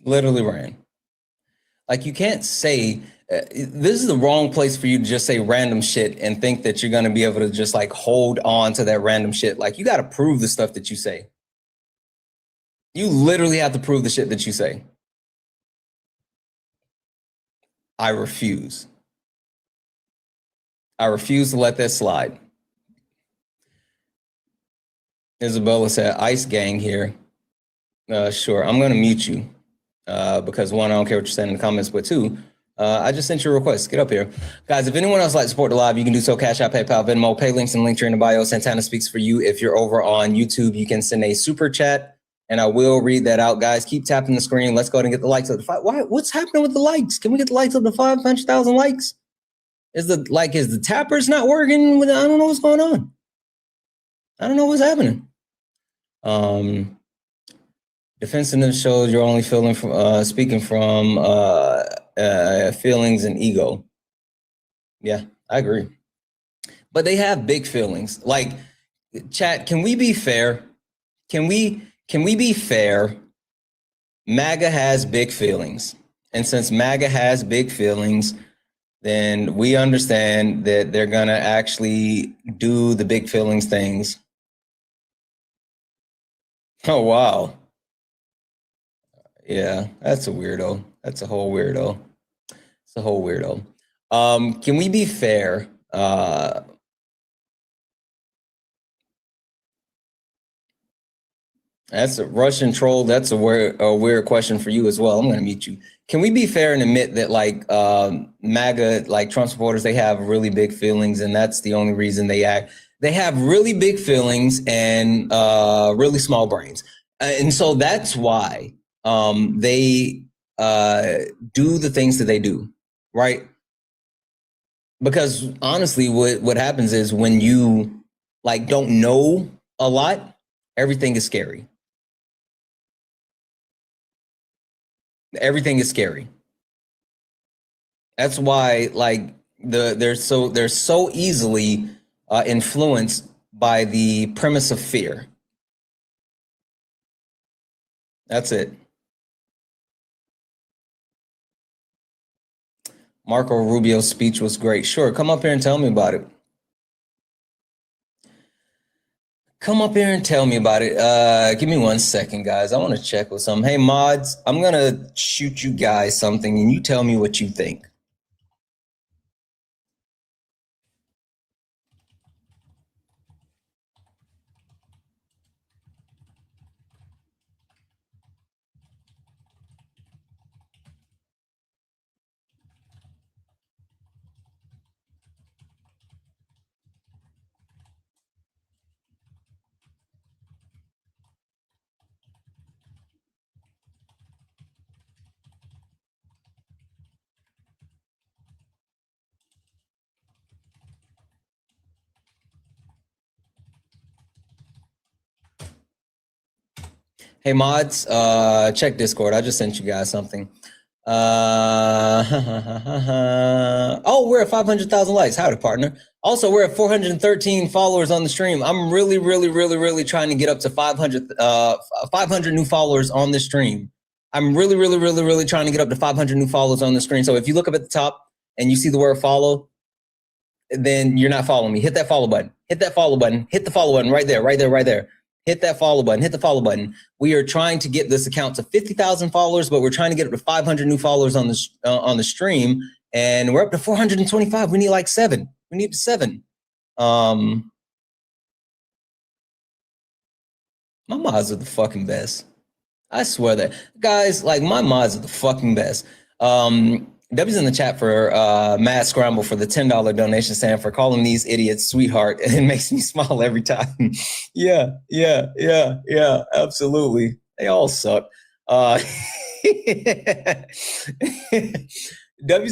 Literally ran. Like you can't say, this is the wrong place for you to just say random shit and think that you're going to be able to just like hold on to that random shit. Like you got to prove the stuff that you say. You literally have to prove the shit that you say. I refuse. I refuse to let that slide. Isabella said, ICE gang here. Sure, I'm going to mute you. Because one, I don't care what you're saying in the comments, but two, I just sent you a request. Get up here. Guys, if anyone else would like to support the live, you can do so. Cash App, PayPal, Venmo, pay links and link here in the bio. Santana speaks for you. If you're over on YouTube, you can send a super chat and I will read that out. Guys, keep tapping the screen. Let's go ahead and get the likes up to what's happening with the likes? Can we get the likes up to 500,000 likes? Is the tappers not working? I don't know what's going on. I don't know what's happening. Defensiveness shows you're only speaking from feelings and ego. Yeah, I agree. But they have big feelings. Like, chat, can we be fair? Can we be fair? MAGA has big feelings. And since MAGA has big feelings, then we understand that they're gonna actually do the big feelings things. Oh, wow. Yeah, that's a weirdo. That's a whole weirdo. It's a whole weirdo. Can we be fair? That's a Russian troll. That's a weird question for you as well. I'm going to mute you. Can we be fair and admit that like MAGA, like Trump supporters, they have really big feelings and that's the only reason they act. They have really big feelings and really small brains. And so that's why they do the things that they do, right? Because honestly, what happens is when you like don't know a lot, everything is scary. Everything is scary. That's why like they're so easily influenced by the premise of fear. That's it. Marco Rubio's speech was great. Sure, come up here and tell me about it. Come up here and tell me about it. Give me 1 second, guys. I want to check with some. Hey, mods, I'm going to shoot you guys something and you tell me what you think. Hey mods, check Discord. I just sent you guys something. Oh, we're at 500,000 likes. Howdy, partner. Also, we're at 413 followers on the stream. I'm really trying to get up to 500 new followers on the stream. I'm really trying to get up to 500 new followers on the screen. So if you look up at the top and you see the word follow, then you're not following me. Hit that follow button. Hit that follow button. Hit the follow button right there. Hit that follow button. Hit the follow button. We are trying to get this account to 50,000 followers, but we're trying to get up to 500 new followers on the stream, and we're up to 425. We need like 7. We need 7. My mods are the fucking best. I swear that, guys. Like, my mods are the fucking best. W's in the chat for Mad Scramble for the $10 donation, stand for calling these idiots sweetheart. It makes me smile every time. Yeah, absolutely. They all suck. W's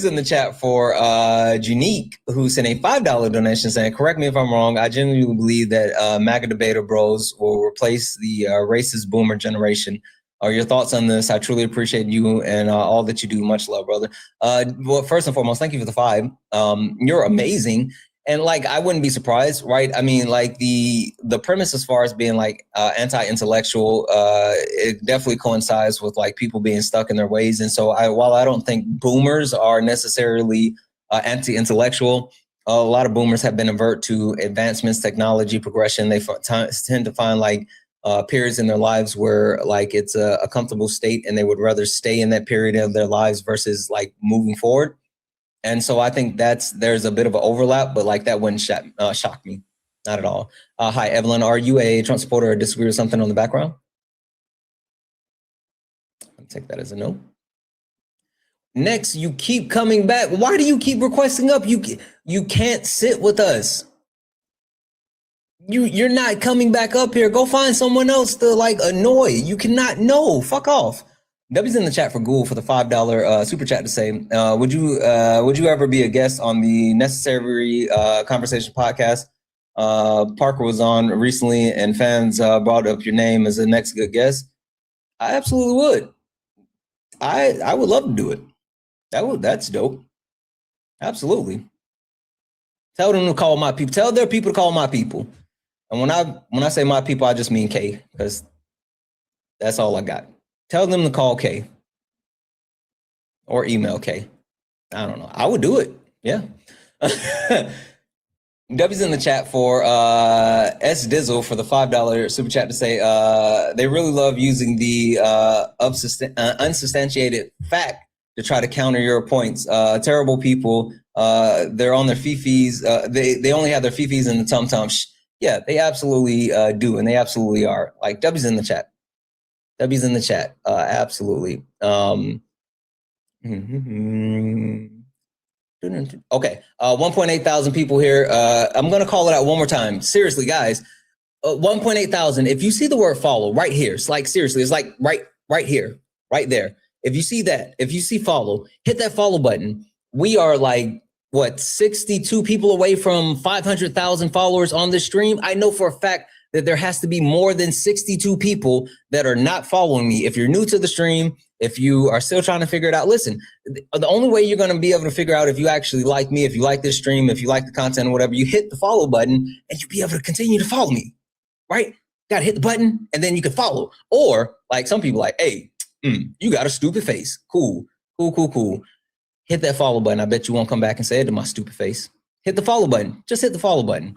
in the chat for Janique, who sent a $5 donation saying, correct me if I'm wrong, I genuinely believe that MAGA debater bros will replace the racist boomer generation. Are your thoughts on this? I truly appreciate you and all that you do. Much love, brother. Well, first and foremost, thank you for the 5. You're amazing. And like, I wouldn't be surprised, right? I mean, like the premise as far as being like anti-intellectual, it definitely coincides with like people being stuck in their ways. And so while I don't think boomers are necessarily anti-intellectual, a lot of boomers have been avert to advancements, technology, progression. They tend to find like periods in their lives where like it's a comfortable state and they would rather stay in that period of their lives versus like moving forward. And so I think there's a bit of an overlap, but like that wouldn't shock me, not at all. Hi, Evelyn, are you a Trump supporter or disagree with something on the background? I'll take that as a no. Next, you keep coming back. Why do you keep requesting up? You can't sit with us. You're not coming back up here. Go find someone else to like annoy. You cannot. No, fuck off. W's in the chat for Google for the $5 super chat to say, would you ever be a guest on the Necessary Conversation podcast? Parker was on recently and fans brought up your name as the next good guest. I absolutely would. I would love to do it. That's dope. Absolutely. Tell them to call my people. Tell their people to call my people. And when I say my people, I just mean K, because that's all I got. Tell them to call K or email K. I don't know. I would do it. Yeah. W's in the chat for S Dizzle for the $5 super chat to say they really love using the unsubstantiated fact to try to counter your points. Terrible people. They're on their fifis. They only have their fifis and the tum-tums. Yeah, they absolutely do, and they absolutely are. Like, W's in the chat. W's in the chat. Absolutely. Okay. 1.8 thousand people here. I'm going to call it out one more time. Seriously, guys. 1.8 thousand. If you see the word follow right here, it's like, seriously, it's like right here, right there. If you see that, if you see follow, hit that follow button. We are like, what, 62 people away from 500,000 followers on this stream. I know for a fact that there has to be more than 62 people that are not following me. If you're new to the stream, if you are still trying to figure it out, listen, the only way you're going to be able to figure out if you actually like me, if you like this stream, if you like the content or whatever, you hit the follow button and you'll be able to continue to follow me, right? Got to hit the button and then you can follow. Or like some people like, hey, you got a stupid face. Cool. Hit that follow button. I bet you won't come back and say it to my stupid face. Hit the follow button. Just hit the follow button.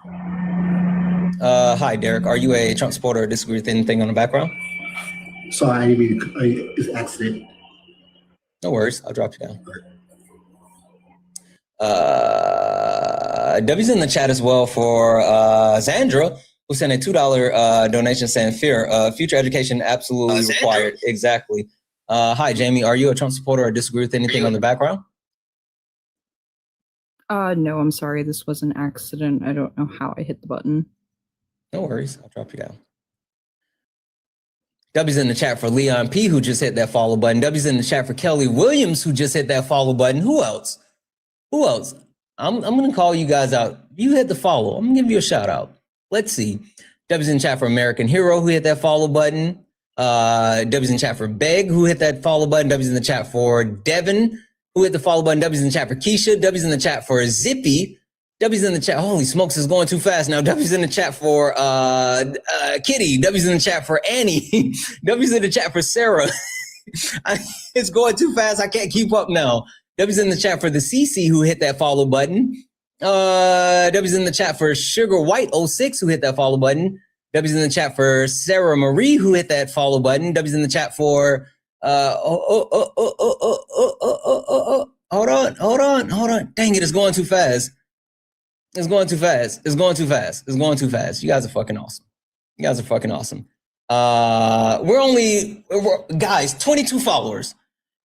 Hi, Derek. Are you a Trump supporter or disagree with anything on the background? Sorry, I didn't mean to, it's an accident. No worries. I'll drop you down. W's in the chat as well for Zandra, who sent a $2 donation saying future education absolutely required. Exactly. Hi, Jamie. Are you a Trump supporter or disagree with anything on the background? No, I'm sorry. This was an accident. I don't know how I hit the button. No worries. I'll drop you down. W's in the chat for Leon P, who just hit that follow button. W's in the chat for Kelly Williams, who just hit that follow button. Who else? I'm going to call you guys out. You hit the follow. I'm going to give you a shout out. Let's see. W's in the chat for American Hero, who hit that follow button. W's in the chat for Beg, who hit that follow button. W's in the chat for Devin, who hit the follow button. W's in the chat for Keisha. W's in the chat for Zippy. W's in the chat. Holy smokes, is going too fast now. W's in the chat for Kitty. W's in the chat for Annie. W's in the chat for Sarah. It's going too fast. I can't keep up now. W's in the chat for the CC, who hit that follow button. W's in the chat for Sugar White 06, who hit that follow button. W's in the chat for Sarah Marie, who hit that follow button. W's in the chat for hold on. Dang it, it's going too fast. It's going too fast. You guys are fucking awesome. Guys, 22 followers.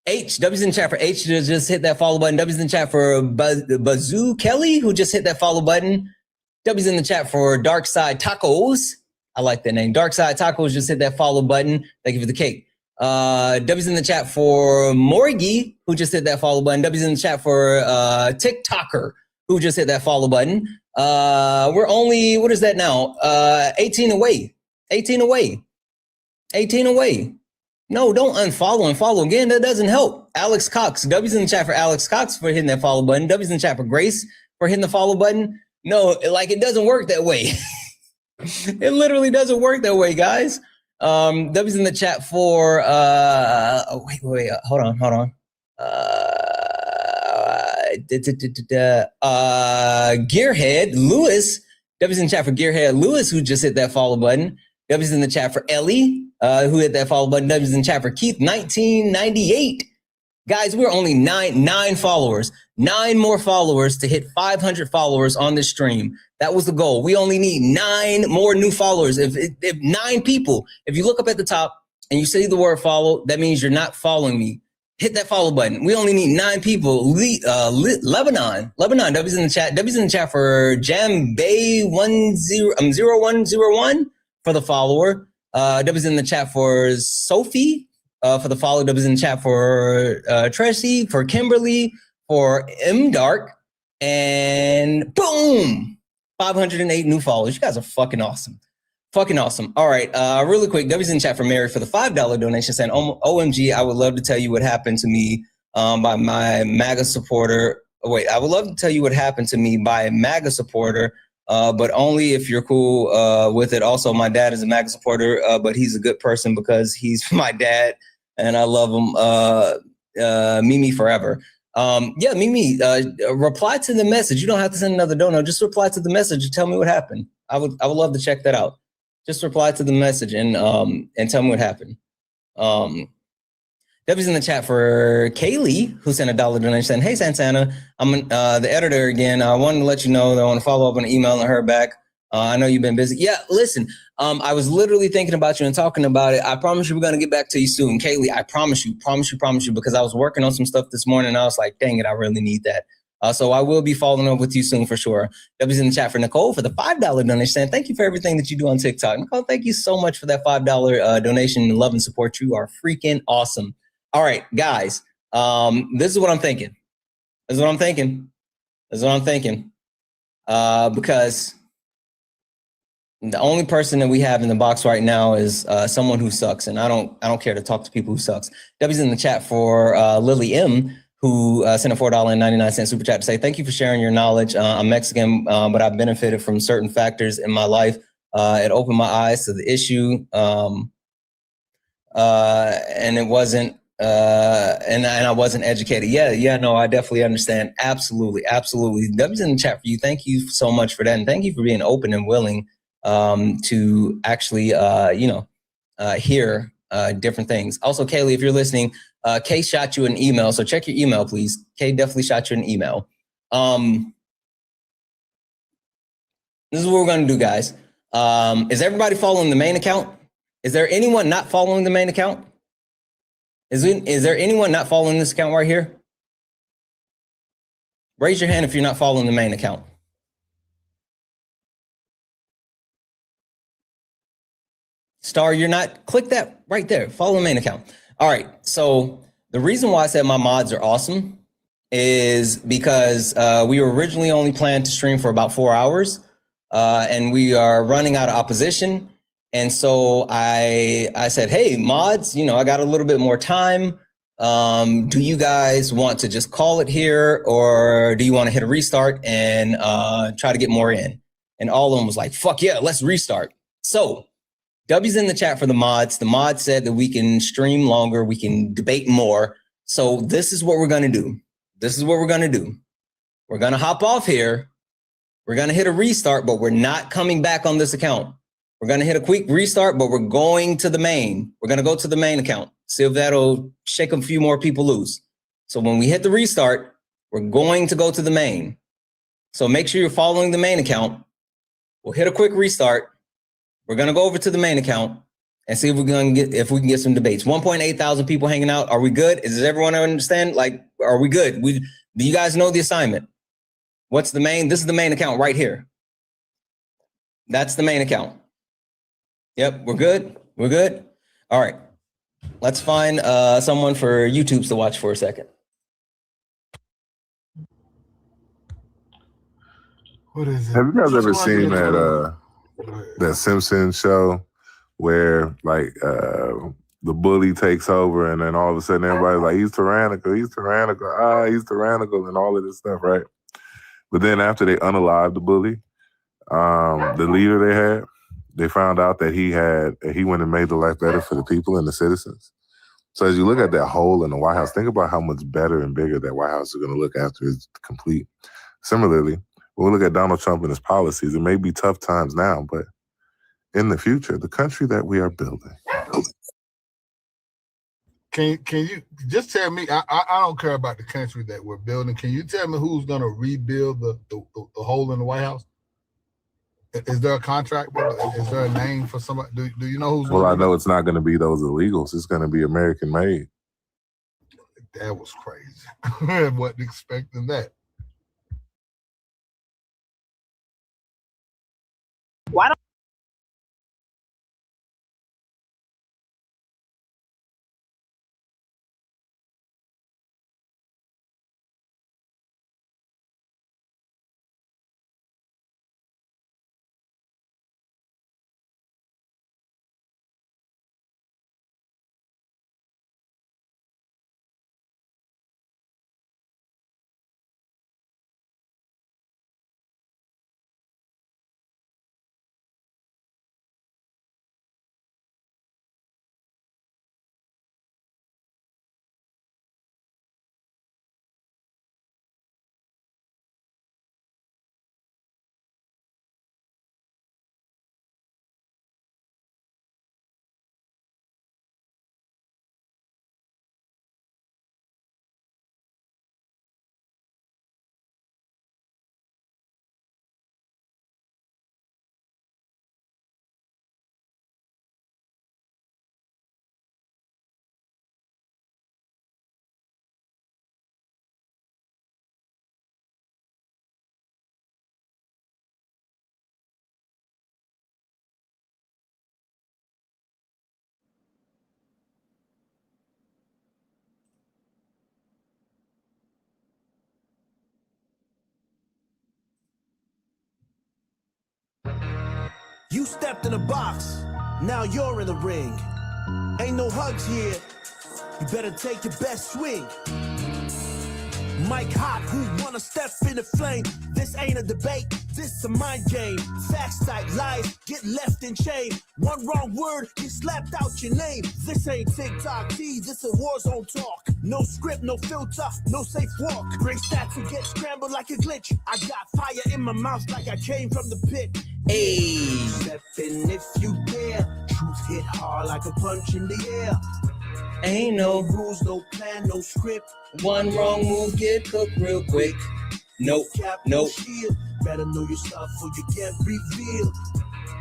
W's in the chat for H, just hit that follow button. W's in the chat for Bazoo Kelly, who just hit that follow button. W's in the chat for Darkside Tacos. I like that name. Darkside Tacos, just hit that follow button. Thank you for the cake. W's in the chat for Morgie, who just hit that follow button. W's in the chat for TikToker, who just hit that follow button. We're only, what is that now? 18 away. No, don't unfollow and follow again. That doesn't help. Alex Cox. W's in the chat for Alex Cox for hitting that follow button. W's in the chat for Grace for hitting the follow button. No, like it doesn't work that way. It literally doesn't work that way, guys. W's in the chat for wait, hold on. Gearhead Lewis. W's in the chat for Gearhead Lewis, who just hit that follow button. W's in the chat for Ellie, who hit that follow button. W's in the chat for Keith 1998. Guys, we're only nine followers. 9 more followers to hit 500 followers on this stream. That was the goal. We only need 9 more new followers. If 9 people, if you look up at the top and you see the word follow, that means you're not following me. Hit that follow button. We only need 9 people. Lebanon, W's in the chat. W's in the chat for Jambay 0101 for the follower. W's in the chat for Sophie for the follow. W's in the chat for Tracy, for Kimberly, for M Dark, and boom, 508 new followers. You guys are fucking awesome. All right, really quick, W's in the chat for Mary for the $5 donation saying, OMG, I would love to tell you what happened to me by my MAGA supporter. I would love to tell you what happened to me by a MAGA supporter, but only if you're cool with it. Also, my dad is a MAGA supporter, but he's a good person because he's my dad, and I love him. Mimi forever. Mimi, reply to the message. You don't have to send another dono. Just reply to the message and tell me what happened. I would love to check that out. Just reply to the message and tell me what happened. Debbie's in the chat for Kaylee, who sent a $1 donation saying, hey, Santana, I'm the editor again. I wanted to let you know that I want to follow up on an email and her back. I know you've been busy. Yeah, listen, I was literally thinking about you and talking about it. I promise you we're going to get back to you soon. Kaylee, I promise you, because I was working on some stuff this morning and I was like, dang it, I really need that. So I will be following up with you soon for sure. W's in the chat for Nicole for the $5 donation saying, thank you for everything that you do on TikTok. Nicole, thank you so much for that $5 donation. Love and support. You are freaking awesome. All right, guys, this is what I'm thinking. Because the only person that we have in the box right now is someone who sucks, and I don't care to talk to people who sucks. W's in the chat for Lily M, who sent a $4.99 super chat to say, thank you for sharing your knowledge. I'm Mexican, but I've benefited from certain factors in my life. It opened my eyes to the issue, and it wasn't, and I wasn't educated. Yeah, no, I definitely understand. Absolutely. W's in the chat for you. Thank you so much for that, and thank you for being open and willing to actually, hear different things. Also, Kaylee, if you're listening, Kay shot you an email, so check your email, please. Kay definitely shot you an email. This is what we're going to do, guys. Is everybody following the main account? Is there anyone not following the main account? Is there anyone not following this account right here? Raise your hand if you're not following the main account. Star, you're not. Click that right there. Follow the main account. All right. So the reason why I said my mods are awesome is because we were originally only planned to stream for about 4 hours, and we are running out of opposition. And so I said, hey, mods, you know, I got a little bit more time. Do you guys want to just call it here, or do you want to hit a restart and try to get more in? And all of them was like, fuck yeah, let's restart. So W's in the chat for the mods. The mods said that we can stream longer, we can debate more. So this is what we're going to do. This is what we're going to do. We're going to hop off here. We're going to hit a restart, but we're not coming back on this account. We're going to hit a quick restart, but we're going to the main. We're going to go to the main account. See if that'll shake a few more people loose. So when we hit the restart, we're going to go to the main. So make sure you're following the main account. We'll hit a quick restart. We're going to go over to the main account and see if we can get some debates. 1.8 thousand people hanging out. Are we good? Does everyone understand? Like, are we good? Do you guys know the assignment? What's the main? This is the main account right here. That's the main account. Yep, we're good. We're good. All right. Let's find someone for YouTube to watch for a second. What is it? Have you guys ever seen that Simpsons show where like the bully takes over and then all of a sudden everybody's like, he's tyrannical, he's tyrannical, he's tyrannical, and all of this stuff, right? But then after they unalived the bully, the leader they had, they found out that he went and made the life better for the people and the citizens. So as you look at that hole in the White House, think about how much better and bigger that White House is going to look after it's complete. Similarly, when we look at Donald Trump and his policies, it may be tough times now, but in the future, the country that we are building. Can you just tell me, I don't care about the country that we're building. Can you tell me who's going to rebuild the hole in the White House? Is there a contract? Is there a name for somebody? Do you know who's? Well, I know it's not going to be those illegals. It's going to be American made. That was crazy. I wasn't expecting that. Why don't You stepped in a box, now you're in the ring. Ain't no hugs here, you better take your best swing. Mike Hot, who wanna step in the flame? This ain't a debate, this a mind game. Facts like lies, get left in chain. One wrong word, get slapped out your name. This ain't TikTok T, this a war zone talk. No script, no filter, no safe walk. Bring stats and get scrambled like a glitch. I got fire in my mouth like I came from the pit. Hey, step in if you dare. Truth hit hard like a punch in the air. Ain't no rules, no plan, no script. One wrong move, get cooked real quick. Nope, nope. Shield. Better know yourself or you get revealed.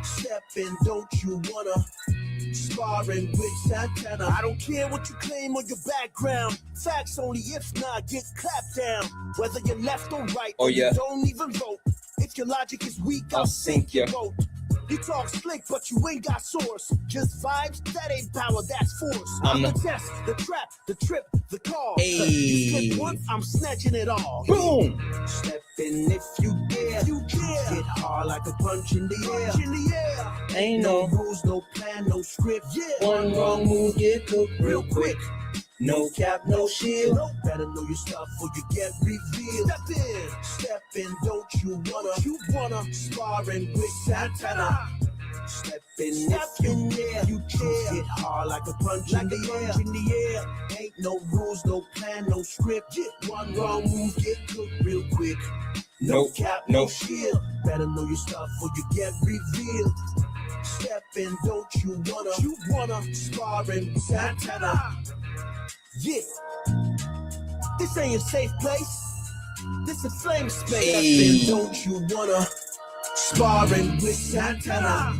Step in, don't you wanna? Sparring with Santana. I don't care what you claim or your background. Facts only, if not, get clapped down. Whether you're left or right, or you don't even vote. If your logic is weak, I'll sink your boat. You talk slick, but you ain't got source. Just vibes, that ain't power, that's force. I'm the test, the trap, the trip, the call. Hey. You slip once, I'm snatching it all. Boom! Step in if you dare. hit hard like a punch in the air. Ain't no rules, no plan, no script. one wrong move, get cooked real quick. No cap, no shield. Better know your stuff or you get revealed. Step in, don't you wanna sparring with Santana. Step in if you dare. You choose hit hard like a punch in the air. Ain't no rules, no plan, no script. One wrong move, get cooked real quick. No cap, no shield. Better know your stuff or you get revealed. Step in, don't you wanna sparring with Santana. Yeah, this ain't a safe place. This a flame space. Hey. Step in, don't you wanna sparring with Santana.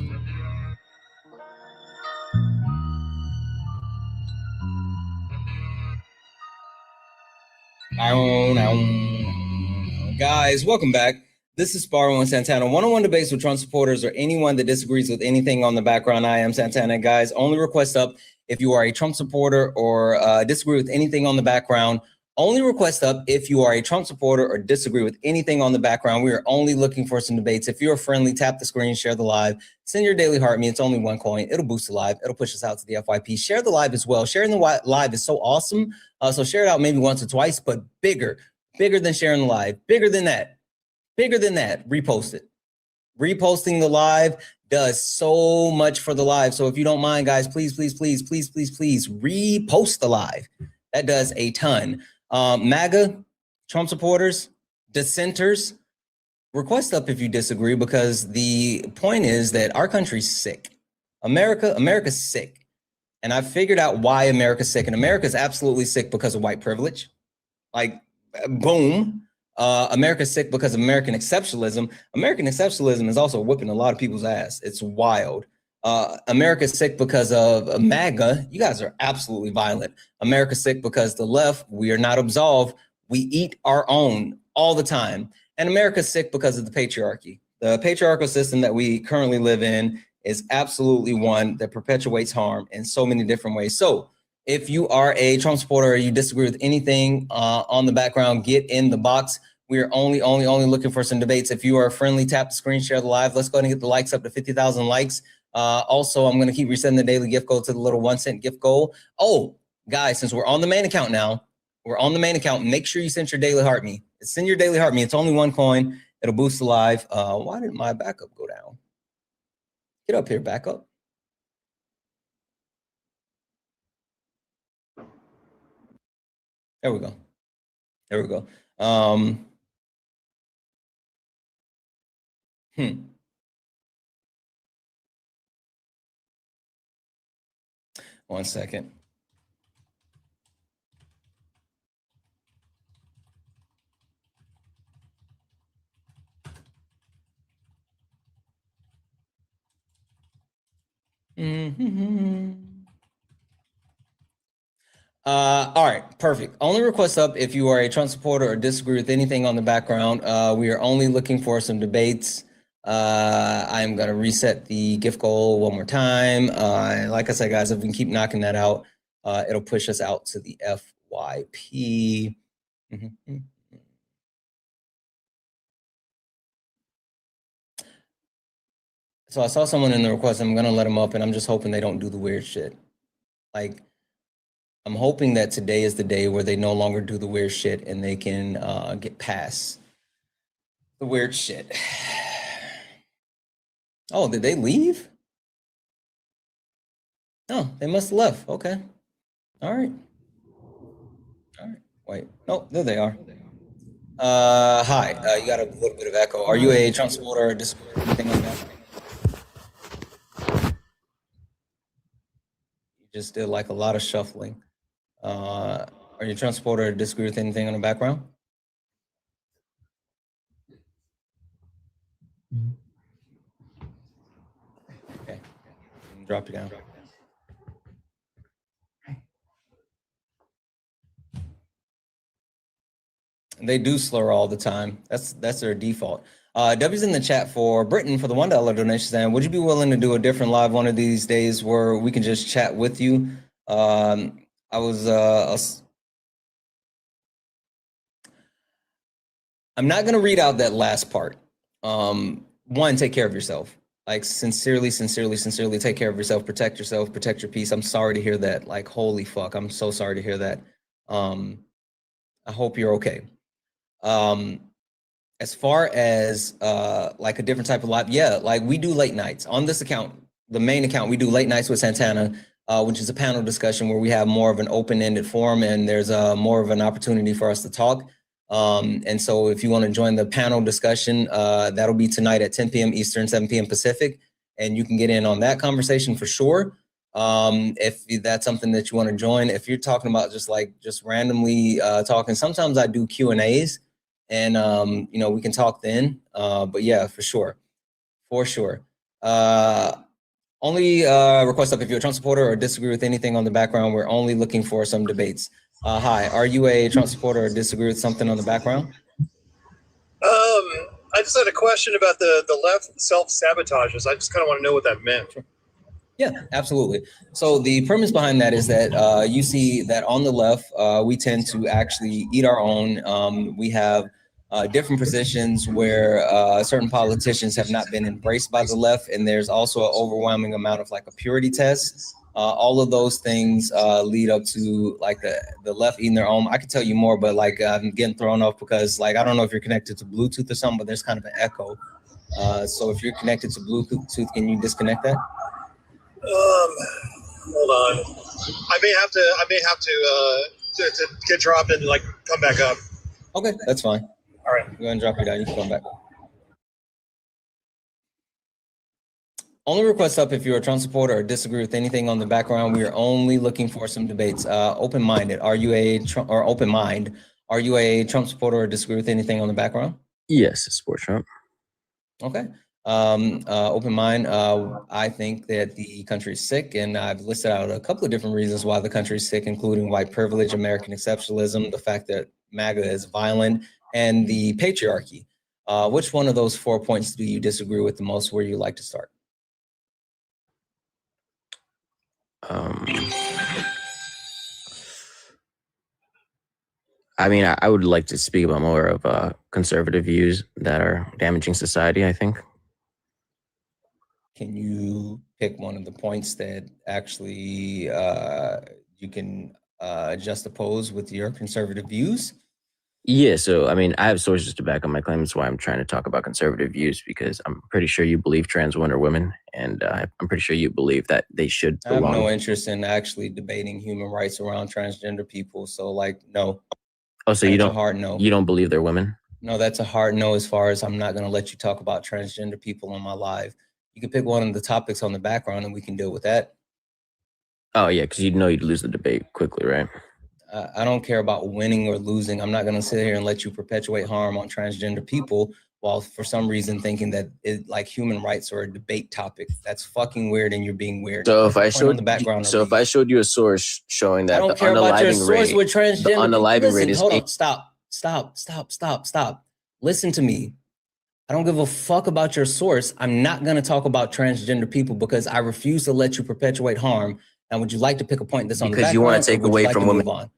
Guys, welcome back. This is Sparring with Santana. One-on-one debates with Trump supporters or anyone that disagrees with anything on the background. I am Santana. Guys, only request up if you are a Trump supporter or disagree with anything on the background. Only request up if you are a Trump supporter or disagree with anything on the background. We are only looking for some debates. If you're friendly, tap the screen, share the live, send your daily heart me. It's only one coin. It'll boost the live. It'll push us out to the FYP. Share the live as well. Sharing the live is so awesome. So share it out maybe once or twice, but bigger than sharing the live, bigger than that, repost it. Reposting the live does so much for the live. So if you don't mind, guys, please repost the live. That does a ton. MAGA, Trump supporters, dissenters, request up if you disagree, because the point is that our country's sick. America's sick. And I figured out why America's sick. And America's absolutely sick because of white privilege. Like, boom. America's sick because of American exceptionalism. American exceptionalism is also whipping a lot of people's ass. It's wild. America's sick because of MAGA. You guys are absolutely violent. America's sick because the left, we are not absolved. We eat our own all the time. And America's sick because of the patriarchy. The patriarchal system that we currently live in is absolutely one that perpetuates harm in so many different ways. So if you are a Trump supporter or you disagree with anything on the background, get in the box. We are only looking for some debates. If you are friendly, tap the screen, share the live. Let's go ahead and get the likes up to 50,000 likes. Also, I'm going to keep resetting the daily gift goal to the little 1 cent gift goal. Oh, guys, since we're on the main account now, make sure you send your daily heart me. Send your daily heart me. It's only one coin. It'll boost the live. Why did my backup go down? Get up here, backup. There we go. One second. All right, perfect. Only request up if you are a Trump supporter or disagree with anything on the background. We are only looking for some debates. I'm going to reset the gift goal one more time. Like I said, guys, if we can keep knocking that out, it'll push us out to the FYP. So I saw someone in the request. I'm going to let them up, and I'm just hoping they don't do the weird shit. Like, I'm hoping that today is the day where they no longer do the weird shit and they can get past the weird shit. Oh, did they leave? Oh, they must have left. Okay. All right. Wait. No, there they are. Hi. You got a little bit of echo. Are you a Trump supporter or disagree with anything like that? You just did like a lot of shuffling. Are you a Trump supporter or disagree with anything on the background? Okay. Drop it down. They do slur all the time. That's their default. W's in the chat for Britain for the $1 donation. Saying, would you be willing to do a different live one of these days where we can just chat with you? I'm not going to read out that last part. one, take care of yourself. Like sincerely take care of yourself, protect your peace. I'm sorry to hear that. Like, holy fuck, I'm so sorry to hear that. I hope you're okay. As far as like a different type of live, yeah, like we do late nights on this account, the main account. We do late nights with Santana, which is a panel discussion where we have more of an open-ended forum, and there's more of an opportunity for us to talk. And so if you want to join the panel discussion, that'll be tonight at 10 p.m. Eastern, 7 p.m. Pacific, and you can get in on that conversation for sure. If that's something that you want to join. If you're talking about just randomly talking, sometimes I do Q&As, and you know, we can talk then. But yeah, for sure. Only request up if you're a Trump supporter or disagree with anything on the background. We're only looking for some debates. Hi, are you a Trump supporter or disagree with something on the background? I just had a question about the left self-sabotages. I just kind of want to know what that meant. Yeah, absolutely. So the premise behind that is that you see that on the left, we tend to actually eat our own. We have different positions where certain politicians have not been embraced by the left, and there's also an overwhelming amount of like a purity test. All of those things lead up to like the left eating their own. I could tell you more, but like I'm getting thrown off because like I don't know if you're connected to Bluetooth or something, but there's kind of an echo. So if you're connected to Bluetooth, can you disconnect that? Hold on. I may have to get dropped and like come back up. Okay, that's fine. All right. Go ahead and drop you down. You can come back. Only request up if you're a Trump supporter or disagree with anything on the background. We are only looking for some debates. Open-minded. Are you a Trump or open mind? Are you a Trump supporter or disagree with anything on the background? Yes, I support Trump. Okay. Open mind. I think that the country is sick, and I've listed out a couple of different reasons why the country is sick, including white privilege, American exceptionalism, the fact that MAGA is violent, and the patriarchy. Which one of those 4 points do you disagree with the most? Where you like to start? I mean, I would like to speak about more of conservative views that are damaging society, I think. Can you pick one of the points that actually you can juxtapose with your conservative views? Yeah, so I mean, I have sources to back up my claim. That's why I'm trying to talk about conservative views, because I'm pretty sure you believe trans women are women, and I'm pretty sure you believe that they should belong. I have no interest in actually debating human rights around transgender people. So, like, no. Oh, so you That's don't? a hard no. You don't believe they're women? No, that's a hard no. As far as I'm not going to let you talk about transgender people on my live. You can pick one of the topics on the background, and we can deal with that. Oh yeah, because you'd know you'd lose the debate quickly, right? I don't care about winning or losing. I'm not going to sit here and let you perpetuate harm on transgender people while for some reason thinking that like human rights are a debate topic. That's fucking weird, and you're being weird. So That's if I the point on showed the background, so if I showed you a source showing I that don't the care about your unaliving source rate, with transgender. the unaliving Listen, rate is hold on, stop. Listen to me. I don't give a fuck about your source. I'm not going to talk about transgender people because I refuse to let you perpetuate harm. And would you like to pick a point that's on the background? Because you want to take away from women. Okay.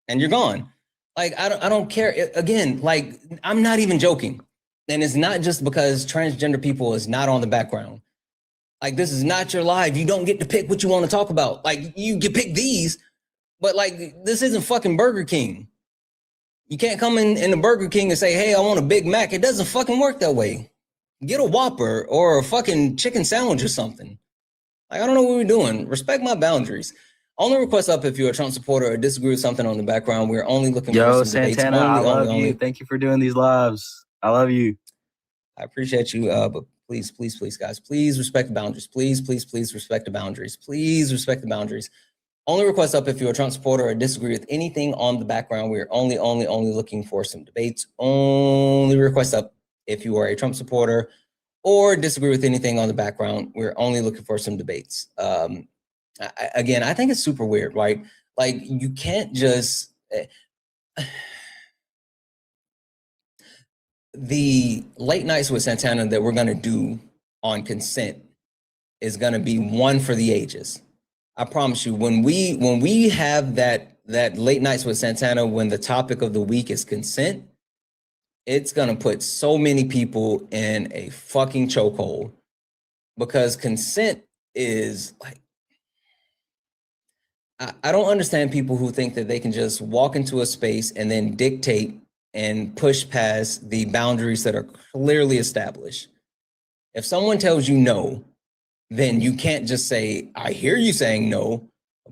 And you're gone. Like, I don't care. Again, like, I'm not even joking. And it's not just because transgender people is not on the background. Like, this is not your live. You don't get to pick what you want to talk about. Like, you can pick these, but like, this isn't fucking Burger King. You can't come in the Burger King and say, hey, I want a Big Mac. It doesn't fucking work that way. Get a Whopper or a fucking chicken sandwich or something. Like, I don't know what we're doing. Respect my boundaries. Only request up if you're a Trump supporter or disagree with something on the background. We're only looking for some debates. Santana, I love you. Thank you for doing these lives. I love you. I appreciate you, but please, guys, please respect the boundaries. Please respect the boundaries. Please respect the boundaries. Only request up if you're a Trump supporter or disagree with anything on the background. We're only looking for some debates. Only request up if you are a Trump supporter or disagree with anything on the background. We're only looking for some debates. Again, I think it's super weird, right? Like, you can't just... The late nights with Santana that we're going to do on consent is going to be one for the ages. I promise you, when we have that late nights with Santana, when the topic of the week is consent, it's gonna put so many people in a fucking chokehold, because consent is like, I don't understand people who think that they can just walk into a space and then dictate and push past the boundaries that are clearly established. If someone tells you no, then you can't just say, I hear you saying no,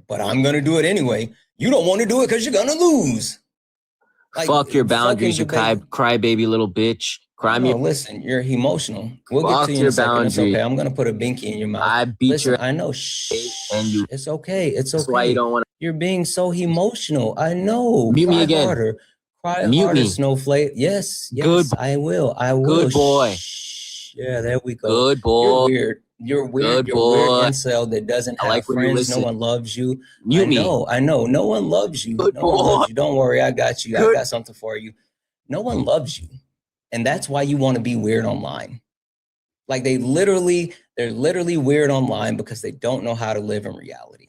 but I'm going to do it anyway. You don't want to do it because you're going to lose. Like, fuck your boundaries, you crybaby little bitch. No, listen, you're emotional. We'll get to you in a second. It's okay. I'm going to put a binky in your mouth. I beat your I know. Shh. And you. It's okay. It's okay. That's why you don't want to. You're being so emotional. I know. Mute me again. Harder. Cry Mute harder, me. Snowflake. Yes. Good. I will. I will. Good boy. Shh. Yeah, there we go. Good boy. You're weird. You're weird. Good You're boy. weird incel that doesn't have like friends. No one loves you. Mute me. I know. No one loves you. Good no one boy. loves you. Don't worry. I got you. Good. I got something for you. No one loves you. And that's why you want to be weird online. Like they're literally weird online because they don't know how to live in reality.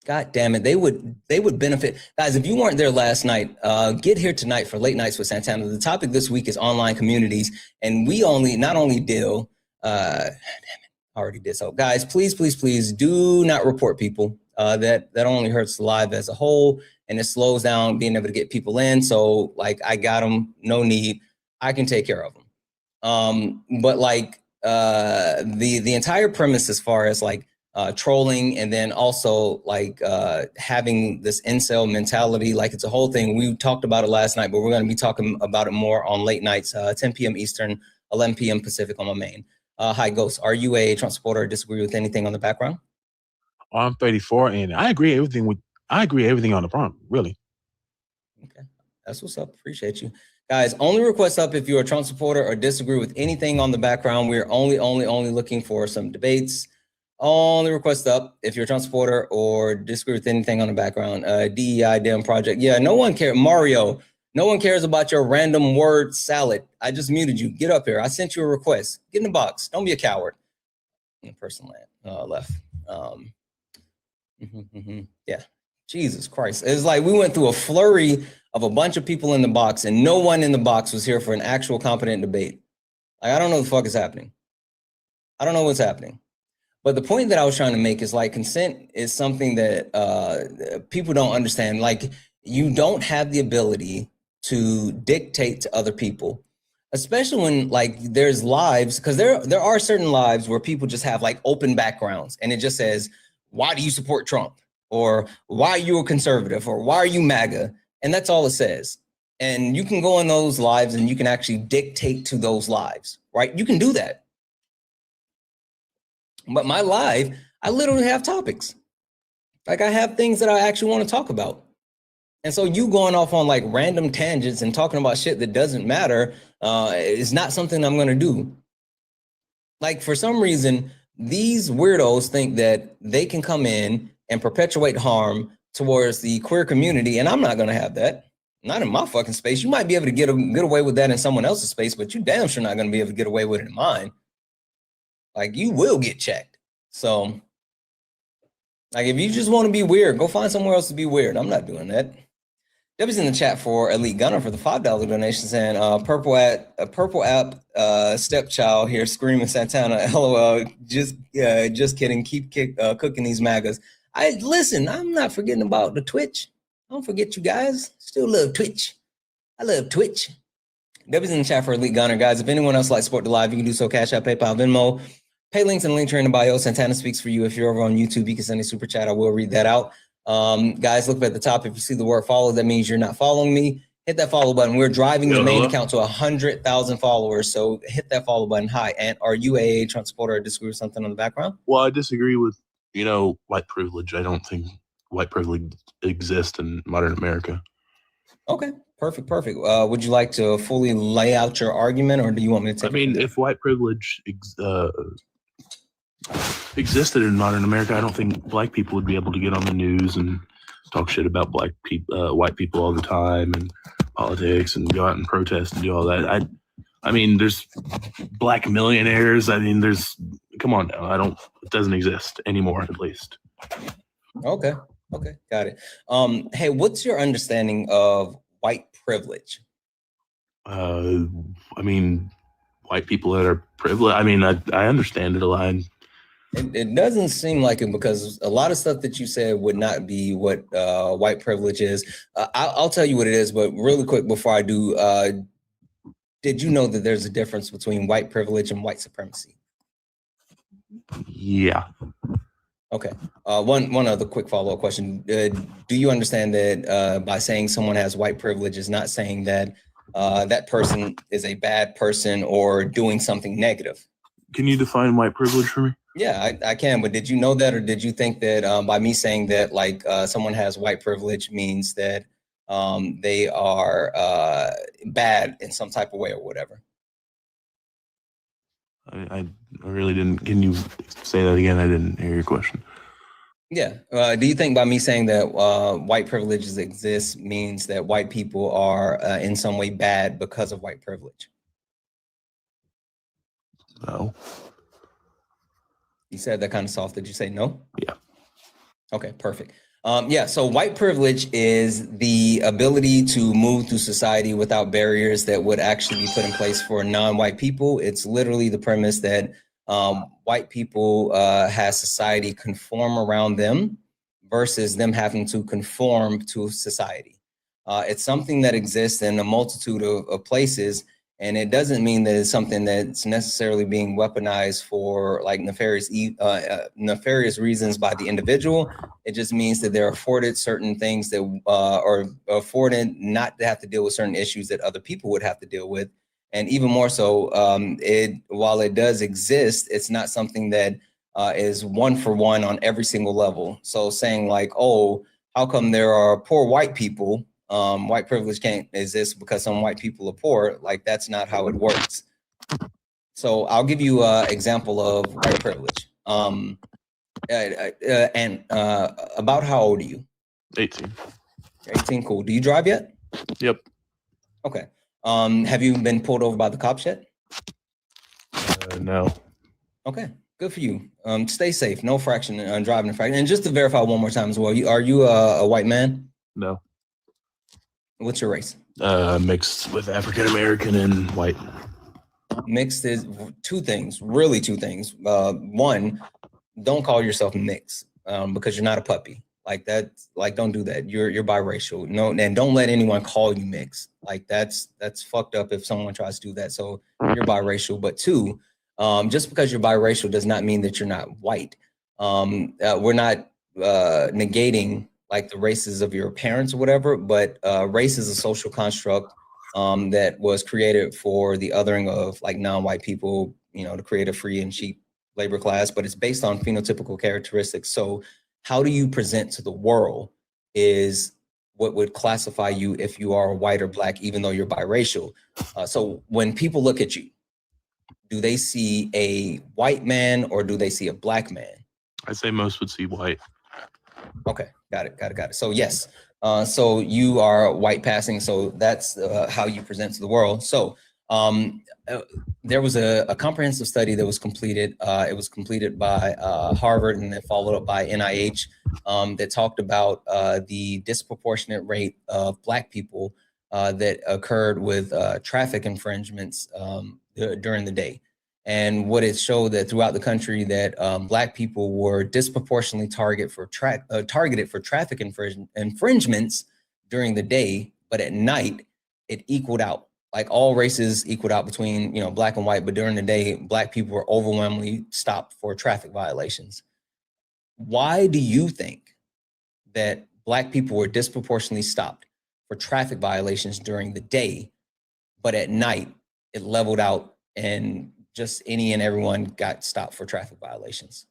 God damn it. They would benefit. Guys, if you weren't there last night, get here tonight for Late Nights with Santana. The topic this week is online communities. And we not only deal, damn it, I already did. So guys, please do not report people. That only hurts the live as a whole, and it slows down being able to get people in. So like, I got them, no need. I can take care of them. But like the entire premise as far as like trolling, and then also like having this incel mentality, like it's a whole thing. We talked about it last night, but we're going to be talking about it more on Late Nights, 10 p.m. Eastern, 11 p.m. Pacific on my main. Hi, Ghost. Are you a Trump supporter or disagree with anything on the background? I'm 34, and I agree everything on the prompt, really. Okay, that's what's up. Appreciate you. Guys, only request up if you're a Trump supporter or disagree with anything on the background. We're only looking for some debates. Only request up if you're a Trump supporter or disagree with anything on the background. DEI damn project. Yeah, no one cares. Mario, no one cares about your random word salad. I just muted you. Get up here. I sent you a request. Get in the box. Don't be a coward. The person left. Yeah. Jesus Christ. It's like we went through a flurry of a bunch of people in the box, and no one in the box was here for an actual competent debate. Like, I don't know what the fuck is happening. I don't know what's happening. But the point that I was trying to make is like consent is something that people don't understand. Like, you don't have the ability to dictate to other people, especially when like there's lives, because there are certain lives where people just have like open backgrounds and it just says, why do you support Trump? Or why are you a conservative? Or why are you MAGA? And that's all it says. And you can go in those lives and you can actually dictate to those lives, right? You can do that. But my live, I literally have topics. Like I have things that I actually want to talk about. And so you going off on like random tangents and talking about shit that doesn't matter is not something I'm going to do. Like for some reason, these weirdos think that they can come in and perpetuate harm towards the queer community. And I'm not going to have that. Not in my fucking space. You might be able to get away with that in someone else's space, but you damn sure not going to be able to get away with it in mine. Like you will get checked. So like if you just want to be weird, go find somewhere else to be weird. I'm not doing that. Debbie's in the chat for Elite Gunner for the $5 donation, saying purple app stepchild here screaming Santana, LOL. Just kidding. Keep cooking these MAGAs. Listen, I'm not forgetting about the Twitch. Don't forget you guys. Still love Twitch. I love Twitch. Debbie's in the chat for Elite Gunner. Guys, if anyone else likes support the live, you can do so. Cash App, PayPal, Venmo. Pay links and link tree in the bio. Santana speaks for you. If you're over on YouTube, you can send a super chat. I will read that out. Guys, look at the top. If you see the word follow, that means you're not following me. Hit that follow button. We're driving the main account to 100,000 followers. So hit that follow button. Hi, and are you a Trump supporter or disagree with something on the background? Well, I disagree with, white privilege. I don't think white privilege exists in modern America. Okay, perfect. Would you like to fully lay out your argument, or do you want me to take if white privilege existed in modern America, I don't think black people would be able to get on the news and talk shit about white people all the time and politics and go out and protest and do all that. I mean, there's black millionaires. I mean, come on now. It doesn't exist anymore, at least. Okay, got it. Hey, what's your understanding of white privilege? I mean, white people that are privileged. I mean, I understand it a lot. It doesn't seem like it, because a lot of stuff that you said would not be what white privilege is. I'll tell you what it is, but really quick before I do, did you know that there's a difference between white privilege and white supremacy? Yeah. Okay. One other quick follow-up question. Do you understand that by saying someone has white privilege is not saying that that person is a bad person or doing something negative? Can you define white privilege for me? Yeah, I can, but did you know that, or did you think that by me saying that like someone has white privilege means that they are bad in some type of way or whatever? I really didn't. Can you say that again? I didn't hear your question. Yeah. Do you think by me saying that white privileges exist means that white people are in some way bad because of white privilege? No. You said that kind of soft. Did you say no? Yeah. Okay, perfect. Yeah, so white privilege is the ability to move through society without barriers that would actually be put in place for non-white people. It's literally the premise that white people has society conform around them versus them having to conform to society. It's something that exists in a multitude of places, and it doesn't mean that it's something that's necessarily being weaponized for like nefarious reasons by the individual. It just means that they're afforded certain things that are afforded not to have to deal with certain issues that other people would have to deal with. And even more so, while it does exist, it's not something that is one for one on every single level. So saying like, oh, how come there are poor white people? White privilege can't exist because some white people are poor. Like, that's not how it works. So I'll give you an example of white privilege. About how old are you? 18. 18, cool. Do you drive yet? Yep. Okay. Have you been pulled over by the cops yet? No. Okay, good for you. Stay safe. No fraction on driving infraction. And just to verify one more time as well, are you a white man? No. What's your race? Mixed with African American and white. Mixed is two things, really two things. One, don't call yourself mixed because you're not a puppy. Like that, like don't do that. You're biracial. No, and don't let anyone call you mixed. Like that's fucked up if someone tries to do that. So you're biracial. But two, just because you're biracial does not mean that you're not white. We're not negating like the races of your parents or whatever, but race is a social construct that was created for the othering of like non-white people, you know, to create a free and cheap labor class, but it's based on phenotypical characteristics. So how do you present to the world is what would classify you if you are white or black, even though you're biracial. So when people look at you, do they see a white man or do they see a black man? I say most would see white. Okay, got it. So yes, so you are white passing. So that's how you present to the world. So there was a comprehensive study that was completed. It was completed by Harvard and then followed up by NIH that talked about the disproportionate rate of Black people that occurred with traffic infringements during the day. And what it showed that throughout the country that Black people were disproportionately targeted for traffic infringements during the day, but at night it equaled out. Like all races equaled out between, you know, Black and white, but during the day, Black people were overwhelmingly stopped for traffic violations. Why do you think that Black people were disproportionately stopped for traffic violations during the day, but at night it leveled out and just any and everyone got stopped for traffic violations?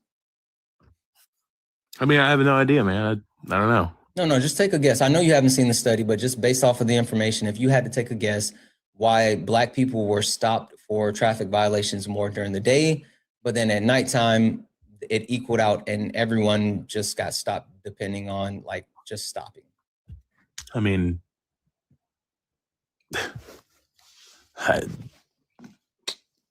I mean, I have no idea, man. I don't know. No, just take a guess. I know you haven't seen the study, but just based off of the information, if you had to take a guess why Black people were stopped for traffic violations more during the day, but then at nighttime, it equaled out and everyone just got stopped depending on like just stopping. I mean,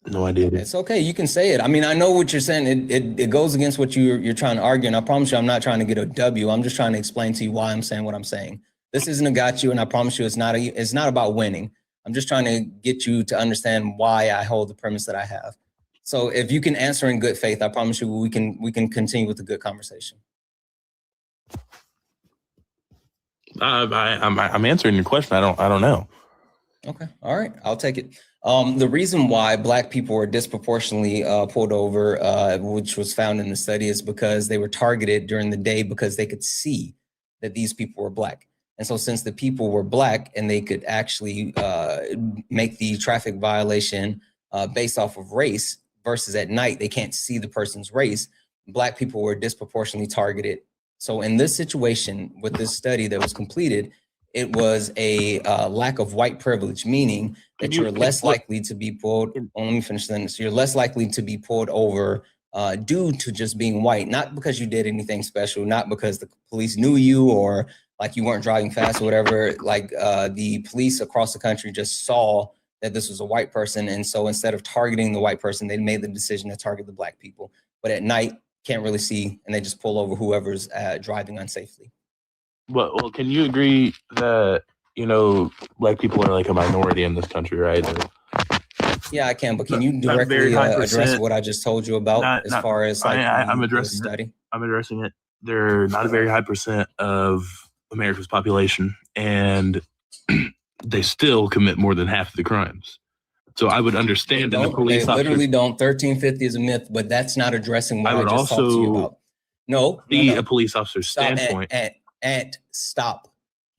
no idea. It's okay. You can say it. I mean, I know what you're saying. It goes against what you're trying to argue. And I promise you, I'm not trying to get a W. I'm just trying to explain to you why I'm saying what I'm saying. This isn't a got you. And I promise you, it's not about winning. I'm just trying to get you to understand why I hold the premise that I have. So if you can answer in good faith, I promise you we can continue with the good conversation. I'm answering your question. I don't know. Okay, all right, I'll take it. The reason why Black people were disproportionately pulled over, which was found in the study, is because they were targeted during the day because they could see that these people were Black. And so since the people were Black and they could actually make the traffic violation based off of race versus at night, they can't see the person's race, Black people were disproportionately targeted. So in this situation with this study that was completed, it was a lack of white privilege, meaning that you're less likely to be pulled. Oh, let me finish then. So you're less likely to be pulled over due to just being white, not because you did anything special, not because the police knew you or like you weren't driving fast or whatever. Like the police across the country just saw that this was a white person. And so instead of targeting the white person, they made the decision to target the Black people. But at night, can't really see, and they just pull over whoever's driving unsafely. Well, can you agree that, Black people are like a minority in this country, right? Yeah, I can, but can you directly address what I just told you about as far as like I'm addressing the study? I'm addressing it. They're not a very high percent of America's population, and they still commit more than half of the crimes. So I would understand that the police officers literally don't. 1350 is a myth, but that's not addressing what I just talked to you about. No, a police officer's standpoint. And stop.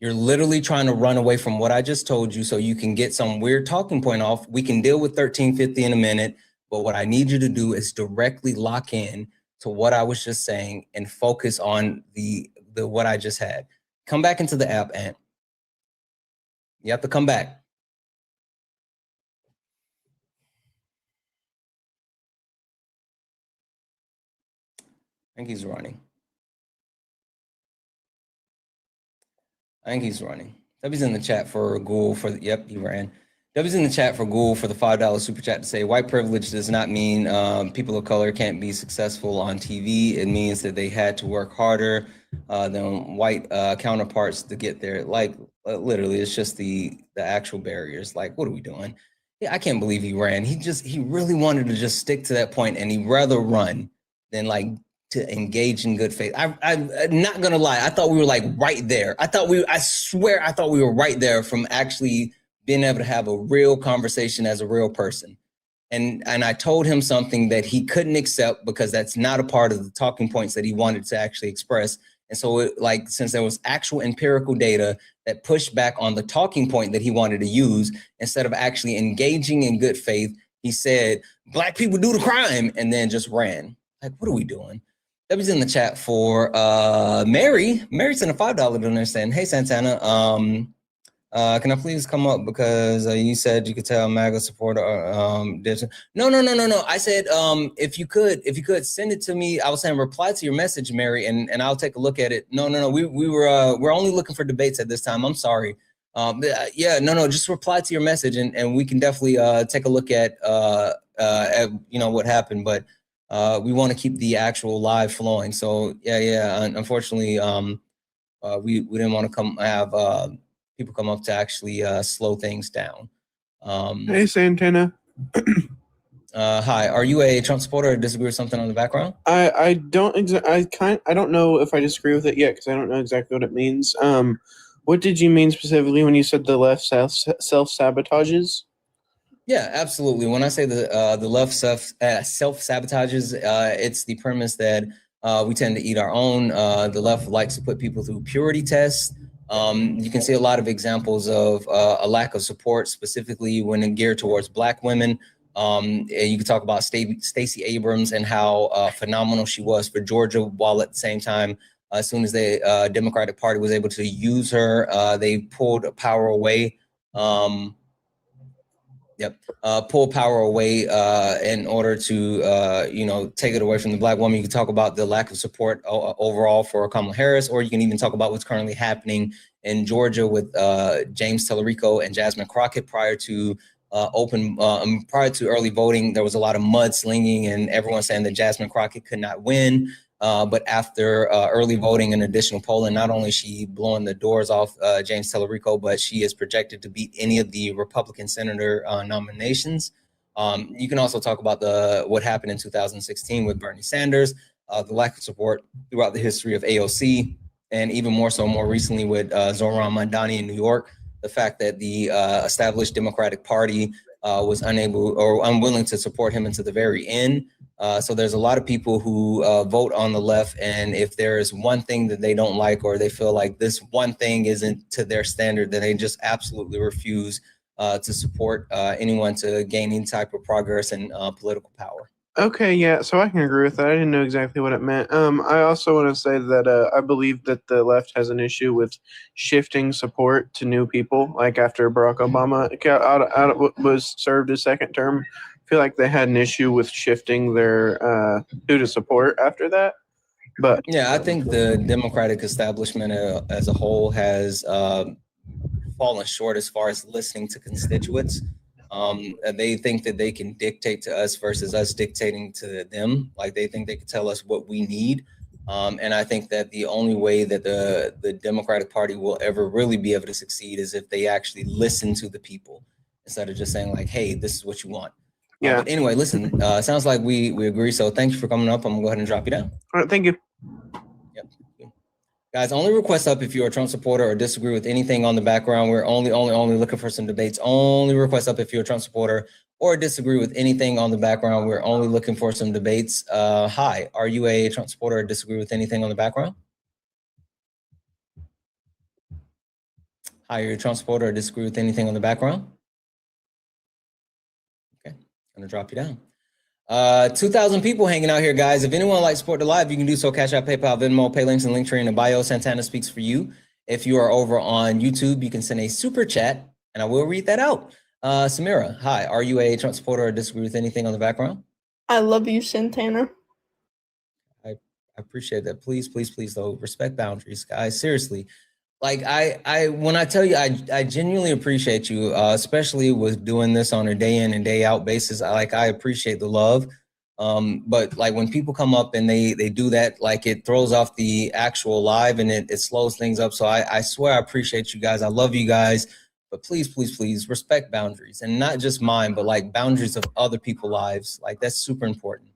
You're literally trying to run away from what I just told you so you can get some weird talking point off. We can deal with 1350 in a minute, but what I need you to do is directly lock in to what I was just saying and focus on the what I just had. Come back into the app, Ant. You have to come back. I think he's running. W's in the chat for Google for the, yep, he ran. W's in the chat for Google for the $5 super chat to say white privilege does not mean people of color can't be successful on TV. It means that they had to work harder than white counterparts to get there. Like literally, it's just the actual barriers. Like, what are we doing? Yeah, I can't believe he ran. He really wanted to just stick to that point, and he'd rather run than like to engage in good faith. I'm not gonna lie. I thought we were like right there. I swear I thought we were right there from actually being able to have a real conversation as a real person. And I told him something that he couldn't accept because that's not a part of the talking points that he wanted to actually express. And so since there was actual empirical data that pushed back on the talking point that he wanted to use, instead of actually engaging in good faith, he said, Black people do the crime, and then just ran. Like, what are we doing? W's in the chat for Mary. Mary's in a $5 donation saying, hey, Santana, can I please come up because you said you could tell MAGA supporter No. I said if you could send it to me. I was saying reply to your message, Mary, and I'll take a look at it. No. We're only looking for debates at this time. I'm sorry. Just reply to your message and we can definitely take a look at what happened, but we want to keep the actual live flowing. So unfortunately, we didn't want to have people come up to actually slow things down. Hey, Santana. Hi, are you a Trump supporter or disagree with something on the background? I don't know if I disagree with it yet because I don't know exactly what it means. What did you mean specifically when you said the left self-sabotages? Yeah, absolutely. When I say the left self-sabotages, it's the premise that we tend to eat our own. The left likes to put people through purity tests. You can see a lot of examples of a lack of support, specifically when geared towards Black women. You can talk about Stacey Abrams and how phenomenal she was for Georgia, while at the same time, as soon as the Democratic Party was able to use her, they pulled power away. Pull power away in order to, take it away from the Black woman. You can talk about the lack of support overall for Kamala Harris, or you can even talk about what's currently happening in Georgia with James Tallarico and Jasmine Crockett prior to early voting. There was a lot of mudslinging and everyone saying that Jasmine Crockett could not win. But after early voting and additional polling, not only is she blowing the doors off James Tellerico, but she is projected to beat any of the Republican senator nominations. You can also talk about what happened in 2016 with Bernie Sanders, the lack of support throughout the history of AOC, and even more so more recently with Zohran Mamdani in New York, the fact that the established Democratic Party was unable or unwilling to support him until the very end. So there's a lot of people who vote on the left, and if there is one thing that they don't like, or they feel like this one thing isn't to their standard, then they just absolutely refuse to support anyone to gain any type of progress and political power. Okay, yeah, so I can agree with that. I didn't know exactly what it meant. I also want to say that I believe that the left has an issue with shifting support to new people. Like after Barack Obama was served his second term, I feel like they had an issue with shifting their who to support after that. But yeah, I think the Democratic establishment as a whole has fallen short as far as listening to constituents. They think that they can dictate to us versus us dictating to them. Like they think they can tell us what we need. And I think that the only way that the Democratic Party will ever really be able to succeed is if they actually listen to the people instead of just saying like, hey, this is what you want. Yeah. But anyway, listen, sounds like we agree. So thank you for coming up. I'm gonna go ahead and drop you down. All right, thank you. Yep. Guys, only request up if you're a Trump supporter or disagree with anything on the background. We're only looking for some debates. Only request up if you're a Trump supporter or disagree with anything on the background. We're only looking for some debates. Hi, are you a Trump supporter or disagree with anything on the background? Hi, are you a Trump supporter or disagree with anything on the background? Okay, I'm gonna drop you down. 2,000 people hanging out here, guys. If anyone would like to support the live, you can do so. Cash App, PayPal, Venmo, pay links, and Linktree in the bio. Santana speaks for you. If you are over on YouTube, you can send a super chat, and I will read that out. Samira, hi. Are you a Trump supporter or disagree with anything on the background? I love you, Santana. I appreciate that. Please, please, please, though, respect boundaries, guys. Seriously. Like when I tell you, I genuinely appreciate you, especially with doing this on a day in and day out basis. I appreciate the love. But like when people come up and they do that, like it throws off the actual live and it slows things up. So I swear I appreciate you guys. I love you guys, but please, please, please respect boundaries, and not just mine, but like boundaries of other people's lives. Like that's super important.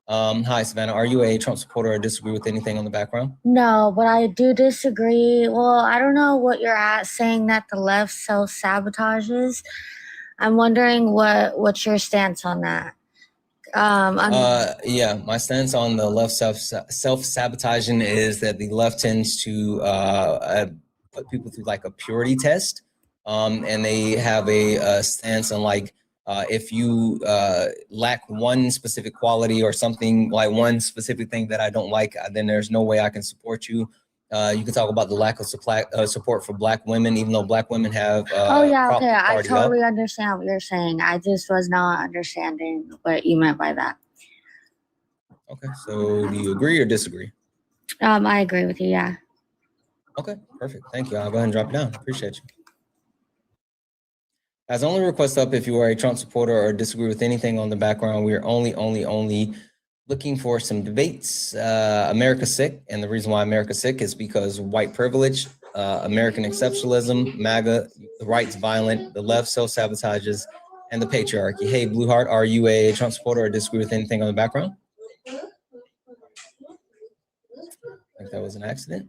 Hi, Savannah. Are you a Trump supporter or disagree with anything on the background? No, but I do disagree. Well, I don't know what you're at saying that the left self-sabotages. I'm wondering what's your stance on that? Yeah, my stance on the left self-sabotaging is that the left tends to put people through like a purity test. And they have a stance on like, if you lack one specific quality or something, like one specific thing that I don't like, then there's no way I can support you. You can talk about the lack of support for Black women, even though Black women have. Oh yeah, okay. I totally understand what you're saying. I just was not understanding what you meant by that. Okay, so do you agree or disagree? I agree with you. Yeah. Okay, perfect. Thank you. I'll go ahead and drop it down. Appreciate you. As only request up if you are a Trump supporter or disagree with anything on the background. We are only looking for some debates. America's sick, and the reason why America's sick is because white privilege, American exceptionalism, MAGA, the right's violent, the left self-sabotages, and the patriarchy. Hey, Blueheart, are you a Trump supporter or disagree with anything on the background? I think that was an accident.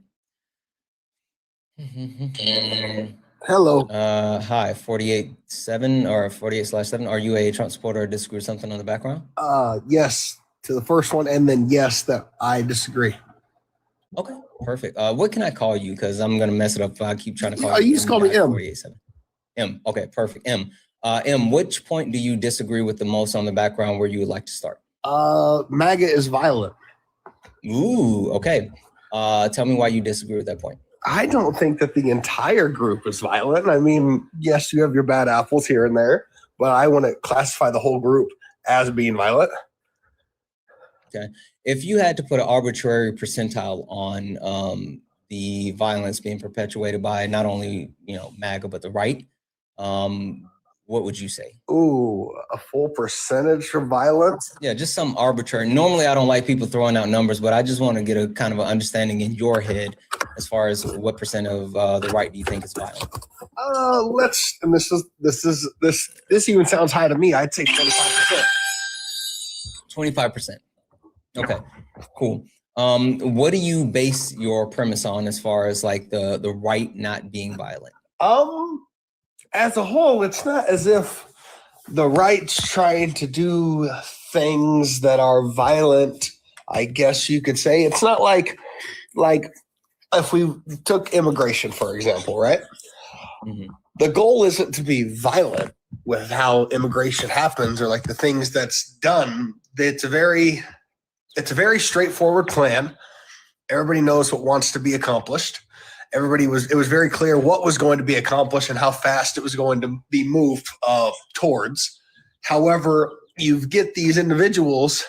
Hello. Hi, 48/7 or 48/7. Are you a Trump supporter or disagree with something on the background? Yes to the first one, and then yes that I disagree. Okay, perfect. What can I call you? Because I'm gonna mess it up if I keep trying to call you. You just call me M. 48/7. M. Okay, perfect. M. M. Which point do you disagree with the most on the background where you would like to start? MAGA is violent. Ooh. Okay. Tell me why you disagree with that point. I don't think that the entire group is violent. I mean, yes, you have your bad apples here and there, but I want to classify the whole group as being violent. Okay. If you had to put an arbitrary percentile on the violence being perpetuated by not only MAGA but the right, what would you say? Ooh, a full percentage for violence? Yeah, just some arbitrary. Normally, I don't like people throwing out numbers, but I just want to get a kind of an understanding in your head as far as what percent of the right do you think is violent? And this even sounds high to me. I'd say 25%. 25%. Okay, cool. What do you base your premise on as far as like the right not being violent? As a whole, it's not as if the right's trying to do things that are violent, I guess you could say. It's not like if we took immigration, for example, right? Mm-hmm. The goal isn't to be violent with how immigration happens or like the things that's done. It's a very straightforward plan. Everybody knows what wants to be accomplished. It was very clear what was going to be accomplished and how fast it was going to be moved towards. However, you get these individuals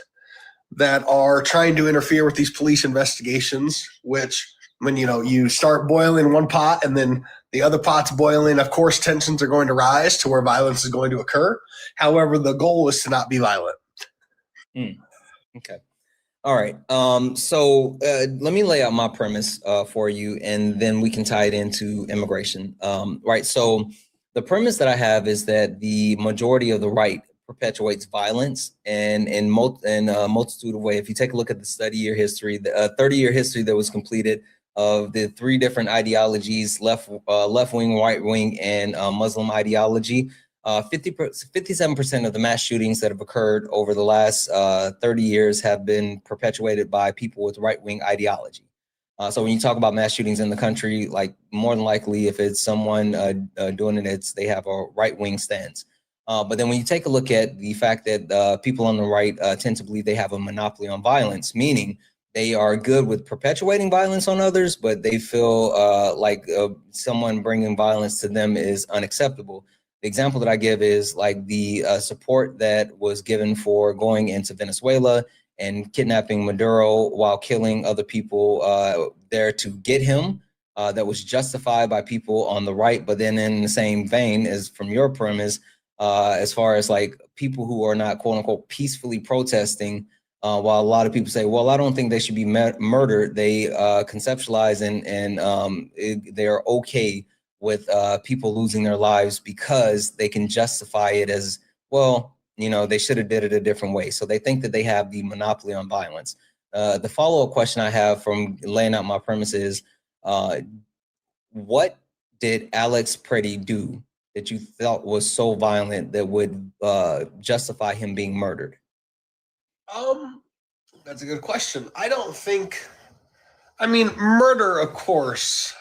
that are trying to interfere with these police investigations, which when you start boiling one pot and then the other pot's boiling, of course, tensions are going to rise to where violence is going to occur. However, the goal is to not be violent. Okay. All right. So let me lay out my premise for you, and then we can tie it into immigration. Right. So the premise that I have is that the majority of the right perpetuates violence and in a multitude of ways. If you take a look at the study year history, the 30-year history that was completed of the 3 different ideologies, left wing, right wing, and Muslim ideology, 57% of the mass shootings that have occurred over the last 30 years have been perpetuated by people with right-wing ideology. So when you talk about mass shootings in the country, like more than likely, if it's someone doing it, they have a right-wing stance. But then when you take a look at the fact that people on the right tend to believe they have a monopoly on violence, meaning they are good with perpetuating violence on others, but they feel like someone bringing violence to them is unacceptable. The example that I give is like the support that was given for going into Venezuela and kidnapping Maduro while killing other people there to get him. That was justified by people on the right, but then in the same vein as from your premise, as far as like people who are not quote unquote peacefully protesting, while a lot of people say, well, I don't think they should be murdered, they conceptualize and they're okay with people losing their lives because they can justify it as, well, they should have did it a different way. So they think that they have the monopoly on violence. The follow-up question I have from laying out my premise is, what did Alex Pretty do that you felt was so violent that would justify him being murdered? That's a good question. Murder, of course,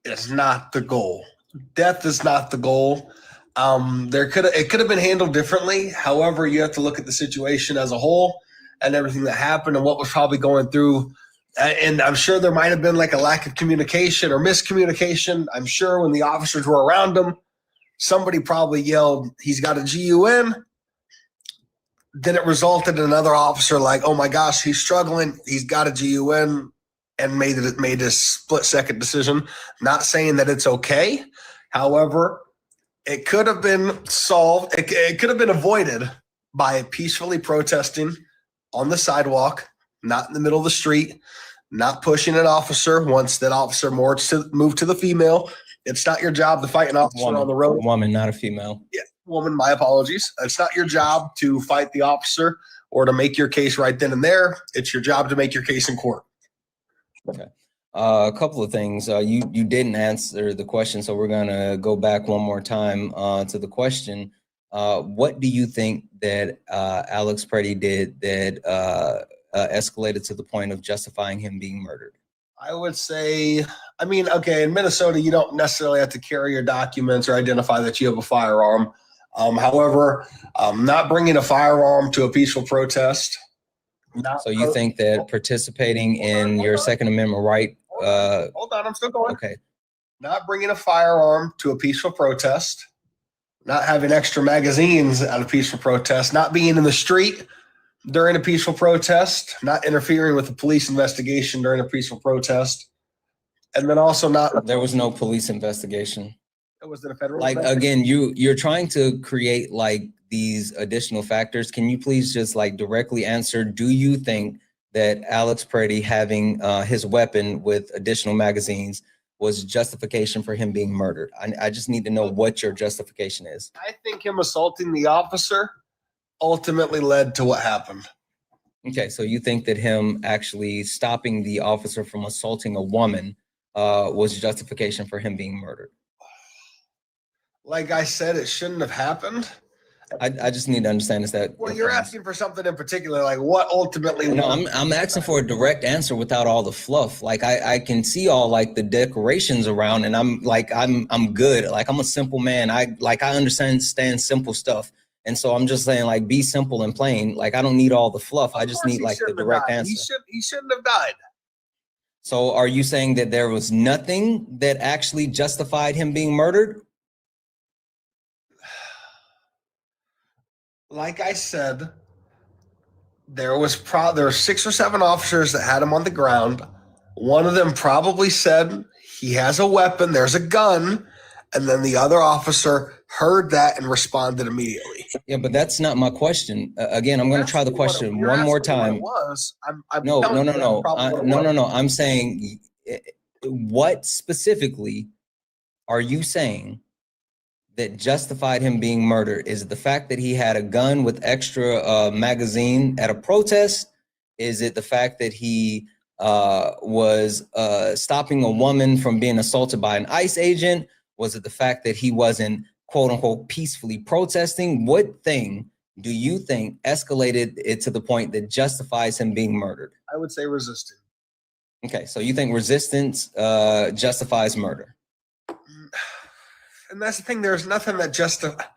is not the goal. Death is not the goal. It could have been handled differently. However, you have to look at the situation as a whole and everything that happened and what was probably going through. And I'm sure there might have been like a lack of communication or miscommunication. I'm sure when the officers were around him, somebody probably yelled, "He's got a GUN." Then it resulted in another officer like, "Oh my gosh, he's struggling. He's got a GUN," and made a split-second decision. Not saying that it's okay. However, it could have been solved. It could have been avoided by peacefully protesting on the sidewalk, not in the middle of the street, not pushing an officer once that officer moved to the female. It's not your job to fight an officer on the road. Woman, not a female. Yeah, woman, my apologies. It's not your job to fight the officer or to make your case right then and there. It's your job to make your case in court. Okay. A couple of things. You didn't answer the question, so we're going to go back one more time to the question. What do you think that Alex Pretty did that escalated to the point of justifying him being murdered? I would say, in Minnesota, you don't necessarily have to carry your documents or identify that you have a firearm. However, not bringing a firearm to a peaceful protest. So you think that participating in your Second Amendment right? Hold on, I'm still going. Okay. Not bringing a firearm to a peaceful protest, not having extra magazines at a peaceful protest, not being in the street during a peaceful protest, not interfering with a police investigation during a peaceful protest, and then also not. There was no police investigation. Was it a federal? Like, again, you're trying to create like these additional factors. Can you please just like directly answer? Do you think that Alex Preddy having his weapon with additional magazines was justification for him being murdered? I just need to know what your justification is. I think him assaulting the officer ultimately led to what happened. Okay, so you think that him actually stopping the officer from assaulting a woman was justification for him being murdered? Like I said, it shouldn't have happened. I just need to understand is that. Well, you're asking for something in particular, like what ultimately. No, I'm asking for a direct answer without all the fluff. Like I can see all like the decorations around, and I'm good. Like I'm a simple man. I understand simple stuff, and so I'm just saying like be simple and plain. Like I don't need all the fluff. I just need like the direct answer. He shouldn't have died. So are you saying that there was nothing that actually justified him being murdered? Like I said, there were 6 or 7 officers that had him on the ground. One of them probably said he has a weapon, there's a gun, and then the other officer heard that and responded immediately. Yeah, but that's not my question. Again, I'm going to try the question one more time. No. I'm saying, what specifically are you saying that justified him being murdered? Is it the fact that he had a gun with extra magazine at a protest? Is it the fact that he was stopping a woman from being assaulted by an ICE agent? Was it the fact that he wasn't, quote unquote, peacefully protesting? What thing do you think escalated it to the point that justifies him being murdered? I would say resisting. Okay, so you think resistance justifies murder? And that's the thing. There's nothing that justifies.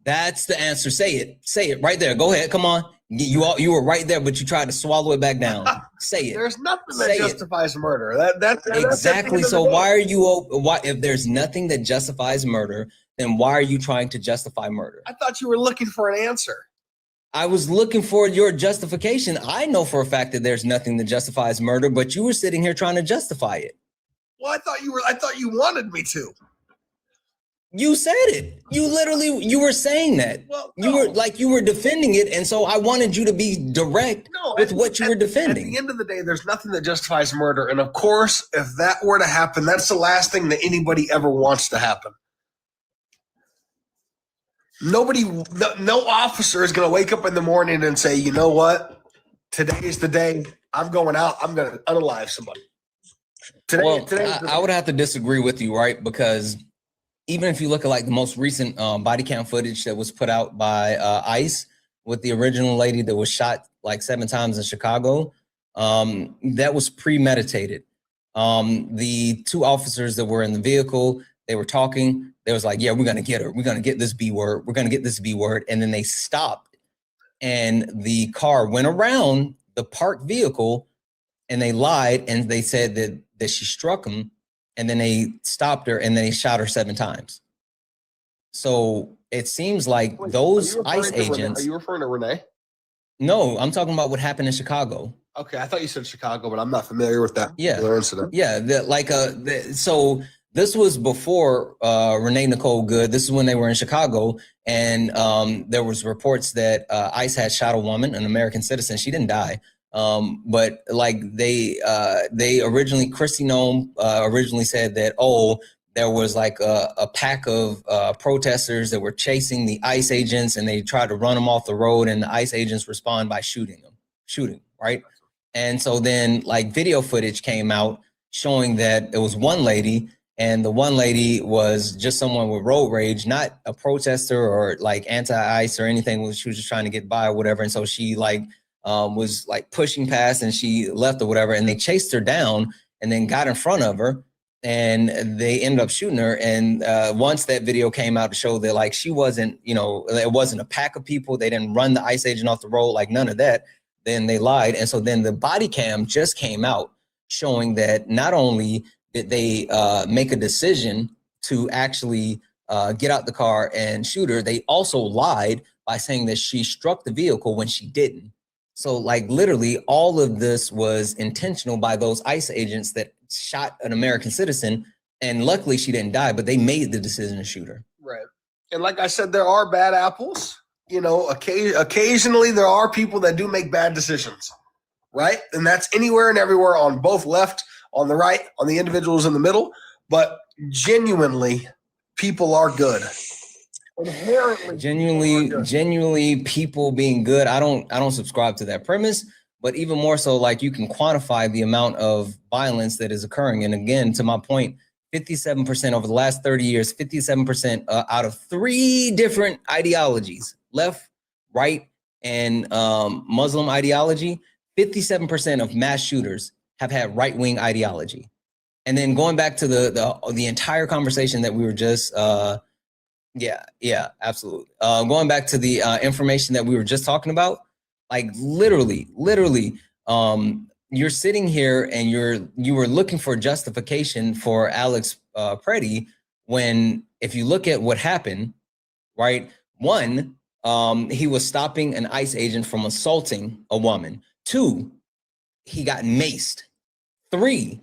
That's the answer. Say it. Say it right there. Go ahead. Come on. You were right there, but you tried to swallow it back down. Say it. There's nothing that justifies murder. That's exactly. So why are you? Why, if there's nothing that justifies murder, then why are you trying to justify murder? I thought you were looking for an answer. I was looking for your justification. I know for a fact that there's nothing that justifies murder, but you were sitting here trying to justify it. Well, I thought you wanted me to. You said it. You were saying that. Well, no. You were defending it, and so I wanted you to be direct with what you were defending. At the end of the day, there's nothing that justifies murder, and of course, if that were to happen, that's the last thing that anybody ever wants to happen. No officer is going to wake up in the morning and say, you know what? Today is the day. I'm going out. I'm going to unalive somebody. I would have to disagree with you, right? Because even if you look at like the most recent body cam footage that was put out by ICE with the original lady that was shot like 7 times in Chicago, that was premeditated. The 2 officers that were in the vehicle, they were talking. They was like, yeah, we're going to get her. We're going to get this B word. We're going to get this B word. And then they stopped and the car went around the parked vehicle and they lied and they said that she struck him. And then they stopped her and then they shot her 7 times. So it seems like those ICE agents. Are you referring to Renee? No, I'm talking about what happened in Chicago. Okay, I thought you said Chicago, but I'm not familiar with that incident. Yeah, so this was before Renee Nicole Good. This is when they were in Chicago, and there was reports that ICE had shot a woman, an American citizen. She didn't die. But like they originally, Kristi Noem originally said that, there was like a pack of protesters that were chasing the ICE agents and they tried to run them off the road and the ICE agents respond by shooting, right? And so then like video footage came out showing that it was one lady and the one lady was just someone with road rage, not a protester or like anti-ICE or anything. She was just trying to get by or whatever. And so she was like pushing past and she left or whatever, and they chased her down and then got in front of her and they ended up shooting her. And once that video came out to show that like she wasn't, it wasn't a pack of people, they didn't run the ICE agent off the road, like none of that, then they lied. And so then the body cam just came out showing that not only did they make a decision to actually get out the car and shoot her, they also lied by saying that she struck the vehicle when she didn't. So like literally all of this was intentional by those ICE agents that shot an American citizen And luckily she didn't die, but they made the decision to shoot her. Right. And like I said, there are bad apples. You know, occasionally there are people that do make bad decisions, right? And that's anywhere and everywhere, on both left, on the right, on the individuals in the middle. But genuinely, people are good. Inherently, genuinely people being good. I don't subscribe to that premise, but even more so, like, you can quantify the amount of violence that is occurring. And again, to my point, 57% over the last 30 years, 57% out of 3 different ideologies, left, right, and Muslim ideology, 57% of mass shooters have had right-wing ideology. And then going back to the entire conversation that we were just, yeah, absolutely. Going back to the information that we were just talking about, like literally, you're sitting here and you were looking for justification for Alex Preddy, when if you look at what happened, right? 1, he was stopping an ICE agent from assaulting a woman. 2, he got maced. 3,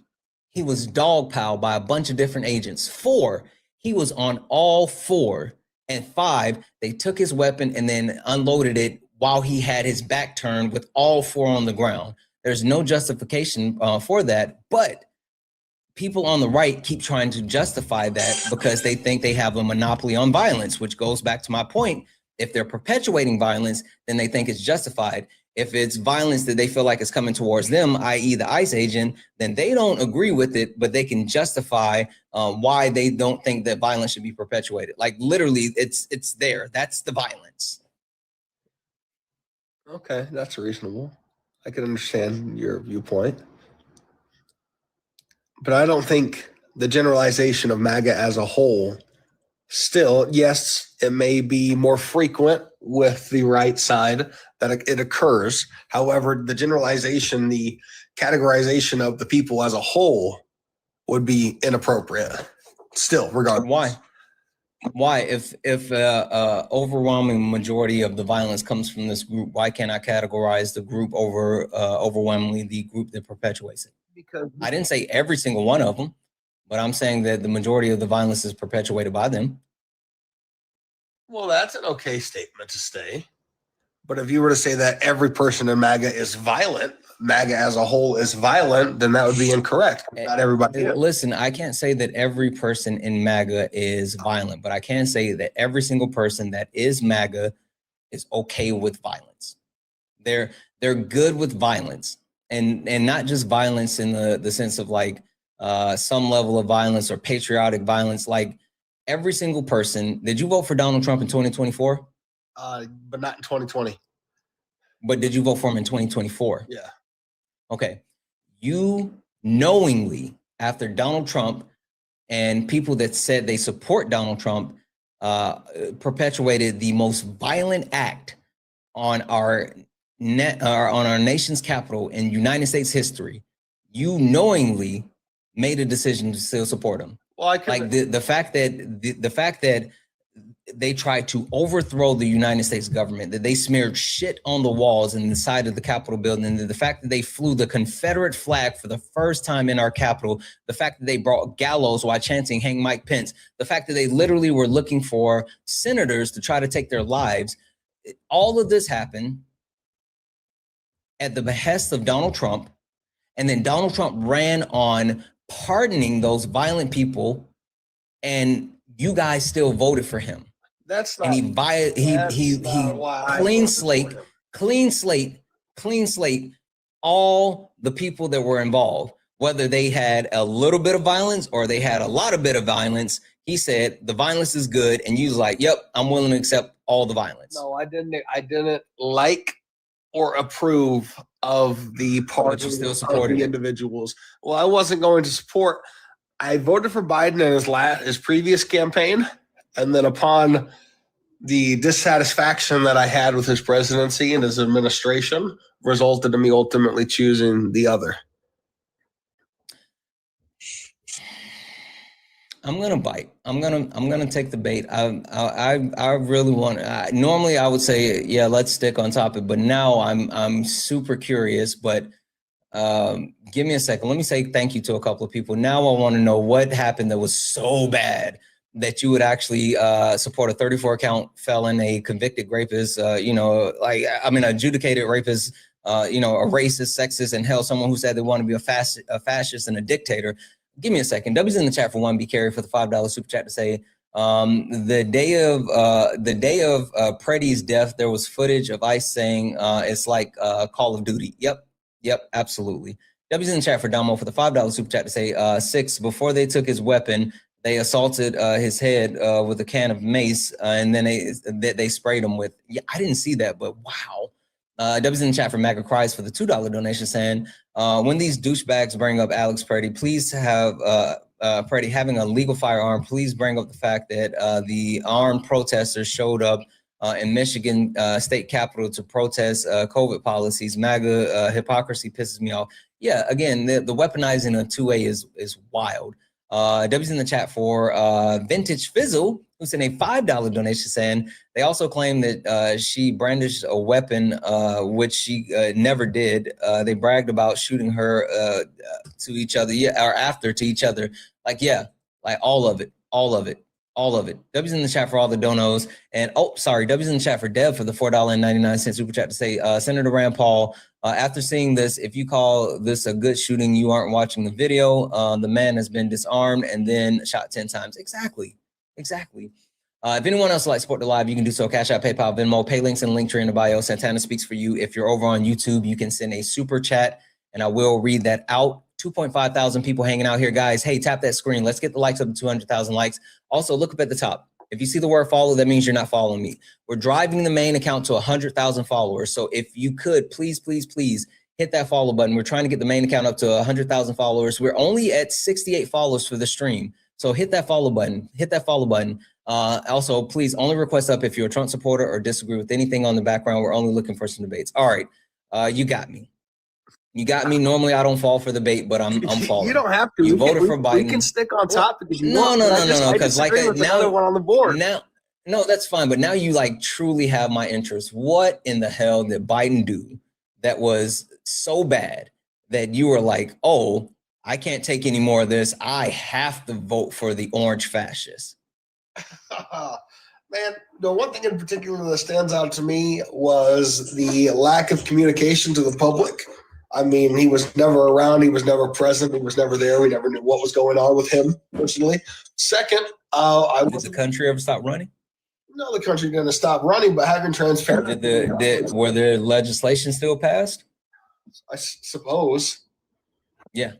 he was dogpiled by a bunch of different agents. 4, he was on all 4. And 5, they took his weapon and then unloaded it while he had his back turned with all 4 on the ground. There's no justification for that, but people on the right keep trying to justify that because they think they have a monopoly on violence, which goes back to my point. If they're perpetuating violence, then they think it's justified. If it's violence that they feel like is coming towards them, i.e. the ICE agent, then they don't agree with it, but they can justify why they don't think that violence should be perpetuated. Like literally, it's there. That's the violence. Okay, that's reasonable. I can understand your viewpoint. But I don't think the generalization of MAGA as a whole, still, yes, it may be more frequent with the right side that it occurs. However, the generalization, the categorization of the people as a whole would be inappropriate. Still, regardless. Why? If overwhelming majority of the violence comes from this group, why can't I categorize the group overwhelmingly the group that perpetuates it? Because I didn't say every single one of them, but I'm saying that the majority of the violence is perpetuated by them. Well, that's an okay statement to say. But if you were to say that every person in MAGA is violent, MAGA as a whole is violent, then that would be incorrect. Not everybody. Listen, I can't say that every person in MAGA is violent, but I can say that every single person that is MAGA is okay with violence. They're good with violence, and not just violence in the sense of like some level of violence or patriotic violence. Like every single person. Did you vote for Donald Trump in 2024? But not in 2020. But did you vote for him in 2024? Yeah. Okay. You knowingly, after Donald Trump and people that said they support Donald Trump, perpetuated the most violent act on our nation's capital in United States history. You knowingly made a decision to still support him. Well, the fact that they tried to overthrow the United States government, that they smeared shit on the walls and the side of the Capitol building, and the fact that they flew the Confederate flag for the first time in our Capitol, the fact that they brought gallows while chanting "Hang Mike Pence," the fact that they literally were looking for senators to try to take their lives. All of this happened at the behest of Donald Trump. And then Donald Trump ran on pardoning those violent people, and you guys still voted for him. That's not. And he clean slate, all the people that were involved, whether they had a little bit of violence or they had a lot of bit of violence. He said the violence is good, and you was like, "Yep, I'm willing to accept all the violence." No, I didn't like or approve of the party of the individuals. Well, I wasn't going to support. I voted for Biden in his previous campaign, and then upon the dissatisfaction that I had with his presidency and his administration, resulted in me ultimately choosing the other. I'm gonna bite. I'm gonna take the bait. I really want. Normally, I would say, yeah, let's stick on topic, but now I'm super curious. But Give me a second. Let me say thank you to a couple of people. Now I want to know what happened that was so bad that you would actually support a 34 count felon, a convicted rapist, adjudicated rapist, a racist, sexist, and hell, someone who said they want to be a fascist and a dictator. Give me a second. W's in the chat for one. Be carry for the $5 super chat to say the day of Preddy's death, there was footage of ICE saying it's like Call of Duty. Yep, absolutely. W's in the chat for Damo for the $5 super chat to say 6. Before they took his weapon, they assaulted his head with a can of mace, and then they sprayed him with. Yeah, I didn't see that, but wow. W's in the chat for MAGA Cries for the $2 donation saying, when these douchebags bring up Alex Preddy, please have Preddy having a legal firearm. Please bring up the fact that the armed protesters showed up in Michigan state capitol to protest COVID policies. MAGA hypocrisy pisses me off. Yeah, again, the weaponizing of 2A is wild. W's in the chat for Vintage Fizzle, who sent a $5 donation saying they also claim that she brandished a weapon, which she never did. They bragged about shooting her to each other, or after to each other. Like all of it. W's in the chat for all the donos. And W's in the chat for Dev for the $4.99 super chat to say, Senator Rand Paul, after seeing this, if you call this a good shooting, you aren't watching the video. The man has been disarmed and then shot 10 times. Exactly. If anyone else would like to support the live, you can do so. Cash App, PayPal, Venmo, pay links in the link tree in the bio. Santana speaks for you. If you're over on YouTube, you can send a super chat and I will read that out. 2.5 thousand people hanging out here, guys. Hey, tap that screen. Let's get the likes up to 200,000 likes. Also, look up at the top. If you see the word follow, that means you're not following me. We're driving the main account to 100,000 followers. So if you could, please hit that follow button. We're trying to get the main account up to 100,000 followers. We're only at 68 followers for the stream. So hit that follow button. Also, please only request up if you're a Trump supporter or disagree with anything on the background. We're only looking for some debates. All right. You got me. Normally, I don't fall for the bait, but I'm falling. You don't have to. You voted for Biden. We can stick on top because you No. Because another one on the board. No, that's fine. But now you truly have my interest. What in the hell did Biden do that was so bad that you were like, oh, I can't take any more of this. I have to vote for the orange fascists. Man, the one thing in particular that stands out to me was the lack of communication to the public. I mean, he was never around. He was never present. He was never there. We never knew what was going on with him personally. Second, did the country ever stop running? No, the country didn't stop running, but having transparency. Were there legislation still passed? I suppose. Yeah,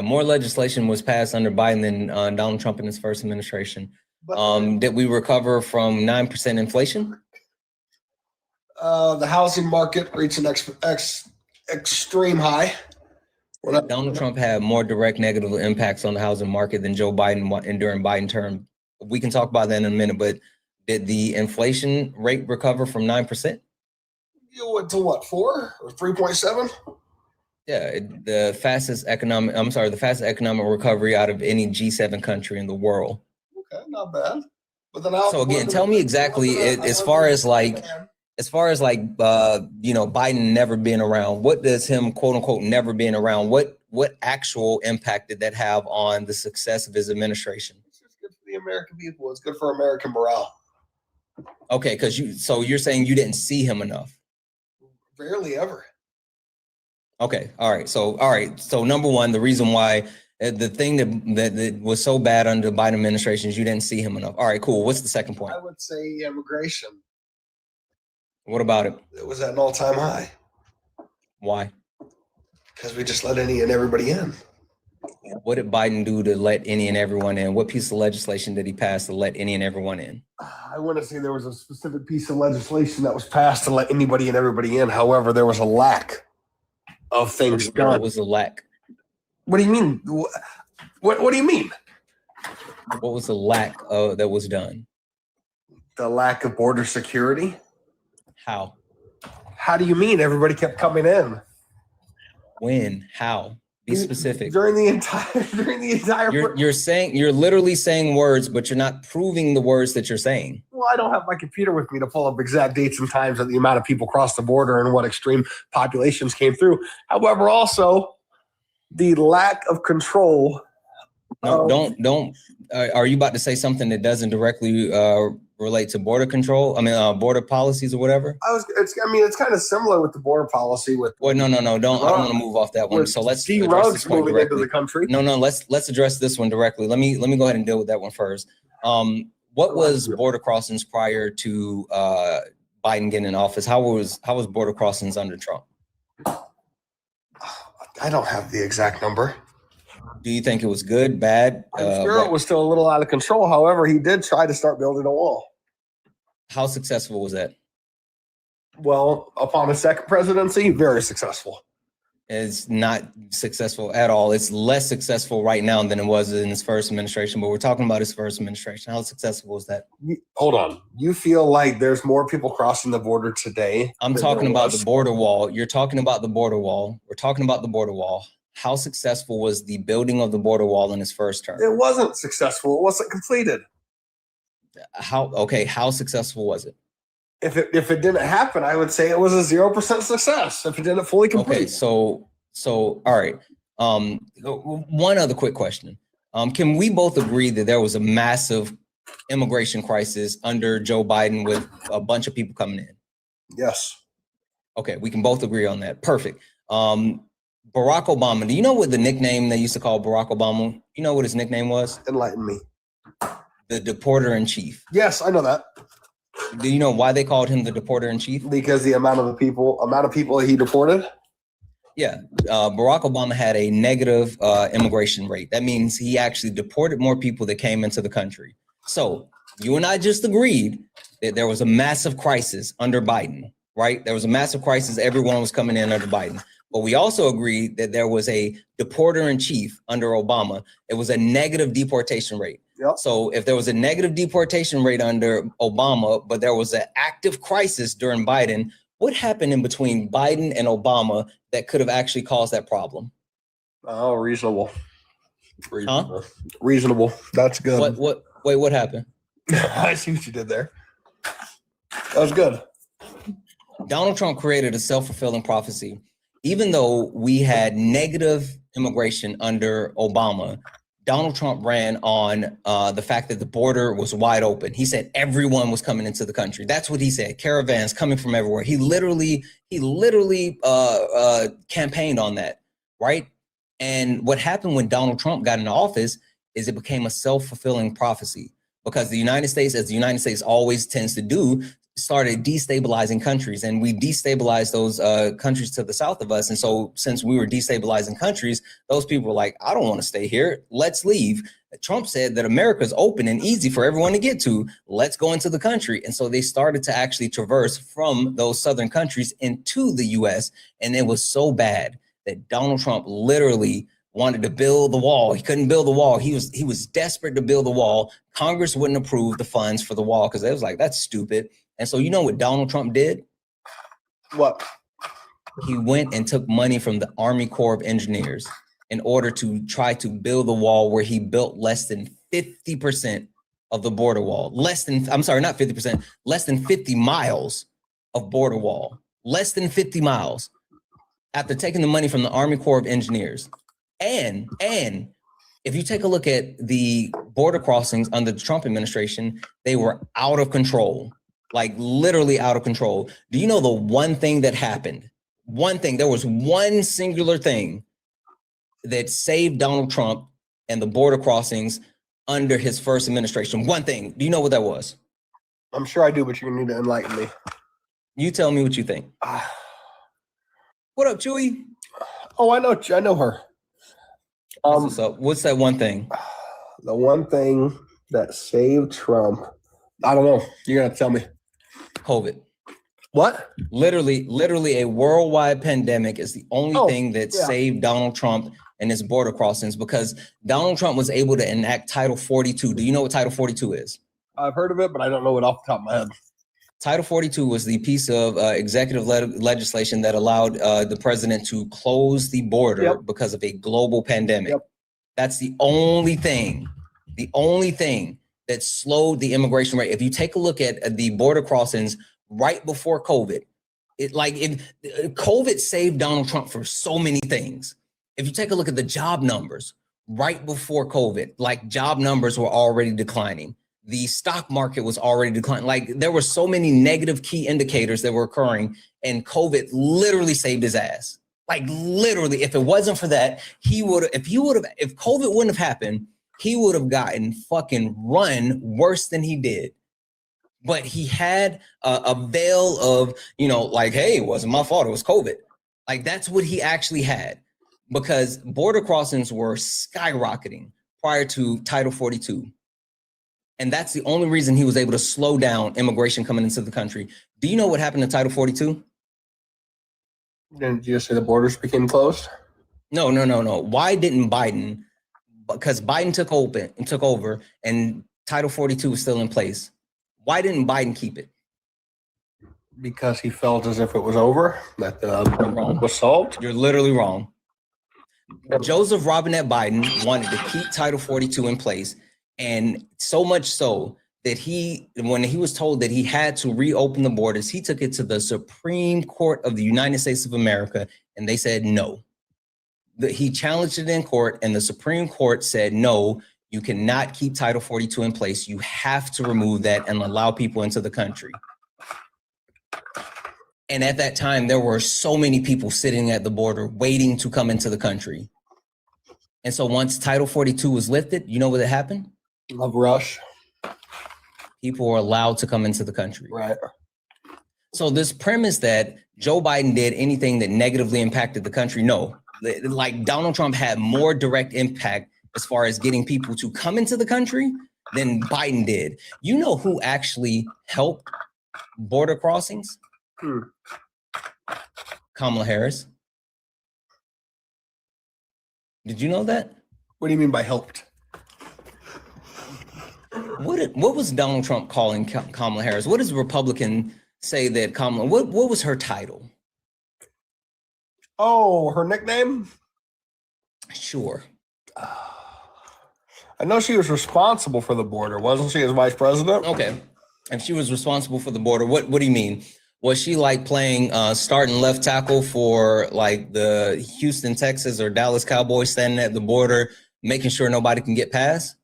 more legislation was passed under Biden than Donald Trump in his first administration. Did we recover from 9% inflation? The housing market reached an extreme high. Donald Trump had more direct negative impacts on the housing market than Joe Biden during Biden term. We can talk about that in a minute, but did the inflation rate recover from 9%? You went to what, 4 or 3.7? Yeah, the fastest economic recovery out of any G7 country in the world. Okay, not bad. But then so again, tell me exactly as far as Biden never being around, what does him quote unquote never being around, what actual impact did that have on the success of his administration? It's just good for the American people. It's good for American morale. Okay, so you're saying you didn't see him enough? Rarely ever. Okay, all right. So number one, the reason why the thing that was so bad under the Biden administration is you didn't see him enough. All right, cool. What's the second point? I would say immigration. What about it? It was at an all-time high. Why? Because we just let any and everybody in. What did Biden do to let any and everyone in? What piece of legislation did he pass to let any and everyone in? I want to say there was a specific piece of legislation that was passed to let anybody and everybody in. However, there was a lack of things done. What was the lack? What do you mean? What do you mean? What was the lack that was done? The lack of border security. How? How do you mean? Everybody kept coming in. When? How? Be specific. During the entire You're literally saying words, but you're not proving the words that you're saying. Well, I don't have my computer with me to pull up exact dates and times of the amount of people crossed the border and what extreme populations came through. However, also the lack of control. No, don't. Are you about to say something that doesn't directly relate to border control? I mean, border policies or whatever. It's kind of similar with the border policy. No. Don't. I don't want to move off that one. So let's address this point moving into the country. No. Let's address this one directly. Let me go ahead and deal with that one first. What was border crossings prior to Biden getting in office? How was border crossings under Trump? I don't have the exact number. Do you think it was good, bad? I'm sure it was still a little out of control. However, he did try to start building a wall. How successful was that? Well, upon his second presidency, very successful. It's not successful at all. It's less successful right now than it was in his first administration, but we're talking about his first administration. How successful was that? Hold on. You feel like there's more people crossing the border today? I'm talking about the border wall. You're talking about the border wall. We're talking about the border wall. How successful was the building of the border wall in his first term? It wasn't successful. It wasn't completed. How successful was it? If it didn't happen, I would say it was a 0% success if it didn't fully complete. Okay, so all right. One other quick question. Can we both agree that there was a massive immigration crisis under Joe Biden with a bunch of people coming in? Yes. Okay, we can both agree on that. Perfect. Barack Obama, do you know what the nickname they used to call Barack Obama? You know what his nickname was? Enlighten me. The deporter in chief. Yes, I know that. Do you know why they called him the deporter in chief? Because the amount of people he deported? Yeah. Barack Obama had a negative immigration rate. That means he actually deported more people that came into the country. So you and I just agreed that there was a massive crisis under Biden, right? There was a massive crisis. Everyone was coming in under Biden. But we also agreed that there was a deporter in chief under Obama. It was a negative deportation rate. Yep. So if there was a negative deportation rate under Obama, but there was an active crisis during Biden, what happened in between Biden and Obama that could have actually caused that problem? Oh, reasonable. Huh? Reasonable. That's good. What happened? I see what you did there. That was good. Donald Trump created a self-fulfilling prophecy. Even though we had negative immigration under Obama, Donald Trump ran on the fact that the border was wide open. He said everyone was coming into the country. That's what he said. Caravans coming from everywhere. He literally campaigned on that, right? And what happened when Donald Trump got into office is it became a self-fulfilling prophecy because the United States, as the United States always tends to do, started destabilizing countries, and we destabilized those countries to the south of us. And so since we were destabilizing countries, those people were like, I don't want to stay here. Let's leave. Trump said that America is open and easy for everyone to get to. Let's go into the country. And so they started to actually traverse from those southern countries into the US. And it was so bad that Donald Trump literally wanted to build the wall. He couldn't build the wall. He was desperate to build the wall. Congress wouldn't approve the funds for the wall because it was like, that's stupid. And so you know what Donald Trump did? What? He went and took money from the Army Corps of Engineers in order to try to build the wall where he built less than 50% of the border wall. Less than 50 miles of border wall. Less than 50 miles after taking the money from the Army Corps of Engineers. And if you take a look at the border crossings under the Trump administration, they were out of control. Like literally out of control. Do you know the one thing that happened? One thing, there was one singular thing that saved Donald Trump and the border crossings under his first administration. One thing. Do you know what that was? I'm sure I do, but you're going to need to enlighten me. You tell me what you think. What up, Chewy? Oh, I know her. What's up? What's that one thing? The one thing that saved Trump. I don't know. You're going to tell me. COVID. What? Literally a worldwide pandemic is the only thing that saved Donald Trump and his border crossings because Donald Trump was able to enact Title 42. Do you know what Title 42 is? I've heard of it, but I don't know it off the top of my head. Title 42 was the piece of executive legislation that allowed the president to close the border because of a global pandemic. That's the only thing that slowed the immigration rate. If you take a look at the border crossings right before COVID, COVID saved Donald Trump for so many things. If you take a look at the job numbers right before COVID, like job numbers were already declining. The stock market was already declining. Like there were so many negative key indicators that were occurring, and COVID literally saved his ass. Like literally, if it wasn't for that, if COVID wouldn't have happened, he would have gotten fucking run worse than he did. But he had a veil of, like, hey, it wasn't my fault, it was COVID. Like that's what he actually had, because border crossings were skyrocketing prior to Title 42. And that's the only reason he was able to slow down immigration coming into the country. Do you know what happened to Title 42? Didn't you just say the borders became closed? No. Why didn't Biden? Because Biden took over and Title 42 was still in place. Why didn't Biden keep it? Because he felt as if it was over, that the problem was solved. You're literally wrong. Joseph Robinette Biden wanted to keep Title 42 in place. And so much so that when he was told that he had to reopen the borders, he took it to the Supreme Court of the United States of America, and they said no. He challenged it in court, and the Supreme Court said, no, you cannot keep Title 42 in place. You have to remove that and allow people into the country. And at that time, there were so many people sitting at the border waiting to come into the country. And so once Title 42 was lifted, you know what happened? Love rush. People were allowed to come into the country. Right. So this premise that Joe Biden did anything that negatively impacted the country, no. Like Donald Trump had more direct impact as far as getting people to come into the country than Biden did. You know who actually helped border crossings? Kamala Harris. Did you know that? What do you mean by helped? What was Donald Trump calling Kamala Harris? What does a Republican say that Kamala, what was her title? Oh, her nickname? Sure. I know she was responsible for the border. Wasn't she as vice president? Okay. If she was responsible for the border, what do you mean? Was she like playing starting left tackle for like the Houston, Texas or Dallas Cowboys, standing at the border, making sure nobody can get past?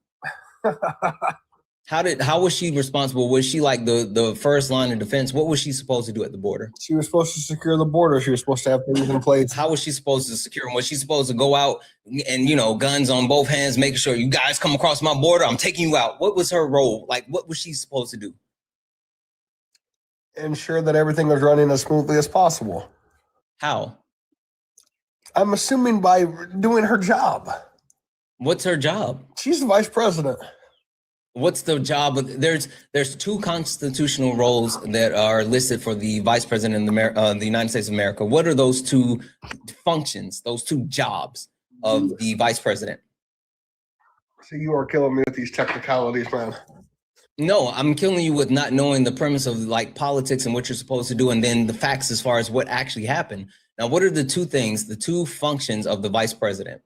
How was she responsible? Was she like the first line of defense? What was she supposed to do at the border? She was supposed to secure the border. She was supposed to have things in place. How was she supposed to secure them? Was she supposed to go out and, guns on both hands, making sure you guys come across my border, I'm taking you out? What was her role? Like, what was she supposed to do? Ensure that everything was running as smoothly as possible. How? I'm assuming by doing her job. What's her job? She's the vice president. What's the job of, there's two constitutional roles that are listed for the vice president of the United States of America. What are those two functions, those two jobs of the vice president? So you are killing me with these technicalities, man. No, I'm killing you with not knowing the premise of like politics and what you're supposed to do, and then the facts as far as what actually happened. Now, what are the two things, the two functions of the vice president?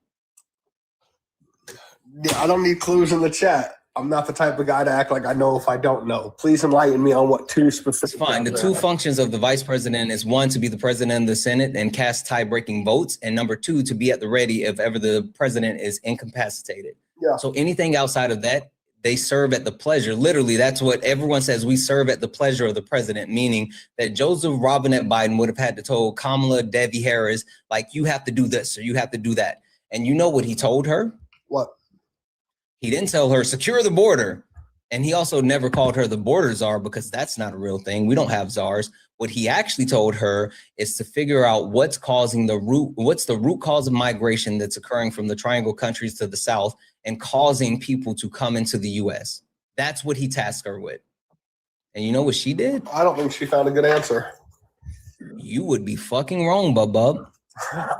Yeah, I don't need clues in the chat. I'm not the type of guy to act like I know if I don't know. Please enlighten me on what two specific. Fine. The two functions of the vice president is one, to be the president of the Senate and cast tie-breaking votes, and number two, to be at the ready if ever the president is incapacitated. Yeah. So anything outside of that, they serve at the pleasure. Literally, that's what everyone says. We serve at the pleasure of the president, meaning that Joseph Robinette Biden would have had to tell Kamala Devi Harris, like, you have to do this or you have to do that. And you know what he told her? What? He didn't tell her, secure the border. And he also never called her the border czar, because that's not a real thing. We don't have czars. What he actually told her is to figure out what's the root cause of migration that's occurring from the triangle countries to the south and causing people to come into the US. That's what he tasked her with. And you know what she did? I don't think she found a good answer. You would be fucking wrong, bub.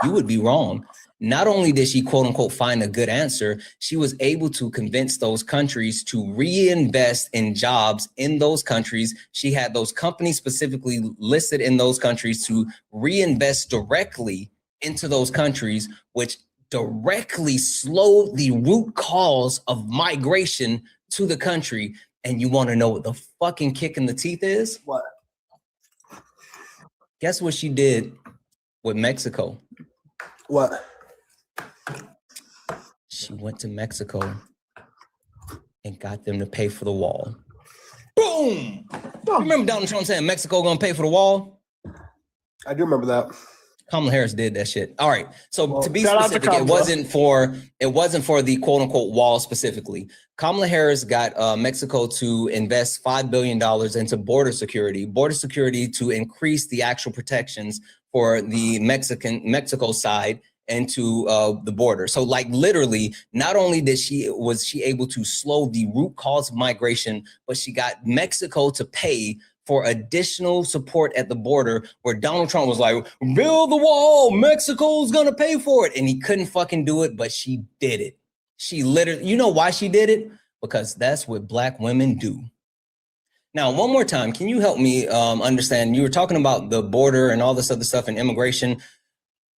You would be wrong. not only did she quote unquote find a good answer, she was able to convince those countries to reinvest in jobs in those countries. She had those companies specifically listed in those countries to reinvest directly into those countries, which directly slowed the root cause of migration to the country. And you want to know what the fucking kick in the teeth is? What? Guess what she did with Mexico? What? She went to Mexico and got them to pay for the wall. Boom! Remember Donald Trump saying Mexico gonna pay for the wall? I do remember that. Kamala Harris did that shit. All right. So Well, to be shout out to specific, it wasn't for the quote unquote wall specifically. Kamala Harris got Mexico to invest $5 billion into border security to increase the actual protections for the Mexico side and to the border. So like literally, not only was she able to slow the root cause of migration, but she got Mexico to pay for additional support at the border, where Donald Trump was like, build the wall, Mexico's gonna pay for it. And he couldn't fucking do it, but she did it. She literally, you know why she did it? Because that's what Black women do. Now, one more time, can you help me understand? You were talking about the border and all this other stuff and immigration.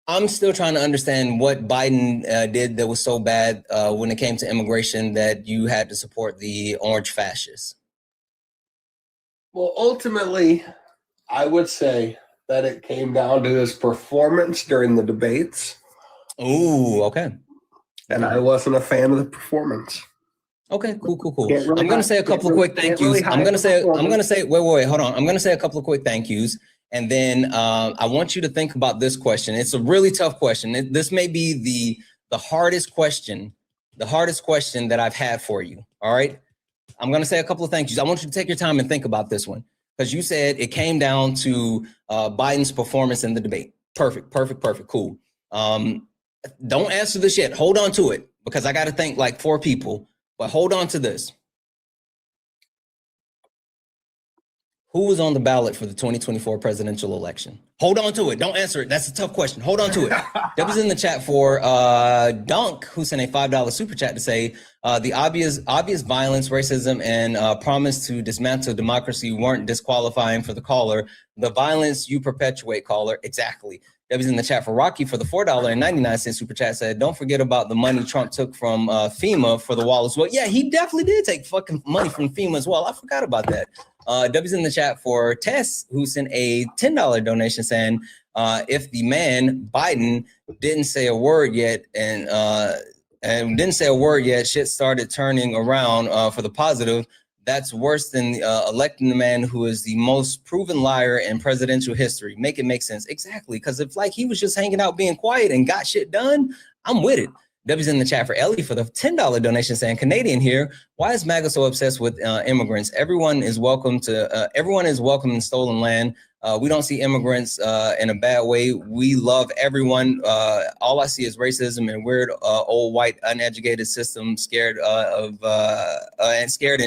I'm still trying to understand what Biden did that was so bad when it came to immigration that you had to support the orange fascists. Well, ultimately, I would say that it came down to his performance during the debates. Ooh, okay. And I wasn't a fan of the performance. Okay, cool. I'm gonna say a couple of quick thank yous. I'm gonna say, wait, hold on. I'm gonna say a couple of quick thank yous. And then I want you to think about this question. It's a really tough question. This may be the hardest question that I've had for you. All right. I'm going to say a couple of thank yous. I want you to take your time and think about this one, because you said it came down to Biden's performance in the debate. Perfect. Cool. Don't answer this yet. Hold on to it, because I got to thank like 4 people, but hold on to this. Who was on the ballot for the 2024 presidential election? Hold on to it. Don't answer it. That's a tough question. Hold on to it. That was in the chat for Dunk, who sent a $5 super chat to say the obvious violence, racism, and promise to dismantle democracy weren't disqualifying for the caller. The violence you perpetuate, caller. Exactly. That was in the chat for Rocky for the $4.99 super chat, said, don't forget about the money Trump took from FEMA for the wall as well. Yeah, he definitely did take fucking money from FEMA as well. I forgot about that. W's in the chat for Tess, who sent a $10 donation saying, if the man Biden didn't say a word yet shit started turning around for the positive. That's worse than electing the man who is the most proven liar in presidential history. Make it make sense. Exactly. Because if like he was just hanging out being quiet and got shit done, I'm with it. W's in the chat for Ellie for the $10 donation saying, Canadian here. Why is MAGA so obsessed with immigrants? Everyone is welcome in stolen land. We don't see immigrants in a bad way. We love everyone. All I see is racism and weird old white uneducated system, scared and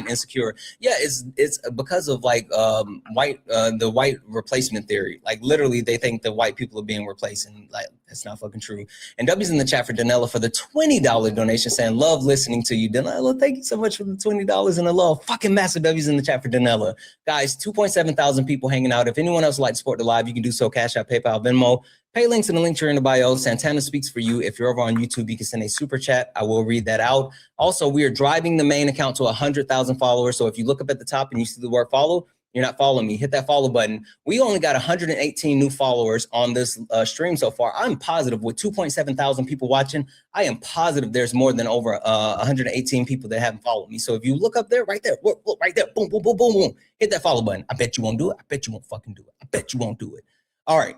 insecure. Yeah, it's because of like the white replacement theory. Like literally, they think that white people are being replaced, and like that's not fucking true. And W's in the chat for Danella for the $20 donation saying, love listening to you, Danella. Thank you so much for the $20 and the love. Fucking massive W's in the chat for Danella. Guys, 2.7 thousand people hanging out. If anyone else would like to support the live, you can do so. Cash App, PayPal, Venmo. Pay links in the link in the bio. Santana speaks for you. If you're over on YouTube, you can send a super chat. I will read that out. Also, we are driving the main account to 100,000 followers. So if you look up at the top and you see the word follow, you're not following me, hit that follow button. We only got 118 new followers on this stream so far. I'm positive with 2.7 thousand people watching, I am positive there's more than over 118 people that haven't followed me. So if you look up there, right there, look right there, boom, boom, boom, boom, boom, hit that follow button. I bet you won't do it. I bet you won't fucking do it. I bet you won't do it. All right.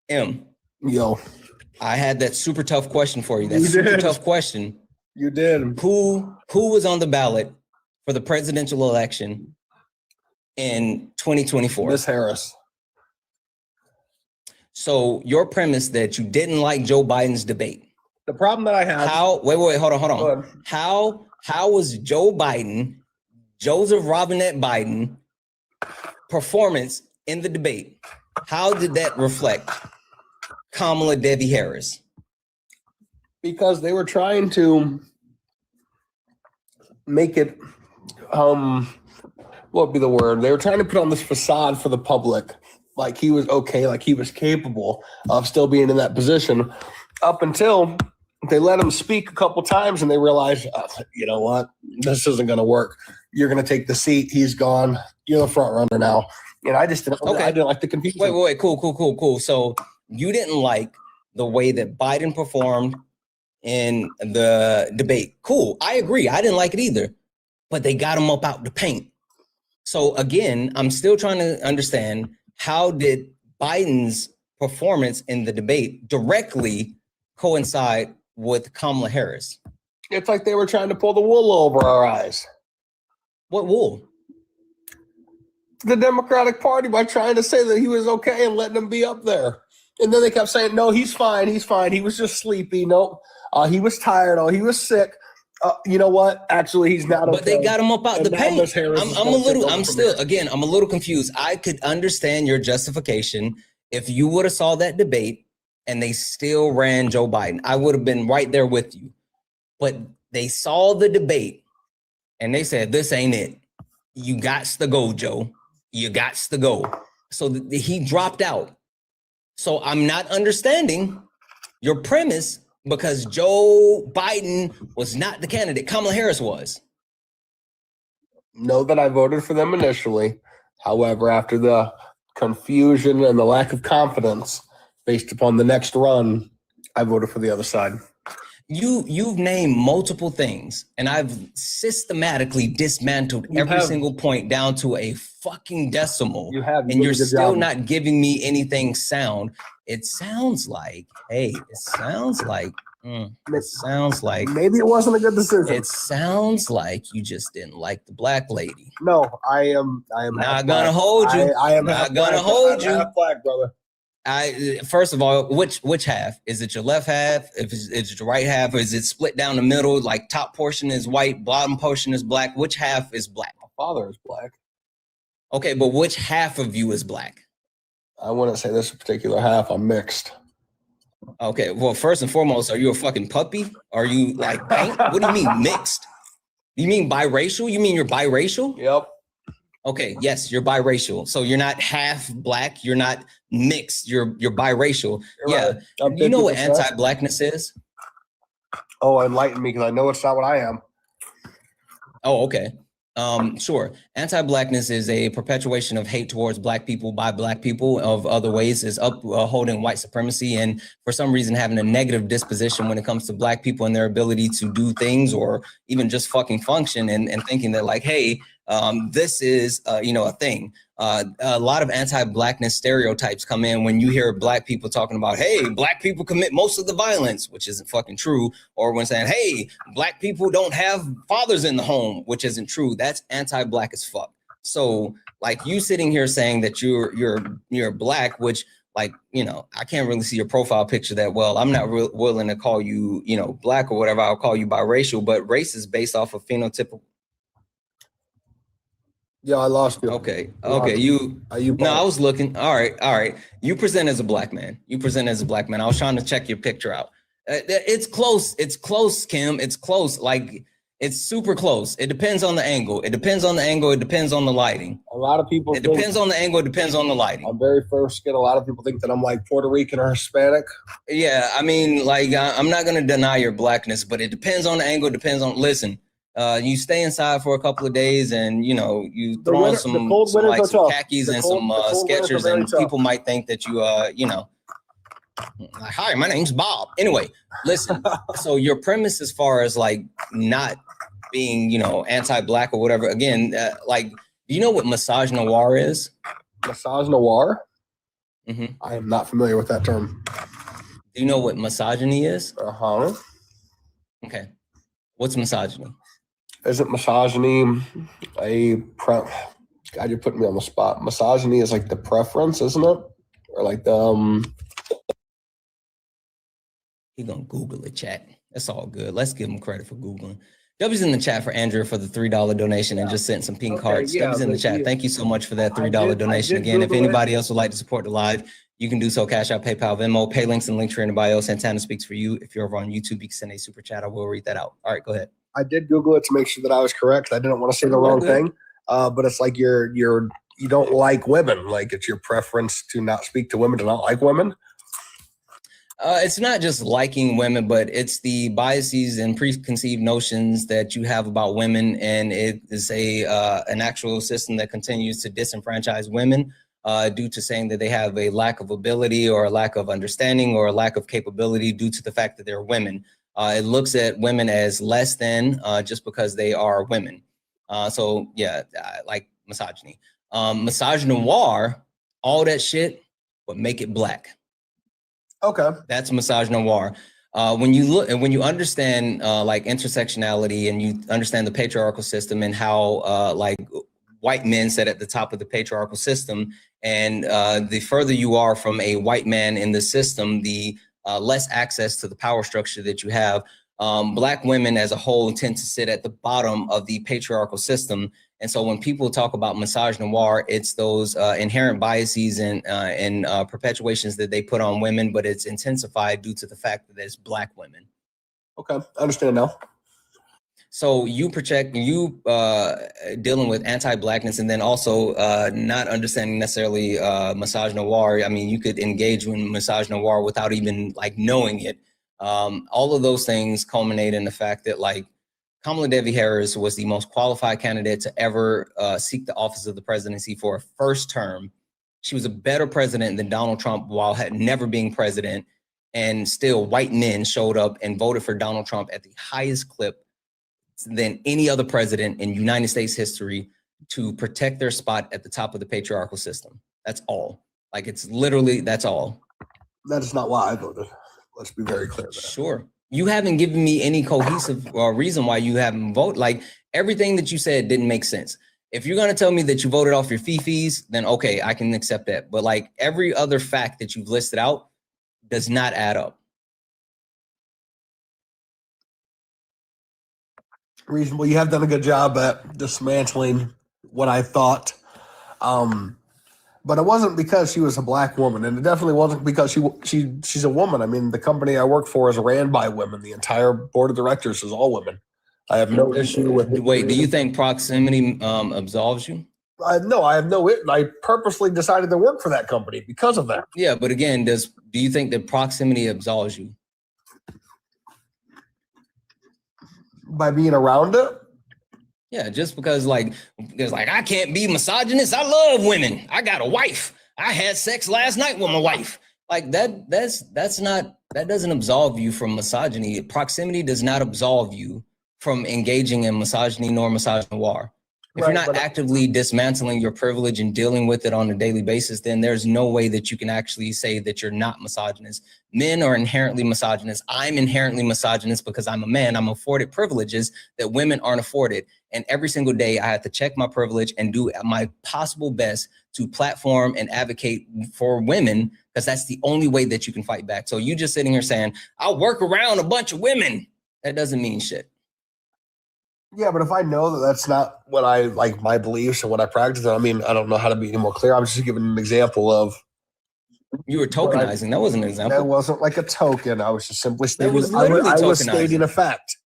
Yo, I had that super tough question for you. That super tough question. You did. Who was on the ballot for the presidential election in 2024? Miss Harris. So your premise that you didn't like Joe Biden's debate. The problem that I have. Wait, hold on. How was Joe Biden, Joseph Robinette Biden performance in the debate? How did that reflect Kamala Debbie Harris? Because they were trying to make it, what would be the word? They were trying to put on this facade for the public, like he was okay, like he was capable of still being in that position, up until they let him speak a couple times and they realized, you know what, this isn't going to work. You're going to take the seat. He's gone. You're the front runner now. And I just didn't. Okay. I didn't like the confusion. Wait. Cool. So you didn't like the way that Biden performed in the debate. Cool. I agree. I didn't like it either, but they got him up out the paint. So again, I'm still trying to understand, how did Biden's performance in the debate directly coincide with Kamala Harris? It's like they were trying to pull the wool over our eyes. What wool? The Democratic Party, by trying to say that he was okay and letting him be up there. And then they kept saying, no, he's fine. He was just sleepy. No, he was tired. Oh, he was sick. You know what? Actually, he's not okay. But they got him up out the paint. I'm a little confused. I could understand your justification if you would have saw that debate and they still ran Joe Biden. I would have been right there with you. But they saw the debate and they said, this ain't it. You gots to go, Joe. You gots to go. So he dropped out. So I'm not understanding your premise, because Joe Biden was not the candidate. Kamala Harris was. Know that I voted for them initially. However, after the confusion and the lack of confidence based upon the next run, I voted for the other side. You've named multiple things, and I've systematically dismantled every single point down to a fucking decimal. And you're still not giving me anything sound. It sounds like, maybe it wasn't a good decision. It sounds like you just didn't like the black lady. No, I am not gonna hold you. I am not gonna hold you. Half black, brother. First of all, which half? Is it your left half? If it's your right half, or is it split down the middle? Like top portion is white, bottom portion is black. Which half is black? My father is black. Okay, but which half of you is black? I wouldn't say this particular half. I'm mixed. Okay, well, first and foremost, are you a fucking puppy? Are you like paint? What do you mean mixed? You mean biracial? You mean you're biracial? Yep. Okay, yes, you're biracial. So you're not half black, you're not mixed, you're biracial. You're right. You know what anti-blackness is? Oh, enlighten me, because I know it's not what I am. Oh, okay. Sure. Anti-blackness is a perpetuation of hate towards black people by black people. Of other ways is upholding white supremacy, and for some reason having a negative disposition when it comes to black people and their ability to do things or even just fucking function, and thinking that like, hey, this is a thing. A lot of anti-blackness stereotypes come in when you hear black people talking about, hey, black people commit most of the violence, which isn't fucking true, or when saying, hey, black people don't have fathers in the home, which isn't true. That's anti-black as fuck. So like you sitting here saying that you're black, which like, I can't really see your profile picture that well. I'm not willing to call you, black or whatever. I'll call you biracial, but race is based off of phenotypical. Yeah, I lost you. Okay. No, I was looking. All right. You present as a black man. I was trying to check your picture out. It's close. It's close, Kim. It's close. Like, it's super close. It depends on the angle. It depends on the lighting. A lot of people. It depends on the angle. It depends on the lighting. I'm very fair skin. A lot of people think that I'm like Puerto Rican or Hispanic. Yeah, I mean, like, I'm not going to deny your blackness, but it depends on the angle. It depends on, listen. You stay inside for a couple of days, and you throw on some khakis and some Skechers, and people might think that you like, hi, my name's Bob. Anyway, listen. So your premise as far as like not being anti-black or whatever, again, like, do you know what misogynoir is? Misogynoir? Mm-hmm. I am not familiar with that term. Do you know what misogyny is? Uh-huh. Okay. What's misogyny? Isn't misogyny God, you're putting me on the spot. Misogyny is like the preference, isn't it? Or like the He gonna Google it, chat. That's all good. Let's give him credit for Googling. W's in the chat for Andrew for the $3 donation and just sent some pink hearts. W's in the chat. Thank you so much for that $3 donation. Again, if anybody else would like to support the live, you can do so. Cash App, PayPal, Venmo, pay links and links are in the bio. Santana speaks for you. If you're over on YouTube, you can send a super chat. I will read that out. All right, go ahead. I did Google it to make sure that I was correct. I didn't want to say the wrong thing. But it's like you don't like women. Like it's your preference to not speak to women, to not like women. It's not just liking women, but it's the biases and preconceived notions that you have about women, and it is an actual system that continues to disenfranchise women due to saying that they have a lack of ability or a lack of understanding or a lack of capability due to the fact that they're women. It looks at women as less than just because they are women. So yeah, like misogyny, misogynoir, all that shit, but make it black. Okay, that's misogynoir. When you look and when you understand like intersectionality and you understand the patriarchal system and how like white men sit at the top of the patriarchal system, and the further you are from a white man in the system, the less access to the power structure that you have. Black women as a whole tend to sit at the bottom of the patriarchal system. And so when people talk about misogynoir, it's those inherent biases and perpetuations that they put on women, but it's intensified due to the fact that it's black women. Okay, I understand now. So you dealing with anti-blackness and then also not understanding necessarily misogynoir. I mean, you could engage in misogynoir without even like knowing it. All of those things culminate in the fact that like Kamala Harris was the most qualified candidate to ever seek the office of the presidency for a first term. She was a better president than Donald Trump while never being president. And still white men showed up and voted for Donald Trump at the highest clip than any other president in United States history to protect their spot at the top of the patriarchal system. That's all. Like it's literally, that's all. That is not why I voted. Let's be very clear. Sure. You haven't given me any cohesive reason why you haven't voted. Like everything that you said didn't make sense. If you're going to tell me that you voted off your fee-fees, then okay, I can accept that. But like every other fact that you've listed out does not add up. Reasonable. You have done a good job at dismantling what I thought. But it wasn't because she was a black woman, and it definitely wasn't because she's a woman. I mean, the company I work for is ran by women. The entire board of directors is all women. I have no issue with. Wait, do you think proximity absolves you? No, I have no. I purposely decided to work for that company because of that. Yeah, but again, do you think that proximity absolves you? By being around it? Yeah, just because like I can't be misogynist. I love women. I got a wife. I had sex last night with my wife. Like that doesn't absolve you from misogyny. Proximity does not absolve you from engaging in misogyny nor misogynoir. If you're not actively dismantling your privilege and dealing with it on a daily basis, then there's no way that you can actually say that you're not misogynist. Men are inherently misogynist. I'm inherently misogynist because I'm a man. I'm afforded privileges that women aren't afforded. And every single day I have to check my privilege and do my possible best to platform and advocate for women, because that's the only way that you can fight back. So you just sitting here saying, I'll work around a bunch of women. That doesn't mean shit. Yeah, but if I know that that's not what I like, my beliefs and what I practice, I mean, I don't know how to be any more clear. I'm just giving an example of. You were tokenizing. That wasn't an example. That wasn't like a token. I was just simply stating. I was stating a fact.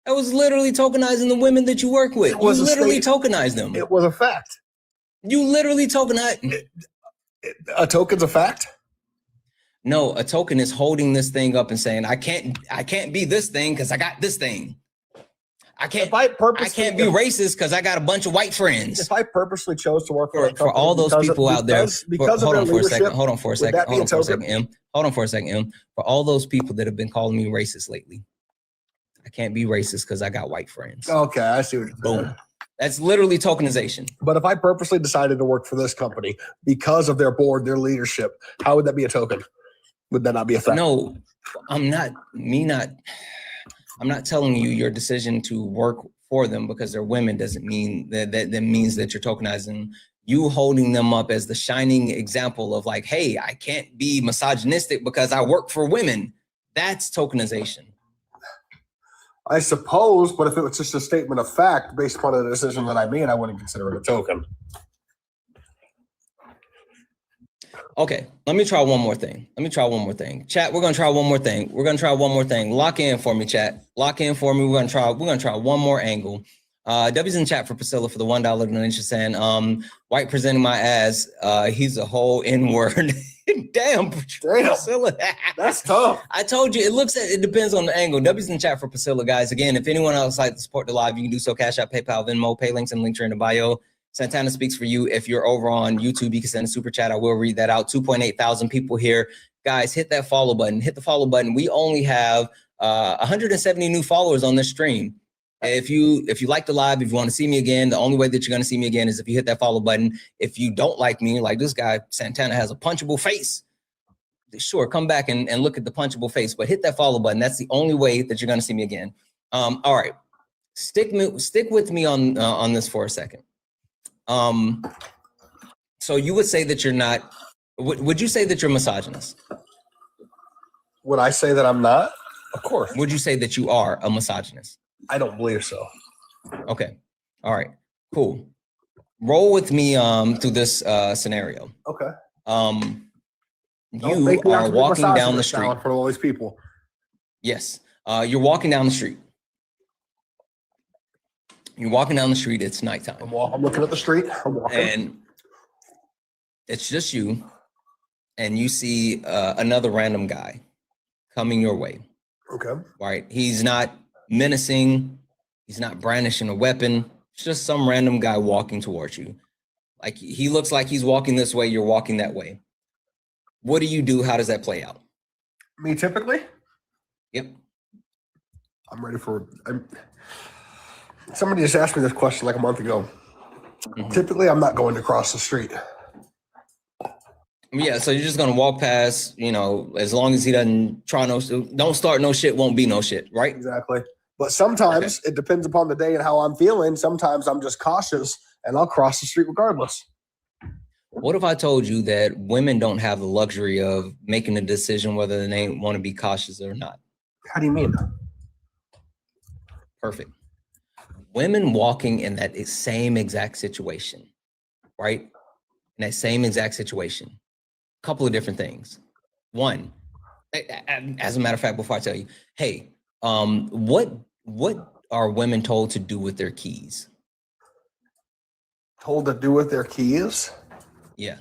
That was literally tokenizing the women that you work with. You literally tokenized them. It was a fact. You literally tokenized. A token's a fact? No, a token is holding this thing up and saying, I can't be this thing because I got this thing. I can't be racist because I got a bunch of white friends. If I purposely chose to work for all those people out there, hold on for a second, M. For all those people that have been calling me racist lately, I can't be racist because I got white friends. Okay, I see what you're saying. Boom. That's literally tokenization. But if I purposely decided to work for this company because of their board, their leadership, how would that be a token? Would that not be a fact? No, I'm not telling you your decision to work for them because they're women doesn't mean that means that you're tokenizing. You holding them up as the shining example of like, hey, I can't be misogynistic because I work for women. That's tokenization. I suppose, but if it was just a statement of fact based upon a decision that I made, I wouldn't consider it a token. Okay, let me try one more thing. Chat, we're gonna try one more thing. Lock in for me, chat. Lock in for me. We're gonna try one more angle. W's in chat for Priscilla for the $1 donation saying, white presenting my ass. He's a whole N-word. Damn, Priscilla. That's tough. I told you, it depends on the angle. W's in chat for Priscilla, guys. Again, if anyone else would like to support the live, you can do so. Cash App, PayPal, Venmo, pay links and links are in the bio. Santana speaks for you. If you're over on YouTube, you can send a super chat. I will read that out. 2.8 thousand people here. Guys, hit that follow button. Hit the follow button. We only have 170 new followers on this stream. If you like the live, if you want to see me again, the only way that you're going to see me again is if you hit that follow button. If you don't like me, like this guy, Santana has a punchable face. Sure, come back and look at the punchable face, but hit that follow button. That's the only way that you're going to see me again. All right, stick with me on this for a second. So you would say that you're not, would you say that you're misogynist? Would I say that I'm not? Of course. Would you say that you are a misogynist? I don't believe so. Okay. All right, cool. Roll with me through this scenario. Okay. You are walking down the street. For all these people. Yes. You're walking down the street. You're walking down the street. It's nighttime. I'm looking at the street. I'm walking. And it's just you. And you see another random guy coming your way. Okay. Right. He's not menacing. He's not brandishing a weapon. It's just some random guy walking towards you. Like he looks like he's walking this way. You're walking that way. What do you do? How does that play out? Me typically? Yep. I'm ready for somebody just asked me this question like a month ago. Mm-hmm. Typically, I'm not going to cross the street. Yeah, so you're just gonna walk past, as long as he doesn't don't start no shit, won't be no shit, right? Exactly. But sometimes it depends upon the day and how I'm feeling. Sometimes I'm just cautious and I'll cross the street regardless. What if I told you that women don't have the luxury of making a decision whether they want to be cautious or not? How do you mean? Perfect. Women walking in that same exact situation, right? In that same exact situation. A couple of different things. One, as a matter of fact, before I tell you, hey, what are women told to do with their keys? Told to do with their keys? Yeah.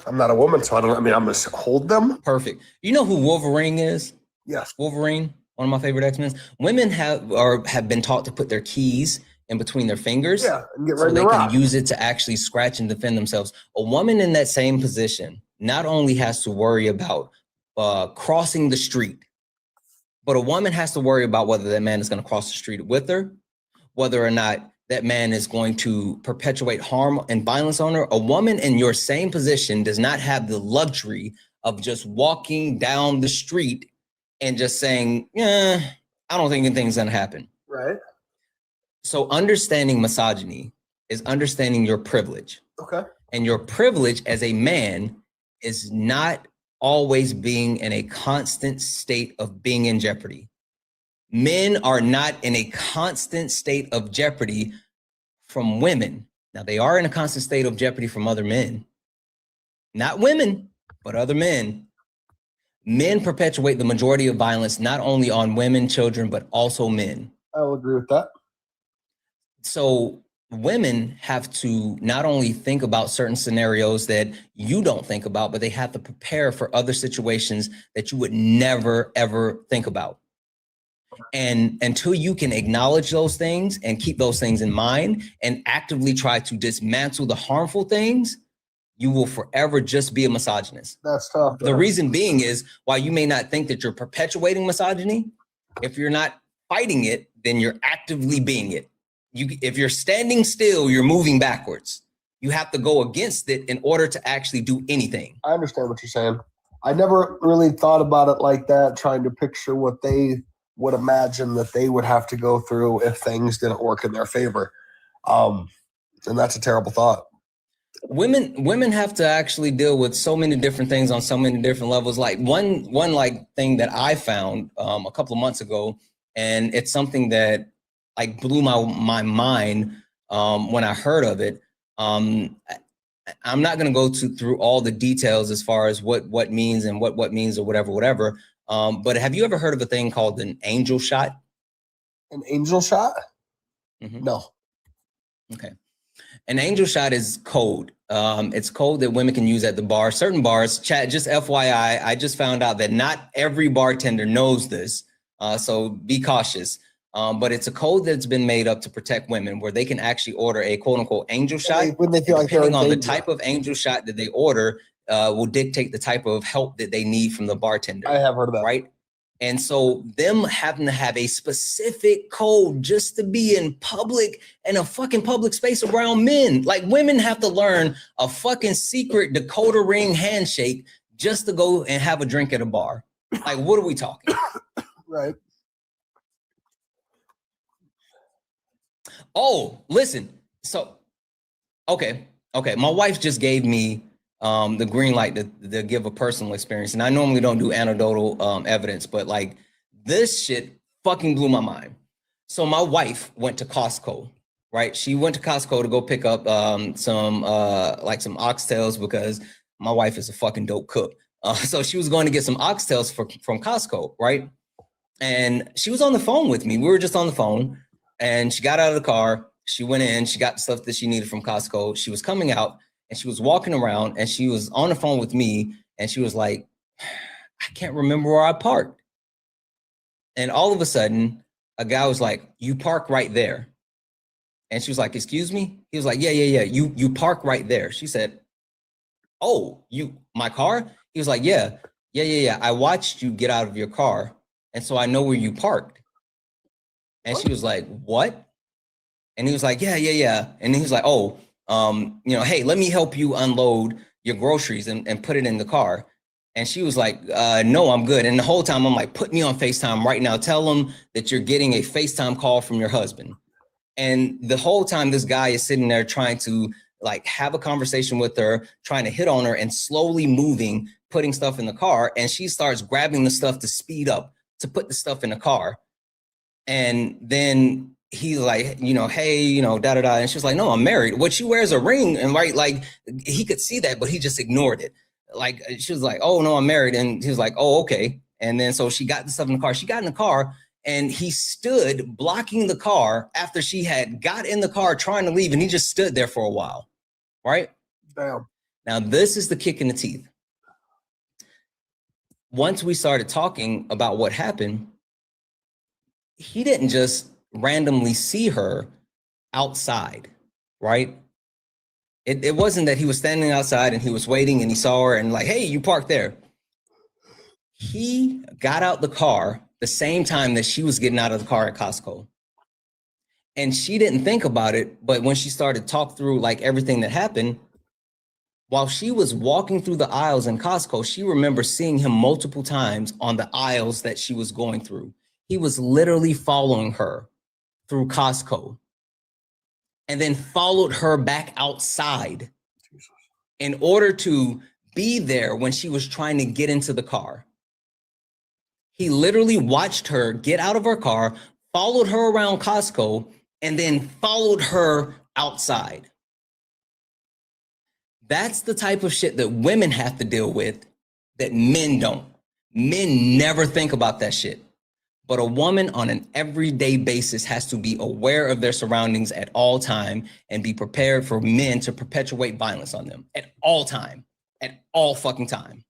I'm not a woman, so I'm going to hold them. Perfect. You know who Wolverine is? Yes. Wolverine, one of my favorite X-Men. Women have been taught to put their keys in between their fingers, and get so ready they to can rock. use it to actually scratch and defend themselves. A woman in that same position not only has to worry about crossing the street, but a woman has to worry about whether that man is going to cross the street with her, whether or not that man is going to perpetuate harm and violence on her. A woman in your same position does not have the luxury of just walking down the street and just saying, I don't think anything's going to happen. Right. So understanding misogyny is understanding your privilege. Okay. And your privilege as a man is not always being in a constant state of being in jeopardy. Men are not in a constant state of jeopardy from women. Now, they are in a constant state of jeopardy from other men. Not women, but other men. Men perpetuate the majority of violence, not only on women, children, but also men. I will agree with that. So women have to not only think about certain scenarios that you don't think about, but they have to prepare for other situations that you would never, ever think about. And until you can acknowledge those things and keep those things in mind and actively try to dismantle the harmful things, you will forever just be a misogynist. That's tough. The reason being is, while you may not think that you're perpetuating misogyny, if you're not fighting it, then you're actively being it. If you're standing still, you're moving backwards. You have to go against it in order to actually do anything. I understand what you're saying. I never really thought about it like that, trying to picture what they would imagine that they would have to go through if things didn't work in their favor. And that's a terrible thought. Women have to actually deal with so many different things on so many different levels. Like one like thing that I found a couple of months ago, and it's something that like blew my mind when I heard of it. I'm not going to go through all the details as far as what means and what means or whatever. But have you ever heard of a thing called an angel shot? An angel shot? No. Okay. An angel shot is code. It's code that women can use at the bar. Certain bars, chat, just FYI, I just found out that not every bartender knows this. So be cautious. But it's a code that's been made up to protect women where they can actually order a quote unquote angel shot. When they feel like they're depending on the danger. type of angel shot that they order will dictate the type of help that they need from the bartender. I have heard of that. Right? And so them having to have a specific code just to be in public and a fucking public space around men. Like women have to learn a fucking secret Dakota ring handshake just to go and have a drink at a bar. Like, what are we talking? Right. Oh, listen. So, okay. My wife just gave me the green light to give a personal experience. And I normally don't do anecdotal evidence, but like this shit fucking blew my mind. So my wife went to Costco, right? She went to Costco to go pick up some oxtails because my wife is a fucking dope cook. So she was going to get some oxtails from Costco, right? And she was on the phone with me. We were just on the phone. And she got out of the car, she went in, she got the stuff that she needed from Costco. She was coming out and she was walking around and she was on the phone with me and she was like, I can't remember where I parked. And all of a sudden, a guy was like, you park right there. And she was like, excuse me? He was like, yeah. You park right there. She said, oh, my car? He was like, yeah. I watched you get out of your car. And so I know where you parked. And she was like, what? And he was like, yeah. And he was like, oh, hey, let me help you unload your groceries and put it in the car. And she was like, no, I'm good. And the whole time I'm like, put me on FaceTime right now. Tell them that you're getting a FaceTime call from your husband. And the whole time this guy is sitting there trying to like have a conversation with her, trying to hit on her and slowly moving, putting stuff in the car. And she starts grabbing the stuff to speed up, to put the stuff in the car. And then he's like, hey, da-da-da. And she's like, no, I'm married. What she wears a ring. And right, like he could see that, but he just ignored it. Like, she was like, oh no, I'm married. And he was like, oh, okay. And then, so she got the stuff in the car. She got in the car and he stood blocking the car after she had got in the car trying to leave. And he just stood there for a while. Right? Damn. Now, this is the kick in the teeth. Once we started talking about what happened, he didn't just randomly see her outside, right? It wasn't that he was standing outside and he was waiting and he saw her and like, hey, you parked there. He got out the car the same time that she was getting out of the car at Costco. And she didn't think about it, but when she started to talk through like everything that happened, while she was walking through the aisles in Costco, she remembers seeing him multiple times on the aisles that she was going through. He was literally following her through Costco and then followed her back outside in order to be there when she was trying to get into the car. He literally watched her get out of her car, followed her around Costco, and then followed her outside. That's the type of shit that women have to deal with that men don't. Men never think about that shit. But a woman on an everyday basis has to be aware of their surroundings at all time and be prepared for men to perpetuate violence on them at all time, at all fucking time.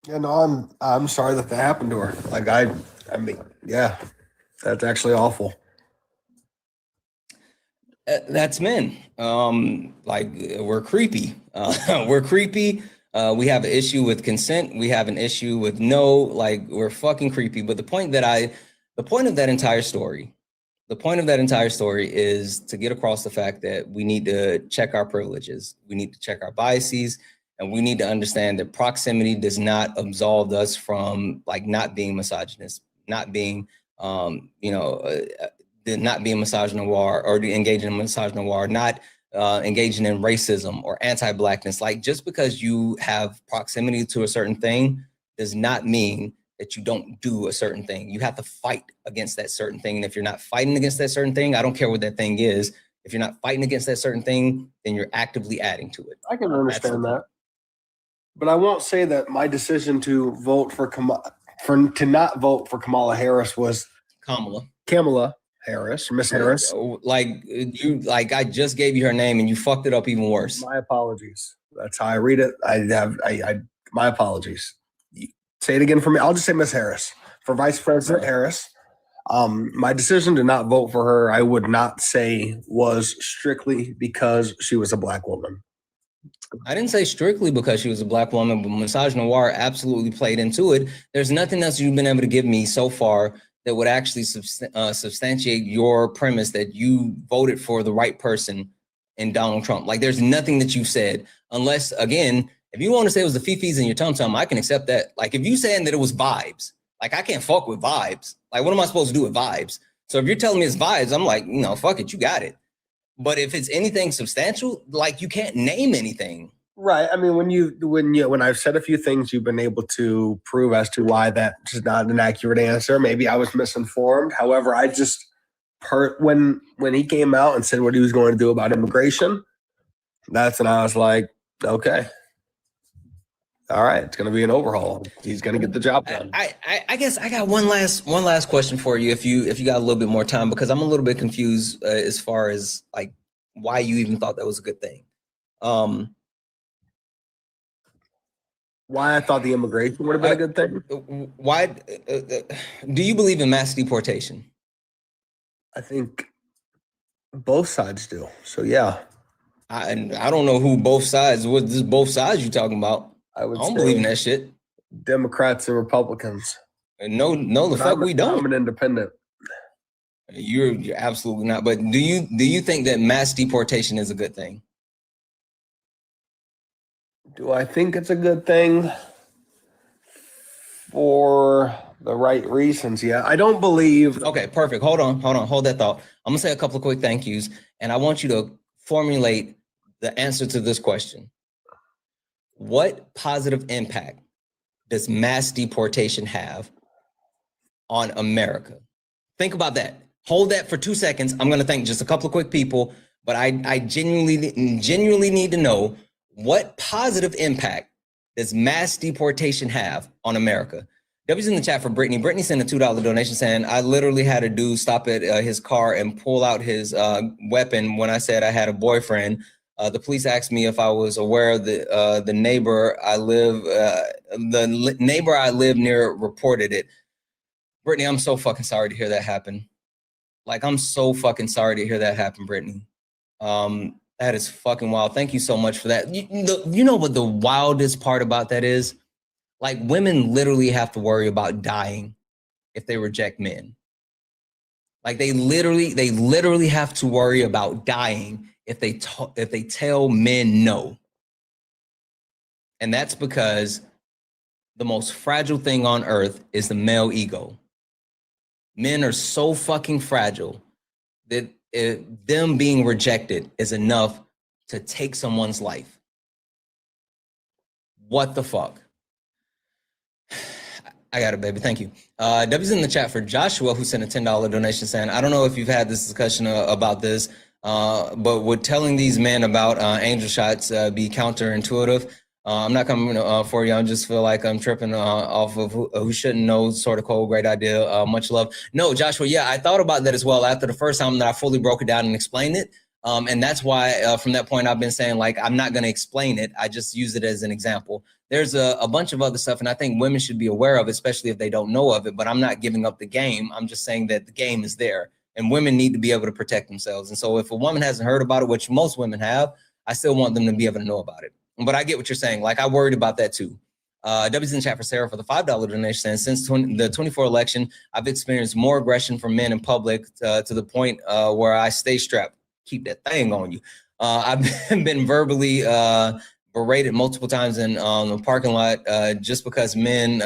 Yeah, no, I'm sorry that happened to her. Like I mean, yeah, that's actually awful. That's men. Like we're creepy. We're creepy. We have an issue with consent. We have an issue with no, like we're fucking creepy. But the point of that entire story is to get across the fact that we need to check our privileges. We need to check our biases. And we need to understand that proximity does not absolve us from like not being misogynist, not being, not being misogynoir or engaging in misogynoir, not engaging in racism or anti-blackness. Like just because you have proximity to a certain thing does not mean that you don't do a certain thing. You have to fight against that certain thing. And if you're not fighting against that certain thing, I don't care what that thing is. If you're not fighting against that certain thing, then you're actively adding to it. I can understand that. But I won't say that my decision to vote for to not vote for Kamala Harris was Kamala Harris, Miss Harris. Like I just gave you her name and you fucked it up even worse. My apologies. That's how I read it. My apologies. Say it again for me. I'll just say Miss Harris. For Vice President Harris, my decision to not vote for her, I would not say was strictly because she was a Black woman. I didn't say strictly because she was a Black woman, but Misogynoir absolutely played into it. There's nothing else you've been able to give me so far that would actually substantiate your premise that you voted for the right person in Donald Trump. Like, there's nothing that you've said, unless, again, if you want to say it was the fifis in your tum-tum, I can accept that. Like, if you saying that it was vibes, like, I can't fuck with vibes. Like, what am I supposed to do with vibes? So if you're telling me it's vibes, I'm like, fuck it, you got it. But if it's anything substantial, like, you can't name anything. Right. I mean, when I've said a few things, you've been able to prove as to why that's not an accurate answer. Maybe I was misinformed. However, I just when he came out and said what he was going to do about immigration, that's when I was like, okay, all right, it's going to be an overhaul. He's going to get the job done. I guess I got one last question for you, if you got a little bit more time, because I'm a little bit confused as far as like why you even thought that was a good thing. Why I thought the immigration would have been a good thing? Why do you believe in mass deportation? I think both sides do. So yeah. I don't know who both sides. What is both sides you talking about? I don't believe in that shit. Democrats and Republicans. And no, the fuck we don't. I'm an independent. You're absolutely not. But do you think that mass deportation is a good thing? Do I think it's a good thing? For the right reasons, yeah. I don't believe. Okay, perfect. Hold on. Hold that thought. I'm gonna say a couple of quick thank yous, and I want you to formulate the answer to this question. What positive impact does mass deportation have on America? Think about that. Hold that for 2 seconds. I'm gonna thank just a couple of quick people, but I genuinely need to know, what positive impact does mass deportation have on America? W's in the chat for Brittany. Brittany sent a $2 donation saying, I literally had a dude stop at his car and pull out his weapon when I said I had a boyfriend. The police asked me if I was aware of the neighbor I live near reported it. Brittany, I'm so fucking sorry to hear that happen. Like, I'm so fucking sorry to hear that happen, Brittany. That is fucking wild. Thank you so much for that. You know what the wildest part about that is? Like, women literally have to worry about dying if they reject men. Like, they literally have to worry about dying if they tell men no. And that's because the most fragile thing on earth is the male ego. Men are so fucking fragile that them being rejected is enough to take someone's life. What the fuck? I got it, baby. Thank you. W's in the chat for Joshua, who sent a $10 donation saying, I don't know if you've had this discussion about this, but would telling these men about angel shots be counterintuitive? I'm not coming for you. I just feel like I'm tripping off of who shouldn't know sort of cold. Great idea. Much love. No, Joshua. Yeah, I thought about that as well after the first time that I fully broke it down and explained it. And that's why from that point, I've been saying, like, I'm not going to explain it. I just use it as an example. There's a bunch of other stuff, and I think women should be aware of it, especially if they don't know of it. But I'm not giving up the game. I'm just saying that the game is there, and women need to be able to protect themselves. And so if a woman hasn't heard about it, which most women have, I still want them to be able to know about it. But I get what you're saying. Like, I worried about that too. W's in chat for Sarah for the $5 donation saying, since the 24 election, I've experienced more aggression from men in public to the point where I stay strapped. Keep that thing on you. I've been verbally berated multiple times in the parking lot just because because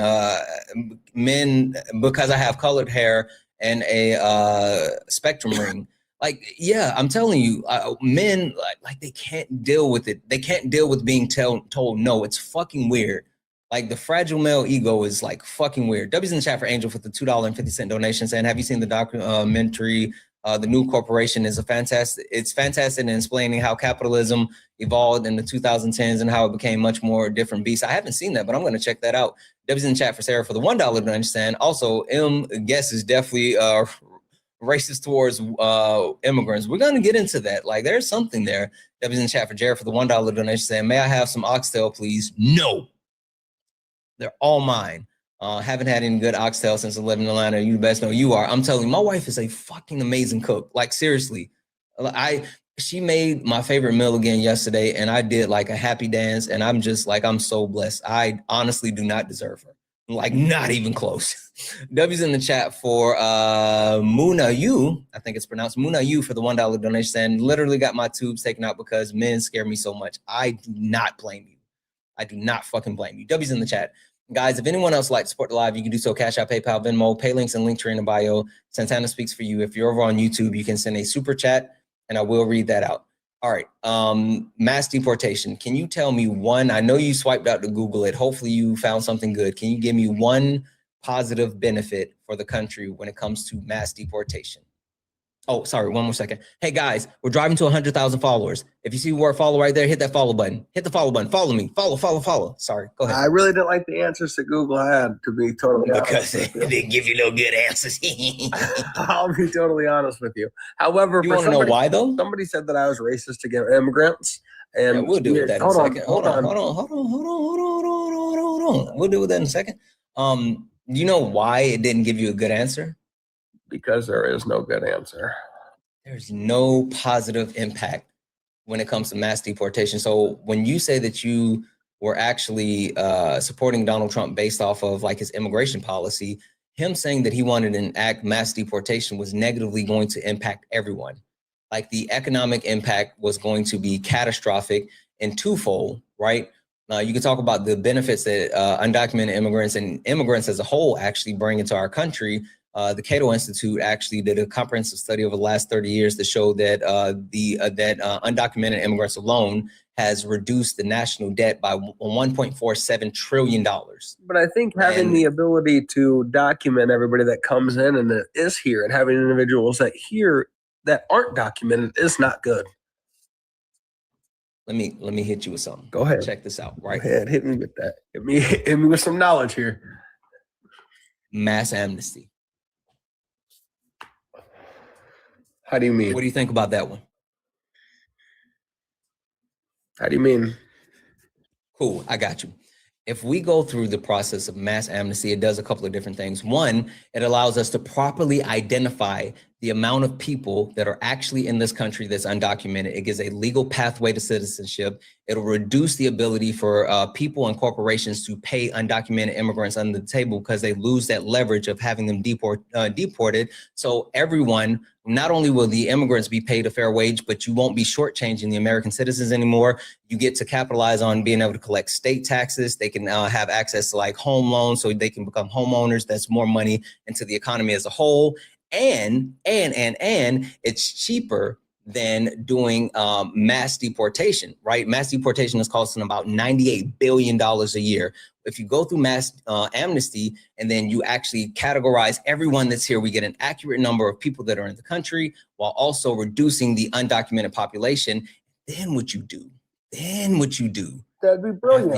I have colored hair and a spectrum ring. Like, yeah, I'm telling you, men, like they can't deal with it. They can't deal with being told no. It's fucking weird. Like the fragile male ego is like fucking weird. W's in the chat for Angel with the $2.50 donation saying, have you seen the documentary? The New Corporation is it's fantastic in explaining how capitalism evolved in the 2010s and how it became much more different beast. I haven't seen that, but I'm going to check that out. W's in the chat for Sarah for the $1 donation. Also, guess is definitely racist towards immigrants. We're going to get into that. Like there's something there. W's in the chat for Jared for the $1 donation saying, may I have some oxtail, please? No. They're all mine. Haven't had any good oxtail since I lived in Atlanta. You best know you are. I'm telling you, my wife is a fucking amazing cook. Like seriously, she made my favorite meal again yesterday, and I did like a happy dance, and I'm just like, I'm so blessed. I honestly do not deserve her. Like not even close. W's in the chat for Muna Yu. I think it's pronounced Muna Yu for the $1 donation. And literally got my tubes taken out because men scare me so much. I do not blame you. I do not fucking blame you. W's in the chat. Guys, if anyone else would like to support the live, you can do so. Cash App, PayPal, Venmo, pay links and Linktree in the bio. Santana speaks for you. If you're over on YouTube, you can send a super chat and I will read that out. All right. Mass deportation. Can you tell me one? I know you swiped out to Google it. Hopefully you found something good. Can you give me one positive benefit for the country when it comes to mass deportation? Oh, sorry, one more second. Hey guys, we're driving to 100,000 followers. If you see the word follow right there, hit that follow button. Hit the follow button. Follow me. Follow. Sorry, go ahead. I really didn't like the answers that Google had, to be totally honest. Because they didn't give you no good answers. I'll be totally honest with you. However, you want to know why though? Somebody said that I was racist against immigrants. And yeah, we'll deal with that in a second. Hold on. We'll deal with that in a second. You know why it didn't give you a good answer? Because there is no good answer. There's no positive impact when it comes to mass deportation. So when you say that you were actually supporting Donald Trump based off of like his immigration policy, him saying that he wanted to enact mass deportation was negatively going to impact everyone. Like the economic impact was going to be catastrophic and twofold, right? You can talk about the benefits that undocumented immigrants and immigrants as a whole actually bring into our country. The Cato Institute actually did a comprehensive study over the last 30 years that showed that undocumented immigrants alone has reduced the national debt by $1.47 trillion. But I think having the ability to document everybody that comes in and that is here, and having individuals that here that aren't documented is not good. Let me hit you with something. Go ahead. Check this out. Right. Go ahead. Hit me with that. Hit me with some knowledge here. Mass amnesty. How do you mean? What do you think about that one? How do you mean? Cool, I got you. If we go through the process of mass amnesty, it does a couple of different things. One, it allows us to properly identify the amount of people that are actually in this country that's undocumented. It gives a legal pathway to citizenship. It'll reduce the ability for people and corporations to pay undocumented immigrants under the table because they lose that leverage of having them deported. So everyone, not only will the immigrants be paid a fair wage, but you won't be shortchanging the American citizens anymore. You get to capitalize on being able to collect state taxes. They can have access to like home loans so they can become homeowners. That's more money into the economy as a whole. And it's cheaper than doing mass deportation, right? Mass deportation is costing about $98 billion a year. If you go through mass amnesty and then you actually categorize everyone that's here, we get an accurate number of people that are in the country while also reducing the undocumented population. Then what you do? That'd be brilliant.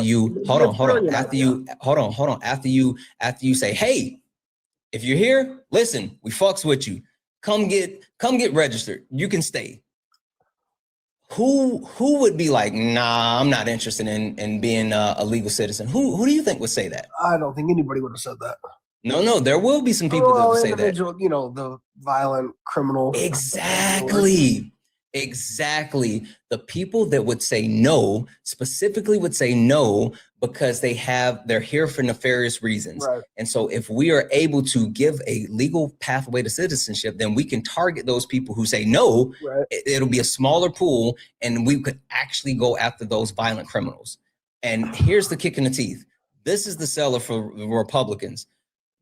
After you say, hey, if you're here, listen, we fucks with you. Come get registered. You can stay. Who would be like, nah, I'm not interested in being a legal citizen? Who do you think would say that? I don't think anybody would have said that. No, there will be some people that would say that. You know, the violent criminal. Exactly. The people that would say no, specifically would say no because they're here for nefarious reasons. Right. And so if we are able to give a legal pathway to citizenship, then we can target those people who say no. Right. It'll be a smaller pool and we could actually go after those violent criminals. And here's the kick in the teeth. This is the seller for Republicans.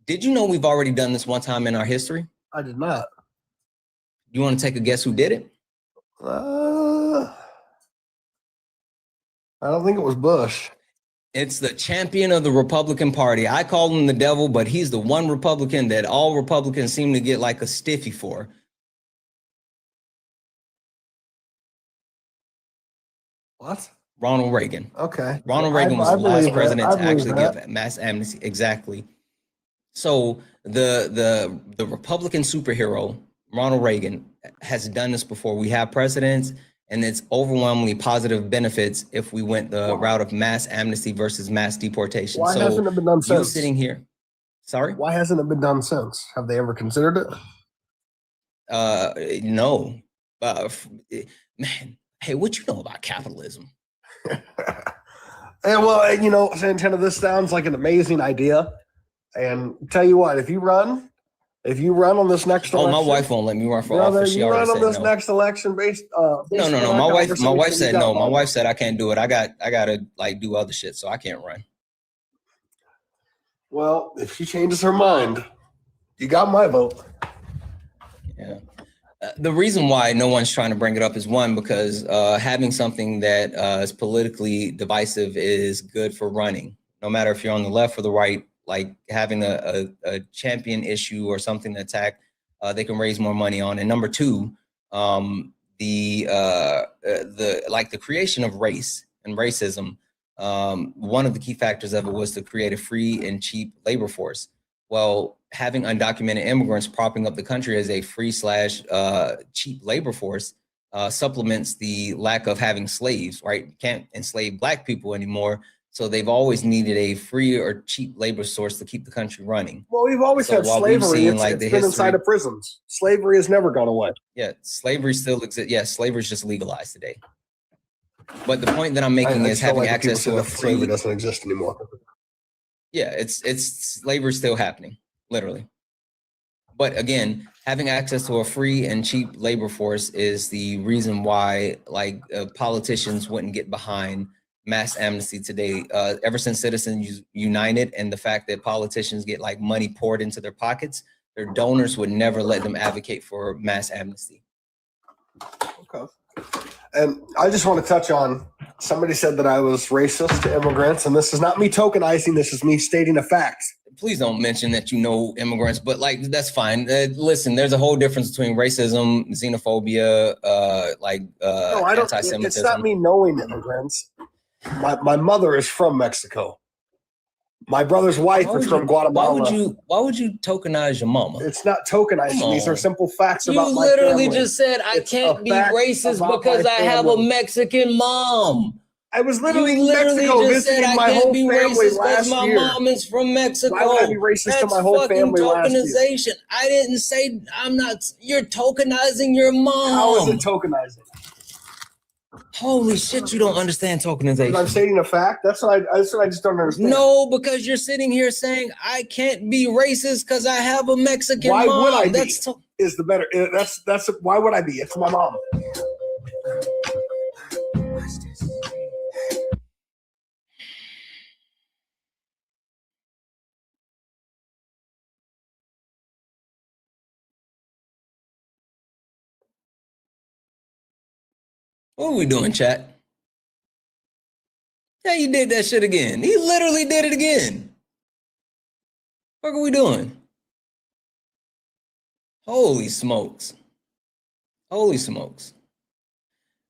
Did you know we've already done this one time in our history? I did not. You want to take a guess who did it? I don't think it was Bush. It's the champion of the Republican Party. I call him the devil, but he's the one Republican that all Republicans seem to get like a stiffy for. What? Ronald Reagan. Okay. Ronald Reagan was I the last believe president that. to I believe actually that. give mass amnesty. Exactly. So the Republican superhero, Ronald Reagan, has done this before. We have precedents, and it's overwhelmingly positive benefits if we went the route of mass amnesty versus mass deportation. Why so hasn't it been done you since? sitting here, sorry? Why hasn't it been done since? Have they ever considered it? No. Man, hey, what you know about capitalism? And well, you know, Santana, this sounds like an amazing idea. And tell you what, if you run on this next election, my wife won't let me run for brother, office. She you run already on said this no. next election based No. on our My wife conversation, said you got no. My my wife said I can't do it. I gotta like do other shit, so I can't run. Well, if she changes her mind, you got my vote. Yeah. The reason why no one's trying to bring it up is one, because having something that is politically divisive is good for running. No matter if you're on the left or the right, like having a champion issue or something to attack, they can raise more money on. And number two, the creation of race and racism. One of the key factors of it was to create a free and cheap labor force. Well, having undocumented immigrants propping up the country as a free / cheap labor force supplements the lack of having slaves, right? You can't enslave Black people anymore. So they've always needed a free or cheap labor source to keep the country running. Well, we've always had slavery. It's been inside of prisons. Slavery has never gone away. Yeah, slavery still exists. Yeah, slavery is just legalized today. But the point that I'm making is having access to a free. Slavery doesn't exist anymore. Yeah, it's slavery still happening, literally. But again, having access to a free and cheap labor force is the reason why, like, politicians wouldn't get behind mass amnesty today. Ever since Citizens United and the fact that politicians get like money poured into their pockets, their donors would never let them advocate for mass amnesty. Okay. And I just want to touch on, somebody said that I was racist to immigrants, and this is not me tokenizing, this is me stating a fact. Please don't mention that you know immigrants, but like, that's fine. Listen, there's a whole difference between racism, xenophobia, No, I don't. anti-Semitism. It's not me knowing immigrants. My mother is from Mexico. My brother's wife is from Guatemala. Why would you tokenize your mama? It's not tokenizing. These are simple facts about my You literally family. just said I can't be racist because I have a Mexican mom. I was literally in literally Mexico just said visiting I my can't whole be family racist last because my year. mom is from Mexico. Why would I be racist to my whole fucking family last year? tokenization. I didn't say I'm not. You're tokenizing your mom. How is it tokenizing? Holy shit, you don't understand tokenization. I'm stating a fact. That's what I just don't understand. No, because you're sitting here saying I can't be racist because I have a Mexican Why mom. would I That's be? Is the better? That's why would I be? It's my mom. What are we doing, chat? Yeah, he did that shit again. He literally did it again. What are we doing? Holy smokes. Holy smokes.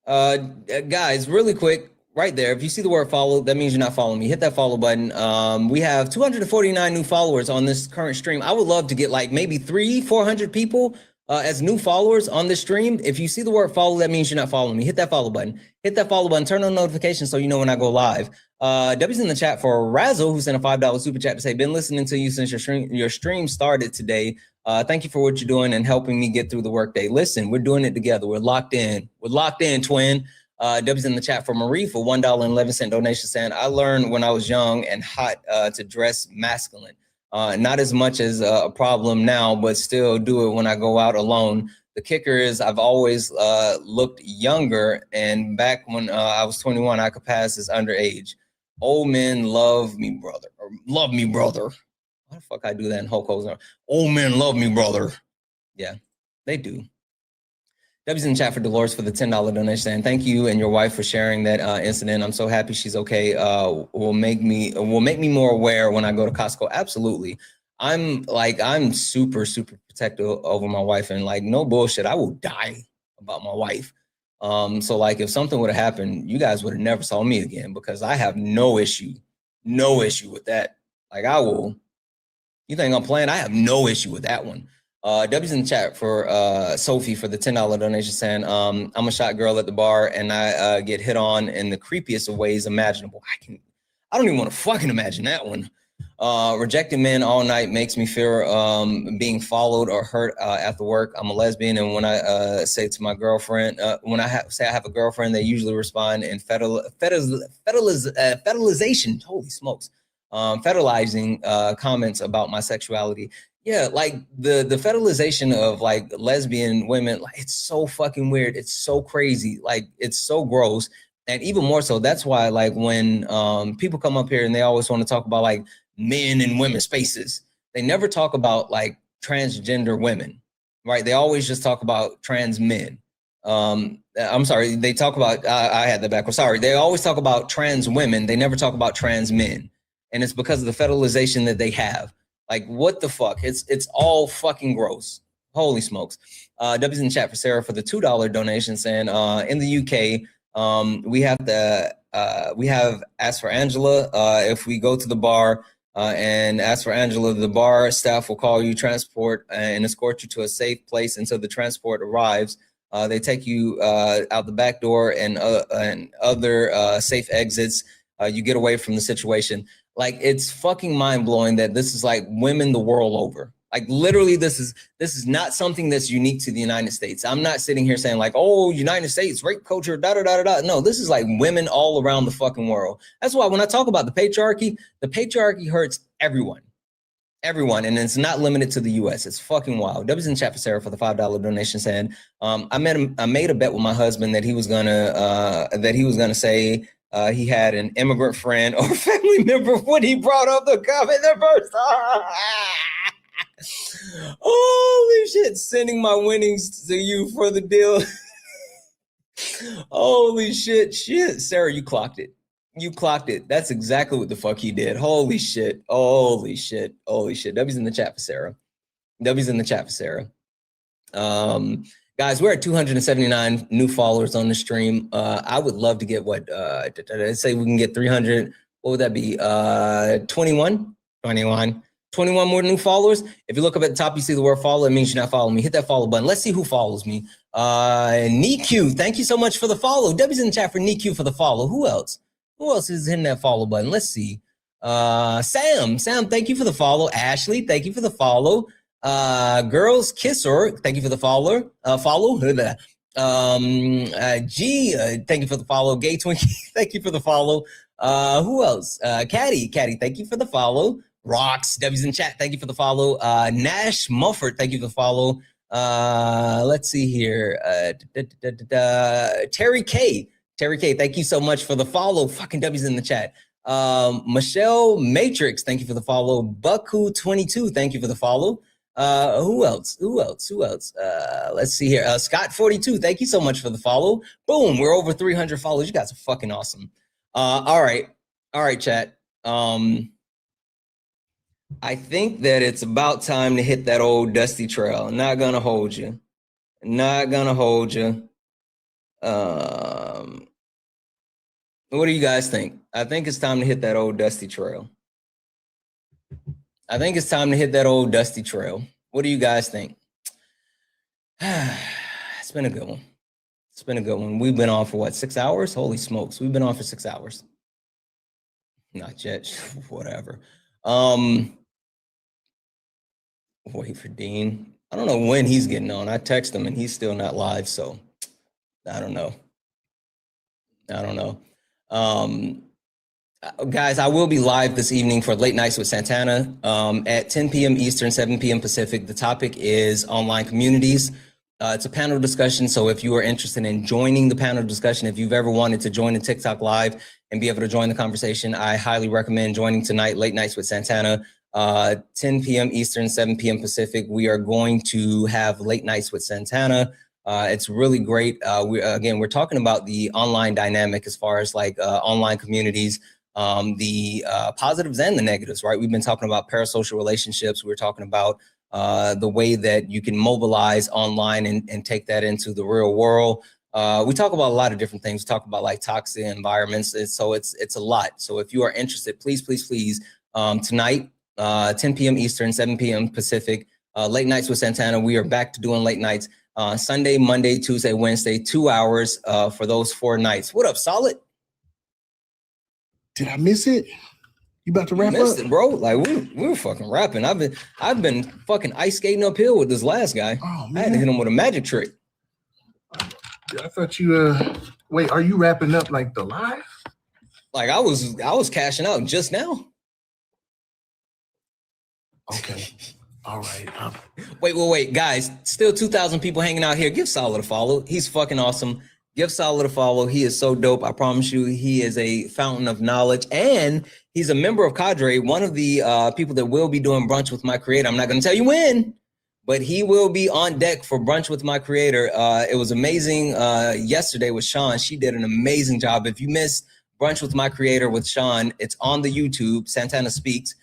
Guys, really quick, right there, if you see the word follow, that means you're not following me. Hit that follow button. We have 249 new followers on this current stream. I would love to get like maybe 300-400 people as new followers on this stream. If you see the word follow, that means you're not following me. Hit that follow button. Hit that follow button. Turn on notifications so you know when I go live. W's in the chat for Razzle, who sent a $5 super chat to say, been listening to you since your stream started today. Thank you for what you're doing and helping me get through the workday. Listen, we're doing it together. We're locked in. We're locked in, twin. W's in the chat for Marie for $1.11 donation, saying, I learned when I was young and hot to dress masculine. Not as much as a problem now, but still do it when I go out alone. The kicker is I've always looked younger, and back when I was 21, I could pass as underage. Old men love me, brother. Or love me, brother. Why the fuck I do that in Hulk Hogan? Old men love me, brother. Yeah, they do. W's in the chat for Dolores for the $10 donation. And thank you and your wife for sharing that incident. I'm so happy she's okay. Will make me more aware when I go to Costco. Absolutely. I'm super protective over my wife, and like, no bullshit, I will die about my wife. So like, if something would have happened, you guys would have never saw me again, because I have no issue with that. Like, I will. You think I'm playing? I have no issue with that one. W's in the chat for Sophie for the $10 donation, saying, I'm a shot girl at the bar and I get hit on in the creepiest of ways imaginable. I don't even want to fucking imagine that one. Rejecting men all night makes me fear being followed or hurt after work. I'm a lesbian, and when I say to my girlfriend, when I say I have a girlfriend, they usually respond in fetishization. Holy smokes. Fetishizing comments about my sexuality. Yeah, like the fetishization of like lesbian women, like, it's so fucking weird. It's so crazy. Like, it's so gross. And even more so, that's why, like, when people come up here and they always want to talk about like men and women spaces, they never talk about like transgender women, right? They always just talk about trans men. I'm sorry, they talk about, I had that backwards. Sorry, they always talk about trans women. They never talk about trans men. And it's because of the fetishization that they have. Like, what the fuck? It's all fucking gross. Holy smokes. W's in the chat for Sarah for the $2 donation, saying, in the UK, we have ask for Angela. If we go to the bar and ask for Angela, the bar staff will call you, transport and escort you to a safe place until the transport arrives. They take you out the back door and other safe exits. You get away from the situation. Like, it's fucking mind blowing that this is like women the world over. Like, literally, this is not something that's unique to the United States. I'm not sitting here saying like, oh, United States rape culture, da da da da da. No, this is like women all around the fucking world. That's why when I talk about the patriarchy hurts everyone, and it's not limited to the U.S. It's fucking wild. W's in chat for Sarah for the $5 donation, saying, I made a bet with my husband that he was gonna say. He had an immigrant friend or family member when he brought up the comment the first time. Holy shit, sending my winnings to you for the deal. Holy shit. Sarah, you clocked it. That's exactly what the fuck he did. Holy shit. W's in the chat for Sarah. Guys, we're at 279 new followers on the stream. I would love to get let's say we can get 300. What would that be? 21 more new followers. If you look up at the top, you see the word follow. It means you're not following me. Hit that follow button. Let's see who follows me. Niku, thank you so much for the follow. W's in the chat for Niku for the follow. Who else is hitting that follow button? Let's see. Sam, thank you for the follow. Ashley, thank you for the follow. Girls Kisser, thank you for the follow. G, thank you for the follow. Gay Twinkie, thank you for the follow. Who else? Caddy, thank you for the follow. Rocks, W's in chat, thank you for the follow. Nash Mufford, thank you for the follow. Let's see here. Terry K, thank you so much for the follow. Fucking W's in the chat. Michelle Matrix, thank you for the follow. Bucku22, thank you for the follow. Who else? Let's see here. Scott42, thank you so much for the follow. Boom, we're over 300 followers. You guys are fucking awesome. All right, chat. I think that it's about time to hit that old dusty trail. Not gonna hold you. What do you guys think? I think it's time to hit that old dusty trail. What do you guys think? It's been a good one. We've been on for what, 6 hours? Holy smokes. We've been on for 6 hours. Not yet. Whatever. Wait for Dean. I don't know when he's getting on. I text him and he's still not live. So I don't know. Guys, I will be live this evening for Late Nights with Santana at 10 p.m. Eastern, 7 p.m. Pacific. The topic is online communities. It's a panel discussion, so if you are interested in joining the panel discussion, if you've ever wanted to join the TikTok Live and be able to join the conversation, I highly recommend joining tonight, Late Nights with Santana, 10 p.m. Eastern, 7 p.m. Pacific. We are going to have Late Nights with Santana It's really great. We're talking about the online dynamic as far as like online communities, the positives and the negatives, right? We've been talking about parasocial relationships. We're talking about the way that you can mobilize online and take that into the real world. We talk about a lot of different things. We talk about like toxic environments. So it's a lot. So if you are interested, please, tonight, 10 p.m. Eastern, 7 p.m. Pacific, late nights with Santana. We are back to doing late nights Sunday, Monday, Tuesday, Wednesday, 2 hours for those 4 nights. What up, Solid? Did I miss it? You about to wrap Missed up? it, bro. Like we were fucking rapping. I've been fucking ice skating uphill with this last guy. Oh, I had to hit him with a magic trick. I thought you wait, are you wrapping up like the live? Like I was cashing out just now. Okay. All right. Wait, guys. Still 2,000 people hanging out here. Give Solid a follow. He's fucking awesome. Give Solid a follow. He is so dope. I promise you, he is a fountain of knowledge, and he's a member of Cadre. One of the people that will be doing brunch with my creator. I'm not going to tell you when, but he will be on deck for brunch with my creator. It was amazing yesterday with Sean. She did an amazing job. If you missed brunch with my creator with Sean, it's on the YouTube. Santana Speaks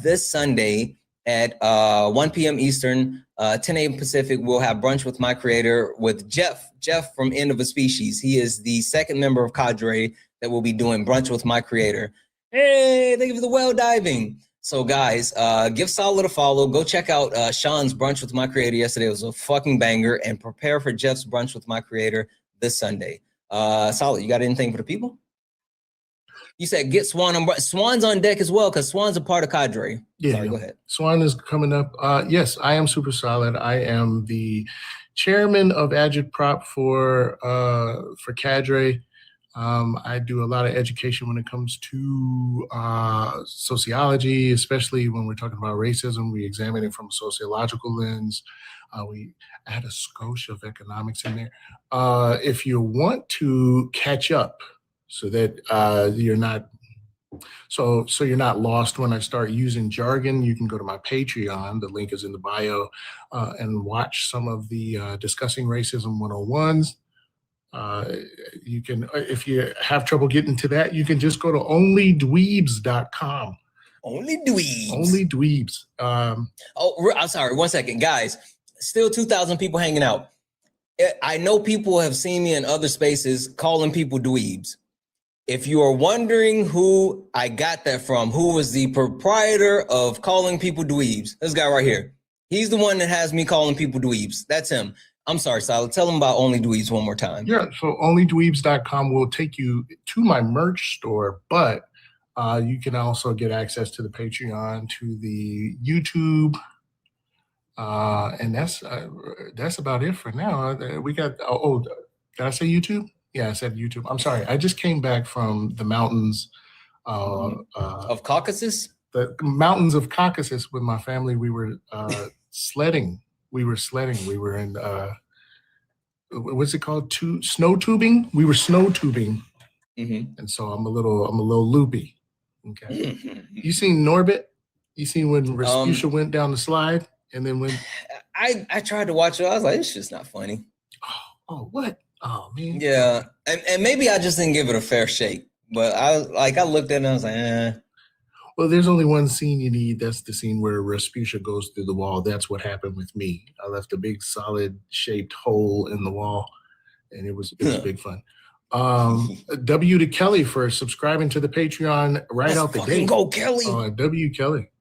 this Sunday at 1 p.m. Eastern, 10 a.m. Pacific. We'll have brunch with my creator with Jeff from End of a Species. He is the second member of Cadre that will be doing brunch with my creator. Hey, thank you for the well diving. So guys, give Solid a follow. Go check out Sean's brunch with my creator yesterday. It was a fucking banger, and prepare for Jeff's brunch with my creator this Sunday. Solid, you got anything for the people? You said get Swan on Swan's on deck as well, because Swan's a part of Cadre. Yeah, sorry, go ahead. Swan is coming up. Yes, I am super solid. I am the chairman of Agitprop for Cadre. I do a lot of education when it comes to sociology, especially when we're talking about racism. We examine it from a sociological lens. We add a skosh of economics in there. If you want to catch up, so that you're not lost when I start using jargon, you can go to my Patreon. The link is in the bio, and watch some of the Discussing Racism 101s. You can, if you have trouble getting to that, you can just go to onlydweebs.com. Only dweebs. Only dweebs. I'm sorry. 1 second, guys. Still 2,000 people hanging out. I know people have seen me in other spaces calling people dweebs. If you are wondering who I got that from, who was the proprietor of calling people dweebs, this guy right here. He's the one that has me calling people dweebs. That's him. I'm sorry, Solid. Tell him about Only Dweebs one more time. Yeah, so onlydweebs.com will take you to my merch store, but you can also get access to the Patreon, to the YouTube, and that's about it for now. We got, did I say YouTube? Yeah, I said YouTube. I'm sorry. I just came back from the mountains of Caucasus. The mountains of Caucasus with my family. We were sledding. We were in what's it called? Snow tubing. We were snow tubing, and so I'm a little loopy. Okay. You seen Norbit? You seen when Rasputia went down the slide and then when I tried to watch it. I was like, it's just not funny. Oh, what? Oh man. Yeah, and maybe I just didn't give it a fair shake. But I looked at it and I was like, eh. Well, there's only one scene you need. That's the scene where Rasputia goes through the wall. That's what happened with me. I left a big solid shaped hole in the wall, and it was big fun. W to Kelly for subscribing to the Patreon right out the gate. Go Kelly. W Kelly.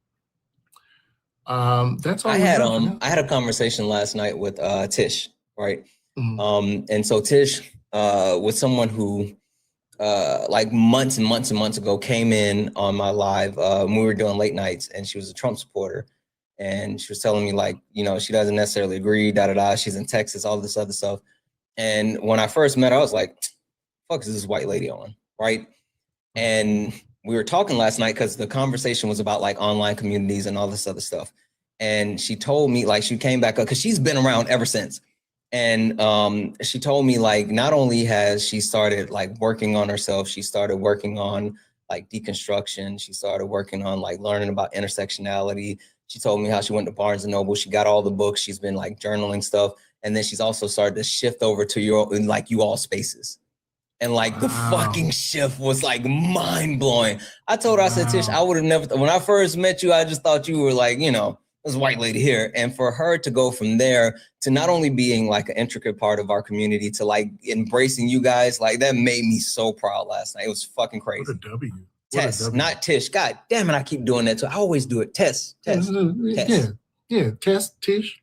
That's all. I had a conversation last night with Tish, right? And so Tish was someone who like months and months and months ago came in on my live when we were doing late nights, and she was a Trump supporter, and she was telling me like, you know, she doesn't necessarily agree, she's in Texas, all this other stuff. And when I first met her, I was like, fuck is this white lady on, right? And we were talking last night because the conversation was about like online communities and all this other stuff. And she told me like she came back up because she's been around ever since. And she told me like not only has she started like working on herself, she started working on like deconstruction. She started working on like learning about intersectionality. She told me how she went to Barnes and Noble. She got all the books. She's been like journaling stuff. And then she's also started to shift over to you all spaces. And like the fucking shift was like mind blowing. I told her, I said, Tish, I would have never, when I first met you, I just thought you were like, you know, this white lady here. And for her to go from there to not only being like an intricate part of our community to like embracing you guys, like that made me so proud last night. It was fucking crazy. What a W. Tess, not Tish. God damn it, I keep doing that too. I always do it. Tess. Yeah, Tess, Tish.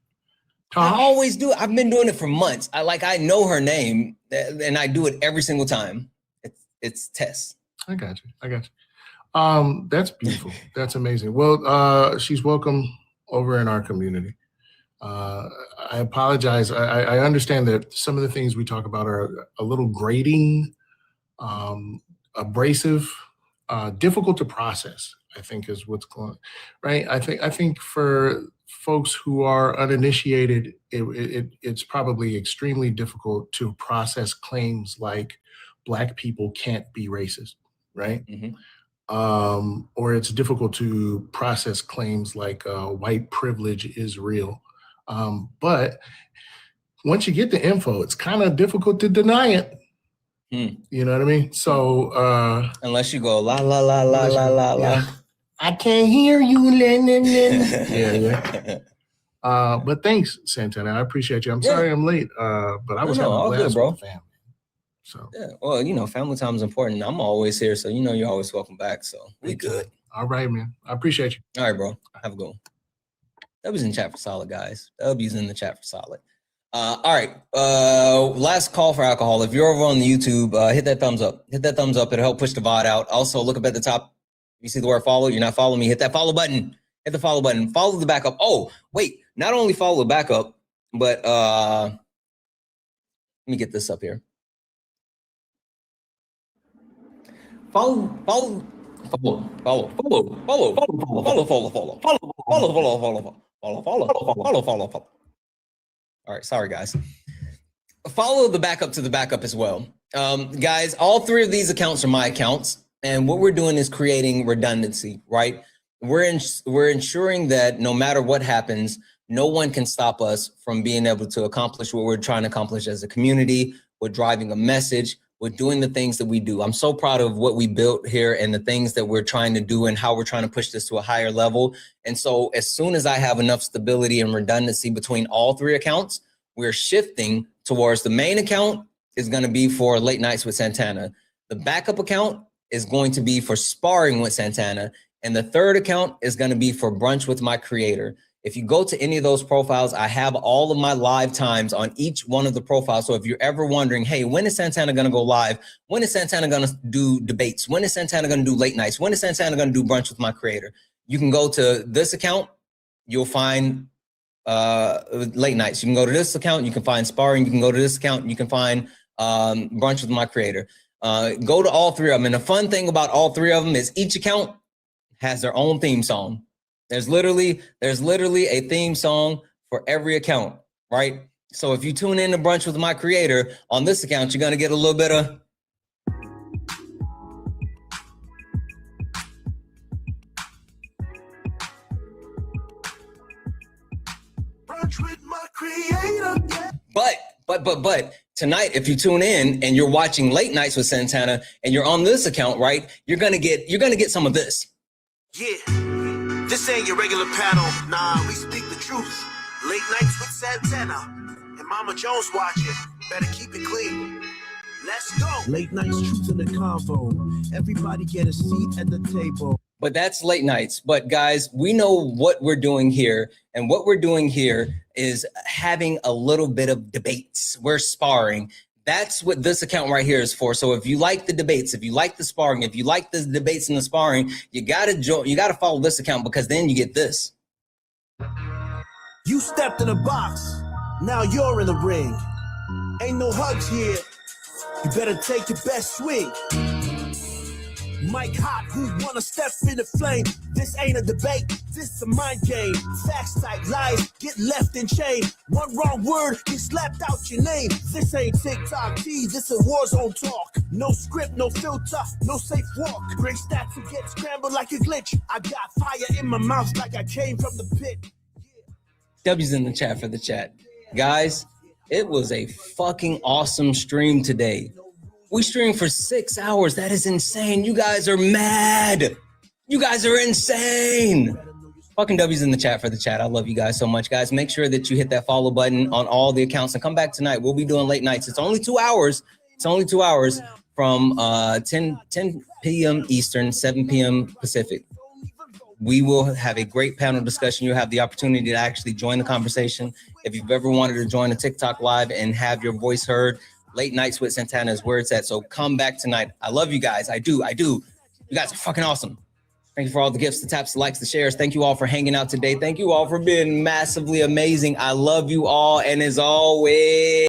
I always do it. I've been doing it for months. I know her name and I do it every single time. It's Tess. I got you. That's beautiful. That's amazing. Well, she's welcome over in our community. I apologize. I understand that some of the things we talk about are a little grating, abrasive, difficult to process, I think is what's going on, right? I think for folks who are uninitiated, it's probably extremely difficult to process claims like Black people can't be racist, right? Mm-hmm. Or it's difficult to process claims like white privilege is real. But once you get the info, it's kind of difficult to deny it. You know what I mean? So unless you go la la la la la la la. I can't hear you. Yeah. But thanks, Santana. I appreciate you. I'm sorry I'm late, but I was having a blast with the family. So yeah, well, you know, family time is important. I'm always here, so you know you're always welcome back. So we good. All right, man. I appreciate you. All right, bro. Have a good one. W's in chat for solid, guys. W's in the chat for solid. All right. Last call for alcohol. If you're over on the YouTube, hit that thumbs up. Hit that thumbs up. It'll help push the VOD out. Also, look up at the top. You see the word follow. You're not following me. Hit that follow button. Hit the follow button. Follow the backup. Oh, wait. Not only follow the backup, but let me get this up here. Follow. All right, sorry guys. Follow the backup to the backup as well. Guys, all three of these accounts are my accounts, and what we're doing is creating redundancy, right? We're ensuring that no matter what happens, no one can stop us from being able to accomplish what we're trying to accomplish as a community. We're driving a message. We're doing the things that we do. I'm so proud of what we built here and the things that we're trying to do and how we're trying to push this to a higher level. And so as soon as I have enough stability and redundancy between all three accounts, we're shifting towards the main account is going to be for Late Nights with Santana. The backup account is going to be for Sparring with Santana. And the third account is going to be for Brunch with My Creator. If you go to any of those profiles, I have all of my live times on each one of the profiles. So if you're ever wondering, hey, when is Santana going to go live? When is Santana going to do debates? When is Santana going to do late nights? When is Santana going to do Brunch with My Creator? You can go to this account. You'll find late nights. You can go to this account. You can find Sparring. You can go to this account. You can find Brunch with My Creator. Go to all three of them. And the fun thing about all three of them is each account has their own theme song. There's literally a theme song for every account, right? So if you tune in to Brunch with My Creator on this account, you're going to get a little bit of Brunch with My Creator. But tonight, if you tune in and you're watching Late Nights with Santana and you're on this account, right? You're going to get some of this. Yeah, this ain't your regular panel. Nah, we speak the truth. Late Nights with Santana and Mama Jones watching. Better keep it clean. Let's go. Late Nights truth in the convo. Everybody get a seat at the table. But that's Late Nights. But guys, we know what we're doing here. And what we're doing here is having a little bit of debates. We're sparring. That's what this account right here is for. So if you like the debates, if you like the sparring, if you like the debates and the sparring, you gotta follow this account because then you get this. You stepped in a box. Now you're in the ring. Ain't no hugs here. You better take your best swing. Mike Hot, who wanna step in the flame? This ain't a debate, this a mind game. Facts type lies, get left in chain. One wrong word, get slapped out your name. This ain't TikTok T, this a war zone talk. No script, no filter, no safe walk. Great stats and get scrambled like a glitch. I got fire in my mouth like I came from the pit. W's in the chat for the chat. Guys, It was a fucking awesome stream today. We streamed for 6 hours. That is insane. You guys are mad. You guys are insane. Fucking W's in the chat for the chat. I love you guys so much, guys. Make sure that you hit that follow button on all the accounts and come back tonight. We'll be doing late nights. It's only 2 hours. It's only 2 hours from 10 p.m. Eastern, 7 p.m. Pacific. We will have a great panel discussion. You'll have the opportunity to actually join the conversation. If you've ever wanted to join a TikTok live and have your voice heard, late nights with Santana is where it's at. So come back tonight. I love you guys. I do. You guys are fucking awesome. Thank you for all the gifts, the taps, the likes, the shares. Thank you all for hanging out today. Thank you all for being massively amazing. I love you all. And as always,